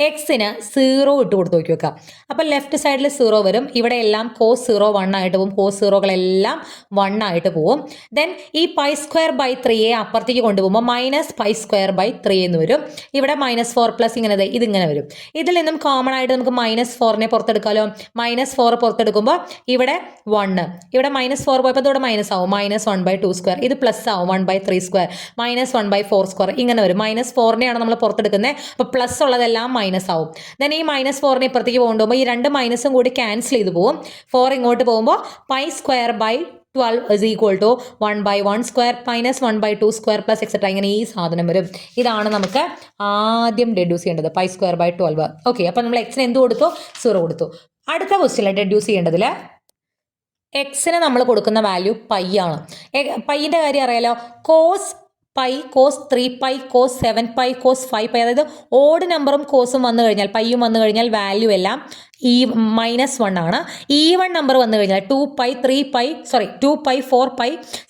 എക്സിന് 0 ഇട്ട് കൊടുത്ത് നോക്കി വെക്കാം. അപ്പോൾ ലെഫ്റ്റ് സൈഡിൽ 0 വരും. ഇവിടെ എല്ലാം കോസ് 0 1 ആയിട്ട് പോകും. കോസ് 0കളെല്ലാം 1 ആയിട്ട് പോകും. ദെൻ ഈ π²/3 അപ്പുറത്തേക്ക് കൊണ്ടുപോകുമ്പോൾ -π²/3 എന്ന് വരും. ഇവിടെ -4 പ്ലസ് ഇങ്ങനെ ഇതിങ്ങനെ വരും. ഇതിൽ നിന്നും കോമൺ ആയിട്ട് നമുക്ക് -4 പുറത്തെടുക്കാമല്ലോ. -4 പുറത്തെടുക്കുമ്പോൾ ഇവിടെ 1, ഇവിടെ -4 പോയപ്പോൾ ഇവിടെ മൈനസ് ആവും, -1/2². ഇത് പ്ലസ് ആവും 1/3², -1/4² ഇങ്ങനെ വരും. -4നെയാണ് നമ്മൾ പുറത്തെടുക്കുന്നത്. അപ്പോൾ പ്ലസ് ഉള്ളതെല്ലാം മൈനസ് ആവും. ദെൻ ഈ -4നെ ഇപ്പുറത്തേക്ക് പോകുമ്പോൾ ഈ 2 മൈനസും കൂടി ക്യാൻസൽ ചെയ്ത് പോകും. 4 ഇങ്ങോട്ട് പോകുമ്പോൾ π²/12 is equal to 1/1² minus 1/2² plus etc. ഇങ്ങനെ ഈ സാധനം വരും. ഇതാണ് നമുക്ക് ആദ്യം ഡെഡ്യൂസ് ചെയ്യേണ്ടത്, π²/12. ഓക്കെ, അപ്പം നമ്മൾ എക്സിന് എന്ത് കൊടുത്തു? 0 കൊടുത്തു. അടുത്ത ക്വസ്റ്റ്യനിൽ ഡെഡ്യൂസ് ചെയ്യേണ്ടതിൽ എക്സിന് നമ്മൾ കൊടുക്കുന്ന വാല്യൂ π ആണ്. പൈൻ്റെ കാര്യം അറിയാലോ. കോസ് π, കോസ് 3π, കോസ് 7π, കോസ് 5π, അതായത് ഓഡ് നമ്പറും കോസും വന്നു കഴിഞ്ഞാൽ പൈയും വന്നു കഴിഞ്ഞാൽ വാല്യൂ എല്ലാം ഈ -1 ആണ്. ഈവൺ നമ്പർ വന്നു കഴിഞ്ഞാൽ 2π 4π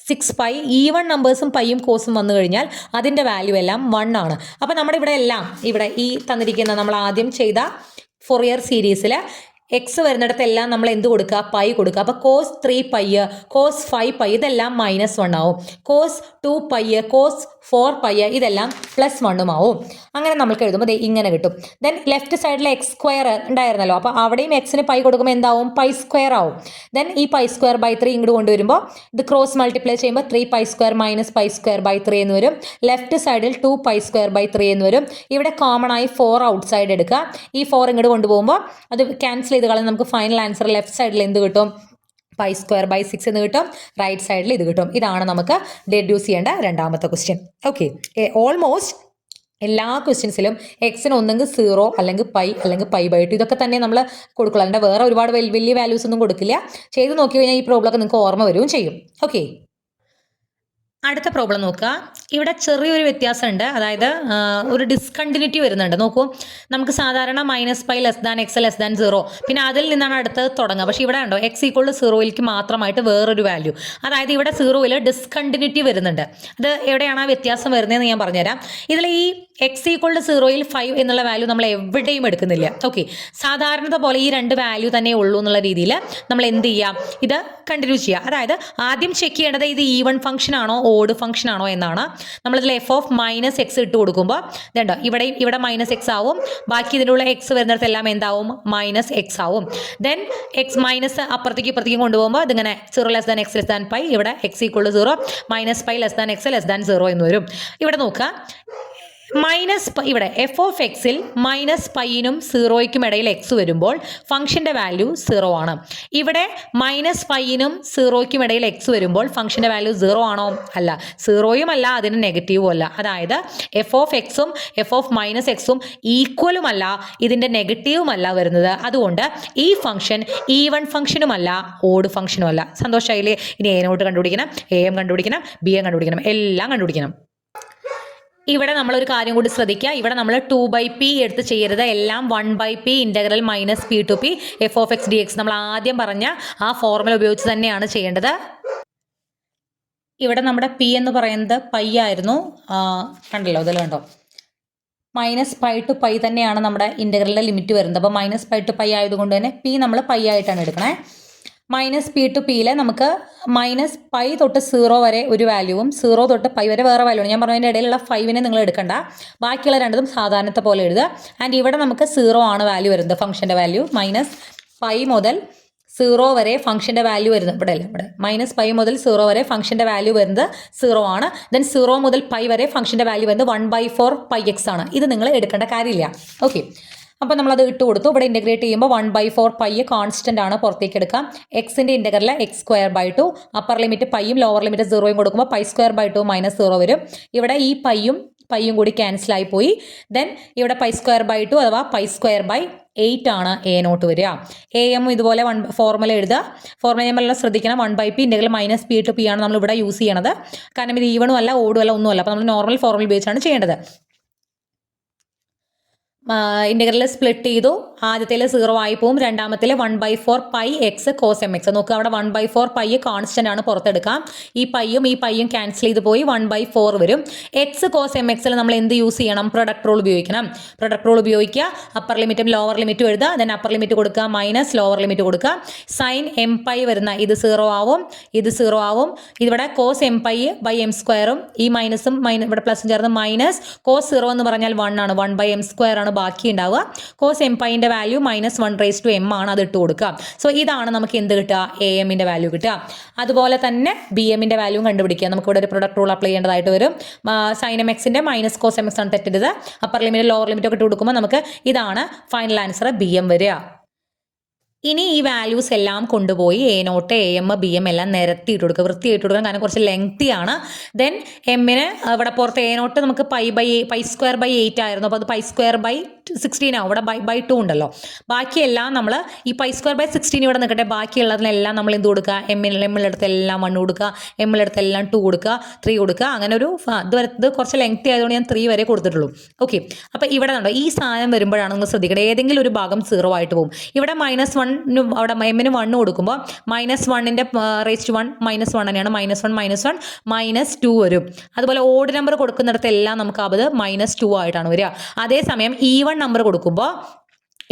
6π ഈവൺ നമ്പേഴ്സും പൈയും കോസും വന്നു കഴിഞ്ഞാൽ അതിൻ്റെ വാല്യൂ എല്ലാം 1 ആണ്. അപ്പോൾ നമ്മുടെ ഇവിടെ എല്ലാം ഇവിടെ ഈ തന്നിരിക്കുന്ന നമ്മൾ ആദ്യം ചെയ്ത ഫോറിയർ സീരീസിൽ എക്സ് വരുന്നിടത്തെല്ലാം നമ്മൾ എന്ത് കൊടുക്കുക? പൈ കൊടുക്കുക. അപ്പോൾ കോസ് 3π, കോസ് 5π ഇതെല്ലാം -1 ആവും. കോസ് 2π, കോസ് 4π ഇതെല്ലാം +1 ആവും. അങ്ങനെ നമുക്ക് എഴുതുമ്പോൾ ഇങ്ങനെ കിട്ടും. ദെൻ ലെഫ്റ്റ് സൈഡിൽ x² ഉണ്ടായിരുന്നല്ലോ, അപ്പോൾ അവിടെയും എക്സിന് പൈ കൊടുക്കുമ്പോൾ എന്താവും? π² ആവും. ദെൻ ഈ π²/3 ഇങ്ങോട്ട് കൊണ്ടുവരുമ്പോൾ ഇത് ക്രോസ് മൾട്ടിപ്ലൈ ചെയ്യുമ്പോൾ 3π² -π²/3 എന്ന് വരും. ലെഫ്റ്റ് സൈഡിൽ 2π²/3 എന്ന് വരും. ഇവിടെ കോമൺ ആയി 4 ഔട്ട് സൈഡ് എടുക്കുക. ഈ 4 ഇങ്ങോട്ട് കൊണ്ടുപോകുമ്പോൾ അത് ക്യാൻസൽ ചെയ്ത് കളഞ്ഞ് നമുക്ക് ഫൈനൽ ആൻസർ ലെഫ്റ്റ് സൈഡിൽ എന്ത് കിട്ടും? π²/6 എന്ന് കിട്ടും. റൈറ്റ് സൈഡിൽ ഇത് കിട്ടും. ഇതാണ് നമുക്ക് ഡെഡ്യൂസ് ചെയ്യേണ്ട രണ്ടാമത്തെ ക്വസ്റ്റ്യൻ. ഓക്കെ, ഓൾമോസ്റ്റ് എല്ലാ ക്വസ്റ്റ്യൻസിലും എക്സിന് ഒന്നെങ്കിൽ 0 അല്ലെങ്കിൽ പൈ അല്ലെങ്കിൽ π/2 ഇതൊക്കെ തന്നെ നമ്മൾ കൊടുക്കുള്ളൂ. അതിൻ്റെ വേറെ ഒരുപാട് വലിയ വാല്യൂസ് ഒന്നും കൊടുക്കില്ല. ചെയ്ത് നോക്കി കഴിഞ്ഞാൽ ഈ പ്രോബ്ലം ഒക്കെ നിങ്ങൾക്ക് ഓർമ്മ വരികയും ചെയ്യും. ഓക്കെ, അടുത്ത പ്രോബ്ലം നോക്കുക. ഇവിടെ ചെറിയൊരു വ്യത്യാസമുണ്ട്. അതായത് ഒരു ഡിസ്കണ്ടിന്യൂറ്റി വരുന്നുണ്ട്. നോക്കൂ, നമുക്ക് സാധാരണ -π x <0 പിന്നെ അതിൽ നിന്നാണ് അടുത്തത് തുടങ്ങുക. പക്ഷേ ഇവിടെ ഉണ്ടോ x=0യിലേക്ക് മാത്രമായിട്ട് വേറൊരു വാല്യൂ. അതായത് ഇവിടെ 0യിൽ ഡിസ്കണ്ടിന്യൂറ്റി വരുന്നുണ്ട്. അത് എവിടെയാണ് ആ വ്യത്യാസം വരുന്നതെന്ന് ഞാൻ പറഞ്ഞുതരാം. ഇതിൽ ഈ x=0യിൽ 5 എന്നുള്ള വാല്യൂ നമ്മൾ എവിടെയും എടുക്കുന്നില്ല. ഓക്കെ, സാധാരണ പോലെ ഈ രണ്ട് വാല്യൂ തന്നെ ഉള്ളൂ എന്നുള്ള രീതിയിൽ നമ്മൾ എന്ത് ചെയ്യാം, ഇത് കണ്ടിന്യൂ ചെയ്യുക. അതായത് ആദ്യം ചെക്ക് ചെയ്യേണ്ടത് ഇത് ഈവൺ ഫംഗ്ഷൻ ആണോ ഓഡ് ഫംഗ്ഷൻ ആണോ എന്നാണ്. നമ്മളിതിൽ f(-x) ഇട്ട് കൊടുക്കുമ്പോൾ ഇതുണ്ടോ, ഇവിടെ -x ആവും. ബാക്കി ഇതിലുള്ള x വരുന്നിടത്തെല്ലാം എന്താവും, -x ആവും. ദെൻ x മൈനസ് അപ്പുറത്തേക്ക് ഇപ്പുറത്തേക്ക് കൊണ്ടുപോകുമ്പോൾ ഇതിങ്ങനെ 0 x π ഇവിടെ x=0 -π x 0 എന്ന് വരും. ഇവിടെ നോക്കുക, ഇവിടെ f(x)ൽ -πനും 0യ്ക്കും ഇടയിൽ x വരുമ്പോൾ ഫംഗ്ഷന്റെ വാല്യൂ 0 ആണ്. ഇവിടെ -πനും 0യ്ക്കും ഇടയിൽ x വരുമ്പോൾ ഫംഗ്ഷന്റെ വാല്യൂ 0 ആണോ? അല്ല, 0യും അല്ല, അതിന് നെഗറ്റീവും അല്ല. അതായത് f(x)ഉം f(-x)ഉം ഈക്വലും അല്ല, ഇതിന്റെ നെഗറ്റീവും അല്ല വരുന്നത്. അതുകൊണ്ട് ഈ ഫംഗ്ഷൻ ഈവൺ ഫംഗ്ഷനുമല്ല ഓഡ് ഫംഗ്ഷനും അല്ല. സന്തോഷമായില്ലേ? ഇനി a നോട്ട് കണ്ടുപിടിക്കണം, am കണ്ടുപിടിക്കണം, bm കണ്ടുപിടിക്കണം, എല്ലാം കണ്ടുപിടിക്കണം. ഇവിടെ നമ്മളൊരു കാര്യം കൂടി ശ്രദ്ധിക്കുക. ഇവിടെ നമ്മൾ 2/p എടുത്ത് ചെയ്യരുത്. എല്ലാം 1/p integral -p to p f(x) dx നമ്മൾ ആദ്യം പറഞ്ഞ ആ ഫോർമുല ഉപയോഗിച്ച് തന്നെയാണ് ചെയ്യേണ്ടത്. ഇവിടെ നമ്മുടെ p എന്ന് പറയുന്നത് പൈ ആയിരുന്നു. കണ്ടല്ലോ, ഇതിൽ കണ്ടോ, -π to π തന്നെയാണ് നമ്മുടെ ഇൻ്റഗ്രലിൻ്റെ ലിമിറ്റ് വരുന്നത്. അപ്പോൾ -π to π ആയതുകൊണ്ട് തന്നെ p നമ്മൾ പൈ ആയിട്ടാണ് എടുക്കണേ. -p to pയിൽ നമുക്ക് -π തൊട്ട് 0 വരെ ഒരു വാല്യൂവും 0 തൊട്ട് π വരെ വേറെ വാല്യൂ ആണ്. ഞാൻ പറഞ്ഞതിൻ്റെ ഇടയിലുള്ള 5നെ നിങ്ങൾ എടുക്കണ്ട, ബാക്കിയുള്ള രണ്ടതും സാധാരണത്തെ പോലെ എഴുതുക. ആൻഡ് ഇവിടെ നമുക്ക് 0 ആണ് വാല്യൂ വരുന്നത്, ഫംഗ്ഷൻ്റെ വാല്യൂ. -π മുതൽ 0 വരെ ഫംഗ്ഷൻ്റെ വാല്യൂ വരുന്നത് ഇവിടെ അല്ല, ഇവിടെ -π മുതൽ 0 വരെ ഫംഗ്ഷൻ്റെ വാല്യൂ വരുന്നത് 0 ആണ്. ദെൻ 0 മുതൽ π വരെ ഫംഗ്ഷൻ്റെ വാല്യൂ വരുന്നത് 1/4 πx ആണ്. ഇത് നിങ്ങൾ എടുക്കേണ്ട കാര്യമില്ല. ഓക്കെ, അപ്പോൾ നമ്മളത് ഇട്ട് കൊടുത്തു. ഇവിടെ ഇൻ്റഗ്രേറ്റ് ചെയ്യുമ്പോൾ 1/4 π കോൺസ്റ്റൻ്റ് ആണ്, പുറത്തേക്ക് എടുക്കാം. എക്സിൻ്റെ ഇൻ്റഗ്രൽ x²/2, അപ്പർ ലിമിറ്റ് പൈയും ലോവർ ലിമിറ്റ് 0യും കൊടുക്കുമ്പോൾ π²/2 -0 വരും. ഇവിടെ ഈ പൈയും കൂടി ക്യാൻസൽ ആയി പോയി. ദെൻ ഇവിടെ π²/2 അഥവാ π²/8 ആണ് a നോട്ട് വരിക. am ഇതുപോലെ ഫോർമുല എഴുതുക. ഫോർമുല നമ്മൾ ശ്രദ്ധിക്കണം, 1/p integral -p to p ആണ് നമ്മൾ ഇവിടെ യൂസ് ചെയ്യണത്. കാരണം ഇത് ഈവണും അല്ല ഓടും അല്ല ഒന്നുമല്ല. അപ്പോൾ നമ്മൾ നോർമൽ ഫോർമുല ഉപയോഗിച്ചാണ് ചെയ്യേണ്ടത്. ഇൻ്റഗ്രൽ സ്പ്ലിറ്റ് ചെയ്തു. ആദ്യത്തിൽ 0 ആയി പോവും, രണ്ടാമത്തിൽ 1/4 πx cos mx. നോക്കുക, അവിടെ 1/4 π കോൺസ്റ്റൻ്റ് ആണ്, പുറത്തെടുക്കാം. ഈ പൈയും ക്യാൻസൽ ചെയ്ത് പോയി 1/4 വരും. x cos mxൽ നമ്മൾ എന്ത് യൂസ് ചെയ്യണം, പ്രൊഡക്റ്റ് റൂൾ ഉപയോഗിക്കണം. പ്രൊഡക്റ്റ് റൂൾ ഉപയോഗിക്കുക. അപ്പർ ലിമിറ്റും ലോവർ ലിമിറ്റും എഴുതുക. ദെൻ അപ്പർ ലിമിറ്റ് കൊടുക്കുക, മൈനസ് ലോവർ ലിമിറ്റ് കൊടുക്കുക. സൈൻ mπ വരുന്ന ഇത് 0 ആവും, ഇത് 0 ആവും. ഇവിടെ cos mπ/m²ഉം ഈ മൈനസും ഇവിടെ പ്ലസും ചേർന്ന് മൈനസ് cos 0 എന്ന് പറഞ്ഞാൽ 1 ആണ്, 1/m² ആണ് ബാക്കി ഉണ്ടാവുക. cos mπൻ്റെ വാല്യൂ -1/m ആണ്, അത് ഇട്ട് കൊടുക്കുക. സോ ഇതാണ് നമുക്ക് എന്ത് കിട്ടുക, amൻ്റെ വാല്യൂ കിട്ടുക. അതുപോലെ തന്നെ bmൻ്റെ വാല്യൂ കണ്ടുപിടിക്കുക. നമുക്കിവിടെ ഒരു പ്രൊഡക്റ്റ് റൂൾ അപ്ലൈ ചെയ്യേണ്ടതായിട്ട് വരും. sin mxൻ്റെ -cos mx ആണ് തെറ്റരുത്. അപ്പർ ലിമിറ്റ് ലോവർ ലിമിറ്റ് ഒക്കെ ഇട്ട് കൊടുക്കുമ്പോൾ നമുക്ക് ഇതാണ് ഫൈനൽ ആൻസർ bm വരിക. ഇനി ഈ വാല്യൂസ് എല്ലാം കൊണ്ടുപോയി a നോട്ട് am bm എല്ലാം നിരത്തിയിട്ട് കൊടുക്കുക, വൃത്തിയായിട്ട് കൊടുക്കുക. കാരണം കുറച്ച് ലെങ്തി ആണ്. ദെൻ എമ്മിന് ഇവിടെ പുറത്ത് a നോട്ട് നമുക്ക് π²/8 ആയിരുന്നു. അപ്പോൾ അത് π²/16 ആവും. ഇവിടെ /2 ഉണ്ടല്ലോ. ബാക്കിയെല്ലാം നമ്മൾ ഈ π²/16 ഇവിടെ നിൽക്കട്ടെ, ബാക്കിയുള്ളതിനെല്ലാം നമ്മൾ എന്ത് കൊടുക്കുക, എമ്മിലെടുത്ത് എല്ലാം 1 കൊടുക്കുക, എമ്മിലെടുത്ത് എല്ലാം 2 കൊടുക്കുക, 3 കൊടുക്കുക. അങ്ങനെ ഒരു ഇത് കുറച്ച് ലെങ്തി ആയതുകൊണ്ട് ഞാൻ 3 വരെ കൊടുത്തിട്ടുള്ളൂ. ഓക്കെ, അപ്പോൾ ഇവിടെ ഉണ്ടോ ഈ സാധനം വരുമ്പോഴാണ് നിങ്ങൾ ശ്രദ്ധിക്കേണ്ടത്, ഏതെങ്കിലും ഒരു ഭാഗം 0 ആയിട്ട് പോകും. ഇവിടെ -1 അവിടെ എമ്മിന് 1 കൊടുക്കുമ്പോൾ -1ൻ്റെ റേസ്റ്റ് 1 -1 തന്നെയാണ്. -1 -2 വരും. അതുപോലെ ഓഡ് നമ്പർ കൊടുക്കുന്നിടത്തെല്ലാം നമുക്ക് അത് -2 ആയിട്ടാണ് വരിക. അതേസമയം ഈവൺ നമ്പർ കൊടുക്കുമ്പോൾ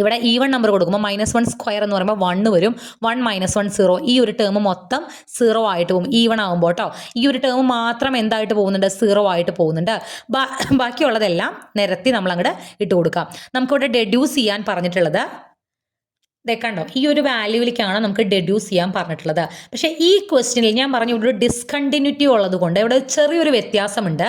ഇവിടെ ഈവൺ നമ്പർ കൊടുക്കുമ്പോൾ -1² എന്ന് പറയുമ്പോൾ 1 വരും. 1 -1 0. ഈ ഒരു ടേം മൊത്തം 0 ആയിട്ട് പോകും ഈവൺ ആകുമ്പോൾ കേട്ടോ. ഈ ഒരു ടേം മാത്രം എന്തായിട്ട് പോകുന്നുണ്ട്, 0 ആയിട്ട് പോകുന്നുണ്ട്. ബാക്കിയുള്ളതെല്ലാം നിരത്തി നമ്മൾ അങ്ങോട്ട് ഇട്ട് കൊടുക്കാം. നമുക്കിവിടെ ഡെഡ്യൂസ് ചെയ്യാൻ പറഞ്ഞിട്ടുള്ളത് കണ്ടോ, ഈ ഒരു വാല്യൂവിലേക്കാണ് നമുക്ക് ഡെഡ്യൂസ് ചെയ്യാൻ പറഞ്ഞിട്ടുള്ളത്. പക്ഷേ ഈ ക്വസ്റ്റ്യനിൽ ഞാൻ പറഞ്ഞു ഇവിടെ ഡിസ്കണ്ടിന്യൂറ്റി ഉള്ളത് കൊണ്ട് ഇവിടെ ചെറിയൊരു വ്യത്യാസമുണ്ട്.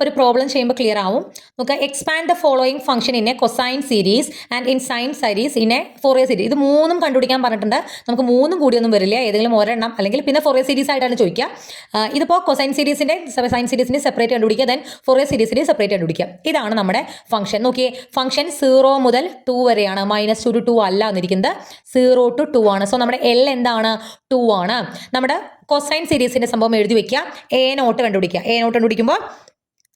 ഒരു പ്രോബ്ലം ചെയ്യുമ്പോൾ ക്ലിയർ ആവും. നമുക്ക് expand the following function in A cosine series and in sine series in A Fourier series. ഇത് മൂന്നും കണ്ടുപിടിക്കാൻ പറഞ്ഞിട്ടുണ്ട്. നമുക്ക് മൂന്നും കൂടിയൊന്നും വരില്ല, ഏതെങ്കിലും ഒരെണ്ണം അല്ലെങ്കിൽ പിന്നെ ഫോറിയർ സീരീസ് ആയിട്ടാണ് ചോദിക്കുക. ഇതിപ്പോൾ കൊസൈൻ സീരീസിൻ്റെ സൈൻ സീരീസിനെ സെപ്പറേറ്റ് കണ്ടുപിടിക്കുക, ദെൻ ഫോറിയർ സീരീസിനെ സെപ്പറേറ്റ് കണ്ടുപിടിക്കുക. ഇതാണ് നമ്മുടെ ഫംഗ്ഷൻ. നോക്കിയേ, ഫംഗ്ഷൻ 0 മുതൽ 2 വരെയാണ്. -2 to 2 അല്ല എന്നിരിക്കുന്നത്, 0 to 2 ആണ്. സോ നമ്മുടെ L എന്താണ്? 2 ആണ്. നമ്മുടെ കൊസൈൻ സീരീസിൻ്റെ സംഭവം എഴുതി വെക്കുക. A0 കണ്ടുപിടിക്കുക. A0 കണ്ടുപിടിക്കുമ്പോൾ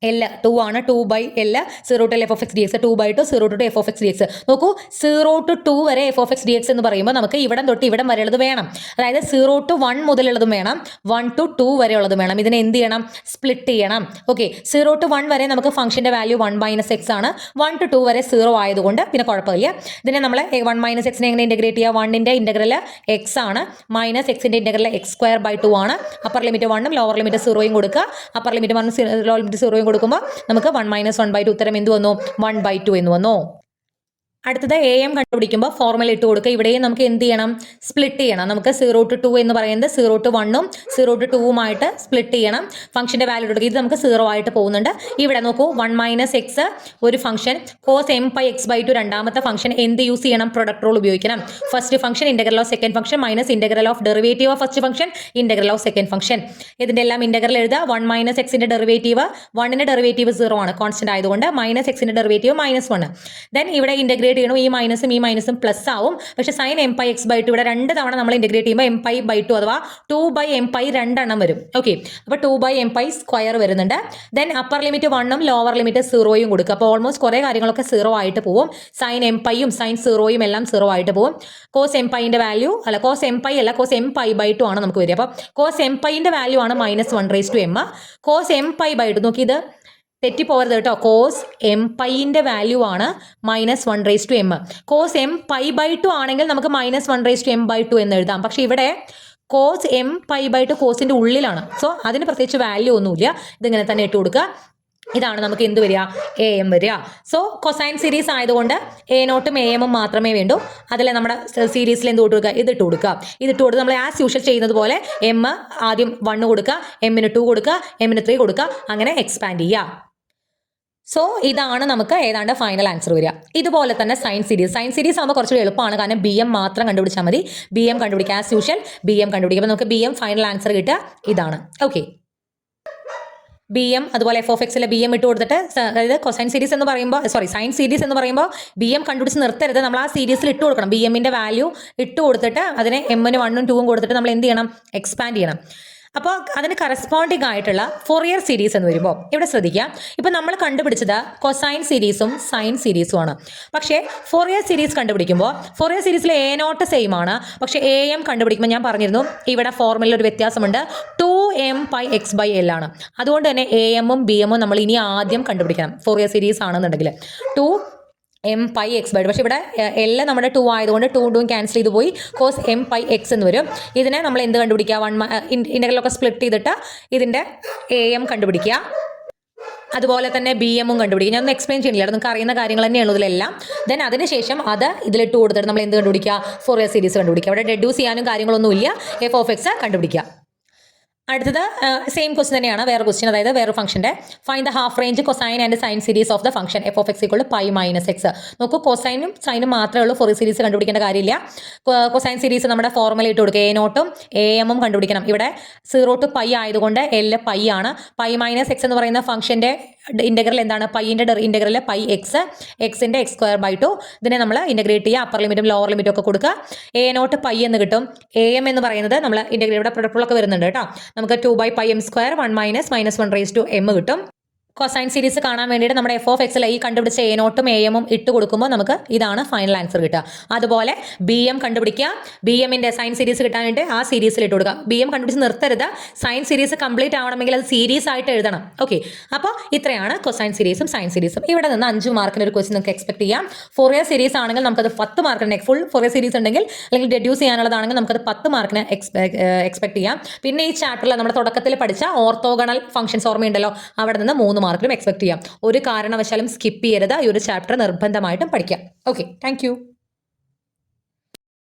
L 2 ആണ്. 2 by L 0 to F of x dx, 2 by 2 0 to F of x dx. നോക്കൂ, 0 to 2 വരെ F of x dx എന്ന് പറയുമ്പോൾ നമുക്ക് ഇവിടം തൊട്ട് ഇവിടം വരെ ഉള്ളത് വേണം. അതായത് 0 to 1 മുതലുള്ളതും വേണം, 1 to 2 വരെ ഉള്ളതും വേണം. ഇതിനെ എന്ത് ചെയ്യണം? സ്പ്ലിറ്റ് ചെയ്യണം. ഓക്കെ, 0 to 1 വരെ നമുക്ക് ഫംഗ്ഷന്റെ വാല്യൂ 1 - x ആണ്. 1 to 2 വരെ 0 ആയതുകൊണ്ട് പിന്നെ കുഴപ്പമില്ല. ഇതിനെ നമ്മൾ 1 - x നെ എങ്ങനെ ഇന്റഗ്രേറ്റ് ചെയ്യുക? 1ന്റെ ഇന്റഗ്രൽ x ആണ്, മൈനസ് എക്സിന്റെ ഇന്റഗ്രൽ x²/2 ആണ്. അപ്പർ ലിമിറ്റ് 1ഉം ലോവർ ലിമിറ്റ് 0യും കൊടുക്കുക. അപ്പർ ലിമിറ്റ് 1 ലോവർ ലിമിറ്റ് 0യും കൊടുക്കുമ്പോൾ നമുക്ക് 1 - 1/2 ഉത്തരം എന്ത് വന്നു? 1/2 എന്ന് വന്നു. അടുത്തത് AM കണ്ടുപിടിക്കുമ്പോൾ ഫോർമുല ഇട്ട് കൊടുക്കുക. ഇവിടെയും നമുക്ക് എന്ത് ചെയ്യണം? സ്പ്ലിറ്റ് ചെയ്യണം. നമുക്ക് 0 to 2 എന്ന് പറയുന്നത് 0 to 1ഉം 0 to 2ഉമായിട്ട് സ്പ്ലിറ്റ് ചെയ്യണം. ഫംഗ്ഷന്റെ വാല്യൂ കൊടുക്കുക. ഇത് നമുക്ക് 0 ആയിട്ട് പോകുന്നുണ്ട്. ഇവിടെ നോക്കൂ, 1 - x ഒരു ഫംഗ്ഷൻ, cos m/x/2 രണ്ടാമത്തെ ഫംഗ്ഷൻ എന്ത് യൂസ് ചെയ്യണം? പ്രൊഡക്റ്റ് റൂൾ ഉപയോഗിക്കണം. First function integral of second function minus integral of derivative of first function integral of second function. ഇതിന്റെ എല്ലാം ഇന്റഗ്രൽ എഴുതുക. 1 - xന്റെ ഡെറിവേറ്റീവ്, 1ന്റെ ഡെറിവേറ്റീവ് 0 ആണ്, കോൺസ്റ്റന്റ് ആയതുകൊണ്ട്, മൈനസ് എക്സിന്റെ ഡെറിവേറ്റീവ് -1. ദെൻ ഇവിടെ ഇന്റഗ്രേറ്റ് ചെയ്യണം. ഈ മൈനസും പ്ലസ് ആവും. പക്ഷെ sin m/x/2 ഇവിടെ 2 തവണ നമ്മൾ ഇന്റഗ്രേറ്റ് ചെയ്യുമ്പോൾ m/2 അഥവാ 2/m/, 2 എണ്ണം വരും. ഓക്കെ, അപ്പോൾ 2/m² വരുന്നുണ്ട്. ദെൻ അപ്പർ ലിമിറ്റ് 1ഉം ലോവർ ലിമിറ്റ് 0യും കൊടുക്കുക. അപ്പോൾ ഓൾമോസ്റ്റ് കുറേ കാര്യങ്ങളൊക്കെ 0 ആയിട്ട് പോകും. sin m/യും sin 0യും എല്ലാം 0 ആയിട്ട് പോകും. cos m/ന്റെ വാല്യൂ അല്ല, cos m/, അല്ല, cos m/2 ആണ് നമുക്ക് വരിക. അപ്പോൾ cos m/ന്റെ വാല്യൂ ആണ് -1/m. cos m/2 നോക്കി, ഇത് തെറ്റിപ്പോകരുത് കേട്ടോ. കോസ് m/ന്റെ വാല്യൂ ആണ് -1/m. cos m/2 ആണെങ്കിൽ നമുക്ക് -1/m/2 എന്ന് എഴുതാം. പക്ഷെ ഇവിടെ cos m/2 കോസിന്റെ ഉള്ളിലാണ്. സോ അതിന് പ്രത്യേകിച്ച് വാല്യൂ ഒന്നുമില്ല. ഇതിങ്ങനെ തന്നെ ഇട്ട് കൊടുക്കുക. ഇതാണ് നമുക്ക് എന്ത് വരിക? AM വരിക. സോ കൊസൈൻ സീരീസ് ആയതുകൊണ്ട് A0ഉം AM മാത്രമേ വേണ്ടൂ. അതിൽ നമ്മുടെ സീരീസിൽ എന്ത് കൊടുക്കുക? ഇതിട്ട് കൊടുക്കുക. ഇതിട്ട് കൊടുത്ത് നമ്മൾ ആസ് യൂഷ്വൽ ചെയ്യുന്നത് പോലെ M ആദ്യം 1 കൊടുക്കുക, M-ന് 2 കൊടുക്കുക, M-ന് 3 കൊടുക്കുക, അങ്ങനെ എക്സ്പാൻഡ് ചെയ്യുക. സോ ഇതാണ് നമുക്ക് ഏതാണ്ട് ഫൈനൽ ആൻസർ വരിക. ഇതുപോലെ തന്നെ സൈൻ സീരീസ് ആകുമ്പോൾ കുറച്ചുകൂടി എളുപ്പമാണ്, കാരണം BM മാത്രം കണ്ടുപിടിച്ചാൽ മതി. BM കണ്ടുപിടിക്കുക, ആസ് യൂഷ്വൽ BM കണ്ടുപിടിക്കുക. അപ്പോൾ നമുക്ക് BM ഫൈനൽ ആൻസർ കിട്ടുക ഇതാണ്. ഓക്കെ, BM അതുപോലെ F of x BM ഇട്ട് കൊടുത്തിട്ട്, അതായത് കൊസൈൻ സീരീസ് എന്ന് പറയുമ്പോൾ സൈൻ സീരീസ് എന്ന് പറയുമ്പോൾ BM കണ്ടുപിടിച്ച് നിർത്തരുത്. നമ്മൾ ആ സീരീസിൽ ഇട്ട് കൊടുക്കണം. BM-ന്റെ വാല്യൂ ഇട്ട് കൊടുത്തിട്ട് അതിനെ M-ന് 1ഉം 2ഉം കൊടുത്തിട്ട് നമ്മൾ എന്ത് ചെയ്യണം? എക്സ്പാൻഡ് ചെയ്യണം. അപ്പോൾ അതിന് കറസ്പോണ്ടിങ് ആയിട്ടുള്ള ഫോറിയർ സീരീസ് എന്ന് വരുമ്പോൾ ഇവിടെ ശ്രദ്ധിക്കുക. ഇപ്പോൾ നമ്മൾ കണ്ടുപിടിച്ചത് കൊസൈൻ സീരീസും സൈൻ സീരീസും ആണ്. പക്ഷേ ഫോറിയർ സീരീസ് കണ്ടുപിടിക്കുമ്പോൾ ഫോറിയർ സീരീസിൽ A0 സെയിം ആണ്. പക്ഷേ AM കണ്ടുപിടിക്കുമ്പോൾ ഞാൻ പറഞ്ഞിരുന്നു ഇവിടെ ഫോർമുലയിൽ ഒരു വ്യത്യാസമുണ്ട്. 2m/x/L ആണ്. അതുകൊണ്ട് തന്നെ AM-ഉം BM-ഉം നമ്മൾ ഇനി ആദ്യം കണ്ടുപിടിക്കണം. ഫോറിയർ സീരീസ് ആണെന്നുണ്ടെങ്കിൽ 2m/x/2. പക്ഷേ ഇവിടെ L നമ്മുടെ 2 ആയതുകൊണ്ട് 2 ക്യാൻസൽ ചെയ്ത് പോയി, cos m/x എന്ന് വരും. ഇതിനെ നമ്മൾ എന്ത് കണ്ടുപിടിക്കുക? ഇന്റഗ്രലൊക്കെ സ്പ്ലിറ്റ് ചെയ്തിട്ട് ഇതിൻ്റെ AM കണ്ടുപിടിക്കുക. അതുപോലെ തന്നെ BM-ഉം കണ്ടുപിടിക്കുക. ഞാനൊന്നും എക്സ്പ്ലെയിൻ ചെയ്യുന്നില്ല, നിങ്ങൾക്ക് അറിയുന്ന കാര്യങ്ങൾ തന്നെയാണ് ഇതിലെല്ലാം. ദെൻ അതിനുശേഷം അത് ഇതിലിട്ട് കൊടുത്തിട്ട് നമ്മൾ എന്ത് കണ്ടുപിടിക്കുക? ഫോറിയർ സീരീസ് കണ്ടുപിടിക്കുക. അവിടെ ഡെഡ്യൂസ് ചെയ്യാനും കാര്യങ്ങളൊന്നുമില്ല. F of x കണ്ടുപിടിക്കുക. അടുത്തത് സെയിം ക്വസ്റ്റ്യൻ തന്നെയാണ്, വേറെ ക്വസ്റ്റ്യൻ, അതായത് വേറെ ഫംഗ്ഷൻ്റെ find the half range cosine and sine series of the function F of x = π - x. നോക്കൂ, കൊസൈനും സൈനും മാത്രമേ ഉള്ളൂ, ഫോറിയർ സീരീസ് കണ്ടുപിടിക്കേണ്ട കാര്യമില്ല. കൊസൈൻ സീരീസ് നമ്മുടെ ഫോർമുല ഇട്ട് കൊടുക്കുക. A0ഉം AM-ഉം കണ്ടുപിടിക്കണം. ഇവിടെ 0 to π ആയതുകൊണ്ട് L π ആണ്. π - x എന്ന് പറയുന്ന ഫംഗ്ഷൻ്റെ ഇന്റഗ്രൽ എന്താണ്? പൈൻ്റെ ഇന്റഗ്രൽ πx, എക്സിൻ്റെ x²/2. ഇതിനെ നമ്മൾ ഇന്റഗ്രേറ്റ് ചെയ്യുക. അപ്പർ ലിമിറ്റും ലോവർ ലിമിറ്റും ഒക്കെ കൊടുക്കുക. A0 π എന്ന് കിട്ടും. AM എന്ന് പറയുന്നത് നമ്മൾ ഇന്റഗ്രേറ്റ്, ഇവിടെ പ്രൊഡക്റ്റുകളൊക്കെ വരുന്നുണ്ട് കേട്ടോ. നമുക്ക് 2/πm², 1 - (1/m) കിട്ടും. കൊസൈൻ സീരീസ് കാണാൻ വേണ്ടിയിട്ട് നമ്മുടെ F of x ഈ കണ്ടുപിടിച്ച A0ഉം AM-ഉം ഇട്ട് കൊടുക്കുമ്പോൾ നമുക്ക് ഇതാണ് ഫൈനൽ ആൻസർ കിട്ടുക. അതുപോലെ BM കണ്ടുപിടിക്കുക. BM-ന്റെ സൈൻ സീരീസ് കിട്ടാൻ വേണ്ടി ആ സീരീസിൽ ഇട്ട് കൊടുക്കുക. BM കണ്ടുപിടിച്ച് നിർത്തരുത്. സൈൻ സീരീസ് കംപ്ലീറ്റ് ആവണമെങ്കിൽ അത് സീരീസ് ആയിട്ട് എഴുതണം. ഓക്കെ, അപ്പോൾ ഇത്രയാണ് കൊസൈൻ സീരീസും സൈൻ സീരീസും. ഇവിടെ നിന്ന് 5 മാർക്കിന് ഒരു ക്വസ്റ്റ്യൻ നിങ്ങൾക്ക് എക്സ്പെക്ട് ചെയ്യാം. ഫോറിയർ സീരീസ് ആണെങ്കിൽ നമുക്കത് 10 മാർക്കിന്, ഫുൾ ഫോറിയർ സീരീസ് ഉണ്ടെങ്കിൽ അല്ലെങ്കിൽ ഡെഡ്യൂസ് ചെയ്യാനുള്ളതാണെങ്കിൽ നമുക്കത് 10 മാർക്കിന് എക്സ്പെക്ട് ചെയ്യാം. പിന്നെ ഈ ചാപ്റ്ററിൽ നമ്മുടെ തുടക്കത്തിൽ പഠിച്ച ഓർത്തോഗണൽ ഫംഗ്ഷൻസ് ഓർമ്മയുണ്ടല്ലോ, അവിടെ നിന്ന് 3 മാർക്കിലും എക്സ്പെക്ട് ചെയ്യാം. ഒരു കാരണവശാലും സ്കിപ്പ് ചെയ്യരുത്. ഈ ഒരു ചാപ്റ്റർ നിർബന്ധമായിട്ടും പഠിക്കാം. Okay, thank